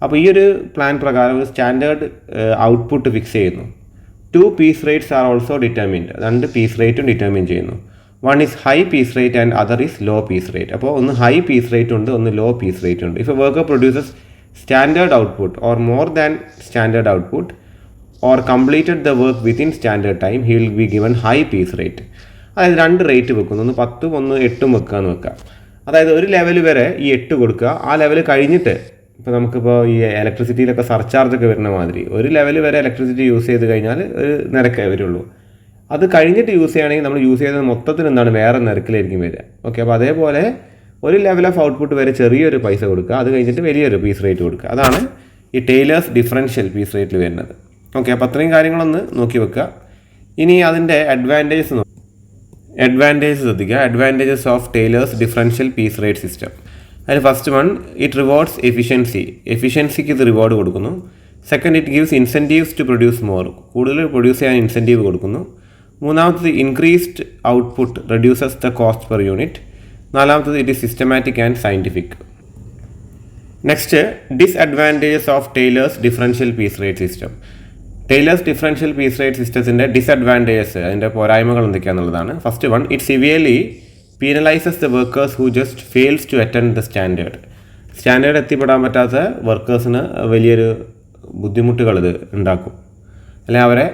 A: അപ്പോൾ ഈ ഒരു പ്ലാൻ പ്രകാരം ഒരു സ്റ്റാൻഡേർഡ് ഔട്ട്പുട്ട് ഫിക്സ് ചെയ്യുന്നു. 2 piece rates are also determined. 2 piece റേറ്റും ഡിറ്റർമിൻ ചെയ്യുന്നു. One is high piece rate and other is low piece rate. അപ്പോൾ ഒന്ന് ഹൈ പീസ് റേറ്റ് ഉണ്ട്, ഒന്ന് ലോ പീസ് റേറ്റ് ഉണ്ട്. If a worker produces standard output or more than standard output or completed the work within standard time he will be given high piece rate. അതായത് 2 റേറ്റ് വെക്കുന്നു, ഒന്ന് 10ഉം ഒന്ന് 8ഉം വെക്കുകയെന്ന് വെക്കുക. അതായത് ഒരു ലെവൽ വരെ ഈ 8 കൊടുക്കുക, ആ ലെവൽ കഴിഞ്ഞിട്ട് ഇപ്പോൾ നമുക്കിപ്പോൾ ഈ ഇലക്ട്രിസിറ്റിയിലൊക്കെ സർചാർജൊക്കെ വരുന്ന മാതിരി ഒരു ലെവൽ വരെ ഇലക്ട്രിസിറ്റി യൂസ് ചെയ്ത് കഴിഞ്ഞാൽ ഒരു നിരക്കേ വരുള്ളൂ. അത് കഴിഞ്ഞിട്ട് യൂസ് ചെയ്യുകയാണെങ്കിൽ നമ്മൾ യൂസ് ചെയ്തത് മൊത്തത്തിൽ വേറെ നിരക്കിലായിരിക്കും വരിക. ഓക്കെ. അപ്പോൾ അതേപോലെ ഒരു ലെവൽ ഓഫ് ഔട്ട്പുട്ട് വരെ ചെറിയൊരു പൈസ കൊടുക്കുക, അത് കഴിഞ്ഞിട്ട് വലിയൊരു പീസ് റേറ്റ് കൊടുക്കുക. അതാണ് ഈ ടൈലേഴ്സ് ഡിഫറൻഷ്യൽ പീസ് റേറ്റിൽ വരുന്നത്. ഓക്കെ. അപ്പോൾ അത്രയും കാര്യങ്ങളൊന്ന് നോക്കി വെക്കുക. ഇനി അതിൻ്റെ അഡ്വാൻറ്റേജസ് ശ്രദ്ധിക്കുക. Advantages of Taylor's differential piece rate system. അതിൽ ഫസ്റ്റ് വൺ, ഇറ്റ് റിവാർഡ്സ് എഫിഷ്യൻസിക്ക് ഇത് റിവാർഡ് കൊടുക്കുന്നു. Second, it gives incentives to produce more. കൂടുതൽ പ്രൊഡ്യൂസ് ചെയ്യാൻ ഇൻസെൻറ്റീവ് കൊടുക്കുന്നു. മൂന്നാമത്തത്, increased output reduces the cost per unit. നാലാമത്തത്, it is systematic and scientific. Next, disadvantages of Taylor's differential piece rate system. Taylor's differential piece rate സിസ്റ്റത്തിൻ്റെ ഡിസ്അഡ്വാൻറ്റേജസ്, അതിൻ്റെ പോരായ്മകൾ എന്തൊക്കെയാണെന്നുള്ളതാണ്. First one, it severely penalises the workers who just fails to attend the standard എത്തിപ്പെടാൻ പറ്റാത്ത വർക്കേഴ്സിന് വലിയൊരു ബുദ്ധിമുട്ടുകൾ ഇത് ഉണ്ടാക്കും, അല്ലെങ്കിൽ അവരെ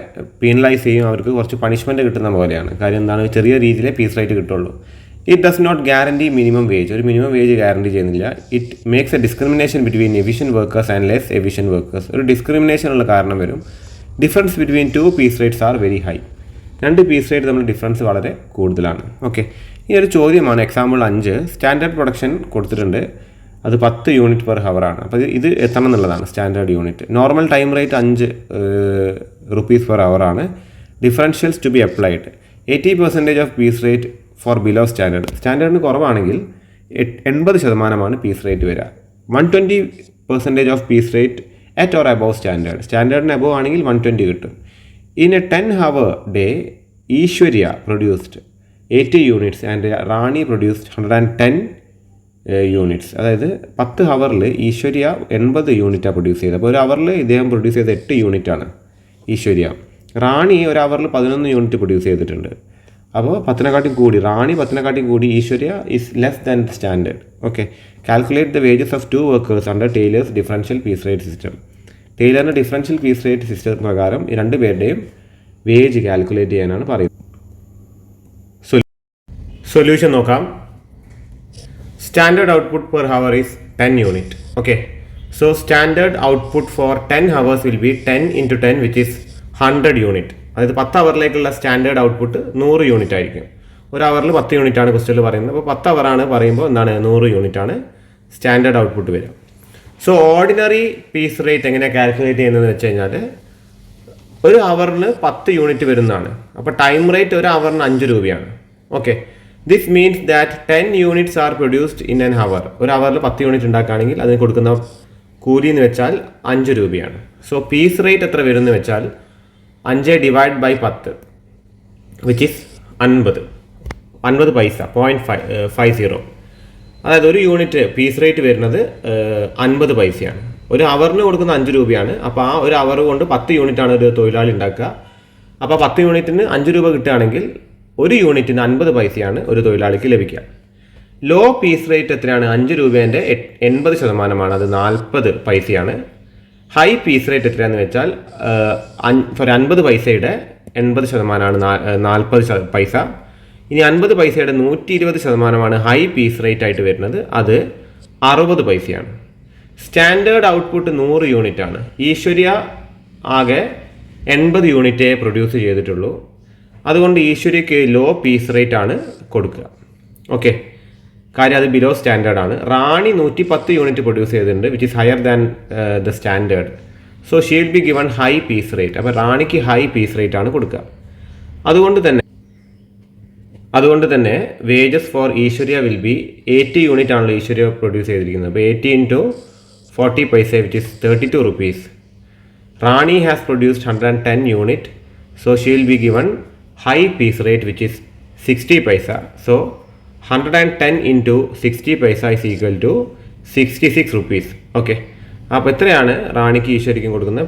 A: പീനലൈസ് ചെയ്യും, അവർക്ക് കുറച്ച് പണിഷ്മെൻറ്റ് കിട്ടുന്ന പോലെയാണ്. കാര്യം എന്താണ്, ചെറിയ രീതിയിലേ പീസ് റേറ്റ് കിട്ടുള്ളൂ. It does not guarantee minimum wage. ഒരു മിനിമം വേജ് ഗ്യാരണ്ടി ചെയ്യുന്നില്ല. It makes a discrimination between efficient workers and less efficient workers. ഒരു ഡിസ്ക്രിമിനേഷനുള്ള കാരണം വരും. Difference between 2 piece rates are very high. 2 piece rate തമ്മിൽ ഡിഫറൻസ് വളരെ കൂടുതലാണ്. ഓക്കെ. ഈ ഒരു ചോദ്യമാണ് എക്സാമ്പിൾ 5. സ്റ്റാൻഡേർഡ് പ്രൊഡക്ഷൻ കൊടുത്തിട്ടുണ്ട്, അത് 10 യൂണിറ്റ് പെർ ഹവറാണ്. അപ്പോൾ ഇത് എത്തണം എന്നുള്ളതാണ് standard unit. Normal time rate 5 rupees per ഹവറാണ്. Differentials to be applied. 80% of piece rate for below സ്റ്റാൻഡേർഡിന് കുറവാണെങ്കിൽ 80% പീസ് റേറ്റ് വരിക. 120% of piece rate at or above സ്റ്റാൻഡേർഡിന് അബവ് ആണെങ്കിൽ 120 കിട്ടും. In a 10-hour day Aishwarya produced 80 units and Rani produced 110 units. അതായത് 10 ഹവറിൽ ഈശ്വര്യ 80 യൂണിറ്റാണ് പ്രൊഡ്യൂസ് ചെയ്തത്. അപ്പോൾ ഒരു ഹവറിൽ ഇദ്ദേഹം പ്രൊഡ്യൂസ് ചെയ്ത 8 യൂണിറ്റാണ് ഈശ്വര്യ. റാണി ഒരു ഹവറിൽ 11 യൂണിറ്റ് പ്രൊഡ്യൂസ് ചെയ്തിട്ടുണ്ട്. അപ്പോൾ 10നെക്കാട്ടും കൂടി, റാണി 10നെക്കാട്ടും കൂടി Aishwarya is less than standard. Okay. Calculate the wages of 2 workers under Taylor's differential piece rate system. ടൈലറിൻ്റെ ഡിഫറൻഷ്യൽ പീസ് റേറ്റ് സിസ്റ്റം പ്രകാരം ഈ 2 പേരുടെയും വേജ് കാൽക്കുലേറ്റ് ചെയ്യാനാണ് പറയുന്നത്. സൊല്യൂഷൻ നോക്കാം. Standard output per hour is 10 unit. Okay. So standard output for 10 hours will be 10 × 10 which is 100 unit. അതായത് 10 ഹവറിലേക്കുള്ള സ്റ്റാൻഡേർഡ് ഔട്ട്പുട്ട് 100 യൂണിറ്റ് ആയിരിക്കും. ഒരു ഹവറിൽ 10 യൂണിറ്റാണ് ക്വസ്റ്റ്യനിൽ പറയുന്നത്. അപ്പോൾ 10 ഹവറാണ് പറയുമ്പോൾ 100 യൂണിറ്റാണ് സ്റ്റാൻഡേർഡ് ഔട്ട്പുട്ട് വരിക. സോ ഓർഡിനറി പീസ് റേറ്റ് എങ്ങനെ കാൽക്കുലേറ്റ് ചെയ്യുന്നതെന്ന് വെച്ച് കഴിഞ്ഞാൽ ഒരു ഹവറിന് 10 യൂണിറ്റ് വരുന്നതാണ്. അപ്പോൾ ടൈം റേറ്റ് ഒരു ഹവറിന് 5 രൂപയാണ്. Okay. This means that 10 units are produced in an hour. ഒരു ഹവറിൽ 10 യൂണിറ്റ് ഉണ്ടാക്കുകയാണെങ്കിൽ അതിന് കൊടുക്കുന്ന കൂലി എന്ന് വെച്ചാൽ 5 രൂപയാണ്. സോ പീസ് റേറ്റ് എത്ര വരും എന്ന് വെച്ചാൽ 5 ഡിവൈഡ് ബൈ 10 വിച്ച് ഈസ് 50 പൈസ, 0.50. അതായത് ഒരു യൂണിറ്റ് പീസ് റേറ്റ് വരുന്നത് 50 പൈസയാണ്. ഒരു അവറിന് കൊടുക്കുന്ന 5 രൂപയാണ്. അപ്പോൾ ആ ഒരു അവർ കൊണ്ട് 10 യൂണിറ്റാണ് ഒരു തൊഴിലാളി ഉണ്ടാക്കുക. അപ്പോൾ 10 യൂണിറ്റിന് 5 രൂപ കിട്ടുകയാണെങ്കിൽ ഒരു യൂണിറ്റിന് 50 പൈസയാണ് ഒരു തൊഴിലാളിക്ക് ലഭിക്കുക. ലോ പീസ് റേറ്റ് എത്രയാണ്? 5 രൂപേൻ്റെ 80%, അത് 40 പൈസയാണ്. ഹൈ പീസ് റേറ്റ് എത്രയാണെന്ന് വെച്ചാൽ ഫോർ 50 പൈസയുടെ 80%, 40 പൈസ. ഇനി 50 പൈസയുടെ 120% ഹൈ പീസ് റേറ്റ് ആയിട്ട് വരുന്നത്, അത് 60 പൈസയാണ്. സ്റ്റാൻഡേർഡ് ഔട്ട്പുട്ട് 100 യൂണിറ്റ് ആണ്. ഈശ്വര്യ ആകെ 80 യൂണിറ്റേ പ്രൊഡ്യൂസ് ചെയ്തിട്ടുള്ളൂ. അതുകൊണ്ട് ഈശ്വര്യക്ക് ലോ പീസ് റേറ്റ് ആണ് കൊടുക്കുക. ഓക്കെ, കാര്യം അത് ബിലോ സ്റ്റാൻഡേർഡ് ആണ്. റാണി 110 യൂണിറ്റ് പ്രൊഡ്യൂസ് ചെയ്തിട്ടുണ്ട്, which is higher than the standard. So she will be given high piece rate. അപ്പോൾ റാണിക്ക് ഹൈ പീസ് റേറ്റ് ആണ് കൊടുക്കുക. അതുകൊണ്ട് തന്നെ wages for Aishwarya will be 80 unit ആണല്ലോ ഈശ്വര്യ പ്രൊഡ്യൂസ് ചെയ്തിരിക്കുന്നത്. അപ്പോൾ 80 into 40 paisa, which is 32 rupees. Rani has produced 110 unit. So she will be given high piece rate, which is 60 paisa. So 110 into 60 paisa is equal to 66 rupees. Okay, അപ്പോൾ എത്രയാണ് റാണിക്ക് ഈശ്വര്യക്കും കൊടുക്കുന്ന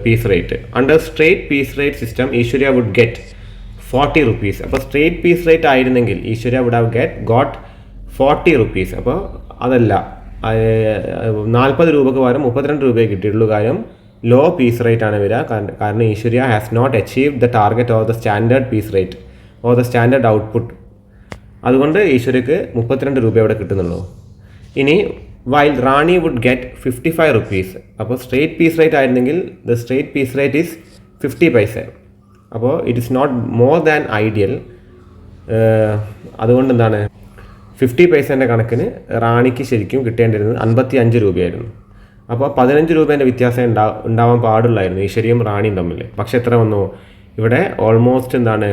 A: piece rate? Under straight piece rate system Aishwarya would get 40 rupees. അപ്പോൾ സ്ട്രേറ്റ് പീസ് റേറ്റ് ആയിരുന്നെങ്കിൽ Aishwarya would have got 40 rupees. അപ്പോൾ അതല്ല, 40 രൂപക്ക് പകരം 32 രൂപയെ കിട്ടിയിട്ടുള്ളൂ. കാര്യം ലോ പീസ് റേറ്റ് ആണ് വരിക. കാരണം Aishwarya has not achieved the target of the standard piece rate or the standard output. അതുകൊണ്ട് ഈശ്വര്യക്ക് 32 രൂപ ഇവിടെ കിട്ടുന്നുള്ളൂ. ഇനി while Rani would get 55 rupees. അപ്പോൾ സ്ട്രേറ്റ് പീസ് റേറ്റ് ആയിരുന്നെങ്കിൽ the straight piece rate is 50 paisa. അപ്പോൾ it is not more than ideal. അതുകൊണ്ട് എന്താണ്, 50 പൈസേൻ്റെ കണക്കിന് റാണിക്ക് ശരിക്കും കിട്ടേണ്ടിരുന്നത് 55 രൂപയായിരുന്നു. അപ്പോൾ 15 രൂപേൻ്റെ വ്യത്യാസം ഉണ്ടാവാൻ പാടുള്ളായിരുന്നു ഈശ്വര്യയും റാണിയും തമ്മിൽ. പക്ഷെ എത്ര വന്നു ഇവിടെ? ഓൾമോസ്റ്റ് എന്താണ്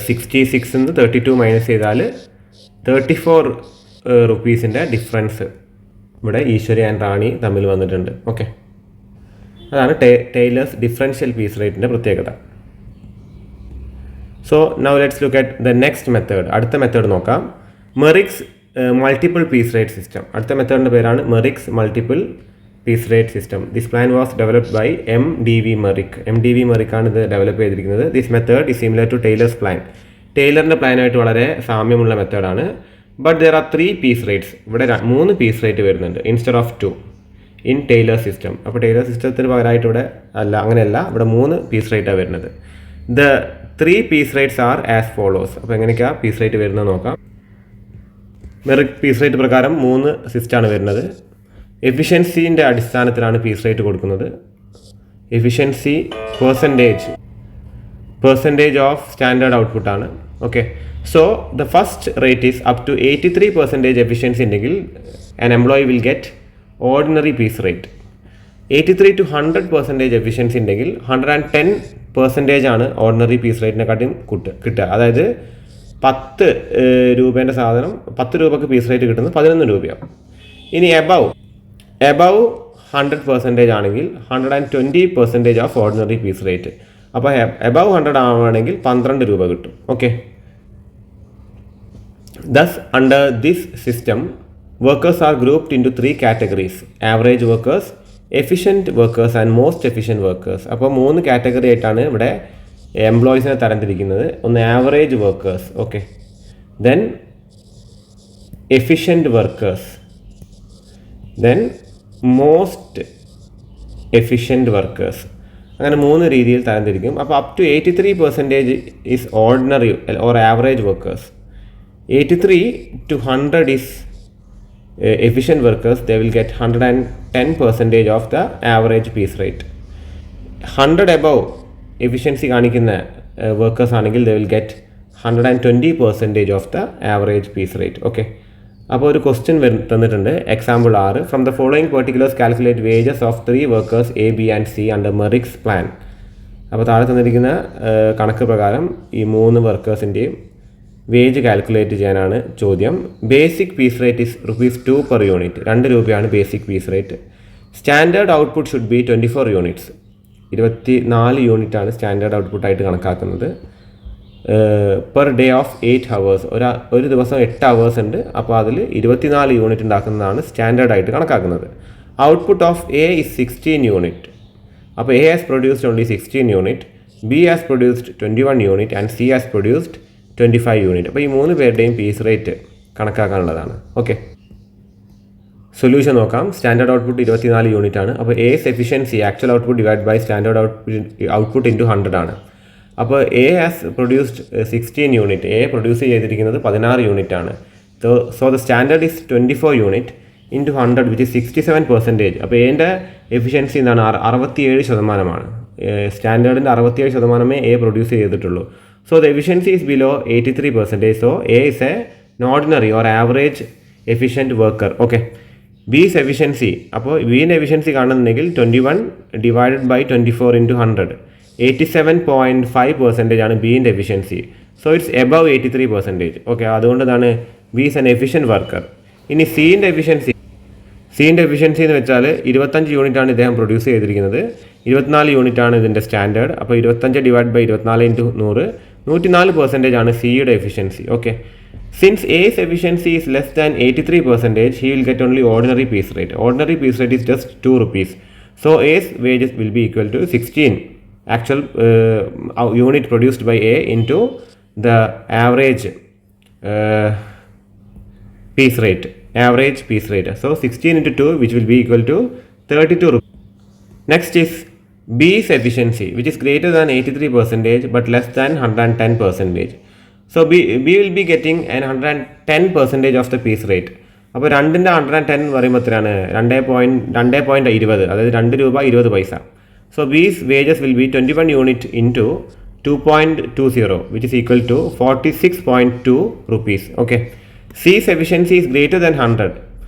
A: 66 നിന്ന് 32 മൈനസ് ചെയ്താൽ 34 റുപ്പീസിൻ്റെ ഡിഫറൻസ് ഇവിടെ ഈശ്വര്യ ആൻഡ് റാണി തമ്മിൽ വന്നിട്ടുണ്ട്. ഓക്കെ, അതാണ് ടൈലേഴ്സ് ഡിഫറൻഷ്യൽ പീസ് റേറ്റിൻ്റെ പ്രത്യേകത. So now let's look at the next method. അടുത്ത മെത്തേഡ് നോക്കാം, Merrick's multiple piece rate system. അടുത്ത മെത്തേഡിൻ്റെ പേരാണ് Merrick's multiple piece rate system. This plan was developed by MDV Merrick ആണ് ഇത് ഡെവലപ്പ് ചെയ്തിരിക്കുന്നത്. This method is similar to Taylor's plan. ടൈലറിൻ്റെ പ്ലാനായിട്ട് വളരെ സാമ്യമുള്ള മെത്തേഡാണ്. But there are 3 piece rates. ഇവിടെ 3 പീസ് റേറ്റ് വരുന്നുണ്ട് instead of 2 in Taylor system. അപ്പോൾ ടൈലർ സിസ്റ്റത്തിന് പകരമായിട്ട് ഇവിടെ അങ്ങനെയല്ല, ഇവിടെ 3 പീസ് റേറ്റാണ് വരുന്നത്. The 3 piece rates are as follows. അപ്പോൾ എങ്ങനെയൊക്കെയാണ് പീസ് റേറ്റ് വരുന്നത് നോക്കാം. മെറിക് പീസ് റേറ്റ് പ്രകാരം 3 സിസ്റ്റമാണ് വരുന്നത്. എഫിഷ്യൻസിൻ്റെ അടിസ്ഥാനത്തിലാണ് പീസ് റേറ്റ് കൊടുക്കുന്നത്. എഫിഷ്യൻസി പെർസെൻറ്റേജ് ഓഫ് സ്റ്റാൻഡേർഡ് ഔട്ട്പുട്ടാണ്. Okay, so the first rate is up to 83% efficiency ഉണ്ടെങ്കിൽ an employee will get ordinary piece rate. 83 to 100% efficiency ഉണ്ടെങ്കിൽ 110% ആണ് ഓർഡിനറി പീസ് റേറ്റിനെക്കാട്ടും കിട്ടുക. അതായത് 10 രൂപേൻ്റെ സാധനം 10 രൂപക്ക് പീസ് റേറ്റ് കിട്ടുന്നത് 11 രൂപയാവും. ഇനി എബവ് 100% ആണെങ്കിൽ 120% ഓഫ് ഓർഡിനറി പീസ് റേറ്റ്. അപ്പോൾ എബവ് 100 ആവുകയാണെങ്കിൽ 12 രൂപ കിട്ടും. Okay, thus under this system workers are grouped into 3 categories: average workers, efficient workers and most efficient workers. അപ്പോൾ 3 കാറ്റഗറി ആയിട്ടാണ് ഇവിടെ എംപ്ലോയീസിനെ തരംതിരിക്കുന്നത്. ഒന്ന് average workers, okay, then efficient workers, then most efficient workers. അങ്ങനെ 3 രീതിയിൽ തരംതിരിക്കും. അപ്പോൾ up to 83% is ordinary or average workers. 83 to 100 is efficient workers. They will get 110% of the average piece rate. 100 above efficiency കാണിക്കുന്ന വർക്കേഴ്സ് ആണെങ്കിൽ they will get 120% of the average piece rate. Okay, അപ്പോൾ ഒരു ക്വസ്റ്റ്യൻ തന്നിട്ടുണ്ട്. Example 6. From the following particulars calculate wages of 3 workers A, B and C under Merrick's plan. അപ്പോൾ താഴെ തന്നിരിക്കുന്ന കണക്ക് പ്രകാരം ഈ 3 വർക്കേഴ്സിൻ്റെയും വേജ് കാൽക്കുലേറ്റ് ചെയ്യാനാണ് ചോദ്യം. Basic piece rate is ₹2 per unit. 2 രൂപയാണ് basic piece rate. Standard output should be 24 units. 24 യൂണിറ്റാണ് സ്റ്റാൻഡേർഡ് ഔട്ട്പുട്ടായിട്ട് കണക്കാക്കുന്നത്. Per day of 8 hours. ഒരു ദിവസം 8 hours ഉണ്ട്. അപ്പോൾ അതിൽ 24 യൂണിറ്റ് ഉണ്ടാക്കുന്നതാണ് സ്റ്റാൻഡേർഡായിട്ട് കണക്കാക്കുന്നത്. Output of A is 16 unit. അപ്പോൾ A has produced only 16 unit, B has produced 21 unit and C has produced 25 unit. അപ്പോൾ ഈ 3 പേരുടെയും പീസ് റേറ്റ് കണക്കാക്കാനുള്ളതാണ്. ഓക്കെ, സൊല്യൂഷൻ നോക്കാം. സ്റ്റാൻഡേർഡ് ഔട്ട്പുട്ട് 24 യൂണിറ്റ് ആണ്. അപ്പോൾ as efficiency actual output divide by standard output into 100 ആണ്. അപ്പോൾ A has produced 16 unit, A produce ചെയ്തിരിക്കുന്നത് 16 യൂണിറ്റ് ആണ്. So the standard is 24 unit into 100 which is 67%. അപ്പോൾ എൻ്റെ എഫിഷ്യൻസി എന്താണ്? 67%. സ്റ്റാൻഡേർഡിൻ്റെ 67% എ പ്രൊഡ്യൂസ് ചെയ്തിട്ടുള്ളൂ. So the efficiency is below 83%. So A is a ordinary or average efficient worker. Okay, B's efficiency, അപ്പോൾ ബിൻ്റെ എഫിഷ്യൻസി കാണുന്നുണ്ടെങ്കിൽ 21 ഡിവൈഡഡ് ബൈ 24 ഇൻറ്റു 100, 87.5% ആണ് ബിൻ്റെ efficiency. So it's above 83%. Okay, അതുകൊണ്ട് ഇതാണ് B is an efficient worker. ഇനി സീൻ്റെ എഫിഷ്യൻസി എന്ന് വെച്ചാൽ 25 യൂണിറ്റാണ് ഇദ്ദേഹം പ്രൊഡ്യൂസ് ചെയ്തിരിക്കുന്നത്, 24 യൂണിറ്റാണ് ഇതിൻ്റെ സ്റ്റാൻഡേർഡ്. അപ്പോൾ 25 ഡിവൈഡ് ബൈ 24 ഇൻറ്റു 100, 104% ആണ് സിയുടെ efficiency. Okay, since A's efficiency is less than 83%, he will get only ordinary piece rate. Ordinary piece rate is just 2 rupees. So a's wages will be equal to 16 actual unit produced by a into the average piece rate. So 16 into 2, which will be equal to 32 rupees. Next is b's efficiency, which is greater than 83% but less than 110%. So B will be getting an 110% of the piece rate. അപ്പോൾ 2ൻ്റെ 110 പറയുമ്പോൾ എത്രയാണ്? 2.20, അതായത് 2 രൂപ 20 പൈസ. So B's wages will be 21 unit into 2.20, which is equal to 46.2 rupees. Okay, C's efficiency is greater than 100.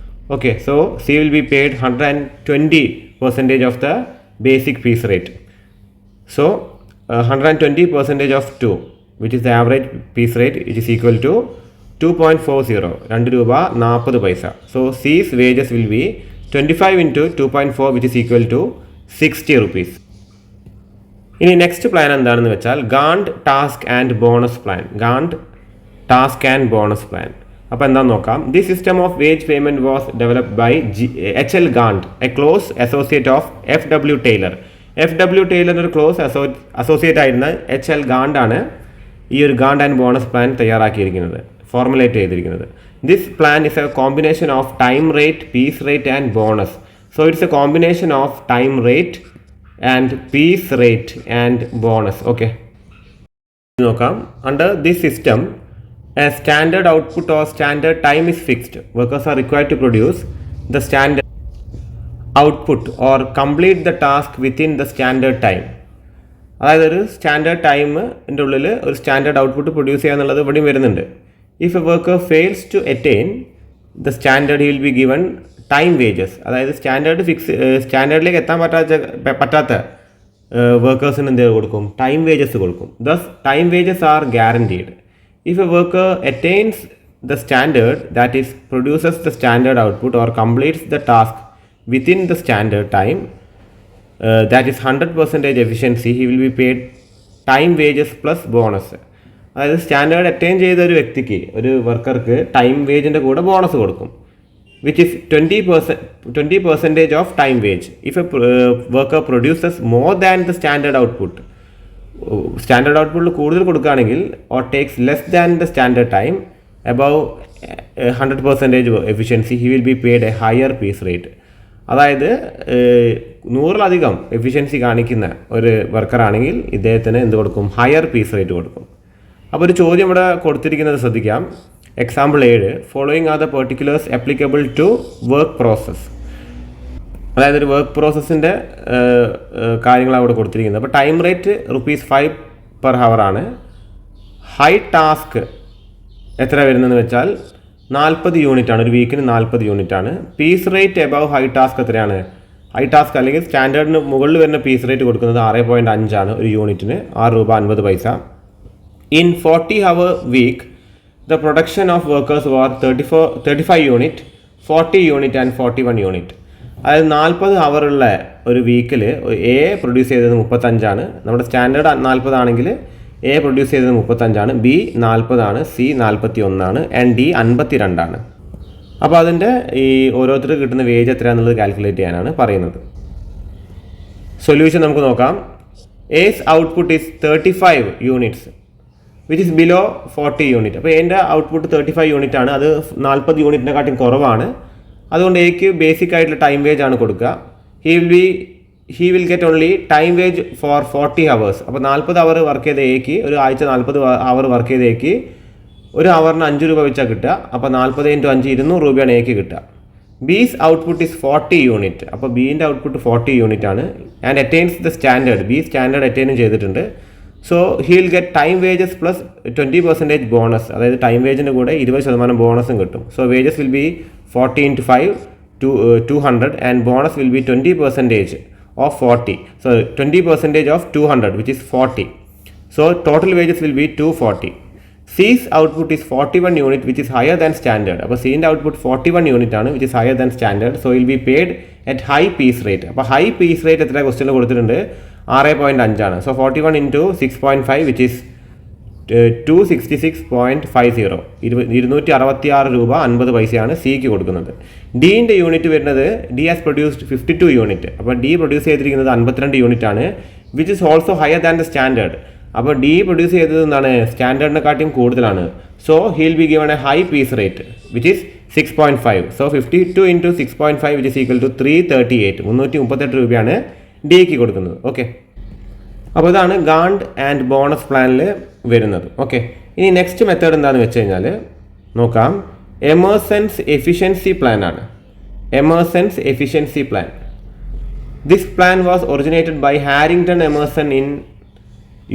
A: Okay, so C will be paid 120% of the basic piece rate. So 120% of 2, which is the average piece rate, which is equal to 2.40, 2 രൂപ 40 പൈസ. So C's wages will be 25 into 2.4, which is equal to 60 rupees. ഇനി നെക്സ്റ്റ് പ്ലാൻ എന്താണെന്ന് വെച്ചാൽ Gantt task and bonus plan. അപ്പോൾ എന്താണെന്ന് നോക്കാം. The system of wage payment was developed by HL Gantt, a close associate of FW Taylor. FW Taylor ഒരു ക്ലോസ് അസോസിയേറ്റ് ആയിരുന്ന HL ഗാണ്ടാണ് ഈ ഒരു ഗാണ്ട് ആൻഡ് ബോണസ് പ്ലാൻ തയ്യാറാക്കിയിരിക്കുന്നത്, ഫോർമുലേറ്റ് ചെയ്തിരിക്കുന്നത്. This plan is a combination of time rate, piece rate and bonus. So it's a combination of time rate and piece rate and bonus. Okay, നോക്കാം. Under this system a standard output or standard time is fixed. Workers are required to produce the standard output or complete the task within the standard time. അതായത് ഒരു സ്റ്റാൻഡേർഡ് ടൈമിൻ്റെ ഉള്ളിൽ ഒരു സ്റ്റാൻഡേർഡ് ഔട്ട്പുട്ട് പ്രൊഡ്യൂസ് ചെയ്യുക എന്നുള്ളത് ഇവിടെയും വരുന്നുണ്ട്. If a worker fails to attain the standard he will be given time wages. അതായത് സ്റ്റാൻഡേർഡിലേക്ക് എത്താൻ പറ്റാത്ത വർക്കേഴ്സിന് എന്ത് കൊടുക്കും? ടൈം വേജസ് കൊടുക്കും. Thus time wages are guaranteed. If a worker attains the standard, that is produces the standard output or completes the task within the standard time, that is 100% efficiency, he will be paid time wages plus bonus. അതായത് സ്റ്റാൻഡേർഡ് അറ്റൈൻ ചെയ്ത ഒരു വ്യക്തിക്ക്, ഒരു വർക്കർക്ക് ടൈം വേജിൻ്റെ കൂടെ ബോണസ് കൊടുക്കും, which is 20% of time wage. If a worker produces more than the standard output, standard ഔട്ട്പുട്ടിൽ കൂടുതൽ കൊടുക്കുകയാണെങ്കിൽ or takes less than the standard time, above 100% efficiency, he will be paid a higher piece rate. അതായത് 100-ലധികം എഫിഷ്യൻസി കാണിക്കുന്ന ഒരു വർക്കറാണെങ്കിൽ ഇദ്ദേഹത്തിന് എന്ത് കൊടുക്കും? ഹയർ പീസ് റേറ്റ് കൊടുക്കും. അപ്പോൾ ഒരു ചോദ്യം ഇവിടെ കൊടുത്തിരിക്കുന്നത് ശ്രദ്ധിക്കാം. Example 7, following are the particulars applicable to work process. അതായത് ഒരു വർക്ക് പ്രോസസ്സിൻ്റെ കാര്യങ്ങളാണ് ഇവിടെ കൊടുത്തിരിക്കുന്നത്. അപ്പോൾ ടൈം റേറ്റ് ₹5 per hour ആണ്. ഹൈ ടാസ്ക് എത്ര വരുന്നതെന്ന് വെച്ചാൽ 40 യൂണിറ്റാണ്, ഒരു വീക്കിന് 40 യൂണിറ്റാണ്. Piece rate above high task എത്രയാണ്? ഹൈ ടാസ്ക് അല്ലെങ്കിൽ സ്റ്റാൻഡേർഡിന് മുകളിൽ വരുന്ന പീസ് റേറ്റ് കൊടുക്കുന്നത് 6.5 ആണ് ഒരു യൂണിറ്റിന്, 6 രൂപ 50 പൈസ. In 40-hour week the production of workers were 35 unit, 40 unit and 41 unit. അതായത് 40 ഹവറുള്ള ഒരു വീക്കിൽ എ പ്രൊഡ്യൂസ് ചെയ്തത് 35 ആണ്. നമ്മുടെ സ്റ്റാൻഡേർഡ് 40 ആണെങ്കിൽ എ പ്രൊഡ്യൂസ് ചെയ്തത് 35, ബി 40, സി 41 ആൻഡ് ഡി 52. അപ്പോൾ അതിൻ്റെ ഈ ഓരോരുത്തർക്ക് കിട്ടുന്ന വേജ് എത്രയാണെന്നുള്ളത് കാൽക്കുലേറ്റ് ചെയ്യാനാണ് പറയുന്നത്. സൊല്യൂഷൻ നമുക്ക് നോക്കാം. S output is 35 units which is below 40 unit. അപ്പോൾ എൻ്റെ ഔട്ട്പുട്ട് 35 യൂണിറ്റ് ആണ്, അത് 40 യൂണിറ്റിനെക്കാട്ടും കുറവാണ്. അതുകൊണ്ട് എക്ക് ബേസിക് ആയിട്ടുള്ള ടൈം വേജ് ആണ് കൊടുക്കുക. He will get only time wage for 40 hours. അപ്പോൾ 40 അവർ വർക്ക് ചെയ്ത എക്ക്, ഒരു ആഴ്ച 40 അവർ വർക്ക് ചെയ്ത എക്ക് ഒരു അവറിന് 5 രൂപ വെച്ചാൽ കിട്ടുക. അപ്പോൾ 40 × 5 200 രൂപയാണ് എക്ക് കിട്ടുക. B's output is 40 unit. അപ്പോൾ ബീൻ്റെ ഔട്ട്പുട്ട് 40 യൂണിറ്റ് ആണ് and attains the standard. B standard അറ്റൈനും ചെയ്തിട്ടുണ്ട്. So he will get time wages plus 20% bonus. അതായത് ടൈം വേജിൻ്റെ കൂടെ 20% ബോണസും കിട്ടും. So wages will be 40 × 5 200 and bonus will be 20% of 40. So 20% of 200 which is 40. So total wages will be 240. C's output is 41 unit which is higher than standard. അപ്പോൾ Cൻ്റെ output 41 unit ആണ് which is higher than standard. So will be paid at high piece rate. അപ്പോൾ high piece rate എത്ര ക്വസ്റ്റ്യനിൽ കൊടുത്തിട്ടുണ്ട്? 6.5 ആണ്. So 41 into 6.5 which is 266.50. 266 രൂപ 50 പൈസയാണ് സിക്ക് കൊടുക്കുന്നത്. ഡിൻ്റെ യൂണിറ്റ് വരുന്നത് ഡി ഹാസ് പ്രൊഡ്യൂസ്ഡ് 52 യൂണിറ്റ്. അപ്പോൾ ഡി പ്രൊഡ്യൂസ് ചെയ്തിരിക്കുന്നത് 52 യൂണിറ്റ് ആണ് which is also higher than the standard. അപ്പോൾ ഡി പ്രൊഡ്യൂസ് ചെയ്തത് എന്താണ്? സ്റ്റാൻഡേർഡിനെക്കാട്ടിയും കൂടുതലാണ്. So he'll be given a high piece rate which is 6.5. So 52 into 6.5 which is equal to 338. 338 രൂപയാണ് ഡിക്ക് കൊടുക്കുന്നത്. ഓക്കെ, അപ്പോൾ ഇതാണ് ഗാണ്ട് ആൻഡ് ബോണസ് പ്ലാനിൽ വരുന്നത്. ഓക്കെ, ഇനി നെക്സ്റ്റ് മെത്തേഡ് എന്താണെന്ന് വെച്ച് കഴിഞ്ഞാൽ നോക്കാം. എമേഴ്സൺസ് എഫിഷ്യൻസി പ്ലാൻ ആണ്. Emerson's efficiency plan. This plan was originated by Harrington Emerson in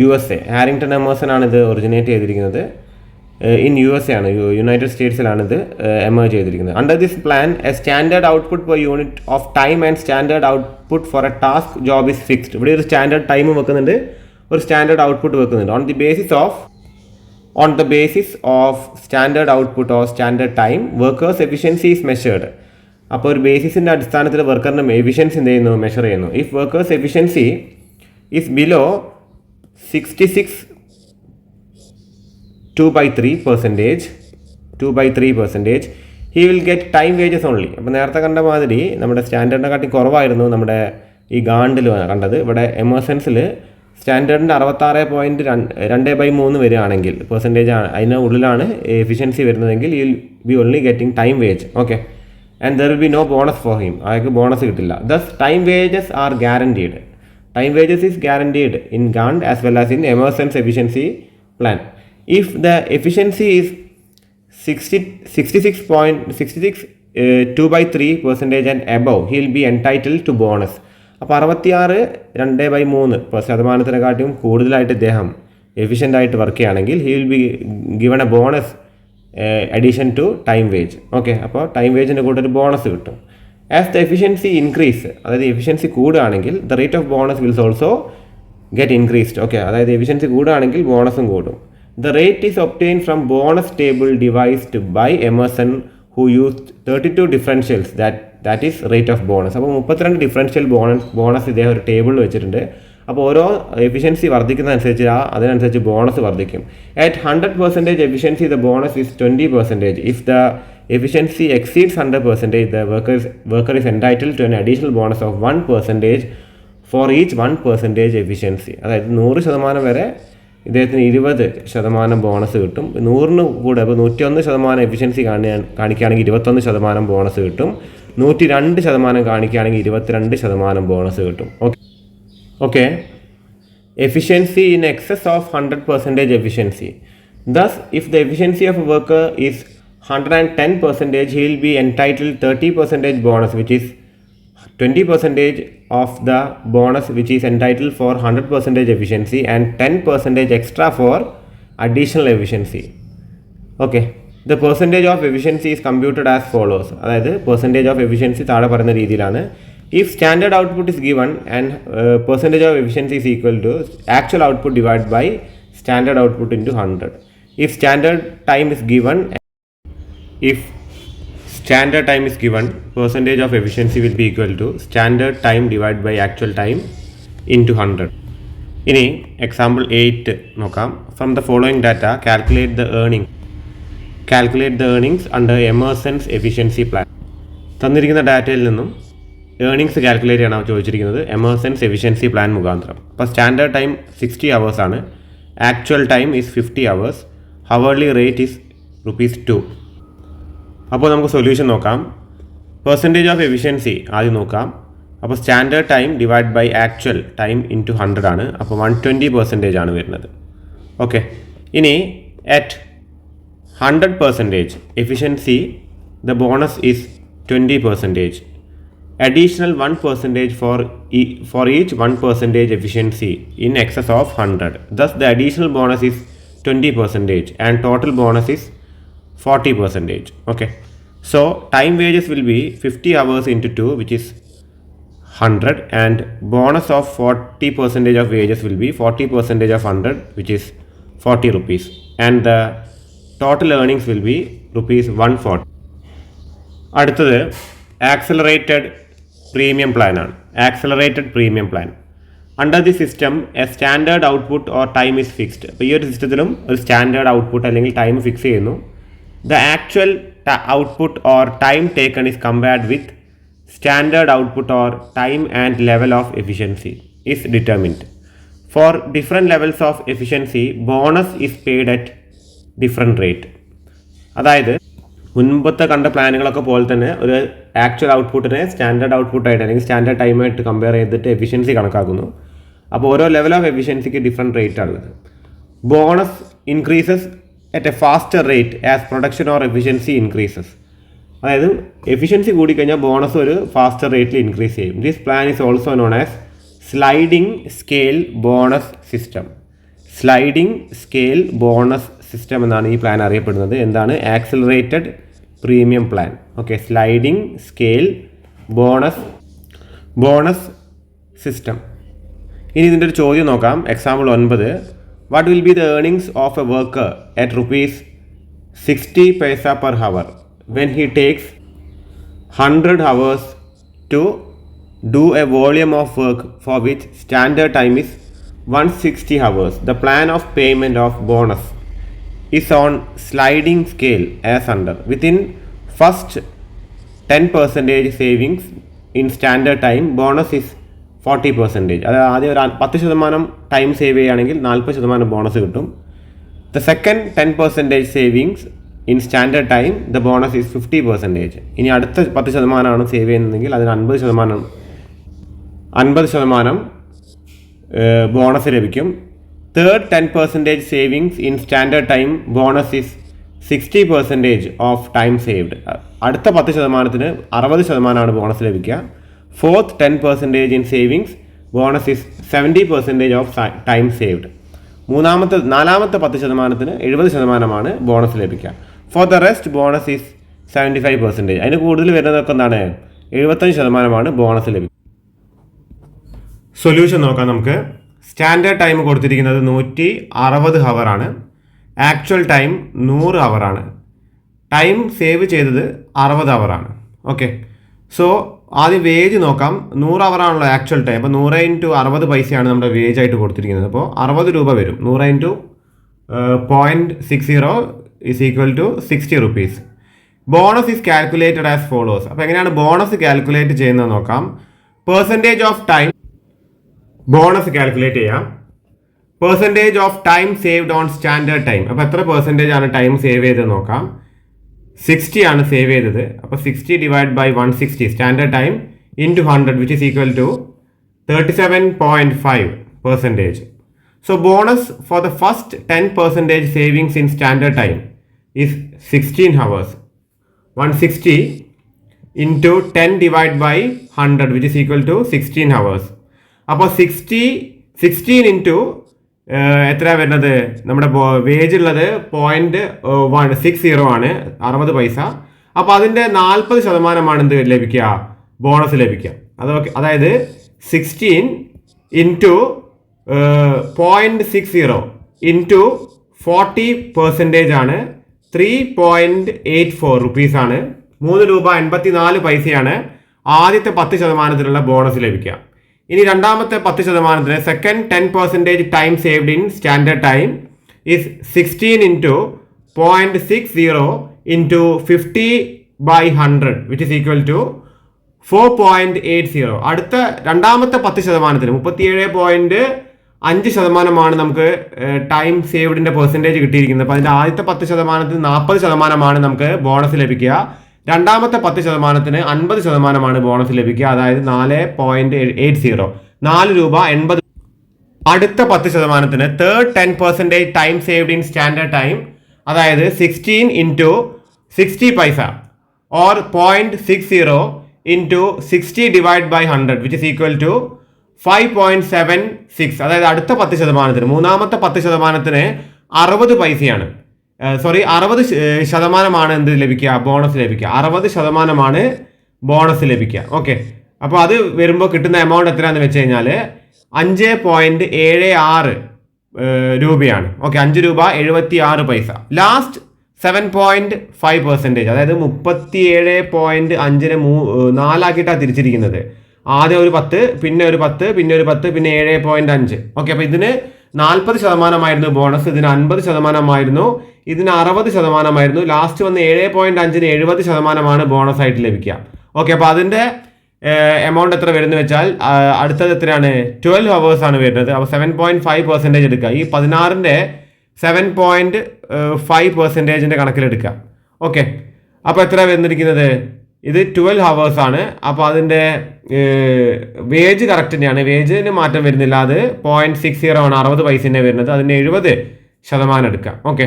A: USA. Harrington Emerson ആണ് ഇത് ഒറിജിനേറ്റ് ചെയ്തിരിക്കുന്നത്. ഇൻ USA ആണ്, യുണൈറ്റഡ് സ്റ്റേറ്റ്സിലാണ് ഇത് എമേർജ് ചെയ്തിരിക്കുന്നത്. Under this plan a standard output per unit of time and standard output for a task job is fixed. ഇവിടെ ഒരു സ്റ്റാൻഡേർഡ് ടൈം വെക്കുന്നുണ്ട്, ഒരു സ്റ്റാൻഡേർഡ് ഔട്ട്പുട്ട് വെക്കുന്നുണ്ട്. On the basis of standard output or standard time workers efficiency is measured. അപ്പോൾ ഒരു ബേസിസിൻ്റെ അടിസ്ഥാനത്തിൽ വർക്കറിൻ്റെ എഫിഷ്യൻസി എന്ത് ചെയ്യുന്നു? മെഷർ ചെയ്യുന്നു. If workers efficiency is below 66 2/3%, he will get time wages only. അപ്പോൾ നേരത്തെ കണ്ട മാതിരി നമ്മുടെ സ്റ്റാൻഡേർഡിനെ കാട്ടി കുറവായിരുന്നു നമ്മുടെ ഈ ഗാണ്ടിൽ കണ്ടത്. ഇവിടെ എമേഴ്സൺസിൽ സ്റ്റാൻഡേർഡിൻ്റെ 66.2/3 വരികയാണെങ്കിൽ പെർസെൻറ്റേജ് അതിന് ഉള്ളിലാണ് എഫിഷ്യൻസി വരുന്നതെങ്കിൽ you will be only getting time wage. Okay, and there will be no bonus for him. അയാൾക്ക് ബോണസ് കിട്ടില്ല. Thus time wages are guaranteed. Time wages is guaranteed in Gantt as well as in Emerson's efficiency plan. If the efficiency is 66 2/3% and above, he will be entitled to bonus. അപ്പോൾ 66.2/3% കൂടുതലായിട്ട് ഇദ്ദേഹം എഫിഷ്യൻ്റ് ആയിട്ട് വർക്ക് ചെയ്യുകയാണെങ്കിൽ he will be given a bonus addition to time wage. Okay, അപ്പോൾ ടൈം വേജിൻ്റെ കൂടെ ഒരു ബോണസ് കിട്ടും. ആസ് ദ എഫിഷ്യൻസി ഇൻക്രീസ്, അതായത് എഫിഷ്യൻസി കൂടുകയാണെങ്കിൽ the rate of bonus wills also get increased. Okay, അതായത് എഫിഷ്യൻസി കൂടുകയാണെങ്കിൽ ബോണസും കൂടും. The rate is obtain from bonus table devised by Emerson who used 32 differentials that is rate of bonus. അപ്പോൾ 32 ഡിഫറൻഷ്യൽ ബോണസ് ഇദ്ദേഹം ഒരു ടേബിളിൽ വെച്ചിട്ടുണ്ട്. അപ്പോൾ ഓരോ എഫിഷ്യൻസി വർദ്ധിക്കുന്നതനുസരിച്ച് അതിനനുസരിച്ച് ബോണസ് വർദ്ധിക്കും. At 100% efficiency the bonus is 20%. If the efficiency exceeds 100%, the worker is entitled to an additional bonus of 1% for each 1% efficiency. അതായത് 100% വരെ ഇദ്ദേഹത്തിന് 20% ബോണസ് കിട്ടും. 100 കൂടെ അപ്പോൾ 101% എഫിഷ്യൻസി കാണിക്കുകയാണെങ്കിൽ 21% ബോണസ് കിട്ടും. 102% കാണിക്കുകയാണെങ്കിൽ 22% ബോണസ് കിട്ടും. Okay, efficiency in excess of 100% efficiency. Thus, if the efficiency of a worker is 110%, he will be entitled 30% bonus, which is 20% of the bonus which is entitled for 100% efficiency and 10% extra for additional efficiency. Okay, the percentage of efficiency is computed as follows. അതായത് percentage of efficiency താഴെ പറയുന്ന രീതിയിലാണ്. If standard output is given and percentage of efficiency is equal to actual output divided by standard output into 100. If standard time is given, percentage of efficiency will be equal to standard time divided by actual time into 100. ഇനി എക്സാമ്പിൾ 8 നോക്കാം. From the following data calculate the earnings under എമേഴ്സൺസ് efficiency plan. തന്നിരിക്കുന്ന ഡാറ്റയിൽ നിന്നും ഏർണിംഗ്സ് കാൽക്കുലേറ്റ് ചെയ്യണം ചോദിച്ചിരിക്കുന്നത് എമേഴ്സൺസ് എഫിഷ്യൻസി പ്ലാൻ മുഖാന്തരം. അപ്പോൾ സ്റ്റാൻഡേർഡ് ടൈം 60 hours ആണ്. Actual time is 50 hours. Hourly rate is ₹2. അപ്പോൾ നമുക്ക് സൊല്യൂഷൻ നോക്കാം. പെർസെൻറ്റേജ് ഓഫ് എഫിഷ്യൻസി ആദ്യം നോക്കാം. അപ്പോൾ standard time divide by actual time into 100 ആണ്. അപ്പോൾ 120% ആണ് വരുന്നത്. ഓക്കെ, ഇനി at 100% efficiency the bonus is 20%. Additional 1% for each 1% efficiency in excess of 100. Thus, the additional bonus is 20% and total bonus is 40%. Okay. So, time wages will be 50 hours into 2, which is 100, and bonus of 40% of wages will be 40% of 100, which is 40 rupees. And the total earnings will be ₹140. അടുത്തത് accelerated premium plan ആണ്. Accelerated premium plan. Under the system, a standard output or time is fixed. അപ്പോൾ ഈ ഒരു സിസ്റ്റത്തിലും ഒരു സ്റ്റാൻഡേർഡ് ഔട്ട്പുട്ട് അല്ലെങ്കിൽ ടൈം ഫിക്സ് ചെയ്യുന്നു. The actual output or time taken is compared with standard output or time and level of efficiency is determined. For different levels of efficiency, bonus is paid at different rate. അതായത് മുൻപത്തെ കണ്ട പ്ലാനുകളൊക്കെ പോലെ തന്നെ ഒരു ആക്ച്വൽ ഔട്ട്പുട്ടിനെ സ്റ്റാൻഡേർഡ് ഔട്ട്പുട്ടായിട്ട് അല്ലെങ്കിൽ സ്റ്റാൻഡേർഡ് ടൈമായിട്ട് കമ്പയർ ചെയ്തിട്ട് എഫിഷ്യൻസി കണക്കാക്കുന്നു. അപ്പോൾ ഓരോ ലെവൽ ഓഫ് എഫിഷ്യൻസിക്ക് ഡിഫറെൻറ്റ് റേറ്റ് ആണുള്ളത്. Bonus increases at a faster rate as production or efficiency increases. അതായത് എഫിഷ്യൻസി കൂടിക്കഴിഞ്ഞാൽ ബോണസ് ഒരു ഫാസ്റ്റർ റേറ്റിൽ ഇൻക്രീസ് ചെയ്യും. This plan is also known as sliding scale bonus system. Sliding scale bonus system എന്നാണ് ഈ പ്ലാൻ അറിയപ്പെടുന്നത്. എന്താണ്? Accelerated premium plan. Okay, sliding scale bonus system. ഇനി ഇതിൻ്റെ ഒരു ചോദ്യം നോക്കാം. Example 9. What will be the earnings of a worker at ₹60 per hour when he takes 100 hours to do a volume of work for which standard time is 160 hours. The plan of payment of bonus is on sliding scale as under. Within first 10% savings in standard time, bonus is 40%. അതായത് ആദ്യം ഒരു 10% ടൈം സേവ് ചെയ്യുകയാണെങ്കിൽ 40% ബോണസ് കിട്ടും. The second 10% savings in standard time, the bonus is 50%. ഇനി അടുത്ത 10% സേവ് ചെയ്യുന്നതെങ്കിൽ അതിന് 50% ബോണസ് ലഭിക്കും. Third 10% savings in standard time, bonus is 60% of time saved. അടുത്ത 10%-ന് 60% ബോണസ് ലഭിക്കുക. Fourth 10% in savings, bonus is 70% of time saved. നാലാമത്തെ 10%-ന് 70% ബോണസ് ലഭിക്കുക. For the rest, bonus is 75%. അതിന് കൂടുതൽ വരുന്നതൊക്കെ എന്താണ്? 75% ബോണസ് ലഭിക്കുക. സൊല്യൂഷൻ നോക്കാം നമുക്ക്. സ്റ്റാൻഡേർഡ് ടൈം കൊടുത്തിരിക്കുന്നത് 160 ഹവറാണ്. ആക്ച്വൽ ടൈം 100 ഹവറാണ്. ടൈം സേവ് ചെയ്തത് 60 ഹവറാണ്. ഓക്കെ, സോ ആദ്യം വേജ് നോക്കാം. 100 ഹവറാണല്ലോ ആക്ച്വൽ ടൈം. അപ്പോൾ 100 × 60 പൈസയാണ് നമ്മുടെ വേജ് ആയിട്ട് കൊടുത്തിരിക്കുന്നത്. അപ്പോൾ 60 രൂപ വരും. 100 × 0.60 is equal to 60 rupees. Bonus is calculated as follows. അപ്പോൾ എങ്ങനെയാണ് ബോണസ് കാൽക്കുലേറ്റ് ചെയ്യുന്നത് നോക്കാം. Percentage of time bonus calculate ചെയ്യാം. Percentage of time saved on standard time. അപ്പോൾ എത്ര പെർസെൻറ്റേജ് ആണ് ടൈം സേവ് ചെയ്തത് നോക്കാം. 60 ആണ് സേവ് ചെയ്തത്. അപ്പോൾ 60 divide by 160 standard time into 100 which is equal to 37.5%. So bonus for the first 10% savings in standard time is 16 hours. 160 into 10 divided by 100 which is equal to 16 hours. അപ്പോൾ 16 ഇൻറ്റു എത്ര വരുന്നത്? നമ്മുടെ വേജ് ഉള്ളത് 0.160 ആണ്, 60 പൈസ. അപ്പോൾ അതിൻ്റെ 40% എന്ത് ലഭിക്കുക? ബോണസ് ലഭിക്കുക. അതായത് 16 ഇൻറ്റു 0.60 ഇൻറ്റു 40% ആണ് 3.84 റുപ്പീസാണ്. 3 രൂപ 84 പൈസയാണ് ആദ്യത്തെ 10%-ത്തിലുള്ള ബോണസ് ലഭിക്കുക. ഇനി രണ്ടാമത്തെ 10%, second 10% time saved in standard time is 16 into 0.60 into 50/100 which is equal to 4.80. അടുത്ത രണ്ടാമത്തെ 10%, 37.5% നമുക്ക് ടൈം സേവ്ഡിന്റെ പെർസെൻറ്റേജ് കിട്ടിയിരിക്കുന്നത്. അപ്പോൾ അതിന്റെ ആദ്യത്തെ 10%-ന് 40% നമുക്ക് ബോണസ് ലഭിക്കുക. രണ്ടാമത്തെ 10%-ന് 50% ബോണസ് ലഭിക്കുക. അതായത് 4.80, 4 രൂപ 80. അടുത്ത 10%-ന് third 10% time saved in standard time, അതായത് 16 into 60 പൈസ or 0.60 into 60 divided by 100 which is equal to 5.76. അതായത് അടുത്ത 10%-ന്, മൂന്നാമത്തെ 10%-ന് 60 പൈസയാണ്. 60% എന്ത് ലഭിക്കുക? ബോണസ് ലഭിക്കുക. 60% ബോണസ് ലഭിക്കുക. ഓക്കെ, അപ്പോൾ അത് വരുമ്പോൾ കിട്ടുന്ന എമൗണ്ട് എത്രയാണെന്ന് വെച്ച് കഴിഞ്ഞാൽ 5.76 രൂപയാണ്. ഓക്കെ, 5 രൂപ 76 പൈസ. ലാസ്റ്റ് 7.5%, അതായത് 37.5-നെ 4 തിരിച്ചിരിക്കുന്നത്. ആദ്യം ഒരു 10, പിന്നെ ഒരു 10, പിന്നെ ഒരു 10, പിന്നെ 7.5. ഓക്കെ, അപ്പോൾ ഇതിന് 40% ബോണസ്, ഇതിന് 50%, ഇതിന് 60%. ലാസ്റ്റ് വന്ന് 7.5-ന് 70% ബോണസ് ആയിട്ട് ലഭിക്കുക. ഓക്കെ, അപ്പോൾ അതിൻ്റെ എമൗണ്ട് എത്ര വരുന്നത് വെച്ചാൽ അടുത്തത് എത്രയാണ്? 12 hours ആണ് വരുന്നത്. അപ്പോൾ 7.5% എടുക്കുക. ഈ 16-ന്റെ 7.5% കണക്കിലെടുക്കുക. ഓക്കെ, അപ്പോൾ എത്ര വന്നിരിക്കുന്നത്? ഇത് 12 hours ആണ്. അപ്പോൾ അതിൻ്റെ വേജ് കറക്റ്റ് തന്നെയാണ്, വേജിന് മാറ്റം വരുന്നില്ല. അത് 0.60 ആണ്, 60 പൈസ വരുന്നത്. അതിൻ്റെ 70% എടുക്കുക. ഓക്കെ,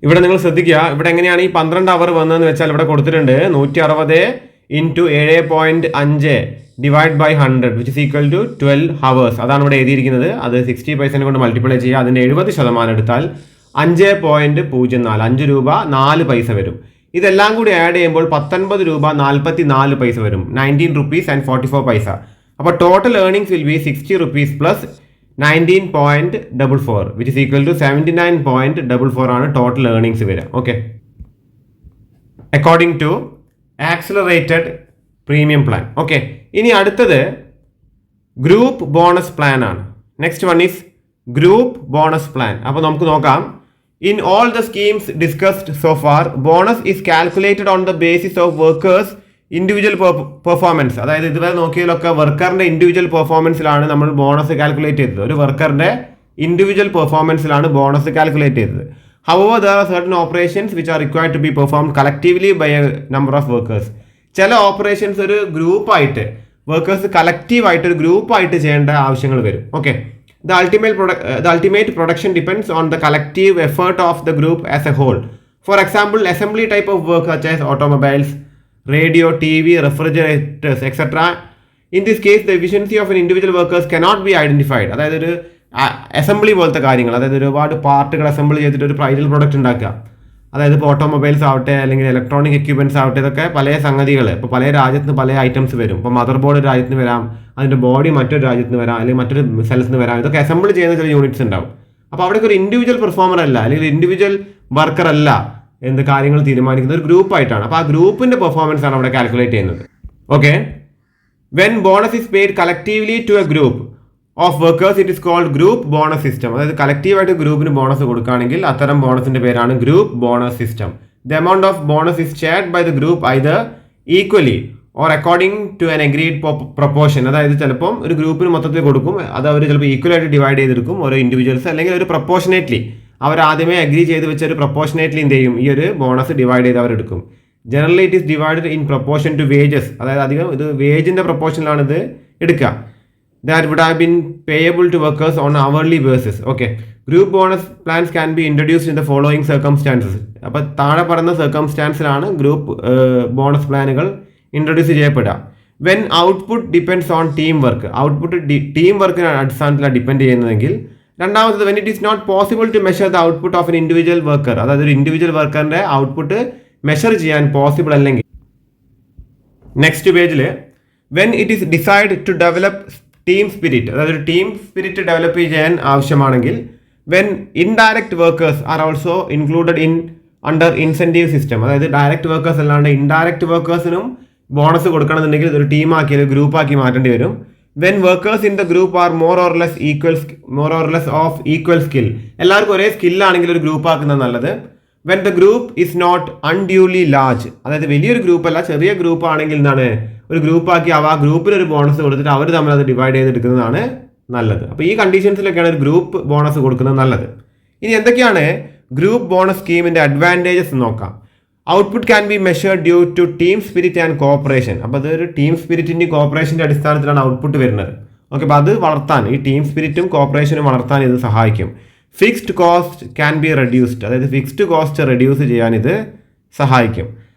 A: ഇവിടെ നിങ്ങൾ ശ്രദ്ധിക്കുക, ഇവിടെ എങ്ങനെയാണ് ഈ 12 hour വന്നതെന്ന് വെച്ചാൽ ഇവിടെ കൊടുത്തിട്ടുണ്ട് 160 into 7.5 divided by 100 which is equal to 12 hours. അതാണ് ഇവിടെ എഴുതിയിരിക്കുന്നത്. അത് 60 പൈസ കൊണ്ട് മൾട്ടിപ്ലൈ ചെയ്യുക. അതിൻ്റെ 70% എടുത്താൽ 5.04, 5 രൂപ 4 പൈസ വരും. ഇതെല്ലാം കൂടി ആഡ് ചെയ്യുമ്പോൾ 19 രൂപ 44 പൈസ വരും, 19 rupees and 44 പൈസ. അപ്പോൾ total earnings will be 60 rupees plus 19.44 which is equal to 79.44 ആണ് ടോട്ടൽ ഏർണിംഗ്സ് വരിക. Okay, according to accelerated premium plan. Okay, ഇനി അടുത്തത് ഗ്രൂപ്പ് ബോണസ് പ്ലാൻ ആണ്. Next one is group bonus plan. അപ്പോൾ നമുക്ക് നോക്കാം. In all the schemes discussed so far, bonus is calculated on the basis of workers' individual performance. അതായത് ഇതുവരെ നോക്കിയതിലൊക്കെ വർക്കറിന്റെ ഇൻഡിവിജ്വൽ പെർഫോമൻസിലാണ് നമ്മൾ ബോണസ് കാൽക്കുലേറ്റ് ചെയ്തത്. ഒരു വർക്കറിന്റെ ഇൻഡിവിജ്വൽ പെർഫോമൻസിലാണ് ബോണസ് കാൽക്കുലേറ്റ് ചെയ്തത്. However, there are certain operations which are required to be performed collectively by a number of workers. ചില ഓപ്പറേഷൻസ് ഒരു ഗ്രൂപ്പായിട്ട്, വർക്കേഴ്സ് കളക്റ്റീവായിട്ട് ഒരു ഗ്രൂപ്പായിട്ട് ചെയ്യേണ്ട ആവശ്യങ്ങൾ വരും. Okay, The ultimate production depends on the collective effort of the group as a whole. For example, assembly type of work such as automobiles, radio, TV, refrigerators, etc. In this case, the efficiency of an individual workers cannot be identified. അതായത് ഒരു അസംബ്ലി പോലത്തെ കാര്യങ്ങൾ, അതായത് ഒരുപാട് പാർട്ടുകൾ അസംബിൾ ചെയ്തിട്ട് ഒരു ഫൈനൽ പ്രോഡക്റ്റ് ഉണ്ടാക്കുക. അതായത് ഇപ്പോൾ ഓട്ടോമൊബൈൽസ് ആവട്ടെ, അല്ലെങ്കിൽ ഇലക്ട്രോണിക് എക്യുപ്മെൻറ്റ്സ് ആവട്ടെ, ഇതൊക്കെ പല സംഗതികൾ. ഇപ്പോൾ പല രാജ്യത്ത് നിന്ന് പല ഐറ്റംസ് വരും. ഇപ്പോൾ മദർ ബോർഡ് ഒരു രാജ്യത്ത് നിന്ന് വരാം, അതിൻ്റെ ബോഡി മറ്റൊരു രാജ്യത്ത് നിന്ന് വരാം, അല്ലെങ്കിൽ മറ്റൊരു സെൽസ് നിന്ന് വരാം. ഇതൊക്കെ അസംബിൾ ചെയ്യുന്ന ചില യൂണിറ്റ്സ് ഉണ്ടാവും. അപ്പോൾ അവിടേക്ക് ഒരു ഇൻഡിവിജ്വൽ പെർഫോമർ അല്ല, അല്ലെങ്കിൽ ഇൻഡിവിജ്വൽ വർക്കർ അല്ല എന്ത് കാര്യങ്ങൾ തീരുമാനിക്കുന്നത്, ഒരു ഗ്രൂപ്പായിട്ടാണ്. അപ്പോൾ ആ ഗ്രൂപ്പിൻ്റെ പെർഫോമൻസ് ആണ് അവിടെ കാൽക്കുലേറ്റ് ചെയ്യുന്നത്. Okay, when bonus is paid collectively to a group of workers it is called group bonus system. അതായത് കളക്റ്റീവായിട്ട് ഗ്രൂപ്പിന് ബോണസ് കൊടുക്കുകയാണെങ്കിൽ അത്തരം ബോണസിന്റെ പേരാണ് group bonus system. The amount of bonus is shared by the group either equally or according to an agreed proportion. അതായത് ചിലപ്പം ഒരു ഗ്രൂപ്പിന് മൊത്തത്തിൽ കൊടുക്കും, അത് അവർ ചിലപ്പോൾ ഈക്വലായിട്ട് ഡിവൈഡ് ചെയ്തെടുക്കും ഓരോ ഇൻഡിവിജ്വൽസ്, അല്ലെങ്കിൽ ഒരു പ്രൊപ്പോർഷനേറ്റ്ലി അവർ ആദ്യമേ അഗ്രി ചെയ്ത് വെച്ച ഒരു പ്രൊപ്പോർഷനേറ്റ്ലി എന്ത് ചെയ്യും, ഈ ഒരു ബോണസ് ഡിവൈഡ് ചെയ്ത് അവരെടുക്കും. Generally it is divided in proportion to wages. അതായത് അധികം ഇത് വേജിന്റെ പ്രൊപ്പോർഷനിലാണ് ഇത് എടുക്കുക. That would have been payable to workers on hourly basis. Okay. Group bonus plans can be introduced in the following circumstances. അപ്പോൾ താഴെ പറയുന്ന സർക്കംസ്റ്റാൻസിലാണ് ഗ്രൂപ്പ് ബോണസ് പ്ലാനുകൾ ഇൻട്രൊഡ്യൂസ് ചെയ്യപ്പെടുക. When output depends on team work. Output team വർക്കിന് അടിസ്ഥാനത്തിലാണ് ഡിപ്പെൻഡ് ചെയ്യുന്നതെങ്കിൽ. രണ്ടാമത്തത് when it is not possible to measure the output of an individual worker. അതായത് ഒരു ഇൻഡിവിജ്വൽ വർക്കറിന്റെ ഔട്ട്പുട്ട് മെഷർ ചെയ്യാൻ പോസിബിൾ അല്ലെങ്കിൽ. നെക്സ്റ്റ് പേജിൽ when it is decide to develop team spirit. അതായത് ഒരു ടീം സ്പിരിറ്റ് ഡെവലപ്പ് ചെയ്യാൻ ആവശ്യമാണെങ്കിൽ. When indirect workers are also included in under incentive system. അതായത് ഡയറക്റ്റ് വർക്കേഴ്സ് അല്ലാണ്ട് ഇൻഡയറക്റ്റ് വർക്കേഴ്സിനും ബോണസ് കൊടുക്കണമെന്നുണ്ടെങ്കിൽ ഇതൊരു ടീമാക്കി അല്ലെങ്കിൽ ഗ്രൂപ്പാക്കി മാറ്റേണ്ടി വരും. When workers in the group are more or less of equal skill. എല്ലാവർക്കും ഒരേ സ്കില്ലാണെങ്കിൽ ഒരു ഗ്രൂപ്പ് ആക്കുന്നത് നല്ലത്. When the group is not unduly large, അതായത് വലിയൊരു ഗ്രൂപ്പ് അല്ല, ചെറിയ ഗ്രൂപ്പ് ആണെങ്കിൽ എന്താണ്, ഒരു ഗ്രൂപ്പാക്കി ആ ഗ്രൂപ്പിന് ഒരു ബോണസ് കൊടുത്തിട്ട് അവർ തമ്മിൽ അത് ഡിവൈഡ് ചെയ്തെടുക്കുന്നതാണ് നല്ലത്. അപ്പോൾ ഈ കണ്ടീഷൻസിലൊക്കെയാണ് ഒരു ഗ്രൂപ്പ് ബോണസ് കൊടുക്കുന്നത് നല്ലത്. ഇനി എന്തൊക്കെയാണ് ഗ്രൂപ്പ് ബോണസ് സ്കീമിൻ്റെ അഡ്വാൻറ്റേജസ് നോക്കാം. Output can be measured due to team spirit and cooperation. അപ്പോൾ അതൊരു ടീം സ്പിരിറ്റിൻ്റെയും കോപ്പറേഷൻ്റെ അടിസ്ഥാനത്തിലാണ് ഔട്ട്പുട്ട് വരുന്നത്. ഓക്കെ, അപ്പോൾ അത് വളർത്താൻ, ഈ ടീം സ്പിരിറ്റും കോപ്പറേഷനും വളർത്താൻ ഇത് സഹായിക്കും. Fixed cost can be reduced, അതായത് ഫിക്സ്ഡ് കോസ്റ്റ് റെഡ്യൂസ് ചെയ്യാൻ ഇത് സഹായിക്കും.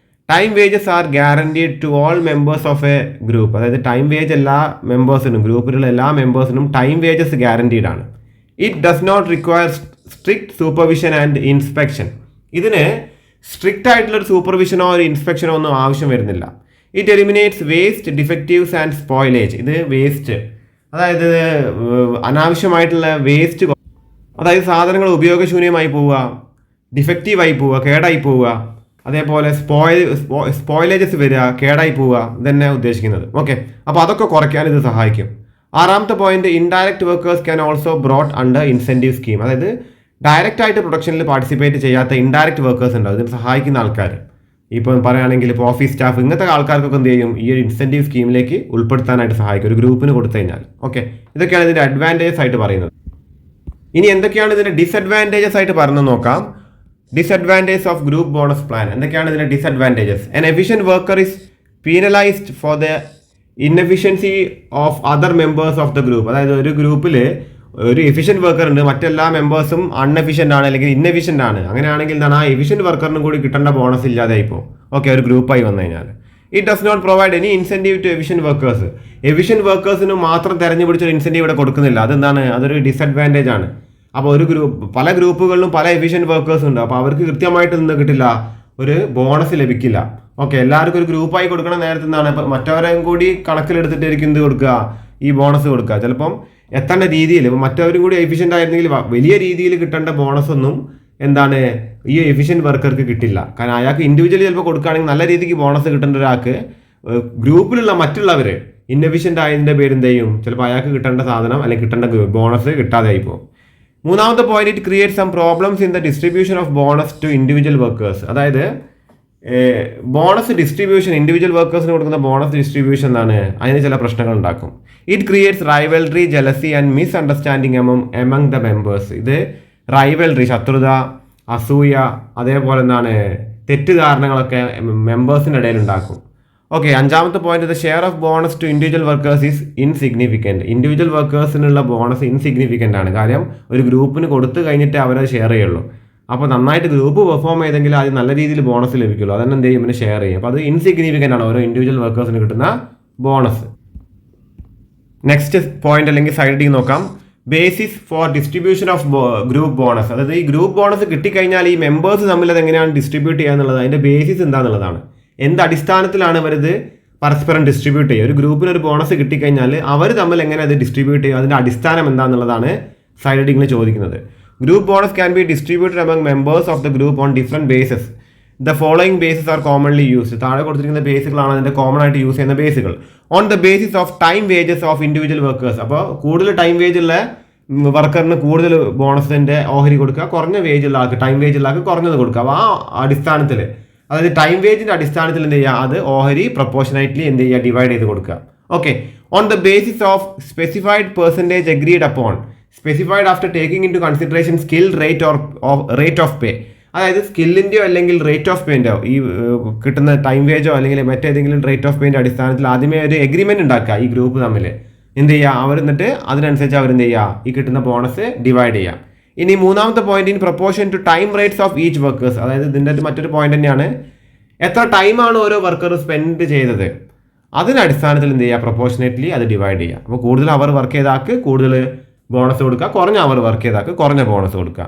A: Time wages are guaranteed to all members of a group, അതായത് ടൈം വേജ് എല്ലാ മെമ്പേഴ്സിനും, ഗ്രൂപ്പിലുള്ള എല്ലാ മെമ്പേഴ്സിനും ടൈം വേജസ് ഗ്യാരണ്ടീഡ് ആണ്. It does not require strict supervision and inspection. ഇതിന് സ്ട്രിക്റ്റ് ആയിട്ടുള്ളൊരു സൂപ്പർവിഷനോ ഒരു ഇൻസ്പെക്ഷനോ ഒന്നും ആവശ്യം വരുന്നില്ല. It eliminates waste, defectives and spoilage. ഇത് വേസ്റ്റ്, അതായത് അനാവശ്യമായിട്ടുള്ള വേസ്റ്റ്, അതായത് സാധനങ്ങൾ ഉപയോഗശൂന്യമായി പോവുക, ഡിഫക്റ്റീവായി പോവുക, കേടായി പോവുക, അതേപോലെ സ്പോയിലേജസ് വരിക, കേടായി പോവുക, ഇതന്നെ ഉദ്ദേശിക്കുന്നത്. ഓക്കെ, അപ്പോൾ അതൊക്കെ കുറയ്ക്കാൻ ഇത് സഹായിക്കും. ആറാമത്തെ point, indirect workers can also brought under incentive scheme. അതായത് ഡയറക്റ്റ് ആയിട്ട് പ്രൊഡക്ഷനിൽ പാർട്ടിസിപ്പേറ്റ് ചെയ്യാത്ത ഇൻഡയറക്റ്റ് വർക്കേഴ്സ് ഉണ്ടാവും, ഇതിന് സഹായിക്കുന്ന ആൾക്കാർ. ഇപ്പം പറയുകയാണെങ്കിൽ ഇപ്പോൾ ഓഫീസ് സ്റ്റാഫ്, ഇങ്ങനത്തെ ആൾക്കാർക്കൊക്കെ എന്ത് ചെയ്യും, ഈ ഒരു ഇൻസെൻറ്റീവ് സ്കീമിലേക്ക് ഉൾപ്പെടുത്താനായിട്ട് സഹായിക്കും, ഒരു ഗ്രൂപ്പിന് കൊടുത്തു കഴിഞ്ഞാൽ. ഓക്കെ, ഇതൊക്കെയാണ് ഇതിൻ്റെ അഡ്വാൻറ്റേജസ് ആയിട്ട് പറയുന്നത്. ഇനി എന്തൊക്കെയാണ് ഇതിൻ്റെ ഡിസഡ്വാൻറ്റേജസ് ആയിട്ട് പറഞ്ഞു നോക്കാം. Disadvantages of group bonus plan. എന്തൊക്കെയാണ് ഇതിൻ്റെ disadvantages? An efficient worker is penalised for the inefficiency of other members of the group. അതായത് ഒരു ഗ്രൂപ്പിൽ ഒരു എഫിഷ്യൻറ്റ് വർക്കർ ഉണ്ട്, മറ്റെല്ലാ മെമ്പേഴ്സും അൺഎഫിഷ്യൻ്റ് ആണ് അല്ലെങ്കിൽ ഇൻഎഫിഷ്യൻ്റ് ആണ്. അങ്ങനെയാണെങ്കിൽ എന്താണ്, ആ എഫിഷ്യൻറ്റ് വർക്കറിനും കൂടി കിട്ടേണ്ട ബോണസ് ഇല്ലാതായി പോകും. ഓക്കെ, ഒരു ഗ്രൂപ്പായി വന്നു കഴിഞ്ഞാൽ. It does not provide any incentive to efficient workers. Efficient വർക്കേഴ്സിന് മാത്രം തിരഞ്ഞു പിടിച്ചൊരു ഇൻസെൻറ്റീവ് ഇവിടെ കൊടുക്കുന്നില്ല. അതെന്താണ്, അതൊരു ഡിസഡ്വാൻറ്റേജ് ആണ്. അപ്പോൾ ഒരു പല ഗ്രൂപ്പുകളിലും പല എഫിഷ്യൻറ്റ് വർക്കേഴ്സ് ഉണ്ട്. അപ്പോൾ അവർക്ക് കൃത്യമായിട്ട് നിന്ന് കിട്ടില്ല, ഒരു ബോണസ് ലഭിക്കില്ല. ഓക്കെ, എല്ലാവർക്കും ഒരു ഗ്രൂപ്പായി കൊടുക്കണ നേരത്തെ എന്താണ്, ഇപ്പം മറ്റവരെയും കൂടി കണക്കിലെടുത്തിട്ടായിരിക്കും എന്ത് കൊടുക്കുക, ഈ ബോണസ് കൊടുക്കുക. ചിലപ്പം എത്തേണ്ട രീതിയിൽ, ഇപ്പം മറ്റവരും കൂടി എഫിഷ്യൻ്റ് ആയിരുന്നെങ്കിൽ വലിയ രീതിയിൽ കിട്ടേണ്ട ബോണസ് ഒന്നും എന്താണ് ഈ എഫിഷ്യൻറ്റ് വർക്കർക്ക് കിട്ടില്ല. കാരണം അയാൾക്ക് ഇൻഡിവിജ്വലി ചിലപ്പോൾ കൊടുക്കുകയാണെങ്കിൽ നല്ല രീതിക്ക് ബോണസ് കിട്ടേണ്ട ഒരാൾക്ക് ഗ്രൂപ്പിലുള്ള മറ്റുള്ളവർ ഇൻഎഫിഷ്യൻ്റ് ആയതിൻ്റെ പേര് എന്ത് ചെയ്യും, ചിലപ്പോൾ അയാൾക്ക് കിട്ടേണ്ട സാധനം അല്ലെങ്കിൽ കിട്ടേണ്ട ബോണസ് കിട്ടാതെ ആയി പോകും. മൂന്നാമത്തെ point, it create some problems in the distribution of bonus to individual workers. അതായത് ബോണസ് ഡിസ്ട്രിബ്യൂഷൻ, ഇൻഡിവിജ്വൽ വർക്കേഴ്സിന് കൊടുക്കുന്ന ബോണസ് ഡിസ്ട്രിബ്യൂഷൻ എന്താണ്, അതിന് ചില പ്രശ്നങ്ങൾ ഉണ്ടാക്കും. It creates rivalry, jealousy and misunderstanding among the members. ഇത് റൈവൽറി, ശത്രുത, അസൂയ, അതേപോലെ എന്താണ് തെറ്റിദ്ധാരണകളൊക്കെ മെമ്പേഴ്സിൻ്റെ ഇടയിൽ ഉണ്ടാക്കും. ഓക്കെ, അഞ്ചാമത്തെ point, the share of bonus to individual workers is insignificant. Individual വർക്കേഴ്സിനുള്ള ബോണസ് ഇൻസിഗ്നിഫിക്കൻ്റ് ആണ്. കാര്യം ഒരു ഗ്രൂപ്പിന് കൊടുത്തു കഴിഞ്ഞിട്ട് അവരത് ഷെയർ ചെയ്യുള്ളൂ. അപ്പോൾ നന്നായിട്ട് ഗ്രൂപ്പ് പെർഫോം ചെയ്തെങ്കിൽ അത് നല്ല രീതിയിൽ ബോണസ് ലഭിക്കുള്ളൂ. അതന്നെ എന്ത് ചെയ്യും, പിന്നെ ഷെയർ ചെയ്യും. അപ്പോൾ അത് ഇൻസിഗ്നിഫിക്കൻ്റ് ആണ് ഓരോ ഇൻഡിവിജ്വൽ വർക്കേഴ്സിന് കിട്ടുന്ന ബോണസ്. നെക്സ്റ്റ് പോയിന്റ് അല്ലെങ്കിൽ സൈഡിൽ നോക്കാം, basis for distribution of group bonus. അതായത് ഈ ഗ്രൂപ്പ് ബോണസ് കിട്ടിക്കഴിഞ്ഞാൽ ഈ മെമ്പേഴ്സ് തമ്മിൽ അത് എങ്ങനെയാണ് ഡിസ്ട്രിബ്യൂട്ട് ചെയ്യുക എന്നുള്ളത്, അതിൻ്റെ ബേസിസ് എന്താണെന്നുള്ളതാണ്. എന്ത് അടിസ്ഥാനത്തിലാണ് അവരിത് പരസ്പരം ഡിസ്ട്രിബ്യൂട്ട് ചെയ്യുക. ഒരു ഗ്രൂപ്പിന് ഒരു ബോണസ് കിട്ടിക്കഴിഞ്ഞാൽ അവർ തമ്മിൽ എങ്ങനെ അത് ഡിസ്ട്രിബ്യൂട്ട് ചെയ്യുക, അതിൻ്റെ അടിസ്ഥാനം എന്താണെന്നുള്ളതാണ് സൈഡ് ഹെഡിങ്ങിൽ ചോദിക്കുന്നത്. Group bonus can be distributed among members of the group on different bases. The following bases are commonly used. താഴെ കൊടുത്തിരിക്കുന്ന ബേസുകളാണ് അതിൻ്റെ കോമൺ ആയിട്ട് യൂസ് ചെയ്യുന്ന ബേസുകൾ. On the basis of time wages of individual workers. അപ്പോൾ കൂടുതൽ ടൈം വേജ് ഉള്ള വർക്കറിന് കൂടുതൽ ബോണസിൻ്റെ ഓഹരി കൊടുക്കുക, കുറഞ്ഞ വേജ് ഉള്ള ആൾക്ക്, ടൈം വേജ് ഉള്ള ആൾക്ക് കുറഞ്ഞത് കൊടുക്കുക. അപ്പോൾ ആ അടിസ്ഥാനത്തിൽ, അതായത് ടൈം വേജിൻ്റെ അടിസ്ഥാനത്തിൽ എന്ത് ചെയ്യുക, അത് ഓഹരി പ്രൊപ്പോർഷനേറ്റ്ലി എന്ത് ചെയ്യുക, ഡിവൈഡ് ചെയ്ത് കൊടുക്കുക. Okay, on the basis of specified percentage agreed upon, specified after taking into consideration skill rate of pay. അതായത് സ്കില്ലിൻ്റെയോ അല്ലെങ്കിൽ റേറ്റ് ഓഫ് പേൻ്റെയോ ഈ കിട്ടുന്ന ടൈം വേജോ അല്ലെങ്കിൽ മറ്റേതെങ്കിലും റേറ്റ് ഓഫ് പേൻ്റെ അടിസ്ഥാനത്തിൽ ആദ്യമേ ഒരു എഗ്രിമെൻറ്റ് ഉണ്ടാക്കുക ഈ ഗ്രൂപ്പ് തമ്മിൽ. എന്ത് ചെയ്യുക, അവർ എന്നിട്ട് അതിനനുസരിച്ച് അവരെന്ത് ചെയ്യുക, ഈ കിട്ടുന്ന ബോണസ് ഡിവൈഡ് ചെയ്യുക. ഇനി മൂന്നാമത്തെ point, in proportion to time rates of each workers. അതായത് ഇതിൻ്റെ മറ്റൊരു പോയിന്റ് തന്നെയാണ്, എത്ര ടൈമാണ് ഓരോ വർക്കർ സ്പെൻഡ് ചെയ്തത് അതിൻ്റെ അടിസ്ഥാനത്തിൽ എന്ത് ചെയ്യുക, പ്രൊപ്പോർഷനേറ്റ്ലി അത് ഡിവൈഡ് ചെയ്യുക. അപ്പോൾ കൂടുതൽ അവർ വർക്ക് ചെയ്താൾക്ക് കൂടുതൽ ബോണസ് കൊടുക്കുക, കുറഞ്ഞ അവർ വർക്ക് ചെയ്താൾക്ക് കുറഞ്ഞ ബോണസ് കൊടുക്കുക.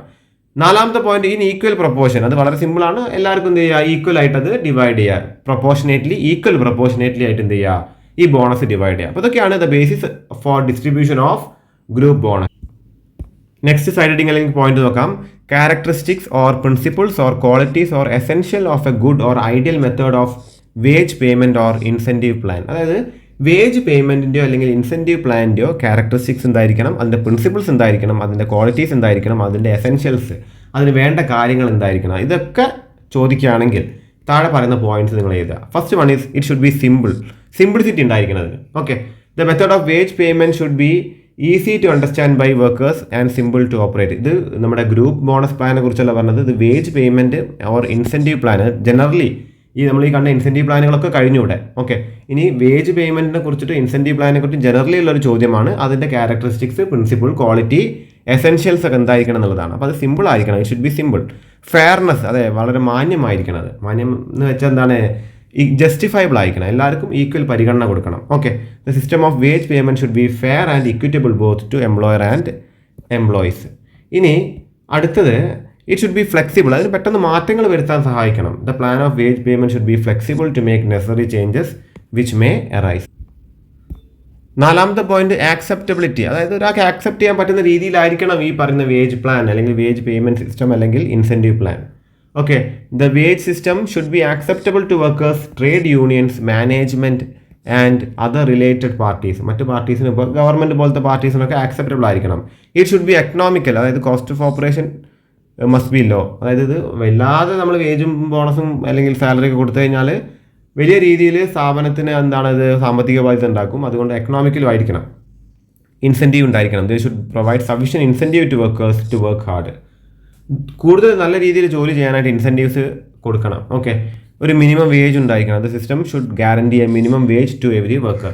A: നാലാമത്തെ പോയിന്റ്, ഇൻ ഈക്വൽ പ്രൊപ്പോർഷൻ. അത് വളരെ സിമ്പിളാണ്, എല്ലാവർക്കും എന്ത് ചെയ്യുക, ഈക്വൽ ആയിട്ട് അത് ഡിവൈഡ് ചെയ്യുക. പ്രൊപ്പോർഷനേറ്റ്ലി, ഈക്വൽ പ്രൊപ്പോർഷനേറ്റ്ലി ആയിട്ട് എന്ത് ചെയ്യുക, ഈ ബോണസ് ഡിവൈഡ് ചെയ്യുക. അപ്പോൾ ഇതൊക്കെയാണ് the basis for distribution of group bonus. Next side heading അല്ലെങ്കിൽ പോയിന്റ് നോക്കാം, characteristics or principles or qualities or essential of A good or ideal method of wage payment or incentive plan. അതായത് വേജ് പേയ്മെൻറ്റിൻ്റെയോ അല്ലെങ്കിൽ ഇൻസെൻറ്റീവ് പ്ലാനിൻ്റെയോ ക്യാരക്ടറിസ്റ്റിക്സ് എന്തായിരിക്കണം, അതിൻ്റെ പ്രിൻസിപ്പിൾസ് എന്തായിരിക്കണം, അതിൻ്റെ ക്വാളിറ്റീസ് എന്തായിരിക്കണം, അതിൻ്റെ എസെൻഷ്യൽസ്, അതിന് വേണ്ട കാര്യങ്ങൾ എന്തായിരിക്കണം, ഇതൊക്കെ ചോദിക്കുകയാണെങ്കിൽ താഴെ പറയുന്ന പോയിന്റ്സ് നിങ്ങൾ എഴുതുക. First one is it should be simple. Simplicity ഉണ്ടായിരിക്കണം അതിന്. Okay, the method of wage payment should be easy to understand by workers and simple to operate. ഇത് നമ്മുടെ ഗ്രൂപ്പ് ബോണസ് പ്ലാനെ കുറിച്ചല്ല പറഞ്ഞത്. ഇത് wage payment or incentive plan generally നമ്മൾ ഈ കണ്ട ഇൻസെൻറ്റീവ് പ്ലാനുകളൊക്കെ കഴിഞ്ഞൂടെ. ഓക്കെ, ഇനി വേജ് പേയ്മെൻറ്റിനെ കുറിച്ചിട്ട് ഇൻസെൻറ്റീവ് പ്ലാനെ കുറിച്ച് ജനറലി ഉള്ളൊരു ചോദ്യമാണ്. അതിൻ്റെ ക്യാരക്ടറിസ്റ്റിക്സ്, പ്രിൻസിപ്പിൾ, ക്വാളിറ്റി, എസെൻഷ്യൽസ് ഒക്കെ എന്തായിരിക്കണം എന്നുള്ളതാണ്. അപ്പോൾ അത് സിമ്പിൾ ആയിരിക്കണം. It should be simple. Fairness, അതെ, വളരെ മാന്യമായിരിക്കണം. അത് മാന്യം എന്ന് വെച്ചാൽ എന്താണ്, ഈ ജസ്റ്റിഫയബിൾ ആയിരിക്കണം, എല്ലാവർക്കും ഈക്വൽ പരിഗണന കൊടുക്കണം. Okay, the system of wage payment should be fair and equitable both to employer and employees. ഇനി അടുത്തത് ഇറ്റ് ഷുഡ് ബി ഫ്ലെക്സിബിൾ. അതിന് പെട്ടെന്ന് മാറ്റങ്ങൾ വരുത്താൻ സഹായിക്കണം. The plan of wage payment should be flexible to make necessary changes which may arise. നാലാമത്തെ പോയിന്റ് ആക്സെപ്റ്റബിലിറ്റി. അതായത് ഒരാൾക്ക് ആക്സെപ്റ്റ് ചെയ്യാൻ പറ്റുന്ന രീതിയിലായിരിക്കണം ഈ പറയുന്ന വേജ് പ്ലാൻ അല്ലെങ്കിൽ വേജ് പേയ്മെൻറ്റ് സിസ്റ്റം അല്ലെങ്കിൽ incentive plan. Okay, the wage system should be acceptable to workers, trade unions, management and other related parties. മറ്റ് പാർട്ടീസിന് ഇപ്പോൾ ഗവൺമെൻറ് പോലത്തെ പാർട്ടീസിനൊക്കെ ആക്സെപ്റ്റബിൾ ആയിരിക്കണം. It should be economical. അതായത് cost of operation must be low. അതായത് ഇത് വല്ലാതെ നമ്മൾ വേജും ബോണസും അല്ലെങ്കിൽ സാലറി ഒക്കെ കൊടുത്തു കഴിഞ്ഞാൽ വലിയ രീതിയിൽ സ്ഥാപനത്തിന് ഇത് സാമ്പത്തിക ബാധ്യത ഉണ്ടാക്കും. അതുകൊണ്ട് എക്കണോമിക്കലും ആയിരിക്കണം. ഇൻസെൻറ്റീവ് ഉണ്ടായിരിക്കണം. They should provide sufficient incentive to workers to work hard. കൂടുതൽ നല്ല രീതിയിൽ ജോലി ചെയ്യാനായിട്ട് ഇൻസെൻറ്റീവ്സ് കൊടുക്കണം. ഓക്കെ, ഒരു മിനിമം വേജ് ഉണ്ടായിരിക്കണം. The system should guarantee a minimum wage to every worker.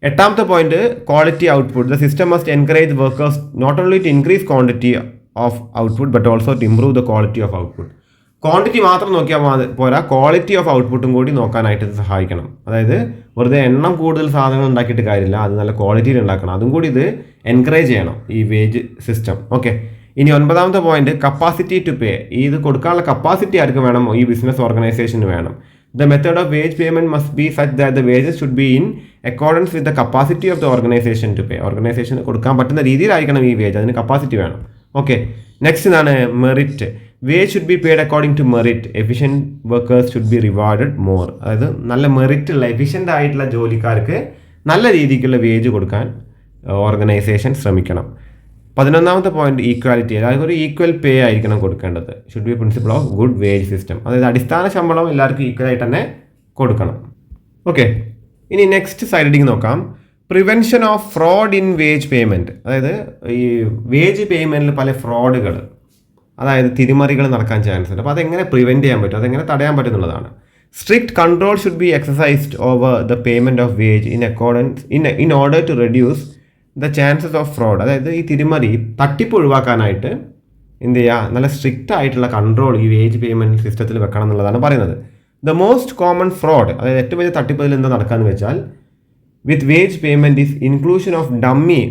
A: എട്ടാമത്തെ point quality output. The system must encourage workers not only to increase quantity of output but also to improve the quality of output. Quantity മാത്രം നോക്കിയാൽ പോരാ, ക്വാളിറ്റി ഓഫ് ഔട്ട്പുട്ടും കൂടി നോക്കാനായിട്ട് ഇത് സഹായിക്കണം. അതായത് വെറുതെ എണ്ണം കൂടുതൽ സാധനങ്ങൾ ഉണ്ടാക്കിയിട്ട് കാര്യമില്ല, അത് നല്ല ക്വാളിറ്റിയിൽ ഉണ്ടാക്കണം. അതും കൂടി ഇത് എൻകറേജ് ചെയ്യണം ഈ വേജ് സിസ്റ്റം. ഓക്കെ, ഇനി ഒൻപതാമത്തെ പോയിന്റ് കപ്പാസിറ്റി ടു പേ. ഇത് കൊടുക്കാനുള്ള കപ്പാസിറ്റി ആർക്ക് വേണം? ഈ ബിസിനസ് ഓർഗനൈസേഷന് വേണം. The method of wage payment must be such that the wages should be in accordance with the capacity of the organisation to pay. ഓർഗനൈസേഷന് കൊടുക്കാൻ പറ്റുന്ന രീതിയിലായിരിക്കണം ഈ വേജ്, അതിന് കപ്പാസിറ്റി വേണം. ഓക്കെ, നെക്സ്റ്റ് ഇതാണ് merit. Wage should be paid according to merit. Efficient workers should be rewarded more. അതായത് നല്ല മെറിറ്റ് ഉള്ള എഫിഷ്യൻ്റ് ആയിട്ടുള്ള ജോലിക്കാർക്ക് നല്ല രീതിക്കുള്ള വേജ് കൊടുക്കാൻ ഓർഗനൈസേഷൻ ശ്രമിക്കണം. 11ാമത്തെ പോയിന്റ് ഈക്വാലിറ്റി. അതായത് ഒരു ഈക്വൽ പേ ആയിരിക്കണം കൊടുക്കേണ്ടത്. Should be principle of good wage system. അതായത് അടിസ്ഥാന ശമ്പളം എല്ലാവർക്കും ഈക്വൽ ആയിട്ട് തന്നെ കൊടുക്കണം. ഓക്കെ, ഇനി നെക്സ്റ്റ് സൈഡിലേക്ക് നോക്കാം. Prevention of fraud in wage payment. അതായത് ഈ വേജ് പേയ്മെൻറ്റിൽ പല ഫ്രോഡുകൾ, അതായത് തിരിമറികൾ നടക്കാൻ ചാൻസ് ഉണ്ട്. അപ്പോൾ അതെങ്ങനെ പ്രിവെൻറ്റ് ചെയ്യാൻ പറ്റും, അതെങ്ങനെ തടയാൻ പറ്റുന്നുള്ളതാണ്. Strict control should be exercised over the payment of wage in order to reduce the chances of fraud. അതായത് ഈ തിരിമറി തട്ടിപ്പ് ഒഴിവാക്കാനായിട്ട് എന്ത് ചെയ്യുക, നല്ല സ്ട്രിക്റ്റ് ആയിട്ടുള്ള കൺട്രോൾ ഈ വേജ് പേയ്മെൻറ്റ് സിസ്റ്റത്തിൽ വെക്കണം എന്നുള്ളതാണ് പറയുന്നത്. ദ മോസ്റ്റ് കോമൺ ഫ്രോഡ്, അതായത് ഏറ്റവും വലിയ തട്ടിപ്പതിൽ എന്താ നടക്കാന്ന് വെച്ചാൽ with wage payment is inclusion of dummy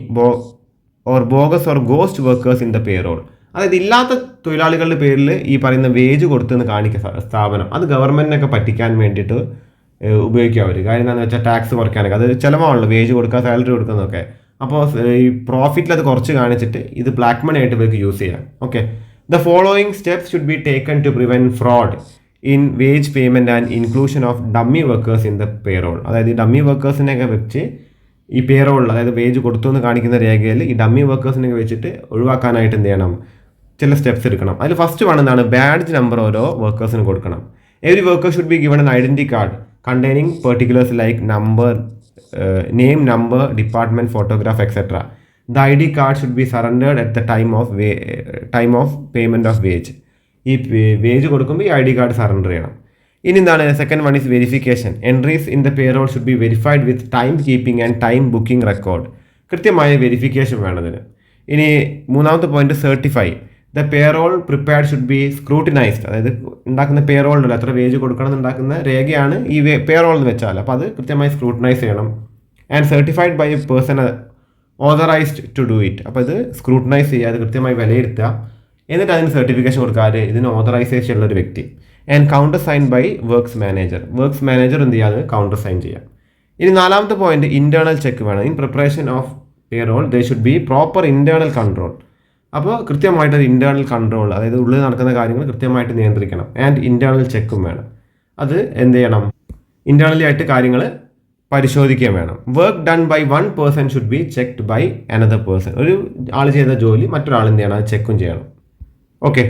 A: or bogus or ghost workers in the payroll. അതായത് ഇല്ലാത്ത തൊഴിലാളികളുടെ പേരിൽ ഈ പറയുന്ന വേജ് കൊടുത്തെന്ന് കാണിക്കുക സ്ഥാപനം. അത് ഗവൺമെൻറ്റിനൊക്കെ പറ്റിക്കാൻ വേണ്ടിയിട്ട് ഉപയോഗിക്കുക അവർ. കാര്യം എന്താണെന്ന് വെച്ചാൽ ടാക്സ് കുറയ്ക്കാനൊക്കെ, അത് ചിലവാണല്ലോ വേജ് കൊടുക്കുക, സാലറി കൊടുക്കുന്നതൊക്കെ. അപ്പോൾ ഈ പ്രോഫിറ്റിൽ അത് കുറച്ച് കാണിച്ചിട്ട് ഇത് ബ്ലാക്ക് മണി ആയിട്ട് ഇവർക്ക് യൂസ് ചെയ്യാം. Okay, the following steps should be taken to prevent fraud in wage payment and inclusion of dummy workers in the payroll. അതായത് ഈ ഡമ്മി വർക്കേഴ്സിനെയൊക്കെ വെച്ച് ഈ പേറോളിൽ, അതായത് വേജ് കൊടുത്തു എന്ന് കാണിക്കുന്ന രേഖയിൽ ഈ ഡമ്മി വർക്കേഴ്സിനെയൊക്കെ വെച്ചിട്ട് ഒഴിവാക്കാനായിട്ട് എന്ത് ചെയ്യണം, ചില സ്റ്റെപ്സ് എടുക്കണം. അതിൽ ഫസ്റ്റ് വേണമെന്നാണ് ബാഡ്ജ് നമ്പർ ഓരോ വർക്കേഴ്സിന് കൊടുക്കണം. Every worker should be given N identity card containing particulars like number, name, number, department, photograph, etc. The ID card should be surrendered at the time of payment of wage. ഈ വേജ് കൊടുക്കുമ്പോൾ ഈ ID കാർഡ് സറണ്ടർ ചെയ്യണം. ഇനി എന്താണ് second one is verification. Entries in the payroll should be verified with time keeping and time booking record. കൃത്യമായ വെരിഫിക്കേഷൻ വേണതിന്. ഇനി മൂന്നാമത്തെ point certify. The payroll prepared should be scrutinised. അതായത് ഉണ്ടാക്കുന്ന പേറോളിൽ എത്ര വേജ് കൊടുക്കണം എന്നുണ്ടാക്കുന്ന രേഖയാണ് ഈ പേറോൾ എന്ന് വെച്ചാൽ. അപ്പോൾ അത് കൃത്യമായി സ്ക്രൂട്ടിനൈസ് ചെയ്യണം. And certified by a person authorised to do it. അപ്പോൾ ഇത് സ്ക്രൂട്ടിനൈസ് ചെയ്യുക, അത് കൃത്യമായി വിലയിരുത്തുക, എന്നിട്ട് അതിന് സർട്ടിഫിക്കേഷൻ കൊടുക്കാതെ ഇതിന് ഓതറൈസേഷൻ ഉള്ള ഒരു വ്യക്തി. And counter sign by works manager. Works manager എന്ത് ചെയ്യാതെ കൗണ്ടർ സൈൻ ചെയ്യാം. ഇനി നാലാമത്തെ പോയിന്റ് ഇന്റേണൽ ചെക്ക് വേണം. In preparation of payroll they should be proper internal control. അപ്പോൾ കൃത്യമായിട്ട് ഇന്റേണൽ കൺട്രോൾ, അതായത് ഉള്ളിൽ നടക്കുന്ന കാര്യങ്ങൾ കൃത്യമായിട്ട് നിയന്ത്രിക്കണം. ആൻഡ് ഇന്റേണൽ ചെക്കും വേണം. അത് എന്ത് ചെയ്യണം, ഇന്റേണലി ആയിട്ട് കാര്യങ്ങൾ പരിശോധിക്കുകയും വേണം. Work done by one person should be checked by another person. ഒരു ആൾ ചെയ്ത ജോലി മറ്റൊരാൾ എന്ത് ചെയ്യണം, അത് ചെക്കും ചെയ്യണം. ഓക്കെ,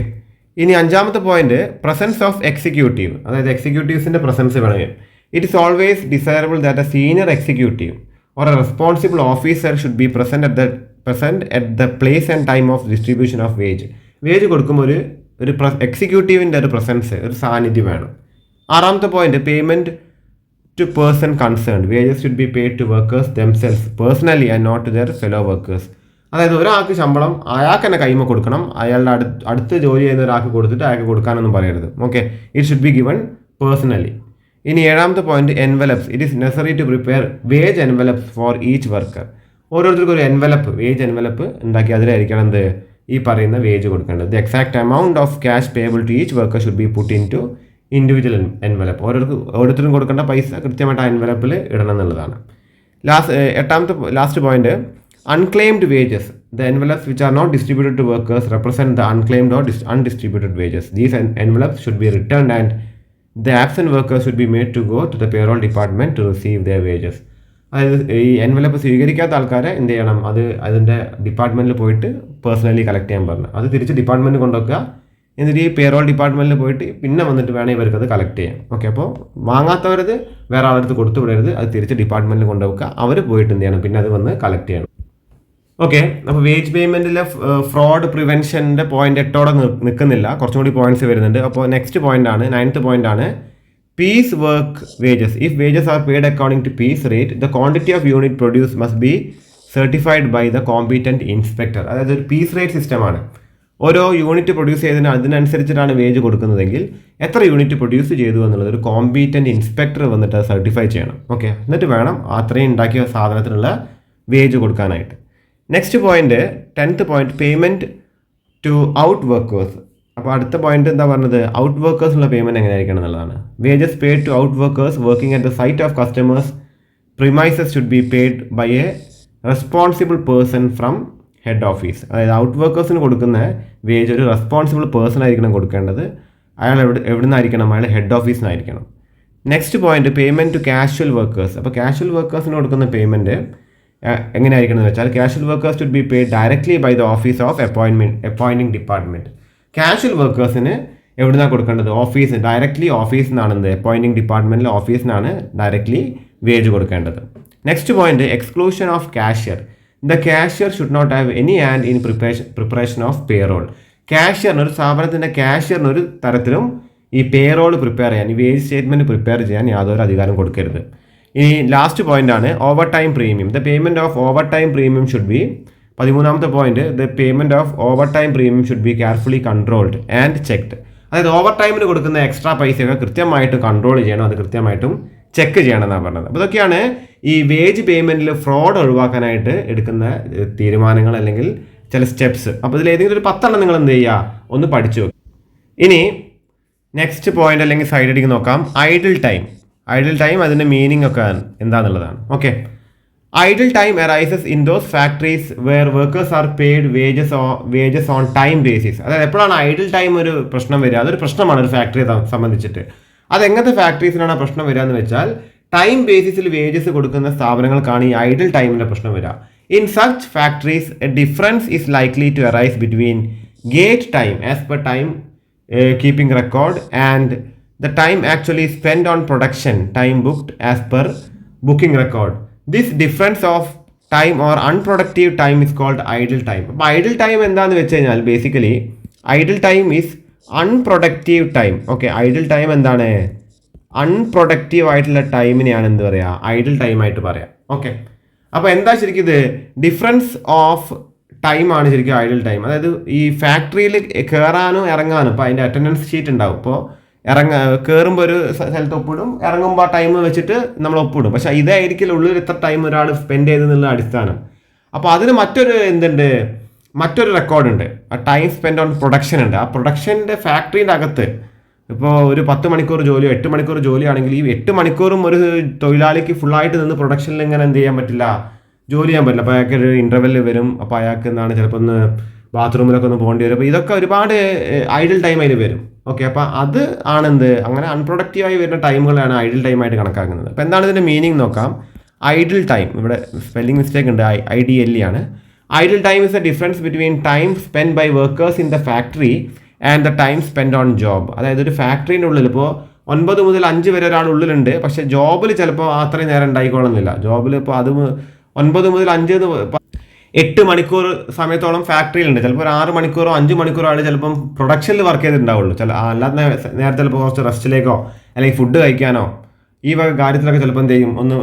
A: ഇനി അഞ്ചാമത്തെ പോയിന്റ് പ്രസൻസ് ഓഫ് എക്സിക്യൂട്ടീവ്, അതായത് എക്സിക്യൂട്ടീവ്സിന്റെ പ്രസൻസ് വേണം. It is always desirable that a senior executive or a responsible officer should be present at the place and time of distribution of wage. Wage കൊടുക്കുമ്പോൾ ഒരു എക്സിക്യൂട്ടീവിൻ്റെ ഒരു പ്രസൻസ്, ഒരു സാന്നിധ്യം വേണം. ആറാമത്തെ point payment to person concerned. Wages should be paid to workers themselves personally and not to their fellow workers. അതായത് ഒരാൾക്ക് ശമ്പളം അയാൾക്ക് തന്നെ കൈമ കൊടുക്കണം, അയാളുടെ അടുത്ത് ജോലി ചെയ്യുന്ന ഒരാൾക്ക് കൊടുത്തിട്ട് അയാൾക്ക് കൊടുക്കാനൊന്നും പറയരുത്. Okay, it should be given personally. ഇനി ഏഴാമത്തെ point envelopes. It is necessary to prepare wage envelopes for each worker. ഓരോരുത്തർക്കും ഒരു എൻവലപ്പ്, വേജ് എൻവലപ്പ് ഉണ്ടാക്കി അതിലായിരിക്കണം എന്ത് ഈ പറയുന്ന വേജ് കൊടുക്കേണ്ടത്. The exact amount of cash payable to each worker should be put into individual envelope. ഓരോരുത്തരും കൊടുക്കേണ്ട പൈസ കൃത്യമായിട്ട് ആ എൻവലപ്പിൽ ഇടണം എന്നുള്ളതാണ്. Last point unclaimed wages. The envelopes which are not distributed to workers represent the unclaimed or undistributed wages. These envelopes should be returned and the absent workers should be made to go to the payroll department to receive the wages. അതായത് ഈ എൻവലപ്പ് സ്വീകരിക്കാത്ത ആൾക്കാരെ എന്ത് ചെയ്യണം, അതിൻ്റെ ഡിപ്പാർട്ട്മെൻറ്റിൽ പോയിട്ട് പേഴ്സണലി കളക്ട് ചെയ്യാൻ പറഞ്ഞു. അത് തിരിച്ച് ഡിപ്പാർട്ട്മെൻറ്റ് കൊണ്ടുവയ്ക്കുക. എന്നിട്ട് ഈ പേറോൾ ഡിപ്പാർട്ട്മെൻറ്റിൽ പോയിട്ട് പിന്നെ വന്നിട്ട് വേണം ഇവർക്ക് അത് കളക്ട് ചെയ്യാം. ഓക്കെ, അപ്പോൾ വാങ്ങാത്തവരത് വേറെ ആളടുത്ത് കൊടുത്തു വിടരുത്, അത് തിരിച്ച് ഡിപ്പാർട്ട്മെൻറ്റിൽ കൊണ്ടുവയ്ക്കുക. അവർ പോയിട്ട് എന്ത് ചെയ്യണം, പിന്നെ അത് വന്ന് കളക്ട് ചെയ്യണം. ഓക്കെ, അപ്പോൾ വേജ് പേയ്മെൻറ്റിലെ ഫ്രോഡ് പ്രിവെൻഷൻ്റെ പോയിന്റ് 8 നിൽക്കുന്നില്ല, കുറച്ചും കൂടി പോയിന്റ്സ് വരുന്നുണ്ട്. അപ്പോൾ നെക്സ്റ്റ് പോയിന്റ് ആണ് 9th പോയിന്റ് ആണ് piece work wages. If wages are paid according to piece rate, the quantity of unit produced must be certified by the competent inspector. അതായത് ഒരു പീസ് റേറ്റ് സിസ്റ്റമാണ്. ഓരോ യൂണിറ്റ് പ്രൊഡ്യൂസ് ചെയ്തതിന് അതിനനുസരിച്ചിട്ടാണ് വേജ് കൊടുക്കുന്നതെങ്കിൽ എത്ര യൂണിറ്റ് പ്രൊഡ്യൂസ് ചെയ്തു എന്നുള്ളത് ഒരു കോമ്പീറ്റൻറ്റ് ഇൻസ്പെക്ടർ വന്നിട്ട് സർട്ടിഫൈ ചെയ്യണം. ഓക്കെ, എന്നിട്ട് വേണം അത്രയും ഉണ്ടാക്കിയ സാധനത്തിനുള്ള വേജ് കൊടുക്കാനായിട്ട്. Next point 10th point payment to out workers. അപ്പോൾ അടുത്ത പോയിന്റ് എന്താ പറഞ്ഞത്, ഔട്ട് വർക്കേഴ്സിനുള്ള പേയ്മെൻറ്റ് എങ്ങനെയായിരിക്കണം എന്നുള്ളതാണ്. Wages paid to out workers working at the site of customers premises should be paid by a responsible person from head office. അതായത് ഔട്ട് വർക്കേഴ്സിന് കൊടുക്കുന്ന വേജ് ഒരു റെസ്പോൺസിബിൾ പേഴ്സൺ ആയിരിക്കണം കൊടുക്കേണ്ടത്. അയാൾ എവിടെ നിന്നായിരിക്കണം, അയാൾ ഹെഡ് ഓഫീസിൽ നിന്നായിരിക്കണം. Next point payment to casual workers. അപ്പോൾ കാഷ്വൽ വർക്കേഴ്സിന് കൊടുക്കുന്ന പേയ്മെൻറ്റ് എങ്ങനെയായിരിക്കണം എന്ന് വെച്ചാൽ casual workers should be paid directly by the office of appointing department. Casual വർക്കേഴ്സിന് എവിടുന്നാണ് കൊടുക്കേണ്ടത്, ഡയറക്ട്ലി ഓഫീസിൽ നിന്നാണ് എന്ത് അപ്പോയിൻറ്റിംഗ് ഡിപ്പാർട്ട്മെൻറ്റിലെ ഓഫീസിൽ നിന്നാണ് ഡയറക്ട്ലി വേജ് കൊടുക്കേണ്ടത്. Next point exclusion of cashier. The cashier should not have any hand in preparation of payroll. കാഷ്യറിന്, ഒരു സ്ഥാപനത്തിൻ്റെ കാഷ്യറിന് ഒരു തരത്തിലും ഈ പേറോൾ പ്രിപ്പയർ ചെയ്യാൻ, ഈ വേജ് സ്റ്റേറ്റ്മെൻറ്റ് പ്രിപ്പയർ ചെയ്യാൻ യാതൊരു അധികാരം കൊടുക്കരുത്. ഇനി ലാസ്റ്റ് പോയിന്റ് ആണ് over time premium. The payment of overtime premium should B 13th point the payment of overtime premium should B carefully controlled and checked. അതായത് ഓവർ ടൈമിന് കൊടുക്കുന്ന എക്സ്ട്രാ പൈസയൊക്കെ കൃത്യമായിട്ടും കൺട്രോൾ ചെയ്യണം, അത് കൃത്യമായിട്ടും ചെക്ക് ചെയ്യണം എന്നാണ് പറഞ്ഞത്. അപ്പോൾ ഇതൊക്കെയാണ് ഈ വേജ് പേയ്മെൻറ്റിൽ ഫ്രോഡ് ഒഴിവാക്കാനായിട്ട് എടുക്കുന്ന തീരുമാനങ്ങൾ അല്ലെങ്കിൽ ചില സ്റ്റെപ്സ്. അപ്പോൾ ഇതിൽ ഏതെങ്കിലും ഒരു 10 നിങ്ങൾ എന്ത് ചെയ്യുക, ഒന്ന് പഠിച്ചു വെക്കുക. ഇനി നെക്സ്റ്റ് പോയിന്റ് അല്ലെങ്കിൽ സൈഡ് അടിക്ക് നോക്കാം. Idle time. ഐഡിൽ ടൈം അതിൻ്റെ മീനിങ് ഒക്കെ എന്താണെന്നുള്ളതാണ്. Okay, idle time arises in those factories where workers are paid wages on time basis. അതായത് എപ്പോഴാണ് ഐഡിൽ ടൈം ഒരു പ്രശ്നം വരിക, അതൊരു പ്രശ്നമാണ് ഒരു ഫാക്ടറിയെ സംബന്ധിച്ചിട്ട്. അതെങ്ങനത്തെ ഫാക്ടറീസിനാണ് ആ പ്രശ്നം വരിക എന്ന് വെച്ചാൽ ടൈം ബേസിസിൽ വേജസ് കൊടുക്കുന്ന സ്ഥാപനങ്ങൾക്കാണ് ഈ ഐഡിൽ ടൈമിൻ്റെ പ്രശ്നം വരിക. In such factories a difference is likely to arise between gate time as per time keeping record and the time actually spent on production time booked as per booking record. This difference of time or unproductive time is called idle time. അപ്പോൾ idle time എന്താണെന്ന് വെച്ച് കഴിഞ്ഞാൽ basically idle time is unproductive time. Okay, idle time എന്താണ്, അൺപ്രൊഡക്റ്റീവ് ആയിട്ടുള്ള ടൈമിനെയാണ് എന്ത് പറയുക, ഐഡിൽ ടൈം ആയിട്ട് പറയാം. ഓക്കെ, അപ്പോൾ എന്താ ശരിക്കും ഇത് ഡിഫറൻസ് ഓഫ് ടൈമാണ് ശരിക്കും ഐഡിൽ ടൈം. അതായത് ഈ ഫാക്ടറിയിൽ കയറാനും ഇറങ്ങാനും ഇപ്പോൾ അതിൻ്റെ അറ്റൻഡൻസ് ഷീറ്റ് ഉണ്ടാവും. ഇപ്പോൾ കയറുമ്പോൾ ഒരു സ്ഥലത്ത് ഒപ്പിടും, ഇറങ്ങുമ്പോൾ ആ ടൈം വെച്ചിട്ട് നമ്മൾ ഒപ്പിടും. പക്ഷേ ഇതായിരിക്കില്ല ഉള്ളിൽ ഇത്ര ടൈം ഒരാൾ സ്പെൻഡ് ചെയ്തെന്നുള്ള അടിസ്ഥാനം. അപ്പോൾ അതിന് മറ്റൊരു റെക്കോർഡുണ്ട്, ആ ടൈം സ്പെൻഡ് ഓൺ പ്രൊഡക്ഷൻ ഉണ്ട്. ആ പ്രൊഡക്ഷൻ്റെ ഫാക്ടറിൻ്റെ അകത്ത് ഇപ്പോൾ ഒരു 10 മണിക്കൂർ ജോലിയോ 8 മണിക്കൂർ ജോലിയാണെങ്കിൽ ഈ 8 മണിക്കൂറും ഒരു തൊഴിലാളിക്ക് ഫുള്ളായിട്ട് നിന്ന് പ്രൊഡക്ഷനിൽ ഇങ്ങനെ എന്ത് ചെയ്യാൻ പറ്റില്ല, ജോലി ചെയ്യാൻ പറ്റില്ല. അപ്പോൾ അയാൾക്ക് ഒരു ഇൻ്റർവെല്ലിൽ വരും, അപ്പോൾ അയാൾക്ക് എന്താണ് ചിലപ്പോൾ ഒന്ന് ബാത്റൂമിലൊക്കെ ഒന്ന് പോകേണ്ടി വരും. അപ്പോൾ ഇതൊക്കെ ഒരുപാട് ഐഡിൽ ടൈം അതിൽ വരും. ഓക്കെ, അപ്പോൾ അത് ആണെന്ത് അങ്ങനെ അൺപ്രൊഡക്റ്റീവായി വരുന്ന ടൈമുകളാണ് ഐഡിൽ ടൈമായിട്ട് കണക്കാക്കുന്നത്. അപ്പോൾ എന്താണ് ഇതിൻ്റെ മീനിങ് നോക്കാം. ഐഡിൽ ടൈം, ഇവിടെ സ്പെല്ലിംഗ് മിസ്റ്റേക്ക് ഉണ്ട്, IDLE ആണ്. Idle time is the difference between time spend by workers in the factory and the time spend on job. അതായത് ഒരു ഫാക്ടറിൻ്റെ ഉള്ളിൽ ഇപ്പോൾ 9 മുതൽ 5 വരെ ഒരാൾ ഉള്ളിലുണ്ട്, പക്ഷേ ജോബിൽ ചിലപ്പോൾ അത്രയും നേരം ഉണ്ടായിക്കോളുന്നില്ല. ജോബിൽ ഇപ്പോൾ അത് 9 മുതൽ 5 8 മണിക്കൂർ സമയത്തോളം ഫാക്ടറിയിലുണ്ട്. ചിലപ്പോൾ ഒരു 6 മണിക്കൂറോ 5 മണിക്കൂറോ ആൾ ചിലപ്പം പ്രൊഡക്ഷനിൽ വർക്ക് ചെയ്തിട്ടുണ്ടാവുള്ളൂ. അല്ലാതെ നേരത്തെ ചിലപ്പോൾ കുറച്ച് റെസ്റ്റിലേക്കോ അല്ലെങ്കിൽ ഫുഡ് കഴിക്കാനോ ഈ വക കാര്യത്തിലൊക്കെ ചിലപ്പോൾ എന്ത് ചെയ്യും, ഒന്ന്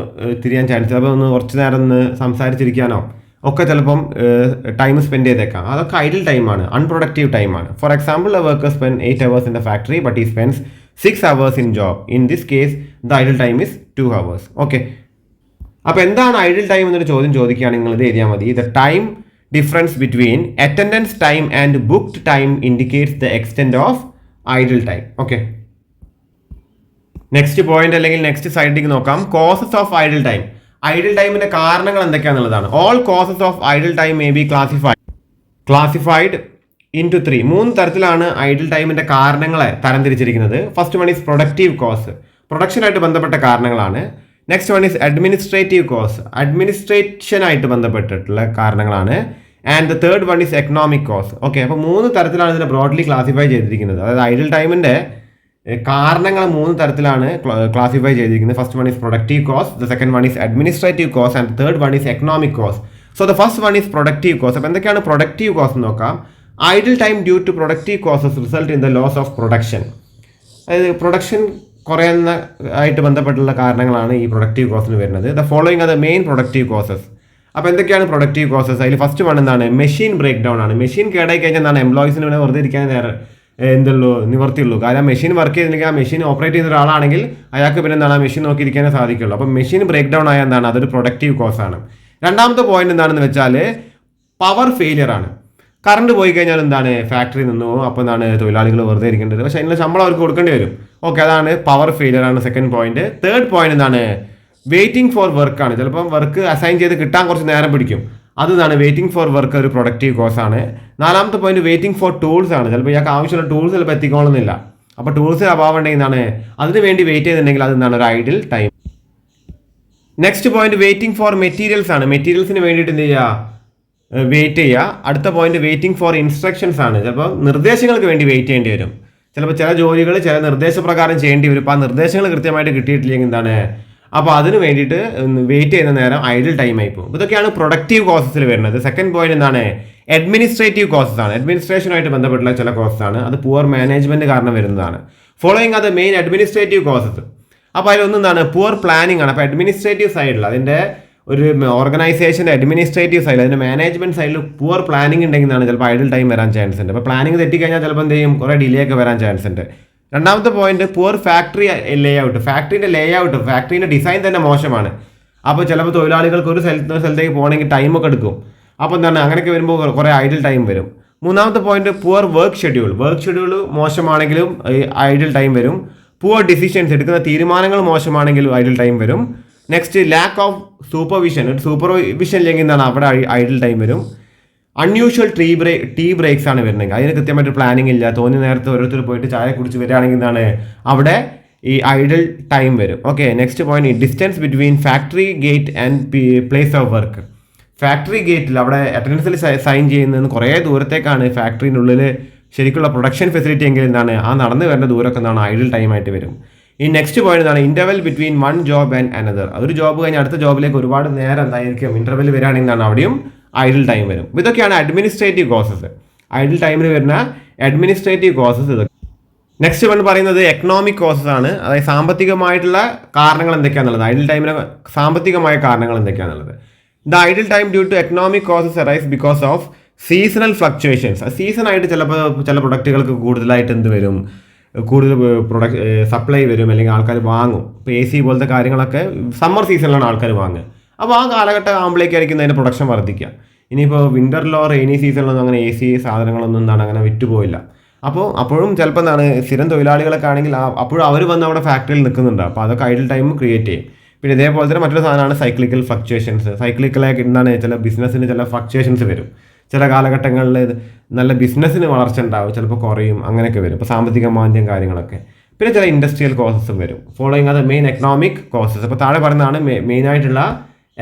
A: തിരിയാൻ ചാൻസ്, ചിലപ്പോൾ ഒന്ന് കുറച്ച് നേരം ഒന്ന് സംസാരിച്ചിരിക്കാനോ ഒക്കെ ചിലപ്പം ടൈം സ്പെൻഡ് ചെയ്തേക്കാം. അതൊക്കെ ഐഡിൽ ടൈമാണ്, അൺപ്രൊഡക്റ്റീവ് ടൈമാണ്. Four example, a worker spend 8 hours in the factory but he spends 6 hours in job. In this case the idle time is 2 hours. Okay, അപ്പോൾ എന്താണ് ഐഡിൽ ടൈം എന്നൊരു ചോദ്യം ചോദിക്കുകയാണെങ്കിൽ നിങ്ങൾ ഇത് എഴുതിയാൽ മതി. The time difference between attendance time and booked time indicates the extent of idle time. Okay, next point അല്ലെങ്കിൽ നെക്സ്റ്റ് സൈഡിലേക്ക് നോക്കാം. Causes of idle time. Idle ടൈമിന്റെ കാരണങ്ങൾ എന്തൊക്കെയാണെന്നുള്ളതാണ്. All causes of idle time may be classified into 3. 3 തരത്തിലാണ് ഐഡിൽ ടൈമിന്റെ കാരണങ്ങളെ തരംതിരിച്ചിരിക്കുന്നത്. First one is productive cause, പ്രൊഡക്ഷനായിട്ട് ബന്ധപ്പെട്ട കാരണങ്ങളാണ്. Next one is administrative cause, അഡ്മിനിസ്ട്രേഷനായിട്ട് ബന്ധപ്പെട്ടിട്ടുള്ള കാരണങ്ങളാണ്. And the third one is economic cause. Okay, അപ്പോൾ 3 തരത്തിലാണ് ഇതിനെ ബ്രോഡ്ലി ക്ലാസിഫൈ ചെയ്തിരിക്കുന്നത്. അതായത് ഐഡിൽ ടൈമിന്റെ കാരണങ്ങൾ 3 തരത്തിലാണ് ക്ലാസിഫൈ ചെയ്തിരിക്കുന്നത്. First one is productive cause, the second one is administrative cause and third one is economic cause. So the first one is productive cause. അപ്പോൾ എന്തൊക്കെയാണ് പ്രൊഡക്റ്റീവ് കോസ് എന്ന് നോക്കാം. Idle time due to productive causes result in the loss of production. അതായത് പ്രൊഡക്ഷൻ കുറയുന്ന ആയിട്ട് ബന്ധപ്പെട്ടുള്ള കാരണങ്ങളാണ് ഈ പ്രൊഡക്റ്റീവ് കോസിന് വരുന്നത്. The following are the main productive causes. അപ്പോൾ എന്തൊക്കെയാണ് പ്രൊഡക്റ്റീവ് കോസസ്? അതിൽ ഫസ്റ്റ് വൺ എന്താണ്, മെഷീൻ ബ്രേക്ക് ഡൗൺ ആണ്. മെഷീൻ കേടായി കഴിഞ്ഞാൽ എന്താണ്, എംപ്ലോയീസിന് ഇവിടെ വെറുതെ ഇരിക്കാൻ നിവർത്തിയുള്ളൂ. കാരണം മെഷീൻ വർക്ക് ചെയ്തില്ലെങ്കിൽ ആ മെഷീൻ ഓപ്പറേറ്റ് ചെയ്യുന്ന ഒരാളാണെങ്കിൽ അയാൾക്ക് പിന്നെ എന്താണ്, ആ മെഷീൻ നോക്കിയിരിക്കാനേ സാധിക്കുള്ളൂ. അപ്പം മെഷീൻ ബ്രേക്ക് ഡൗൺ ആയ എന്താണ്, അതൊരു പ്രൊഡക്റ്റീവ് കോസ് ആണ്. രണ്ടാമത്തെ പോയിന്റ് എന്താണെന്ന് വെച്ചാൽ പവർ ഫെയിലിയർ ആണ്. കറണ്ട് പോയി കഴിഞ്ഞാൽ എന്താണ്, ഫാക്ടറി നിന്നു, അപ്പോൾ എന്താണ് തൊഴിലാളികൾ വെറുതെ ഇരിക്കേണ്ടത്, പക്ഷേ അതിനുള്ള ശമ്പളം അവർക്ക് കൊടുക്കേണ്ടി വരും. ഓക്കെ, അതാണ് പവർ ഫെയിലിയർ ആണ് സെക്കൻഡ് പോയിന്റ്. തേർഡ് പോയിന്റ് എന്താണ്, വെയിറ്റിംഗ് ഫോർ വർക്ക് ആണ്. ചിലപ്പം വർക്ക് അസൈൻ ചെയ്ത് കിട്ടാൻ കുറച്ച് നേരം പിടിക്കും, അതാണ് വെയിറ്റിംഗ് ഫോർ വർക്ക് ഒരു പ്രൊഡക്റ്റീവ് കോസ് ആണ്. നാലാമത്തെ പോയിന്റ് വെയിറ്റിംഗ് ഫോർ ടൂൾസ് ആണ്. ചിലപ്പോൾ ഇയാൾക്ക് ആവശ്യമുള്ള ടൂൾസ് ചിലപ്പോൾ എത്തിക്കോളുന്നില്ല, അപ്പോൾ ടൂൾസ് അഭാവം ഉണ്ടെങ്കിൽ എന്താണ്, അതിന് വേണ്ടി വെയിറ്റ് ചെയ്തിട്ടുണ്ടെങ്കിൽ അത് എന്താണ്, ഒരു idle time. Next point waiting for materials ആണ്. മെറ്റീരിയൽസിന് വേണ്ടിയിട്ട് എന്ത് ചെയ്യുക, വെയിറ്റ് ചെയ്യുക. അടുത്ത പോയിന്റ് വെയിറ്റിംഗ് ഫോർ ഇൻസ്ട്രക്ഷൻസ് ആണ്. ചിലപ്പോൾ നിർദ്ദേശങ്ങൾക്ക് വേണ്ടി വെയിറ്റ് ചെയ്യേണ്ടി വരും. ചിലപ്പോൾ ചില ജോലികൾ ചില നിർദ്ദേശപ്രകാരം ചെയ്യേണ്ടി വരും. അപ്പോൾ ആ നിർദ്ദേശങ്ങൾ കൃത്യമായിട്ട് കിട്ടിയിട്ടില്ലെങ്കിൽ എന്താണ്, അപ്പോൾ അതിന് വേണ്ടിയിട്ട് വെയിറ്റ് ചെയ്യുന്ന നേരം ഐഡിൽ ടൈം ആയി പോകും. ഇതൊക്കെയാണ് പ്രൊഡക്റ്റീവ് കോസസിൽ വരുന്നത്. സെക്കൻഡ് പോയിന്റ് എന്താണ്, അഡ്മിനിസ്ട്രേറ്റീവ് കോസസ് ആണ്. അഡ്മിനിസ്ട്രേഷനുമായിട്ട് ബന്ധപ്പെട്ടുള്ള ചില കോസസ് ആണ്, അത് പുവർ മാനേജ്മെന്റ് കാരണം വരുന്നതാണ്. ഫോളോയിങ് അത് മെയിൻ അഡ്മിനിസ്ട്രേറ്റീവ് കോസസ്. അപ്പോൾ അതിലൊന്നെന്താണ്, പുവർ പ്ലാനിങ് ആണ്. അപ്പോൾ അഡ്മിനിസ്ട്രേറ്റീവ് സൈഡിൽ അതിൻ്റെ ഒരു ഓർഗനൈസേഷൻ്റെ അഡ്മിനിസ്ട്രേറ്റീവ് സൈഡിൽ അതിൻ്റെ മാനേജ്മെന്റ് സൈഡിൽ പുവർ പ്ലാനിങ് ഉണ്ടെങ്കിൽ ചിലപ്പോൾ ഐഡിൽ ടൈം വരാൻ ചാൻസ് ഉണ്ട്. അപ്പോൾ പ്ലാനിങ് തെറ്റിക്കഴിഞ്ഞാൽ ചിലപ്പോൾ എന്ത് ചെയ്യും, കുറേ ഡിലേ ഒക്കെ വരാൻ ചാൻസ് ഉണ്ട്. രണ്ടാമത്തെ point poor factory layout. ഫാക്ടറിൻ്റെ ലേ ഔട്ട്, ഫാക്ടറിൻ്റെ ഡിസൈൻ തന്നെ മോശമാണ്. അപ്പോൾ ചിലപ്പോൾ തൊഴിലാളികൾക്ക് ഒരു സ്ഥലത്തേക്ക് പോകണമെങ്കിൽ ടൈമൊക്കെ എടുക്കും. അപ്പോൾ എന്താണ്, അങ്ങനെയൊക്കെ വരുമ്പോൾ കുറേ ഐഡിൽ ടൈം വരും. മൂന്നാമത്തെ point poor work schedule. Work schedule മോശമാണെങ്കിലും ഐഡിൽ ടൈം വരും. പുവർ ഡിസിഷൻസ്, എടുക്കുന്ന തീരുമാനങ്ങൾ മോശമാണെങ്കിലും ഐഡിൽ ടൈം വരും. Next lack of supervision. ഒരു സൂപ്പർവിഷൻ ഇല്ലെങ്കിൽ എന്താണ്, അവിടെ ഐഡിൽ ടൈം വരും. അൺയൂഷ്വൽ ടീ ബ്രേക്സ് ആണ് വരുന്നത്. അതിന് കൃത്യമായിട്ട് പ്ലാനിങ് ഇല്ല, തോന്നിയ നേരത്തെ ഓരോരുത്തർ പോയിട്ട് ചായ കുടിച്ച് വരികയാണെങ്കിൽ എന്താണ്, അവിടെ ഈ ഐഡിൽ ടൈം വരും. Okay, next point distance between factory gate and place of work. Factory ഗേറ്റിൽ അവിടെ അറ്റൻഡൻസിൽ സൈൻ ചെയ്യുന്നതിന് കുറേ ദൂരത്തേക്കാണ് ഫാക്ടറിൻ്റെ ഉള്ളിൽ ശരിക്കുള്ള പ്രൊഡക്ഷൻ ഫെസിലിറ്റി എങ്കിൽ എന്താണ്, ആ നടന്നു വരേണ്ട ദൂരമൊക്കെ എന്താണ് ഐഡിൽ ടൈം ആയിട്ട് വരും. ഈ നെക്സ്റ്റ് പോയിന്റ് എന്താണ്, interval between one job and another. ഒരു ജോബ് കഴിഞ്ഞ് അടുത്ത ജോബിലേക്ക് ഒരുപാട് നേരം എന്തായിരിക്കും ഇന്റർവെൽ വരികയാണെങ്കിൽ എന്താണ്, അവിടെയും ഐഡിൽ ടൈം വരും. ഇതൊക്കെയാണ് അഡ്മിനിസ്ട്രേറ്റീവ് കോസസ്. ഐഡിൽ ടൈമിൽ വരുന്ന അഡ്മിനിസ്ട്രേറ്റീവ് കോസസ് ഇതൊക്കെ. നെക്സ്റ്റ് വൺ പറയുന്നത് എക്കണോമിക് കോസസ് ആണ്. അതായത് സാമ്പത്തികമായിട്ടുള്ള കാരണങ്ങൾ എന്തൊക്കെയാണെന്നുള്ളത്, ഐഡിൽ ടൈമിലെ സാമ്പത്തികമായ കാരണങ്ങൾ എന്തൊക്കെയാണെന്നുള്ളത്. The idle time due to economic causes arise because of seasonal fluctuations. സീസണായിട്ട് ചില പ്രൊഡക്റ്റുകൾക്ക് കൂടുതലായിട്ട് എന്ത് വരും, കൂടുതൽ സപ്ലൈ വരും, അല്ലെങ്കിൽ ആൾക്കാർ വാങ്ങും. ഇപ്പോൾ AC പോലത്തെ കാര്യങ്ങളൊക്കെ സമ്മർ സീസണിലാണ് ആൾക്കാർ വാങ്ങുക. അപ്പോൾ ആ കാലഘട്ടം ആകുമ്പോഴേക്കായിരിക്കും അതിൻ്റെ പ്രൊഡക്ഷൻ വർദ്ധിക്കുക. ഇനിയിപ്പോൾ വിൻ്ററിലോ റെയിനി സീസണിലൊന്നും അങ്ങനെ AC സാധനങ്ങളൊന്നും എന്താണ് അങ്ങനെ വിറ്റുപോയില്ല. അപ്പോൾ അപ്പോഴും ചിലപ്പോൾ എന്താണ്, സ്ഥിരം തൊഴിലാളികളൊക്കെ ആണെങ്കിൽ അപ്പോഴും അവർ വന്ന് അവിടെ ഫാക്ടറിയിൽ നിൽക്കുന്നുണ്ട്. അപ്പോൾ അതൊക്കെ ഐഡിൽ ടൈം ക്രിയേറ്റ് ചെയ്യും. പിന്നെ ഇതേപോലെ തന്നെ മറ്റൊരു സാധനമാണ് സൈക്ലിക്കൽ ഫ്ലക്ച്വേഷൻസ്. സൈക്ലിക്കലായിട്ട് എന്താണ്, ചില ബിസിനസ്സിന് ചില ഫ്ലക്ച്വേഷൻസ് വരും. ചില കാലഘട്ടങ്ങളിൽ നല്ല ബിസിനസ്സിന് വളർച്ച ഉണ്ടാവും, ചിലപ്പോൾ കുറയും, അങ്ങനെയൊക്കെ വരും. ഇപ്പോൾ സാമ്പത്തിക മാന്ദ്യം കാര്യങ്ങളൊക്കെ. പിന്നെ ചില ഇൻഡസ്ട്രിയൽ കോസസും വരും. ഫോളോയിങ് അത് മെയിൻ എക്കണോമിക് കോസസ്. അപ്പോൾ താഴെ പറയുന്നതാണ് മെയിനായിട്ടുള്ള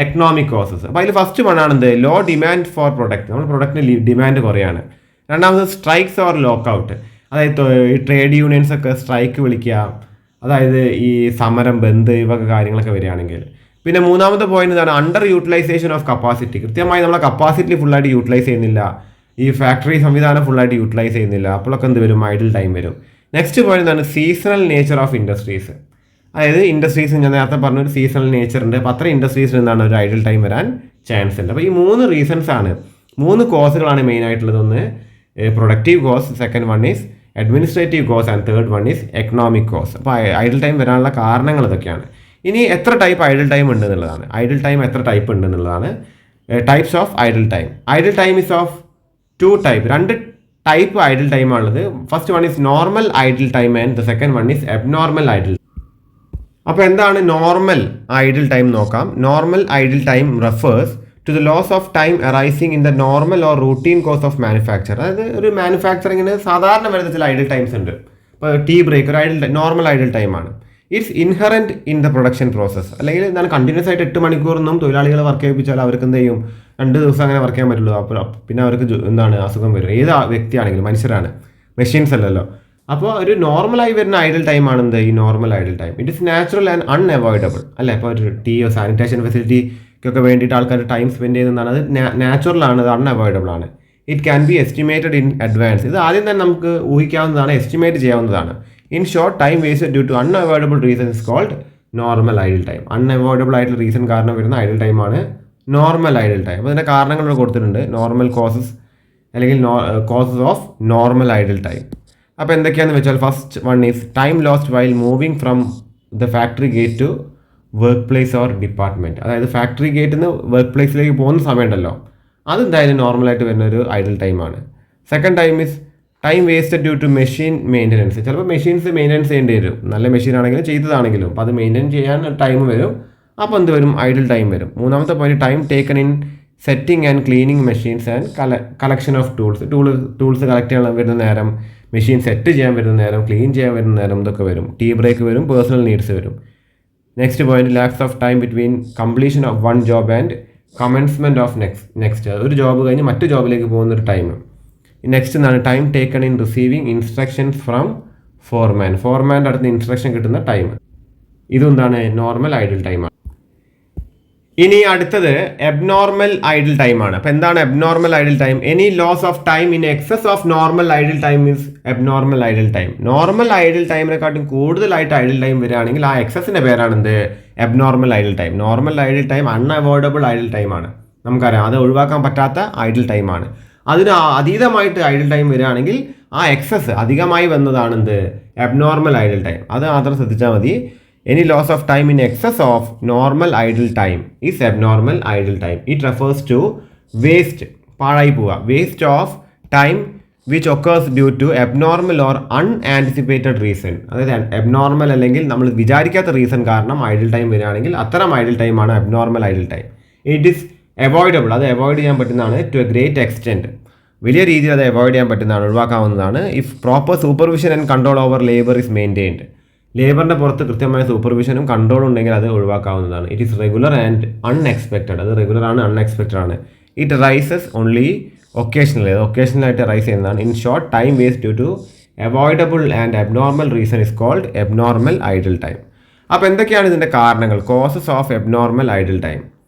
A: എക്കണോമിക് കോസസ്. അപ്പോൾ അതിൽ ഫസ്റ്റ് വണ്ണാണ് എന്ത്, ലോ ഡിമാൻഡ് ഫോർ പ്രൊഡക്റ്റ്. നമ്മൾ പ്രൊഡക്റ്റിന് ഡിമാൻഡ് കുറയാണ്. രണ്ടാമത് സ്ട്രൈക്സ് ഓർ ലോക്കൗട്ട്, അതായത് ഈ ട്രേഡ് യൂണിയൻസ് ഒക്കെ സ്ട്രൈക്ക് വിളിക്കുക, അതായത് ഈ സമരം, ബന്ദ്, ഇവയൊക്കെ കാര്യങ്ങളൊക്കെ വരികയാണെങ്കിൽ. പിന്നെ മൂന്നാമത്തെ പോയിന്റ് എന്താണ്, അണ്ടർ യൂട്ടിലൈസേഷൻ ഓഫ് കപ്പാസിറ്റി. കൃത്യമായി നമ്മളെ കപ്പാസിറ്റി ഫുള്ളായിട്ട് യൂട്ടിലൈസ് ചെയ്യുന്നില്ല, ഈ ഫാക്ടറി സംവിധാനം ഫുള്ളായിട്ട് യൂട്ടിലൈസ് ചെയ്യുന്നില്ല, അപ്പോഴൊക്കെ എന്ത് വരും, ഐഡിൽ ടൈം വരും. നെക്സ്റ്റ് പോയിന്റ് എന്താണ്, സീസണൽ നേച്ചർ ഓഫ് ഇൻഡസ്ട്രീസ്. അതായത് ഇൻഡസ്ട്രീസ് ഞാൻ നേരത്തെ പറഞ്ഞൊരു സീസണൽ നേച്ചർ ഉണ്ട്. അപ്പോൾ അത്ര ഇൻഡസ്ട്രീസിൽ എന്താണ് ഒരു ഐഡിൽ ടൈം വരാൻ ചാൻസ് ഉണ്ട്. അപ്പോൾ ഈ 3 റീസൺസ് ആണ്, 3 കോസുകളാണ് മെയിൻ ആയിട്ടുള്ളത്. ഒന്ന് productive cause, second one is administrative cause and third one is economic cause. അപ്പോൾ ഐഡിൽ ടൈം വരാനുള്ള കാരണങ്ങൾ ഇതൊക്കെയാണ്. ഇനി എത്ര ടൈപ്പ് ഐഡിൽ ടൈം ഉണ്ട് എന്നുള്ളതാണ്. ഐഡിൽ ടൈം എത്ര ടൈപ്പ് ഉണ്ട് എന്നുള്ളതാണ്. Types of idle time. Idle time is of 2 type. 2 type idle time ആണുള്ളത്. First one is normal idle time and the second one is abnormal idle. അപ്പോൾ എന്താണ് നോർമൽ ഐഡിൽ ടൈം നോക്കാം. Normal idle time refers to the loss of time arising in the normal or routine course of manufacture. അതായത് ഒരു മാനുഫാക്ചറിങ്ങിന് സാധാരണ വരുന്ന ചില ഐഡിൽ ടൈംസ് ഉണ്ട്. ഇപ്പോൾ ടീ ബ്രേക്ക് ഒരു നോർമൽ ഐഡിൽ ടൈമാണ്. It's inherent in the production process. അല്ലെങ്കിൽ എന്താണ് കണ്ടിന്യൂസ് ആയിട്ട് 8 മണിക്കൂറൊന്നും തൊഴിലാളികളെ വർക്ക് ചെയ്യിപ്പിച്ചാൽ അവർക്ക് എന്ത് ചെയ്യും, 2 ദിവസം അങ്ങനെ വർക്ക് ചെയ്യാൻ പറ്റുള്ളൂ. അപ്പോൾ പിന്നെ അവർക്ക് എന്താണ് അസുഖം വരും. ഏത് വ്യക്തിയാണെങ്കിലും, മനുഷ്യരാണ്, മെഷീൻസ് അല്ലല്ലോ. അപ്പോൾ ഒരു നോർമലായി വരുന്ന ഐഡിൽ ടൈം ആണ് എന്ത്, ഈ normal idle time. It is natural and unavoidable. അല്ലേ, ഇപ്പോൾ ഒരു ടീയോ സാനിറ്റേഷൻ ഫെസിലിറ്റിക്കൊക്കെ വേണ്ടിയിട്ട് ആൾക്കാർ ടൈം സ്പെൻഡ് ചെയ്യുന്നതാണ്. അത് നാച്ചുറൽ ആണ്, അത് അൺഅവോയ്ഡബിൾ ആണ്. It can be estimated in advance. ഇത് ആദ്യം തന്നെ നമുക്ക് ഊഹിക്കാവുന്നതാണ്, എസ്റ്റിമേറ്റ് ചെയ്യാവുന്നതാണ്. In short, time wasted due to unavoidable reason is called normal idle time. Unavoidable ആയിട്ടുള്ള റീസൺ കാരണം വരുന്ന ഐഡിൽ ടൈമാണ് നോർമൽ ഐഡിൽ ടൈം. അപ്പോൾ ഇതിൻ്റെ കാരണങ്ങൾ ഇവിടെ കൊടുത്തിട്ടുണ്ട്. നോർമൽ കോസസ് അല്ലെങ്കിൽ causes of normal idle time. അപ്പോൾ എന്തൊക്കെയാണെന്ന് വെച്ചാൽ, first one is time lost while moving from the factory gate to work place or department. അതായത് ഫാക്ടറി ഗേറ്റിൽ നിന്ന് വർക്ക് പ്ലേസിലേക്ക് പോകുന്ന സമയമുണ്ടല്ലോ, അതെന്തായാലും നോർമലായിട്ട് വരുന്ന ഒരു ഐഡിൽ ടൈമാണ്. Second time is time wasted due to machine maintenance. ചിലപ്പോൾ മെഷീൻസ് മെയിൻ്റനൻസ് ചെയ്യേണ്ടി വരും, നല്ല മെഷീൻ ആണെങ്കിലും ചെയ്തതാണെങ്കിലും. അപ്പോൾ അത് മെയിൻറ്റെയിൻ ചെയ്യാൻ ടൈം വരും, അപ്പോൾ എന്ത് വരും, ഐഡിൽ ടൈം വരും. മൂന്നാമത്തെ point, time taken in setting and cleaning machines and collection of tools collect ചെയ്യാൻ വരുന്ന നേരം, മെഷീൻ സെറ്റ് ചെയ്യാൻ വരുന്ന നേരം, ക്ലീൻ ചെയ്യാൻ വരുന്ന നേരം, ഇതൊക്കെ വരും. ടീ ബ്രേക്ക് വരും, പേഴ്സണൽ നീഡ്സ് വരും. Next point, lapse of time between completion of one job and commencement of next. ഒരു ജോബ് കഴിഞ്ഞ് മറ്റു ജോബിലേക്ക് പോകുന്നൊരു ടൈം. നെക്സ്റ്റ് എന്താണ്, time taken in receiving instructions from ഫോർമാൻ്റെ അടുത്ത് ഇൻസ്ട്രക്ഷൻ കിട്ടുന്ന ടൈം. ഇതെന്താണ്, നോർമൽ ഐഡിൽ ടൈമാണ്. ഇനി അടുത്തത് എബ്നോർമൽ ഐഡിൽ ടൈമാണ്. അപ്പോൾ എന്താണ് abnormal idle time? Any loss of time in excess of normal idle time means abnormal idle time. Normal idle ടൈമിനെക്കാട്ടും കൂടുതലായിട്ട് ഐഡിൽ ടൈം വരികയാണെങ്കിൽ ആ എക്സസിൻ്റെ പേരാണ് എന്ത്, abnormal idle time. Normal idle time unavoidable idle ടൈമാണ്, നമുക്കറിയാം, അത് ഒഴിവാക്കാൻ പറ്റാത്ത ഐഡിൽ ടൈമാണ്. അതിന് അതീതമായിട്ട് ഐഡിൽ ടൈം വരികയാണെങ്കിൽ ആ എക്സസ് അധികമായി വന്നതാണ് എന്ത്, എബ്നോർമൽ ഐഡിൽ ടൈം. അത് മാത്രം ശ്രദ്ധിച്ചാൽ മതി. Any loss of time in excess of normal idle time is abnormal idle time. It refers to waste, പാഴായി പോവുക, waste of time which occurs due to abnormal or unanticipated reason. അതായത് abnormal അല്ലെങ്കിൽ നമ്മൾ വിചാരിക്കാത്ത റീസൺ കാരണം ഐഡിൽ ടൈം വരികയാണെങ്കിൽ അത്തരം ഐഡിൽ ടൈമാണ് abnormal idle time. It is avoidable, അത് അവോയ്ഡ് ചെയ്യാൻ പറ്റുന്നതാണ് to a great extent. വലിയ രീതിയിൽ അത് അവോയ്ഡ് ചെയ്യാൻ പറ്റുന്നതാണ്, ഒഴിവാക്കാവുന്നതാണ്. if proper supervision and control over labor is maintained. ലേബറിൻ്റെ പുറത്ത് കൃത്യമായ സൂപ്പർവിഷനും കൺട്രോളും ഉണ്ടെങ്കിൽ അത് ഒഴിവാക്കാവുന്നതാണ്. It is regular and unexpected. അത് റെഗുലർ ആണ്, അൺഎക്സ്പെക്റ്റഡ് ആണ്. ഇറ്റ് റൈസസ് ഓൺലി ഒക്കേഷണലായിട്ട് റൈസ് ചെയ്യുന്നതാണ്. In short, time waste due to avoidable and abnormal reason is called abnormal idle time. അപ്പോൾ എന്തൊക്കെയാണ് ഇതിൻ്റെ കാരണങ്ങൾ? Causes of abnormal idle time.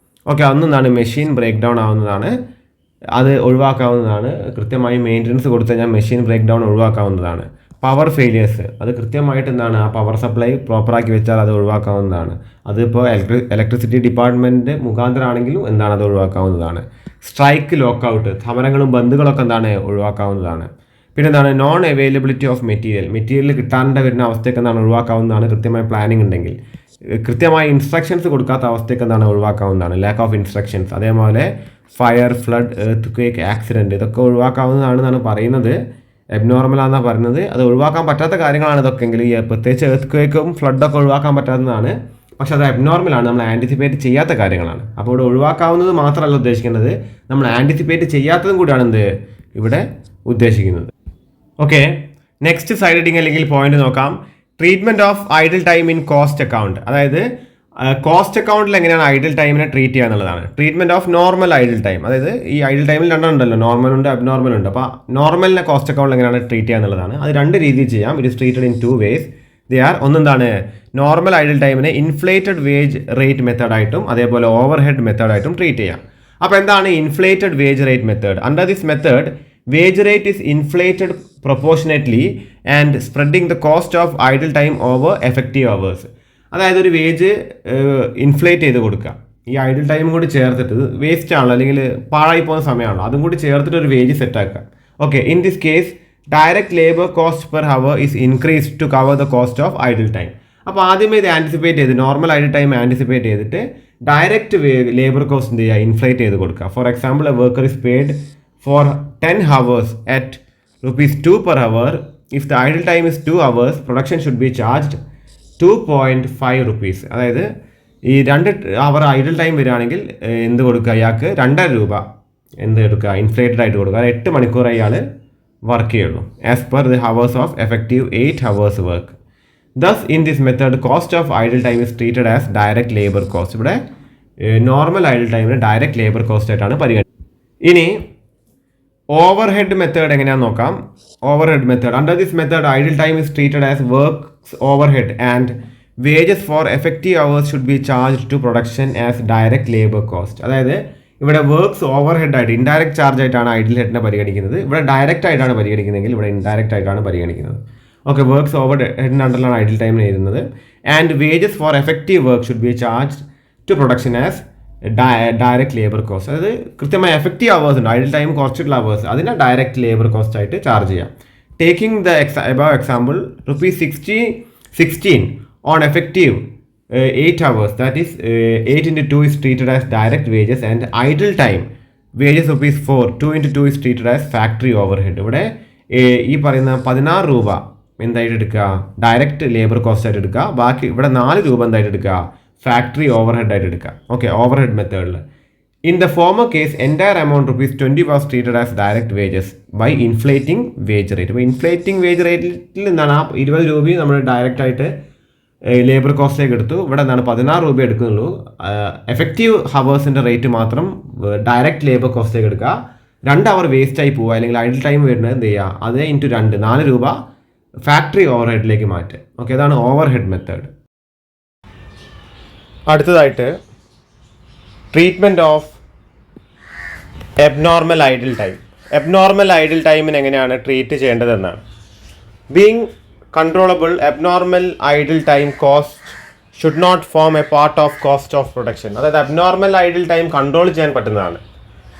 A: Okay, ഒന്നെന്താണ് മെഷീൻ ബ്രേക്ക് ഡൗൺ ആവുന്നതാണ്, അത് ഒഴിവാക്കാവുന്നതാണ്. കൃത്യമായി മെയിൻ്റനൻസ് കൊടുത്തു കഴിഞ്ഞാൽ മെഷീൻ ബ്രേക്ക് ഡൗൺ ഒഴിവാക്കാവുന്നതാണ്. പവർ ഫെയിലിയേഴ്സ്, അത് കൃത്യമായിട്ട് എന്താണ് ആ പവർ സപ്ലൈ പ്രോപ്പറാക്കി വെച്ചാൽ അത് ഒഴിവാക്കാവുന്നതാണ്. അതിപ്പോൾ ഇലക്ട്രിസിറ്റി ഡിപ്പാർട്ട്മെൻറ്റ് മുഖാന്തരമാണെങ്കിലും എന്താണ് അത് ഒഴിവാക്കാവുന്നതാണ്. സ്ട്രൈക്ക്, ലോക്കൗട്ട്, സമരങ്ങളും ബന്ധുകളൊക്കെ എന്താണ് ഒഴിവാക്കാവുന്നതാണ്. പിന്നെ എന്താണ് നോൺ അവൈലബിലിറ്റി ഓഫ് മെറ്റീരിയൽ കിട്ടാണ്ട് വരുന്ന അവസ്ഥയൊക്കെ എന്താണ് ഒഴിവാക്കാവുന്നതാണ്. കൃത്യമായ പ്ലാനിങ് ഉണ്ടെങ്കിൽ. കൃത്യമായ ഇൻസ്ട്രക്ഷൻസ് കൊടുക്കാത്ത അവസ്ഥയൊക്കെ എന്താണ് ഒഴിവാക്കാവുന്നതാണ്, ലാക്ക് ഓഫ് ഇൻസ്ട്രക്ഷൻസ്. അതേപോലെ fire, flood, earth quake, accident, ഇതൊക്കെ ഒഴിവാക്കാവുന്നതാണെന്നാണ് പറയുന്നത്. എബ്നോർമലാണെന്നാണ് പറയുന്നത്. അത് ഒഴിവാക്കാൻ പറ്റാത്ത കാര്യങ്ങളാണ് ഇതൊക്കെയെങ്കിൽ, പ്രത്യേകിച്ച് എർത്ത് ക്വേക്കും ഫ്ലഡൊക്കെ ഒഴിവാക്കാൻ പറ്റാത്തതാണ്. പക്ഷെ അത് അബ്നോർമലാണ്, നമ്മൾ ആൻറ്റിസിപ്പേറ്റ് ചെയ്യാത്ത കാര്യങ്ങളാണ്. അപ്പോൾ ഇവിടെ ഒഴിവാക്കാവുന്നത് മാത്രമല്ല ഉദ്ദേശിക്കുന്നത്, നമ്മൾ ആൻറ്റിസിപ്പേറ്റ് ചെയ്യാത്തതും കൂടിയാണ് ഇവിടെ ഉദ്ദേശിക്കുന്നത്. ഓക്കെ, നെക്സ്റ്റ് സൈഡ് ഹെഡിങ് അല്ലെങ്കിൽ പോയിന്റ് നോക്കാം. Treatment of idle time in cost account. അതായത് കോസ്റ്റ് അക്കൗണ്ടിൽ എങ്ങനെയാണ് ഐഡിൽ ടൈമിനെ ട്രീറ്റ് ചെയ്യുക എന്നുള്ളതാണ്. Treatment of normal idle time, അതായത് ഈ ഐഡിൽ ടൈമിൽ രണ്ടെണ്ണമുണ്ടല്ലോ, നോർമൽ ഉണ്ട്, അബ്നോർമൽ ഉണ്ട്. അപ്പോൾ നോർമലിനെ കോസ്റ്റ് അക്കൗണ്ടിൽ എങ്ങനെയാണ് ട്രീറ്റ് ചെയ്യുക എന്നുള്ളതാണ്. അത് രണ്ട് രീതിയിൽ ചെയ്യാം. It is treated in 2 ways. ഒന്നെന്താണ് നോർമൽ ഐഡിൽ ടൈമിനെ ഇൻഫ്ലേറ്റഡ് വേജ് റേറ്റ് മെത്തേഡായിട്ടും അതേപോലെ ഓവർ ഹെഡ് മെത്തേഡായിട്ടും ട്രീറ്റ് ചെയ്യാം. അപ്പോൾ എന്താണ് inflated wage rate method? Under this method wage rate is inflated proportionately and spreading the cost of idle time over effective hours. അതായത് ഒരു വേജ് ഇൻഫ്ലേറ്റ് ചെയ്ത് കൊടുക്കുക, ഈ ഐഡിൽ ടൈം കൂടി ചേർത്തിട്ട്, വേസ്റ്റ് ആണല്ലോ അല്ലെങ്കിൽ പാഴായി പോകുന്ന സമയമാണല്ലോ, അതും കൂടി ചേർത്തിട്ട് ഒരു വേജ് സെറ്റാക്കുക. Okay, in this case direct labour cost per hour is increase to cover the cost of idle time. അപ്പോൾ ആദ്യമേ ഇത് ആൻറ്റിസിപ്പേറ്റ് ചെയ്ത് നോർമൽ ഐഡിൽ ടൈം ആൻറ്റിസിപ്പേറ്റ് ചെയ്തിട്ട് ഡയറക്റ്റ് ലേബർ കോസ്റ്റ് എന്ത് ചെയ്യുക, ഇൻഫ്ലേറ്റ് ചെയ്ത് കൊടുക്കുക. For example, a worker is paid for 10 hours at ₹2 per hour. If the idle time is 2 hours, production should be charged ₹2.5. അതായത് ഈ 2 hour ഐഡിൽ ടൈം വരികയാണെങ്കിൽ എന്ത് കൊടുക്കുക, അയാൾക്ക് ₹2.5 എന്ത് എടുക്കുക, ഇൻഫ്ലേറ്റഡ് ആയിട്ട് കൊടുക്കുക. അത് 8 മണിക്കൂർ അയാൾ വർക്ക് ചെയ്യുള്ളൂ, as per the hours of effective 8 hours work. Thus in this method cost of idle time is treated as direct labour cost. ഇവിടെ നോർമൽ ഐഡിൽ ടൈമിന് ഡയറക്റ്റ് ലേബർ കോസ്റ്റ് ആയിട്ടാണ് പരിഗണിക്കുന്നത്. ഇനി ഓവർ ഹെഡ് മെത്തേഡ് എങ്ങനെയാണെന്ന് നോക്കാം. Overhead method, under this method idle time is treated as works overhead and wages for effective hours should be charge to production as direct labour cost. അതായത് ഇവിടെ വർക്ക്സ് ഓവർ ഹെഡ് ആയിട്ട് ഇൻഡയറക്റ്റ് ചാർജ് ആയിട്ടാണ് ഐഡിൽ ഹെഡിനെ പരിഗണിക്കുന്നത്. ഇവിടെ ഡയറക്റ്റ് ആയിട്ടാണ് പരിഗണിക്കുന്നതെങ്കിൽ ഇവിടെ ഇൻഡയറക്റ്റ് ആയിട്ടാണ് പരിഗണിക്കുന്നത്. ഓക്കെ, വർക്ക്സ് ഓവർ ഹെഡിൻ്റെ അണ്ടറിലാണ് ഐഡിൽ ടൈമിന് എഴുതുന്നത്. And wages for effective work should be charge to production as direct labour cost. അതായത് കൃത്യമായ എഫക്റ്റീവ് അവേഴ്സ് ഉണ്ട്, ഐഡിൽ ടൈം കുറച്ചിട്ടുള്ള അവേഴ്സ്, അതിനെ ഡയറക്റ്റ് ലേബർ കോസ്റ്റ് ആയിട്ട് ചാർജ് ചെയ്യാം. Taking the above example, ₹16 on effective 8 hours, that is 8 into 2 is treated as direct wages, and idle time wages ₹4, 2 into 2 is treated as factory overhead. ഇവിടെ ഈ പറയുന്ന ₹16 എന്തായിട്ട് എടുക്കുക, ഡയറക്റ്റ് ലേബർ കോസ്റ്റ് ആയിട്ട് എടുക്കുക. ബാക്കി ഇവിടെ ₹4 എന്തായിട്ട് എടുക്കുക, ഫാക്ടറി ഓവർ ഹെഡ് ആയിട്ട് എടുക്കുക. ഓക്കെ, ഓവർ ഹെഡ് മെത്തേഡിൽ in the former case entire amount ₹20 was treated as direct wages by inflating wage rate. അപ്പോൾ ഇൻഫ്ലേറ്റിംഗ് വേജ് റേറ്റിൽ നിന്നാണ് ആ ₹20 നമ്മൾ ഡയറക്റ്റ് ആയിട്ട് ലേബർ കോസ്റ്റിലേക്ക് എടുത്തു. ഇവിടെ എന്താണ് ₹16 എടുക്കുന്നുള്ളൂ. എഫക്റ്റീവ് ഹവേഴ്സിൻ്റെ റേറ്റ് മാത്രം ഡയറക്റ്റ് ലേബർ കോസ്റ്റിലേക്ക് എടുക്കുക. 2 hour വേസ്റ്റ് ആയി പോവുക, അല്ലെങ്കിൽ ഐഡിൽ ടൈം വരുന്നത് എന്ത് ചെയ്യുക, അത് ഇൻറ്റു 2 ₹4 ഫാക്ടറി ഓവർ ഹെഡിലേക്ക് മാറ്റുക. ഓക്കെ, അതാണ് ഓവർ ഹെഡ് മെത്തേഡ്. അടുത്തതായിട്ട് treatment of abnormal idle time. Abnormal idle ടൈമിന് എങ്ങനെയാണ് ട്രീറ്റ് ചെയ്യേണ്ടതെന്നാണ്. Being controllable, abnormal idle time cost should not form a part of cost of production. അതായത് അബ്നോർമൽ ഐഡിൽ ടൈം കൺട്രോൾ ചെയ്യാൻ പറ്റുന്നതാണ്,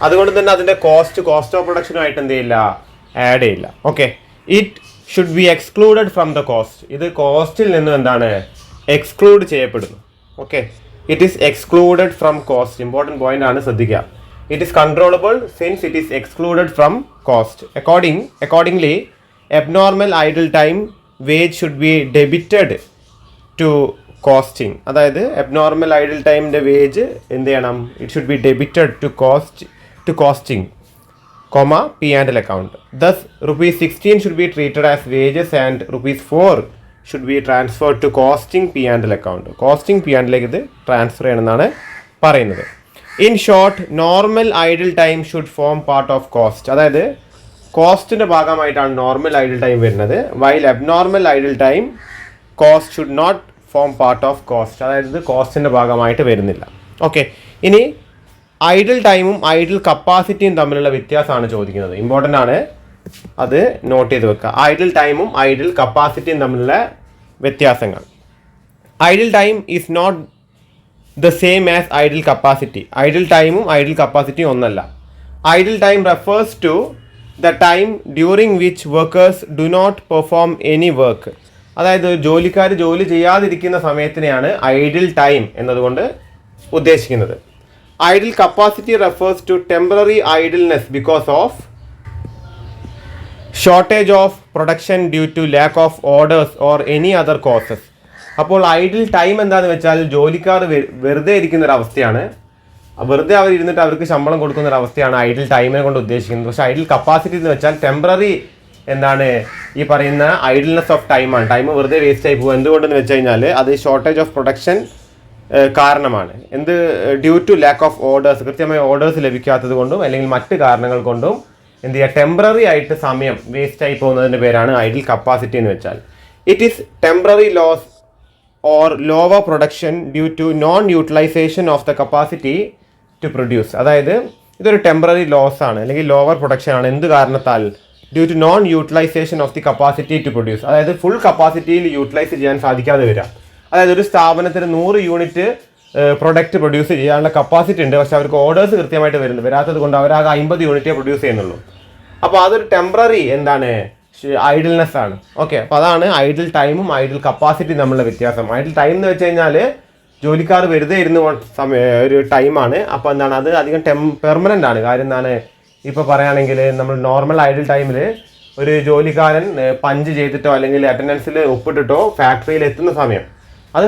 A: അതുകൊണ്ട് തന്നെ അതിൻ്റെ കോസ്റ്റ് ഓഫ് പ്രൊഡക്ഷനുമായിട്ട് എന്ത് ചെയ്യില്ല, ആഡ് ചെയ്യില്ല. Okay, it should B excluded from the cost. ഇത് കോസ്റ്റിൽ നിന്നും എന്താണ്, എക്സ്ക്ലൂഡ് ചെയ്യപ്പെടുന്നു. Okay, it is excluded from cost. Important point ആണ്, ശ്രദ്ധിക്കുക. It is controllable since it is excluded from cost. Accordingly abnormal idle time wage should be debited to costing. അതായത് abnormal idle timeൻ്റെ വേജ് എന്ത് ചെയ്യണം, it should be debited to costing, P&L account. Thus ₹16 should be treated as wages and ₹4 should be transferred to costing P&L account. Costing P&L ഇത് ട്രാൻസ്ഫർ ചെയ്യണമെന്നാണ് പറയുന്നത്. In short, normal idle time should form part of cost. അതായത് കോസ്റ്റിൻ്റെ ഭാഗമായിട്ടാണ് നോർമൽ ഐഡിൽ ടൈം വരുന്നത്. While abnormal idle time cost should not form part of cost. അതായത് ഇത് കോസ്റ്റിൻ്റെ ഭാഗമായിട്ട് വരുന്നില്ല. ഓക്കെ, ഇനി ഐഡിൽ ടൈമും ഐഡിൽ കപ്പാസിറ്റിയും തമ്മിലുള്ള വ്യത്യാസമാണ് ചോദിക്കുന്നത്. ഇമ്പോർട്ടൻ്റ് ആണ്, അത് നോട്ട് ചെയ്ത് വെക്കുക. ഐഡിൽ ടൈമും ഐഡിൽ കപ്പാസിറ്റിയും തമ്മിലുള്ള വ്യത്യാസങ്ങൾ. Idle time is not the same as idle capacity. Idle ടൈമും ഐഡിൽ കപ്പാസിറ്റിയും ഒന്നല്ല. Idle time refers to the time during which workers do not perform any work. അതായത് ജോലിക്കാർ ജോലി ചെയ്യാതിരിക്കുന്ന സമയത്തിനെയാണ് ഐഡിൽ ടൈം എന്നതുകൊണ്ട് ഉദ്ദേശിക്കുന്നത്. Idle capacity refers to temporary idleness because of shortage of production due to lack of orders or any other causes. അപ്പോൾ ഐഡിൽ ടൈം എന്താണെന്ന് വെച്ചാൽ ജോലിക്കാർ വെറുതെ ഇരിക്കുന്ന ഒരു അവസ്ഥയാണ്. വെറുതെ അവർ ഇരുന്നിട്ട് അവർക്ക് ശമ്പളം കൊടുക്കുന്ന ഒരു അവസ്ഥയാണ് ഐഡിൽ ടൈമിനെ കൊണ്ട് ഉദ്ദേശിക്കുന്നത്. പക്ഷേ ഐഡിൽ കപ്പാസിറ്റി എന്ന് വെച്ചാൽ ടെമ്പററി എന്താണ് ഈ പറയുന്ന ഐഡിൽനെസ് ഓഫ് ടൈമാണ്. ടൈം വെറുതെ വേസ്റ്റ് ആയി പോകും. എന്തുകൊണ്ടെന്ന് വെച്ച് കഴിഞ്ഞാൽ അത് ഷോർട്ടേജ് ഓഫ് പ്രൊഡക്ഷൻ കാരണമാണ്. Due to lack of orders, കൃത്യമായ ഓർഡേഴ്സ് ലഭിക്കാത്തത് കൊണ്ടും അല്ലെങ്കിൽ മറ്റ് കാരണങ്ങൾ കൊണ്ടും എന്ത് ചെയ്യുക, ടെമ്പററി ആയിട്ട് സമയം വേസ്റ്റ് ആയി പോകുന്നതിൻ്റെ പേരാണ് ഐഡിൽ കപ്പാസിറ്റി എന്ന് വെച്ചാൽ. It is temporary loss or lower production due to non utilisation of the capacity to produce. അതായത് ഇതൊരു ടെമ്പററി ലോസ് ആണ് അല്ലെങ്കിൽ ലോവർ പ്രൊഡക്ഷൻ ആണ്. എന്ത് കാരണത്താൽ? Due to non utilisation of the capacity to produce. അതായത് ഫുൾ കപ്പാസിറ്റിയിൽ യൂട്ടിലൈസ് ചെയ്യാൻ സാധിക്കാതെ വരാം. അതായത് ഒരു സ്ഥാപനത്തിന് 100 യൂണിറ്റ് പ്രൊഡക്റ്റ് പ്രൊഡ്യൂസ് ചെയ്യാനുള്ള കപ്പാസിറ്റി ഉണ്ട്, പക്ഷെ അവർക്ക് ഓർഡേഴ്സ് കൃത്യമായിട്ട് വരാത്തത് കൊണ്ട് അവരാകെ 50 യൂണിറ്റേ പ്രൊഡ്യൂസ് ചെയ്യുന്നുള്ളൂ. അപ്പോൾ അതൊരു ടെമ്പററി എന്താണ് ഐഡിൽനെസ് ആണ്. ഓക്കെ, അപ്പോൾ അതാണ് ഐഡിൽ ടൈമും ഐഡിൽ കപ്പാസിറ്റി തമ്മിലുള്ള വ്യത്യാസം. ഐഡിൽ ടൈം എന്ന് വെച്ച് കഴിഞ്ഞാൽ ജോലിക്കാർ വെറുതെ ഇരുന്ന് ഒരു ടൈമാണ്. അപ്പോൾ എന്താണ് അത് അധികം പെർമനൻ്റ് ആണ്. കാര്യം എന്താണ്, ഇപ്പോൾ പറയുകയാണെങ്കിൽ നമ്മൾ നോർമൽ ഐഡിൽ ടൈമിൽ ഒരു ജോലിക്കാരൻ പഞ്ച് ചെയ്തിട്ടോ അല്ലെങ്കിൽ അറ്റൻഡൻസിൽ ഒപ്പിട്ടിട്ടോ ഫാക്ടറിയിൽ എത്തുന്ന സമയം അത്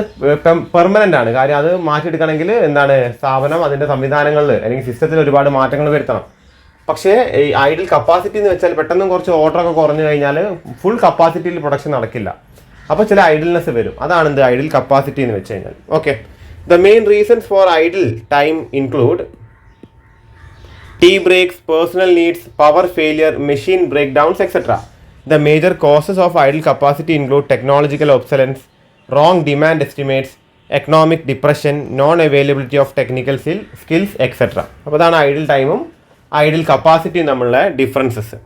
A: പെർമനൻ്റ് ആണ്. കാര്യം അത് മാറ്റിയെടുക്കണമെങ്കിൽ എന്താണ് സ്ഥാപനം അതിൻ്റെ സംവിധാനങ്ങളിൽ അല്ലെങ്കിൽ സിസ്റ്റത്തിൽ ഒരുപാട് മാറ്റങ്ങൾ വരുത്തണം. പക്ഷേ ഈ ഐഡിൽ കപ്പാസിറ്റി എന്ന് വെച്ചാൽ പെട്ടെന്ന് കുറച്ച് ഓർഡറൊക്കെ കുറഞ്ഞു കഴിഞ്ഞാൽ ഫുൾ കപ്പാസിറ്റിയിൽ പ്രൊഡക്ഷൻ നടക്കില്ല. അപ്പോൾ ചില ഐഡിൽനെസ് വരും. അതാണ് എന്ത് ഐഡിൽ കപ്പാസിറ്റി എന്ന് വെച്ച് കഴിഞ്ഞാൽ. Okay, the main reasons for idle time include tea breaks, personal needs, power failure, machine breakdowns, etc. The major causes of idle capacity include technological obsolescence, wrong demand estimates, economic depression, non-availability of technical skills, etc. അപ്പോൾ അതാണ് ഐഡിൽ ടൈമും ഐഡിൽ കപ്പാസിറ്റിയും തമ്മിലുള്ള ഡിഫറൻസസ്.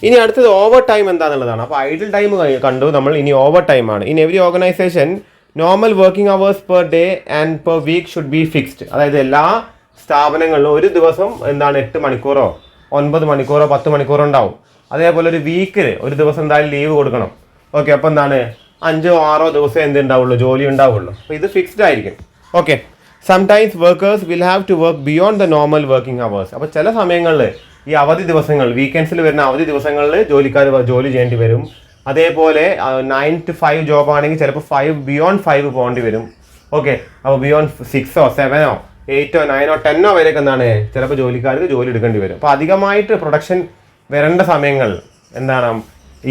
A: ഇനി അടുത്തത് ഓവർ ടൈം എന്താണെന്നുള്ളതാണ്. അപ്പോൾ ഐഡിൽ ടൈം കണ്ടു നമ്മൾ. ഇനി ഓവർ ടൈമാണ്. In every organisation normal working hours per day and per week should be fixed. അതായത് എല്ലാ സ്ഥാപനങ്ങളിലും ഒരു ദിവസം എന്താണ് 8 മണിക്കൂറോ 9 മണിക്കൂറോ 10 മണിക്കൂറോ ഉണ്ടാവും. അതേപോലെ ഒരു വീക്കിൽ ഒരു ദിവസം എന്തായാലും ലീവ് കൊടുക്കണം. ഓക്കെ, അപ്പോൾ എന്താണ് 5-6 ദിവസം എന്തുണ്ടാവുള്ളൂ, ജോലി ഉണ്ടാവുള്ളൂ. അപ്പോൾ ഇത് ഫിക്സ്ഡ് ആയിരിക്കും. Okay, sometimes workers will have to work beyond the normal working hours. അപ്പോൾ ചില സമയങ്ങളിൽ ഈ അവധി ദിവസങ്ങൾ, വീക്കെൻഡ്സിൽ വരുന്ന അവധി ദിവസങ്ങളിൽ ജോലിക്കാർ ജോലി ചെയ്യേണ്ടി വരും. അതേപോലെ 9 to 5 ജോബ് ആണെങ്കിൽ ചിലപ്പോൾ ബിയോണ്ട് 5 പോകേണ്ടി വരും. ഓക്കെ, അപ്പോൾ beyond 6 or 7 or 8 or 9 or 10 വരെയൊക്കെ എന്താണ് ചിലപ്പോൾ ജോലിക്കാർക്ക് ജോലി എടുക്കേണ്ടി വരും. അപ്പോൾ അധികമായിട്ട് പ്രൊഡക്ഷൻ വരേണ്ട സമയങ്ങൾ എന്താണ്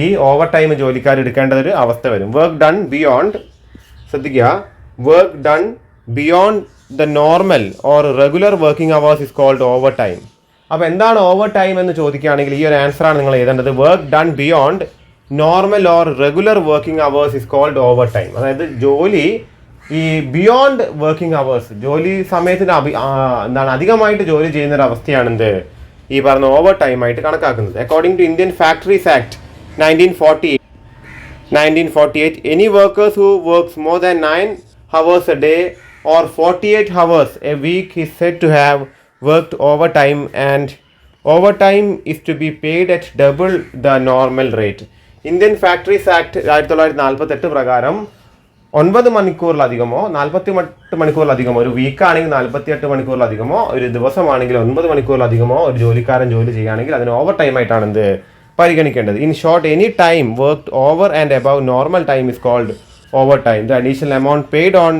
A: ഈ ഓവർ ടൈം ജോലിക്കാർ എടുക്കേണ്ടതൊരു അവസ്ഥ വരും. വർക്ക് ഡൺ ബിയോണ്ട്, ശ്രദ്ധിക്കുക, work done beyond the normal or regular working hours is called overtime. അപ്പോൾ എന്താണ് ഓവർ ടൈം എന്ന് ചോദിക്കുകയാണെങ്കിൽ ഈ ഒരു ആൻസറാണ് നിങ്ങൾ എഴുതേണ്ടത്. Work done beyond normal or regular working hours is called overtime. അതായത് ജോലി ഈ ബിയോണ്ട് വർക്കിംഗ് അവേഴ്സ്, ജോലി സമയത്തിന് എന്താണ് അധികമായിട്ട് ജോലി ചെയ്യുന്ന ഒരു അവസ്ഥയാണ് എന്ത് ഈ പറഞ്ഞ ഓവർ ടൈം ആയിട്ട് കണക്കാക്കുന്നത്. According to Indian factories act 1948, any workers who works more than 9 hours a day or 48 hours a week is said to have worked overtime, and overtime is to be paid at double the normal rate. Indian factories act 1948 പ്രകാരം 9 മണിക്കൂറിലധികമോ 48 മണിക്കൂറിലധികമോ, ഒരു വീക്കാണെങ്കിൽ 48 മണിക്കൂറിലധികമോ, ഒരു ദിവസമാണെങ്കിൽ 9 മണിക്കൂറിലധികമോ ഒരു ജോലിക്കാരൻ ജോലി ചെയ്യുകയാണെങ്കിൽ അതിന് ഓവർ ടൈം ആയിട്ടാണ് എന്ത് പരിഗണിക്കേണ്ടത്. In short, any time worked over and above normal time is called overtime. The additional amount paid on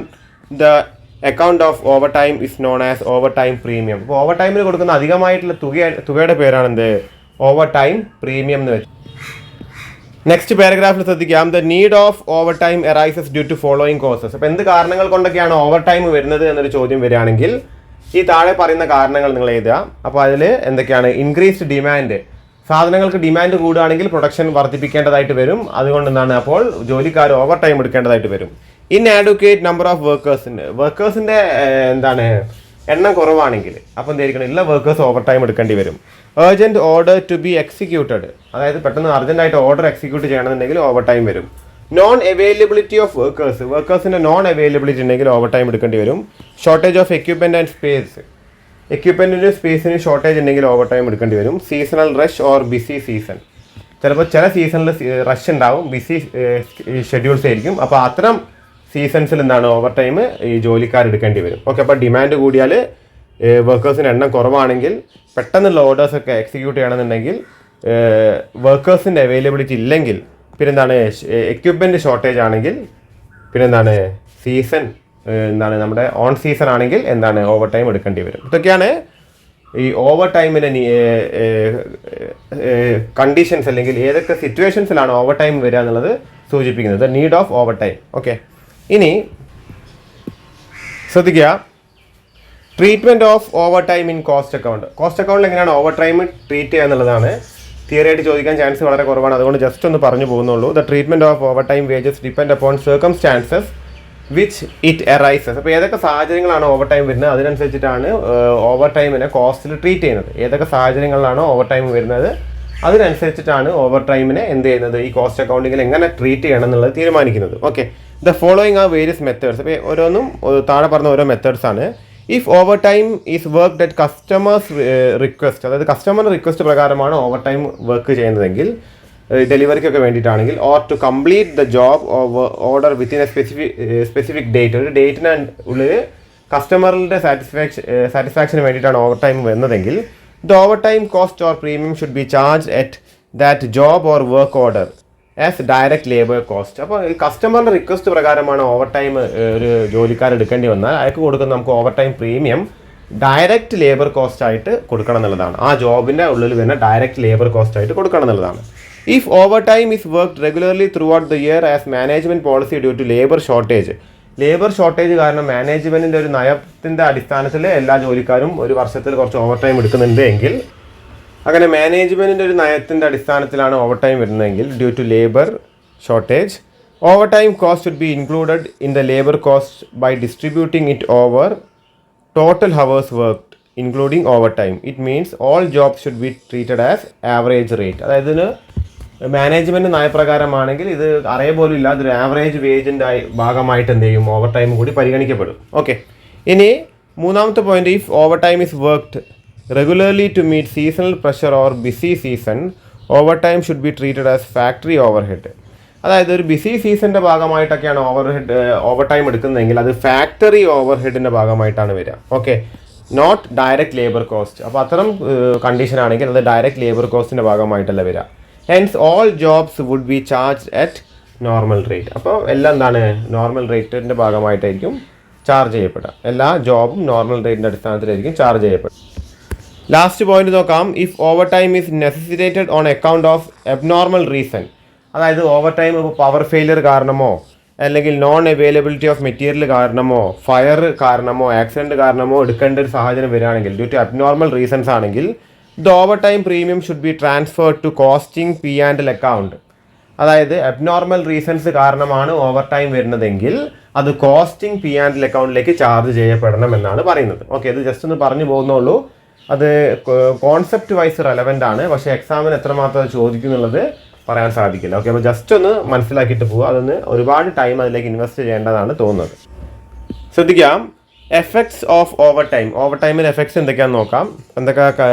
A: the account of overtime is known as overtime premium. അപ്പോൾ ഓവർ ടൈമിൽ കൊടുക്കുന്ന അധികമായിട്ടുള്ള തുകയുടെ പേരാണ് എന്ത് ഓവർ ടൈം പ്രീമിയം എന്ന് വെച്ചു. നെക്സ്റ്റ് പാരഗ്രാഫിൽ ശ്രദ്ധിക്കാം. The need of overtime arises due to following causes. അപ്പോൾ എന്ത് കാരണങ്ങൾ കൊണ്ടൊക്കെയാണ് ഓവർ ടൈം വരുന്നത് എന്നൊരു ചോദ്യം വരികയാണെങ്കിൽ ഈ താഴെ പറയുന്ന കാരണങ്ങൾ നിങ്ങൾ എഴുതുക. അപ്പോൾ അതിൽ എന്തൊക്കെയാണ്? ഇൻക്രീസ്ഡ് ഡിമാൻഡ്, സാധനങ്ങൾക്ക് ഡിമാൻഡ് കൂടുകയാണെങ്കിൽ പ്രൊഡക്ഷൻ വർദ്ധിപ്പിക്കേണ്ടതായിട്ട് വരും. അതുകൊണ്ട് എന്താണ് അപ്പോൾ ജോലിക്കാർ ഓവർ ടൈം എടുക്കേണ്ടതായിട്ട് വരും. ഇൻആഡ്വക്കേറ്റ് നമ്പർ ഓഫ് വർക്കേഴ്സിൻ്റെ എന്താണ് എണ്ണം കുറവാണെങ്കിൽ അപ്പോൾ എന്തായിരിക്കണം, എല്ലാ വർക്കേഴ്സ് ഓവർ ടൈം എടുക്കേണ്ടി വരും. Urgent order to be executed, അതായത് പെട്ടെന്ന് അർജൻറ്റായിട്ട് ഓർഡർ എക്സിക്യൂട്ട് ചെയ്യണമെന്നുണ്ടെങ്കിൽ ഓവർ ടൈം വരും. നോൺ അവൈലബിലിറ്റി ഓഫ് വർക്കേഴ്സിൻ്റെ നോൺ അവൈലബിലിറ്റി ഉണ്ടെങ്കിൽ ഓവർ ടൈം എടുക്കേണ്ടി വരും. Shortage of equipment and space, എക്യുപ്മെൻറ്റിന് സ്പേസിന് ഷോർട്ടേജ് ഉണ്ടെങ്കിൽ ഓവർ ടൈം എടുക്കേണ്ടി വരും. Seasonal rush or busy season, ചിലപ്പോൾ ചില സീസണിൽ റഷ് ഉണ്ടാവും, ബിസി ഷെഡ്യൂൾസ് ആയിരിക്കും. അപ്പോൾ അത്തരം സീസൺസിൽ എന്താണ് ഓവർ ടൈം ഈ ജോലിക്കാർ എടുക്കേണ്ടി വരും. ഓക്കെ, അപ്പോൾ ഡിമാൻഡ് കൂടിയാൽ വർക്കേഴ്സിന് എണ്ണം കുറവാണെങ്കിൽ പെട്ടെന്നുള്ള ഓർഡേഴ്സൊക്കെ എക്സിക്യൂട്ട് ചെയ്യണമെന്നുണ്ടെങ്കിൽ വർക്കേഴ്സിൻ്റെ അവൈലബിലിറ്റി ഇല്ലെങ്കിൽ, പിന്നെന്താണ് എക്യുപ്മെൻറ്റ് ഷോർട്ടേജ് ആണെങ്കിൽ പിന്നെ എന്താണ് സീസൺ എന്താണ് നമ്മുടെ ഓൺ സീസൺ ആണെങ്കിൽ എന്താണ് ഓവർ ടൈം എടുക്കേണ്ടി വരും. ഇതൊക്കെയാണ് ഈ ഓവർ ടൈമിൻ്റെ കണ്ടീഷൻസ് അല്ലെങ്കിൽ ഏതൊക്കെ സിറ്റുവേഷൻസിലാണ് ഓവർ ടൈം വരിക എന്നുള്ളത് സൂചിപ്പിക്കുന്നത്. The need of over time. Okay, ഇനി ശ്രദ്ധിക്കുക, treatment of over time in cost account. Cost അക്കൗണ്ടിൽ എങ്ങനെയാണ് ഓവർ ടൈം ട്രീറ്റ് ചെയ്യുക എന്നുള്ളതാണ് തിയറി ആയിട്ട് ചോദിക്കാൻ ചാൻസ് വളരെ കുറവാണ്. അതുകൊണ്ട് ജസ്റ്റ് ഒന്ന് പറഞ്ഞു പോകുന്നുള്ളൂ. The treatment of over time wages depend upon circumstances which it arises. അപ്പോൾ ഏതൊക്കെ സാഹചര്യങ്ങളാണ് ഓവർ ടൈം വരുന്നത് അതിനനുസരിച്ചിട്ടാണ് ഓവർ ടൈമിനെ കോസ്റ്റിൽ ട്രീറ്റ് ചെയ്യുന്നത്. ഏതൊക്കെ സാഹചര്യങ്ങളിലാണോ ഓവർ ടൈം വരുന്നത് അതിനനുസരിച്ചിട്ടാണ് ഓവർ ടൈമിനെ എന്ത് ചെയ്യുന്നത് ഈ കോസ്റ്റ് അക്കൗണ്ടിങ്ങിൽ എങ്ങനെ ട്രീറ്റ് ചെയ്യണം എന്നുള്ളത് തീരുമാനിക്കുന്നത്. Okay, the following are various methods. അപ്പോൾ ഓരോന്നും താഴെ പറഞ്ഞ ഓരോ മെത്തേഡ്സ് ആണ്. If overtime is worked at customers request, അതായത് കസ്റ്റമറിൻ്റെ റിക്വസ്റ്റ് പ്രകാരമാണ് ഓവർ ടൈം വർക്ക് ചെയ്യുന്നതെങ്കിൽ ഡെലിവറിക്കൊക്കെ വേണ്ടിയിട്ടാണെങ്കിൽ, or to complete the job order within a specific date, ഒരു ഡേറ്റിന് ഉള്ളിൽ കസ്റ്റമറിൻ്റെ സാറ്റിസ്ഫാക്ഷന് വേണ്ടിയിട്ടാണ് ഓവർ ടൈം വരുന്നതെങ്കിൽ the overtime cost or premium should be charge at that job or work order as direct labour cost. അപ്പോൾ ഈ കസ്റ്റമറിൻ്റെ റിക്വസ്റ്റ് പ്രകാരമാണ് ഓവർ ടൈം ഒരു ജോലിക്കാർ എടുക്കേണ്ടി വന്നാൽ അയാൾക്ക് കൊടുക്കുന്ന നമുക്ക് over time premium direct labour cost ആയിട്ട് കൊടുക്കണം എന്നുള്ളതാണ്. ആ ജോബിൻ്റെ ഉള്ളിൽ വരുന്ന ഡയറക്റ്റ് ലേബർ കോസ്റ്റ് ആയിട്ട് കൊടുക്കണം എന്നുള്ളതാണ്. If overtime is worked regularly throughout the year as management policy due to labour shortage, labour shortage കാരണം മാനേജ്മെൻറ്റിൻ്റെ ഒരു നയത്തിൻ്റെ അടിസ്ഥാനത്തിൽ എല്ലാ ജോലിക്കാരും ഒരു വർഷത്തിൽ കുറച്ച് ഓവർ ടൈം എടുക്കുന്നുണ്ട് എങ്കിൽ, അങ്ങനെ മാനേജ്മെൻറ്റിൻ്റെ ഒരു നയത്തിൻ്റെ അടിസ്ഥാനത്തിലാണ് ഓവർ ടൈം വരുന്നതെങ്കിൽ due to labour shortage, overtime cost should be included in the labour cost by distributing it over total hours worked including overtime. It means all jobs should be treated as average rate. അതായത് ഇതിന് മാനേജ്മെൻറ്റ് നയപ്രകാരമാണെങ്കിൽ ഇത് അറിയ പോലും ഇല്ല, അതൊരു ആവറേജ് വേജിൻ്റെ ഭാഗമായിട്ട് എന്ത് ചെയ്യും ഓവർ ടൈം കൂടി പരിഗണിക്കപ്പെടും. ഓക്കെ, ഇനി മൂന്നാമത്തെ point, if overtime is worked regularly to meet seasonal pressure or busy season, overtime should be treated as factory overhead. അതായത് ഒരു ബിസി സീസണിൻ്റെ ഭാഗമായിട്ടൊക്കെയാണ് ഓവർ ടൈം എടുക്കുന്നതെങ്കിൽ അത് ഫാക്ടറി ഓവർ ഹെഡിൻ്റെ ഭാഗമായിട്ടാണ് വരിക. Okay, not direct labour cost. അപ്പോൾ അത്തരം കണ്ടീഷൻ ആണെങ്കിൽ അത് ഡയറക്റ്റ് ലേബർ കോസ്റ്റിൻ്റെ ഭാഗമായിട്ടല്ല വരിക. Hence all jobs would be charge at normal rate. അപ്പോൾ എല്ലാം എന്താണ് നോർമൽ റേറ്റിൻ്റെ ഭാഗമായിട്ടായിരിക്കും ചാർജ് ചെയ്യപ്പെടുക. എല്ലാ ജോബും നോർമൽ റേറ്റിൻ്റെ അടിസ്ഥാനത്തിലായിരിക്കും ചാർജ് ചെയ്യപ്പെടുക. ലാസ്റ്റ് പോയിന്റ് നോക്കാം, if overtime is necessitated on account of abnormal reason. അതായത് ഓവർ ടൈം ഇപ്പോൾ പവർ ഫെയിലിയർ കാരണമോ അല്ലെങ്കിൽ നോൺ അവൈലബിലിറ്റി ഓഫ് മെറ്റീരിയൽ കാരണമോ ഫയർ കാരണമോ ആക്സിഡൻറ്റ് കാരണമോ എടുക്കേണ്ട ഒരു സാഹചര്യം വരികയാണെങ്കിൽ ഡ്യൂ ടു അബ്നോർമൽ റീസൺസ് ആണെങ്കിൽ the overtime premium should be transferred to costing P and L account. അതായത് അബ്നോർമൽ റീസൺസ് കാരണമാണ് ഓവർ ടൈം വരുന്നതെങ്കിൽ അത് കോസ്റ്റിംഗ് പി ആൻഡ് എൽ അക്കൗണ്ടിലേക്ക് ചാർജ് ചെയ്യപ്പെടണം എന്നാണ് പറയുന്നത്. ഓക്കെ, ഇത് ജസ്റ്റ് ഒന്ന് പറഞ്ഞു പോകുന്നുള്ളൂ. അത് കോൺസെപ്റ്റ് വൈസ് റെലവൻ്റ് ആണ്, പക്ഷേ എക്സാമിന് എത്രമാത്രം ചോദിക്കുന്നുള്ളത് പറയാൻ സാധിക്കില്ല. ഓക്കെ, അപ്പോൾ ജസ്റ്റ് ഒന്ന് മനസ്സിലാക്കിയിട്ട് പോവുക. അതൊന്ന് ഒരുപാട് ടൈം അതിലേക്ക് ഇൻവെസ്റ്റ് ചെയ്യേണ്ടതാണ് തോന്നുന്നത്. ശ്രദ്ധിക്കാം, effects of over time. Over ടൈമിന് എഫക്ട്സ് എന്തൊക്കെയാണെന്ന് നോക്കാം. എന്തൊക്കെ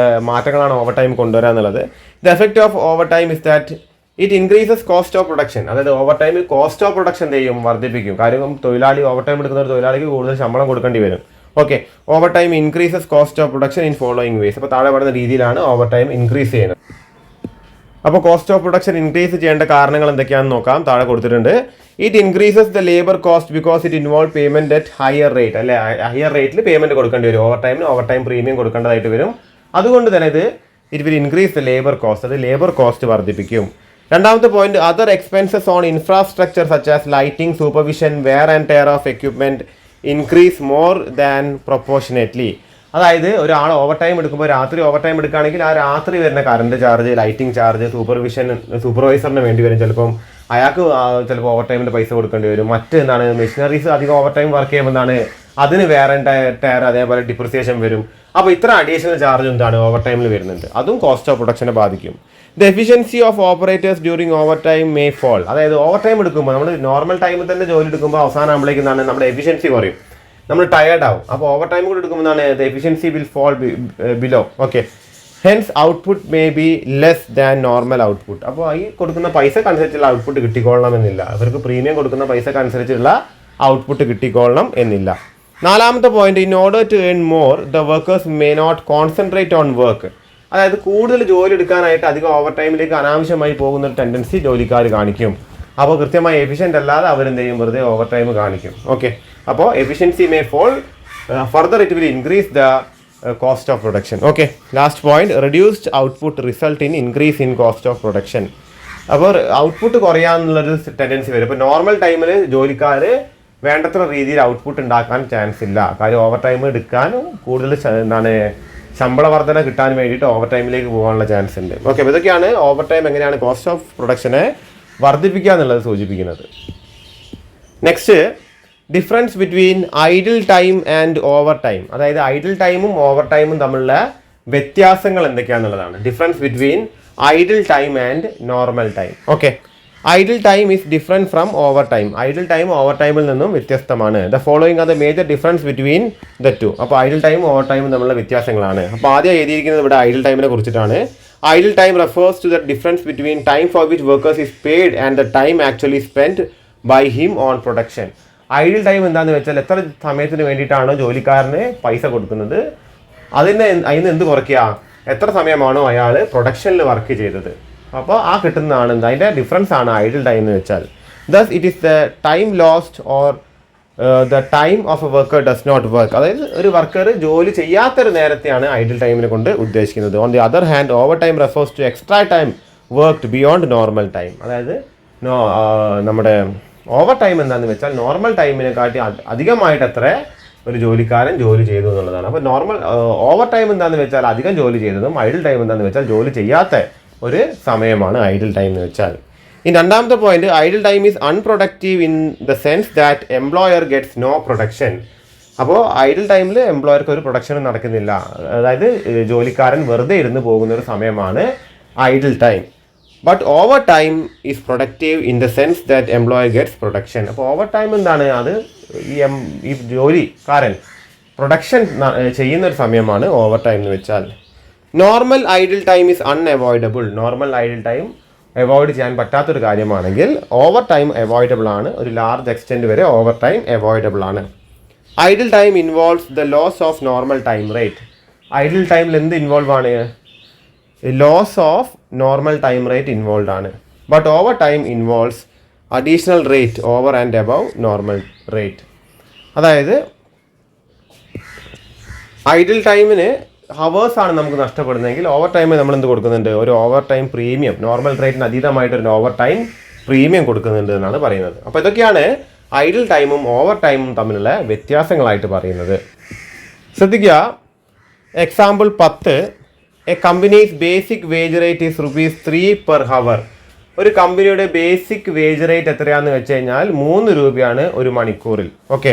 A: മാറ്റങ്ങളാണ് ഓവർ ടൈം കൊണ്ടുവരിക എന്നുള്ളത്. The effect of overtime is that it increases cost of production. അതായത് ഓവർ ടൈമിൽ കോസ്റ്റ് ഓഫ് പ്രൊഡക്ഷൻ എന്ത് ചെയ്യും, വർദ്ധിപ്പിക്കും. കാര്യം തൊഴിലാളി ഓവർ ടൈം എടുക്കുന്ന ഒരു തൊഴിലാളിക്ക് കൂടുതൽ ശമ്പളം കൊടുക്കേണ്ടി വരും. Okay, overtime increases cost of production in following ways. അപ്പോൾ താഴെ പറയുന്ന രീതിയിലാണ് ഓവർ ടൈം ഇൻക്രീസ് ചെയ്യുന്നത്. അപ്പോൾ കോസ്റ്റ് ഓഫ് പ്രൊഡക്ഷൻ ഇൻക്രീസ് ചെയ്യേണ്ട കാരണങ്ങൾ എന്തൊക്കെയാണെന്ന് നോക്കാം. താഴെ കൊടുത്തിട്ടുണ്ട്. It increases the labour cost because it involve payment at higher rate. അല്ലെ, ഹയർ റേറ്റിൽ പേയ്മെൻറ്റ് കൊടുക്കേണ്ടി വരും. ഓവർ ടൈം പ്രീമിയം കൊടുക്കേണ്ടതായിട്ട് വരും. അതുകൊണ്ട് തന്നെ it will increase the labour cost. അത് ലേബർ കോസ്റ്റ് വർദ്ധിപ്പിക്കും. രണ്ടാമത്തെ point, other expenses on infrastructure such as lighting, supervision, wear and tear of equipment increase more than proportionately. അതായത് ഒരാൾ ഓവർ ടൈം എടുക്കുമ്പോൾ രാത്രി ഓവർ ടൈം എടുക്കുകയാണെങ്കിൽ ആ രാത്രി വരുന്ന കറണ്ട് ചാർജ്, ലൈറ്റിംഗ് ചാർജ്, സൂപ്പർവൈസറിന് വേണ്ടി വരും. ചിലപ്പം അയാൾക്ക് ചിലപ്പോൾ ഓവർ ടൈമിൻ്റെ പൈസ കൊടുക്കേണ്ടി വരും. എന്താണ് മെഷീനറീസ് അധികം ഓവർ ടൈം വർക്ക് ചെയ്യുമ്പോൾ എന്താണ് അതിന് വേറെ ടയർ അതേപോലെ ഡിപ്രിസിയേഷൻ വരും. അപ്പോൾ ഇത്ര അഡീഷണൽ ചാർജ് എന്താണ് ഓവർ ടൈമിൽ വരുന്നുണ്ട്. അതും കോസ്റ്റ് ഓഫ് പ്രൊഡക്ഷനെ ബാധിക്കും. The efficiency of operators during overtime may fall. അതായത് ഓവർ ടൈം എടുക്കുമ്പോൾ നമ്മൾ നോർമൽ ടൈമിൽ തന്നെ ജോലി എടുക്കുമ്പോൾ അവസാനം ആകുമ്പോഴേക്കും നമ്മുടെ എഫിഷ്യൻസി കുറയും, നമ്മൾ ടയേർഡ് ആവും. അപ്പോൾ ഓവർ ടൈം കൂടി എടുക്കുമ്പോൾ the efficiency will fall below. Okay, hence output may be less than normal output. അപ്പോൾ ഈ കൊടുക്കുന്ന പൈസക്ക് അനുസരിച്ചുള്ള ഔട്ട്പുട്ട് കിട്ടിക്കൊള്ളണം എന്നില്ല. അവർക്ക് പ്രീമിയം കൊടുക്കുന്ന പൈസക്ക് അനുസരിച്ചുള്ള ഔട്ട്പുട്ട് കിട്ടിക്കൊള്ളണം എന്നില്ല. നാലാമത്തെ point, in order to earn more the workers may not concentrate on work. അതായത് കൂടുതൽ ജോലി എടുക്കാനായിട്ട് അധികം ഓവർ ടൈമിലേക്ക് അനാവശ്യമായി പോകുന്ന ഒരു ടെൻഡൻസി ജോലിക്കാർ കാണിക്കും. അപ്പോൾ കൃത്യമായി എഫിഷ്യൻ്റ് അല്ലാതെ അവരെന്ത് ചെയ്യും, വെറുതെ ഓവർ ടൈം കാണിക്കും. ഓക്കെ, അപ്പോൾ efficiency may fall, further it will increase the cost of production. Okay, last point, reduced output result in increase in cost of production. അപ്പോൾ ഔട്ട്പുട്ട് കുറയാന്നുള്ളൊരു ടെൻഡൻസി വരും. ഇപ്പോൾ നോർമൽ ടൈമിൽ ജോലിക്കാർ വേണ്ടത്ര രീതിയിൽ ഔട്ട്പുട്ട് ഉണ്ടാക്കാൻ ചാൻസ് ഇല്ല. കാര്യം ഓവർ ടൈം എടുക്കാനും കൂടുതൽ ശമ്പള വർധന കിട്ടാൻ വേണ്ടിയിട്ട് ഓവർ ടൈമിലേക്ക് പോകാനുള്ള ചാൻസ് ഉണ്ട്. ഓക്കെ, അപ്പോൾ ഇതൊക്കെയാണ് ഓവർ ടൈം എങ്ങനെയാണ് കോസ്റ്റ് ഓഫ് പ്രൊഡക്ഷനെ വർദ്ധിപ്പിക്കുക എന്നുള്ളത് സൂചിപ്പിക്കുന്നത്. Next, difference between idle time and overtime. അതായത് ഐഡിൽ ടൈമും ഓവർ ടൈമും തമ്മിലുള്ള വ്യത്യാസങ്ങൾ എന്തൊക്കെയാണെന്നുള്ളതാണ്. Difference between idle time and normal time. Okay, idle time is different from overtime. Idle time ഓവർ ടൈമിൽ നിന്നും വ്യത്യസ്തമാണ്. The following are the major difference between the two. അപ്പോൾ ഐഡിൽ ടൈമും ഓവർ ടൈമും തമ്മിലുള്ള വ്യത്യാസങ്ങളാണ്. അപ്പോൾ ആദ്യം എഴുതിയിരിക്കുന്നത് ഇവിടെ ഐഡിൽ ടൈമിനെ കുറിച്ചിട്ടാണ്. Idle time refers to the difference between time for which workers is paid and the time actually spend by him on production. Idle time എന്താണെന്ന് വെച്ചാൽ എത്ര സമയത്തിന് വേണ്ടിയിട്ടാണോ ജോലിക്കാരന് പൈസ കൊടുക്കുന്നത്, അതിന് എന്ത് കുറയ്ക്കുക, എത്ര സമയമാണോ അയാൾ പ്രൊഡക്ഷനിൽ വർക്ക് ചെയ്തത്. അപ്പോൾ ആ കിട്ടുന്നതാണ് അതിൻ്റെ ഡിഫറൻസ് ആണ് ഐഡിൽ ടൈം എന്ന് വെച്ചാൽ. Thus it is the time lost or the time of a worker does not work. അതായത് ഒരു വർക്കർ ജോലി ചെയ്യാത്തൊരു നേരത്തെയാണ് ഐഡിൽ ടൈമിനെ കൊണ്ട് ഉദ്ദേശിക്കുന്നത്. On the other hand overtime refers to extra time worked beyond normal time. അതായത് നമ്മുടെ ഓവർ ടൈം എന്താണെന്ന് വെച്ചാൽ നോർമൽ ടൈമിനെക്കാട്ടി അധികമായിട്ട് എത്ര ഒരു ജോലിക്കാരൻ ജോലി ചെയ്തു എന്നുള്ളതാണ്. അപ്പോൾ ഓവർ ടൈം എന്താണെന്ന് വെച്ചാൽ അധികം ജോലി ചെയ്തതും ഐഡിൽ ടൈം എന്താണെന്ന് വെച്ചാൽ ജോലി ചെയ്യാത്ത ഒരു സമയമാണ് ഐഡിൽ ടൈം എന്ന് വെച്ചാൽ. ഇനി രണ്ടാമത്തെ point, idle time is unproductive in the sense that employer gets no production. അപ്പോൾ ഐഡിൽ ടൈമിൽ എംപ്ലോയർക്ക് ഒരു പ്രൊഡക്ഷനും നടക്കുന്നില്ല. അതായത് ജോലിക്കാരൻ വെറുതെ ഇരുന്ന് പോകുന്ന ഒരു സമയമാണ് idle time. But overtime is productive in the sense that employer gets production. അപ്പോൾ ഓവർ ടൈം എന്താണ്, അത് ഈ ജോലിക്കാരൻ പ്രൊഡക്ഷൻ ചെയ്യുന്ന ഒരു സമയമാണ് ഓവർ ടൈം എന്ന് വെച്ചാൽ. Normal idle time is unavoidable. Normal idle time avoid ചെയ്യാൻ പറ്റാത്തൊരു കാര്യമാണെങ്കിൽ ഓവർ ടൈം അവോയ്ഡബിൾ ആണ്. ഒരു ലാർജ് എക്സ്റ്റെൻറ്റ് വരെ ഓവർ ടൈം അവോയ്ഡബിൾ ആണ്. Idle time involves the loss of normal time rate. Idle ടൈമിൽ എന്ത് ഇൻവോൾവ് ആണ്, loss of normal time rate involve ആണ്. But overtime involves additional rate over and above normal rate. അതായത് ഐഡിൽ ടൈമിന് ഹവേഴ്സാണ് നമുക്ക് നഷ്ടപ്പെടുന്നതെങ്കിൽ ഓവർ ടൈമിൽ നമ്മൾ എന്ത് കൊടുക്കുന്നുണ്ട്, ഒരു ഓവർ ടൈം പ്രീമിയം, നോർമൽ റേറ്റിന് അതീതമായിട്ടൊരു ഓവർ ടൈം പ്രീമിയം കൊടുക്കുന്നുണ്ട് എന്നാണ് പറയുന്നത്. അപ്പോൾ ഇതൊക്കെയാണ് ഐഡിൽ ടൈമും ഓവർ ടൈമും തമ്മിലുള്ള വ്യത്യാസങ്ങളായിട്ട് പറയുന്നത്. ശ്രദ്ധിക്കുക, example 10, a company's basic wage rate is ₹3 per hour. ഒരു കമ്പനിയുടെ ബേസിക് വേജ് റേറ്റ് എത്രയാണെന്ന് വെച്ച് കഴിഞ്ഞാൽ 3 രൂപയാണ് ഒരു മണിക്കൂറിൽ. Okay,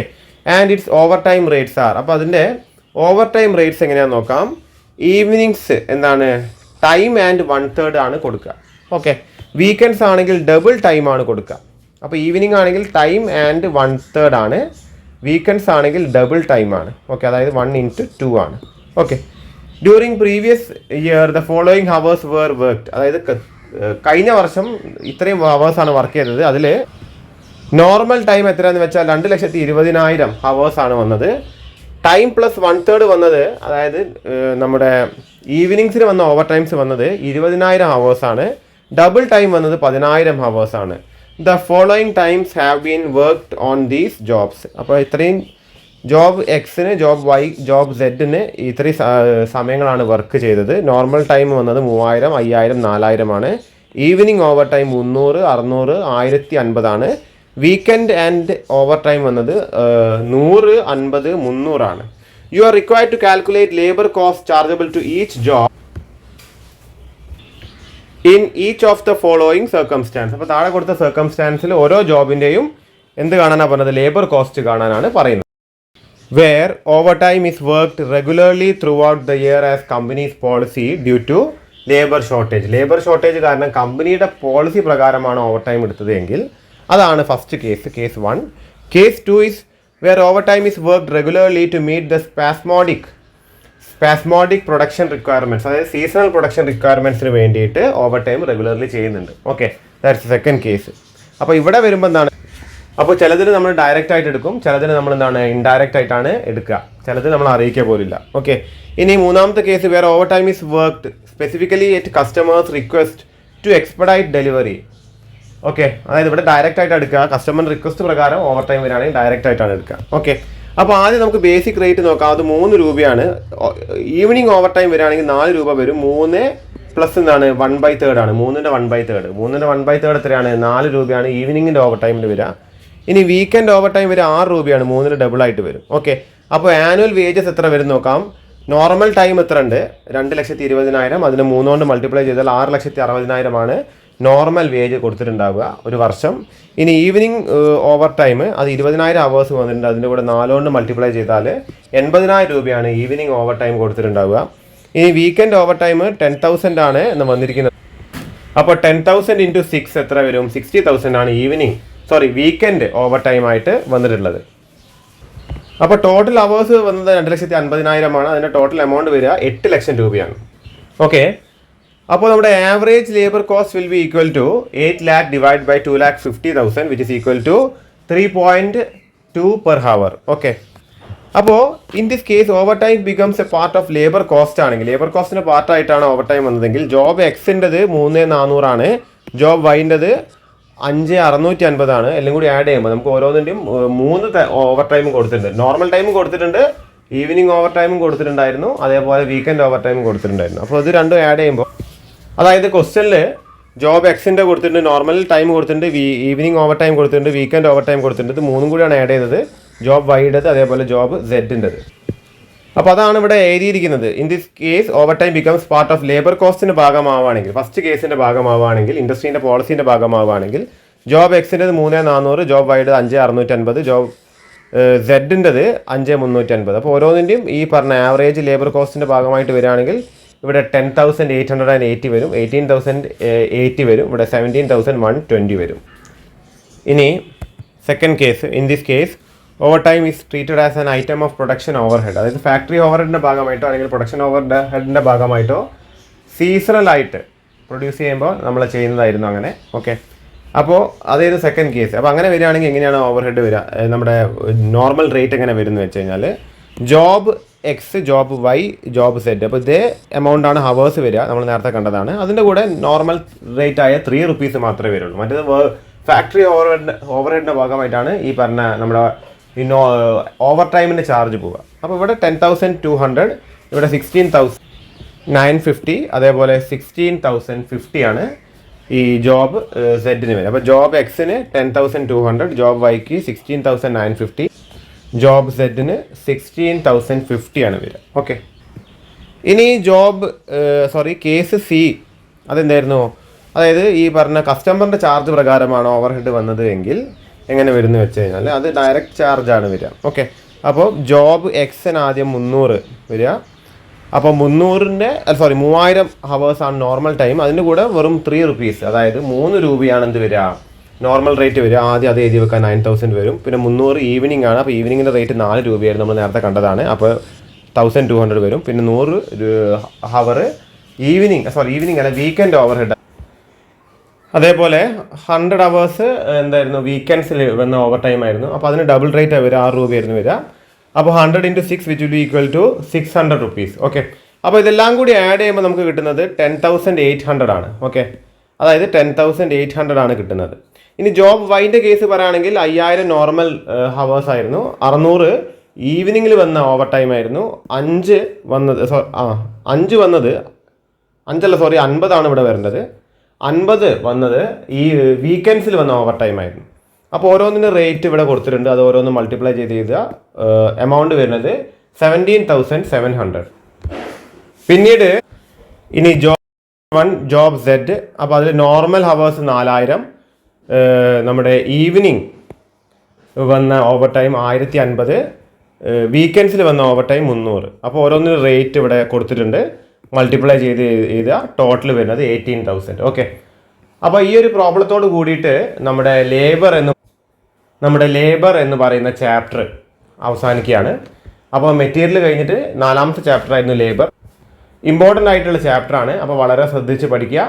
A: and it's over time rates R. അപ്പോൾ അതിൻ്റെ ഓവർ ടൈം റേറ്റ്സ് എങ്ങനെയാണെന്ന് നോക്കാം. ഈവനിങ്സ് എന്താണ്, ടൈം ആൻഡ് 1/3 ആണ് കൊടുക്കുക. ഓക്കെ, വീക്കെൻഡ്സ് ആണെങ്കിൽ ഡബിൾ ടൈം ആണ് കൊടുക്കുക. അപ്പോൾ ഈവനിങ് ആണെങ്കിൽ ടൈം ആൻഡ് 1/3 ആണ്, വീക്കെൻഡ്സ് ആണെങ്കിൽ ഡബിൾ ടൈം ആണ്. ഓക്കെ, അതായത് 1/2 ആണ്. Okay, during previous year the following hours were worked. അതായത് കഴിഞ്ഞ വർഷം ഇത്രയും ഹവേഴ്സാണ് വർക്ക് ചെയ്തത്. അതിൽ നോർമൽ ടൈം എത്രയാണെന്ന് വെച്ചാൽ 2,20,000 ഹവേഴ്സാണ് വന്നത്. ടൈം പ്ലസ് 1/3 വന്നത്, അതായത് നമ്മുടെ ഈവനിങ്സിന് വന്ന ഓവർ ടൈംസ് വന്നത് 20,000 ഹവേഴ്സാണ്. ഡബിൾ ടൈം വന്നത് 10,000 ഹവേഴ്സാണ്. The following times have been worked on these jobs. അപ്പോൾ ഇത്രയും ജോബ് എക്സിന്, ജോബ് വൈ, ജോബ് സെഡിന് ഇത്രയും സമയങ്ങളാണ് വർക്ക് ചെയ്തത്. നോർമൽ ടൈം വന്നത് 3,000, 5,000, 4,000 ആണ്. ഈവനിങ് ഓവർ ടൈം 300, 600, 1,050 ആണ്. വീക്കെൻഡ് ആൻഡ് ഓവർ ടൈം വന്നത് 100, 50, 300 ആണ്. You are required to calculate labour cost chargeable to each job in each of the following circumstance. അപ്പോൾ താഴെ കൊടുത്ത സർക്കംസ്റ്റാൻസിൽ ഓരോ ജോബിൻ്റെയും എന്ത് കാണാനാണ് പറഞ്ഞത്, ലേബർ കോസ്റ്റ് കാണാനാണ് പറയുന്നത്. Where overtime is worked regularly throughout the year as company's policy due to labor shortage. Labour shortage കാരണം കമ്പനിയുടെ പോളിസി പ്രകാരമാണ് ഓവർ ടൈം എടുത്തത് എങ്കിൽ അതാണ് first case, case 1. Case 2 is where overtime is worked regularly to meet the spasmodic production requirements. അതായത് സീസണൽ പ്രൊഡക്ഷൻ റിക്വയർമെൻറ്റ്സിന് വേണ്ടിയിട്ട് ഓവർ ടൈം റെഗുലർലി ചെയ്യുന്നുണ്ട്. Okay, that's second case. അപ്പോൾ ഇവിടെ വരുമ്പോൾ എന്താണ്, അപ്പോൾ ചിലതിന് നമ്മൾ ഡയറക്റ്റ് ആയിട്ട് എടുക്കും, ചിലതിന് നമ്മൾ എന്താണ് ഇൻഡയറക്റ്റ് ആയിട്ടാണ് എടുക്കുക, ചിലത് നമ്മൾ അറിയിക്കുക പോലില്ല. ഓക്കെ, ഇനി മൂന്നാമത്തെ case where overtime is worked specifically at customers request to expedite delivery. Okay, അതായത് ഇവിടെ ഡയറക്റ്റ് ആയിട്ട് എടുക്കുക. കസ്റ്റമർ റിക്വസ്റ്റ് പ്രകാരം ഓവർ ടൈം വരികയാണെങ്കിൽ ഡയറക്റ്റ് ആയിട്ടാണ് എടുക്കുക. ഓക്കെ, അപ്പോൾ ആദ്യം നമുക്ക് ബേസിക് റേറ്റ് നോക്കാം. അത് 3 രൂപയാണ്. ഈവനിങ് ഓവർ ടൈം വരികയാണെങ്കിൽ 4 രൂപ വരും. 3 പ്ലസ് എന്താണ് 1/3 ആണ്. 3ന്റെ 1/3. 3ന്റെ 1/3 എത്രയാണ്? 4 രൂപയാണ് ഈവനിങ്ങിൻ്റെ ഓവർ ടൈമിൽ വരിക. ഇനി വീക്കെൻഡ് ഓവർ ടൈം വരെ 6 രൂപയാണ്. 3ന് ഡബിൾ ആയിട്ട് വരും. ഓക്കെ, അപ്പോൾ ആനുവൽ വേജസ് എത്ര വരും നോക്കാം. നോർമൽ ടൈം എത്ര ഉണ്ട്? 2,20,000. അതിന് 3 കൊണ്ട് മൾട്ടിപ്ലൈ ചെയ്താൽ 6,60,000 ആണ് നോർമൽ വേജ് കൊടുത്തിട്ടുണ്ടാവുക ഒരു വർഷം. ഇനി ഈവനിങ് ഓവർ ടൈം അത് 20,000 അവേഴ്സ് വന്നിട്ടുണ്ട്. അതിൻ്റെ കൂടെ 4 കൊണ്ട് മൾട്ടിപ്ലൈ ചെയ്താൽ 80,000 രൂപയാണ് ഈവനിങ് ഓവർ ടൈം കൊടുത്തിട്ടുണ്ടാവുക. ഇനി വീക്കെൻഡ് ഓവർ ടൈം 10,000 ആണ് എന്ന് വന്നിരിക്കുന്നത്. അപ്പോൾ 10,000 ഇൻറ്റു 6 എത്ര വരും? 60,000 ആണ് വീക്കെൻഡ് ഓവർ ടൈം ആയിട്ട് വന്നിട്ടുള്ളത്. അപ്പോൾ ടോട്ടൽ അവേഴ്സ് വന്നത് 2,50,000 ആണ്. അതിൻ്റെ ടോട്ടൽ എമൗണ്ട് വരിക 8 ലക്ഷം രൂപയാണ്. ഓക്കെ, അപ്പോൾ നമ്മുടെ average labour cost will be equal to 8 lakh divide by 2,50,000 which is equal to 3.2 per hour. Okay, അപ്പോൾ in this case overtime becomes a part of labour cost ആണെങ്കിൽ, ലേബർ കോസ്റ്റിൻ്റെ പാർട്ടായിട്ടാണ് ഓവർ ടൈം വന്നതെങ്കിൽ ജോബ് എക്സിൻ്റെത് 3,400 ആണ്, ജോബ് വൈൻ്റെത് 5,650 ആണ്. എല്ലാം കൂടി ആഡ് ചെയ്യുമ്പോൾ നമുക്ക് ഓരോന്നിൻ്റെയും 3 ഓവർ ടൈമും കൊടുത്തിട്ടുണ്ട്. നോർമൽ ടൈമും കൊടുത്തിട്ടുണ്ട്, ഈവനിങ് ഓവർ ടൈമും കൊടുത്തിട്ടുണ്ടായിരുന്നു, അതേപോലെ വീക്കെൻഡ് ഓവർ ടൈമും കൊടുത്തിട്ടുണ്ടായിരുന്നു. അപ്പോൾ ഇത് രണ്ടും ആഡ് ചെയ്യുമ്പോൾ, അതായത് ക്വസ്റ്റ്യനിൽ ജോബ് എക്സിൻ്റെ കൊടുത്തിട്ടുണ്ട്, നോർമൽ ടൈം കൊടുത്തിട്ടുണ്ട്, ഈവനിങ് ഓവർ ടൈം കൊടുത്തിട്ടുണ്ട്, വീക്കെൻഡ് ഓവർ ടൈം കൊടുത്തിട്ടുണ്ട്. ഇത് 3 കൂടിയാണ് ആഡ് ചെയ്തത്, ജോബ് വൈയുടേത് അതേപോലെ ജോബ് സെഡിൻ്റെത്. അപ്പോൾ അതാണ് ഇവിടെ എഴുതിയിരിക്കുന്നത്. In this case overtime becomes part of labour കോസ്റ്റിൻ്റെ ഭാഗമാവുകയാണെങ്കിൽ, ഫസ്റ്റ് കേസിൻ്റെ ഭാഗമാവുകയാണെങ്കിൽ, ഇൻഡസ്ട്രീൻ്റെ പോളിസീൻ്റെ ഭാഗമാവുകയാണെങ്കിൽ ജോബ് എക്സിൻ്റെത് 3,400, ജോബ് വൈയുടേത് 5,650, ജോബ് സെഡിൻ്റെത് 5,350. അപ്പോൾ ഓരോന്നിൻ്റെയും ഈ പറഞ്ഞ ആവറേജ് ലേബർ കോസ്റ്റിൻ്റെ ഭാഗമായിട്ട് വരികയാണെങ്കിൽ ഇവിടെ 10,880 വരും, 18,080 വരും, ഇവിടെ 17,120 വരും. ഇനി second case, in this case overtime is treated as an item of production over head. അതായത് ഫാക്ടറി ഓവർ ഹെഡിൻ്റെ ഭാഗമായിട്ടോ അല്ലെങ്കിൽ പ്രൊഡക്ഷൻ ഓവർ ഹെഡിൻ്റെ ഭാഗമായിട്ടോ സീസണലായിട്ട് പ്രൊഡ്യൂസ് ചെയ്യുമ്പോൾ നമ്മൾ ചെയ്യുന്നതായിരുന്നു അങ്ങനെ. ഓക്കെ, അപ്പോൾ അതായത് സെക്കൻഡ് കേസ്. അപ്പോൾ അങ്ങനെ വരികയാണെങ്കിൽ എങ്ങനെയാണ് ഓവർ ഹെഡ് വരിക? നമ്മുടെ നോർമൽ റേറ്റ് എങ്ങനെ വരും എന്ന് വെച്ച് കഴിഞ്ഞാൽ job X, job Y, job Z. അപ്പോൾ ഇതേ എമൗണ്ട് ആണ് ഹവേഴ്സ് വരിക, നമ്മൾ നേരത്തെ കണ്ടതാണ്. അതിൻ്റെ കൂടെ നോർമൽ റേറ്റ് ആയ 3 rupees മാത്രമേ വരുള്ളൂ. മറ്റേത് ഫാക്ടറി ഓവർ ഹെഡിൻ്റെ ഭാഗമായിട്ടാണ് ഈ പറഞ്ഞ നമ്മുടെ ഓവർ ടൈമിൻ്റെ ചാർജ് പോവുക. അപ്പോൾ ഇവിടെ 10,200, ഇവിടെ 16,950, അതേപോലെ 16,050 ആണ് ഈ ജോബ് സെഡിന് വരും. അപ്പോൾ ജോബ് എക്സിന് 10,200, ജോബ് വൈക്ക് 16,950, ജോബ് സെഡിന് 16,050 ആണ് വരിക. ഓക്കെ, ഇനി കേസ് സി അതെന്തായിരുന്നു? അതായത് ഈ പറഞ്ഞ കസ്റ്റമറിൻ്റെ ചാർജ് പ്രകാരമാണ് ഓവർ ഹെഡ് വന്നത് എങ്കിൽ എങ്ങനെ വരുന്നു വെച്ച് കഴിഞ്ഞാൽ അത് ഡയറക്റ്റ് ചാർജാണ് വരിക. ഓക്കെ, അപ്പോൾ ജോബ് എക്സിന് ആദ്യം 300 വരിക. അപ്പോൾ 3,000 ഹവേഴ്സാണ് നോർമൽ ടൈം. അതിൻ്റെ കൂടെ വെറും 3 rupees, അതായത് 3 രൂപയാണ് എന്ത് വരിക? നോർമൽ റേറ്റ് വരിക. ആദ്യം അത് എഴുതി വെക്കാൻ 9,000 വരും. പിന്നെ 300 ഈവനിങ് ആണ്. അപ്പോൾ ഈവനിങ്ങിൻ്റെ റേറ്റ് 4 രൂപയായിരുന്നു, നമ്മൾ നേരത്തെ കണ്ടതാണ്. അപ്പോൾ 1,200 വരും. പിന്നെ 100 ഹവർ ഈവനിങ് അല്ല വീക്കെൻഡ് ഓവർ ഹെഡ്. അതേപോലെ 100 hours എന്തായിരുന്നു? വീക്കെൻഡ്സിൽ വന്ന ഓവർ ടൈം ആയിരുന്നു. അപ്പോൾ അതിന് ഡബിൾ റേറ്റ് വരിക, 6 രൂപയായിരുന്നു വരിക. അപ്പോൾ 100 into 6 which will be equal to 600 rupees. Okay, അപ്പോൾ ഇതെല്ലാം കൂടി ആഡ് ചെയ്യുമ്പോൾ നമുക്ക് കിട്ടുന്നത് 10,800 ആണ്. ഓക്കെ, അതായത് 10,800 ആണ് കിട്ടുന്നത്. ഇനി ജോബ് വൈൻ്റെ കേസ് പറയുകയാണെങ്കിൽ 5,000 നോർമൽ ഹവേഴ്സ് ആയിരുന്നു, 600 ഈവനിങ്ങിൽ വന്ന ഓവർ ടൈം ആയിരുന്നു, 50 ആണ് ഇവിടെ വരേണ്ടത്. 50 വന്നത് ഈ വീക്കെൻഡ്സിൽ വന്ന ഓവർ ടൈം ആയിരുന്നു. അപ്പോൾ ഓരോന്നിൻ്റെ റേറ്റ് ഇവിടെ കൊടുത്തിട്ടുണ്ട്, അത് ഓരോന്ന് മൾട്ടിപ്ലൈ ചെയ്ത് എമൗണ്ട് വരുന്നത് 17,700. പിന്നീട് ഇനി ജോബ് 1, ജോബ് സെഡ്. അപ്പോൾ അതിൽ നോർമൽ ഹവേഴ്സ് 4,000, നമ്മുടെ ഈവനിങ് വന്ന ഓവർ ടൈം 1,050, വീക്കെൻഡ്സിൽ വന്ന ഓവർ ടൈം 300. അപ്പോൾ ഓരോന്നിനും റേറ്റ് ഇവിടെ കൊടുത്തിട്ടുണ്ട്, മൾട്ടിപ്ലൈ ചെയ്ത് ടോട്ടൽ വരുന്നത് 18,000. ഓക്കെ, അപ്പോൾ ഈ ഒരു പ്രോബ്ലത്തോട് കൂടിയിട്ട് നമ്മുടെ ലേബർ എന്ന് പറയുന്ന ചാപ്റ്റർ അവസാനിക്കുകയാണ്. അപ്പോൾ മെറ്റീരിയൽ കഴിഞ്ഞിട്ട് 4ാമത്തെ ചാപ്റ്റർ ആയിരുന്നു ലേബർ. ഇമ്പോർട്ടൻ്റ് ആയിട്ടുള്ള ചാപ്റ്ററാണ്. അപ്പോൾ വളരെ ശ്രദ്ധിച്ച് പഠിക്കുക.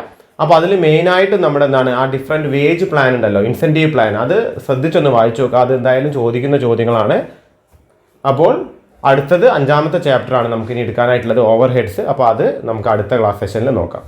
A: അപ്പോൾ അതിൽ മെയിനായിട്ട് നമ്മുടെ എന്താണ് ആ ഡിഫറെൻറ്റ് വേജ് പ്ലാൻ ഉണ്ടല്ലോ, ഇൻസെൻറ്റീവ് പ്ലാൻ, അത് ശ്രദ്ധിച്ചൊന്ന് വായിച്ചു നോക്കുക. അത് എന്തായാലും ചോദിക്കുന്ന ചോദ്യങ്ങളാണ്. അപ്പോൾ അടുത്തത് 5ാമത്തെ ചാപ്റ്ററാണ് നമുക്കിനി എടുക്കാനായിട്ടുള്ളത്, ഓവർ ഹെഡ്സ്. അപ്പോൾ അത് നമുക്ക് അടുത്ത ക്ലാസ് സെഷനിൽ നോക്കാം.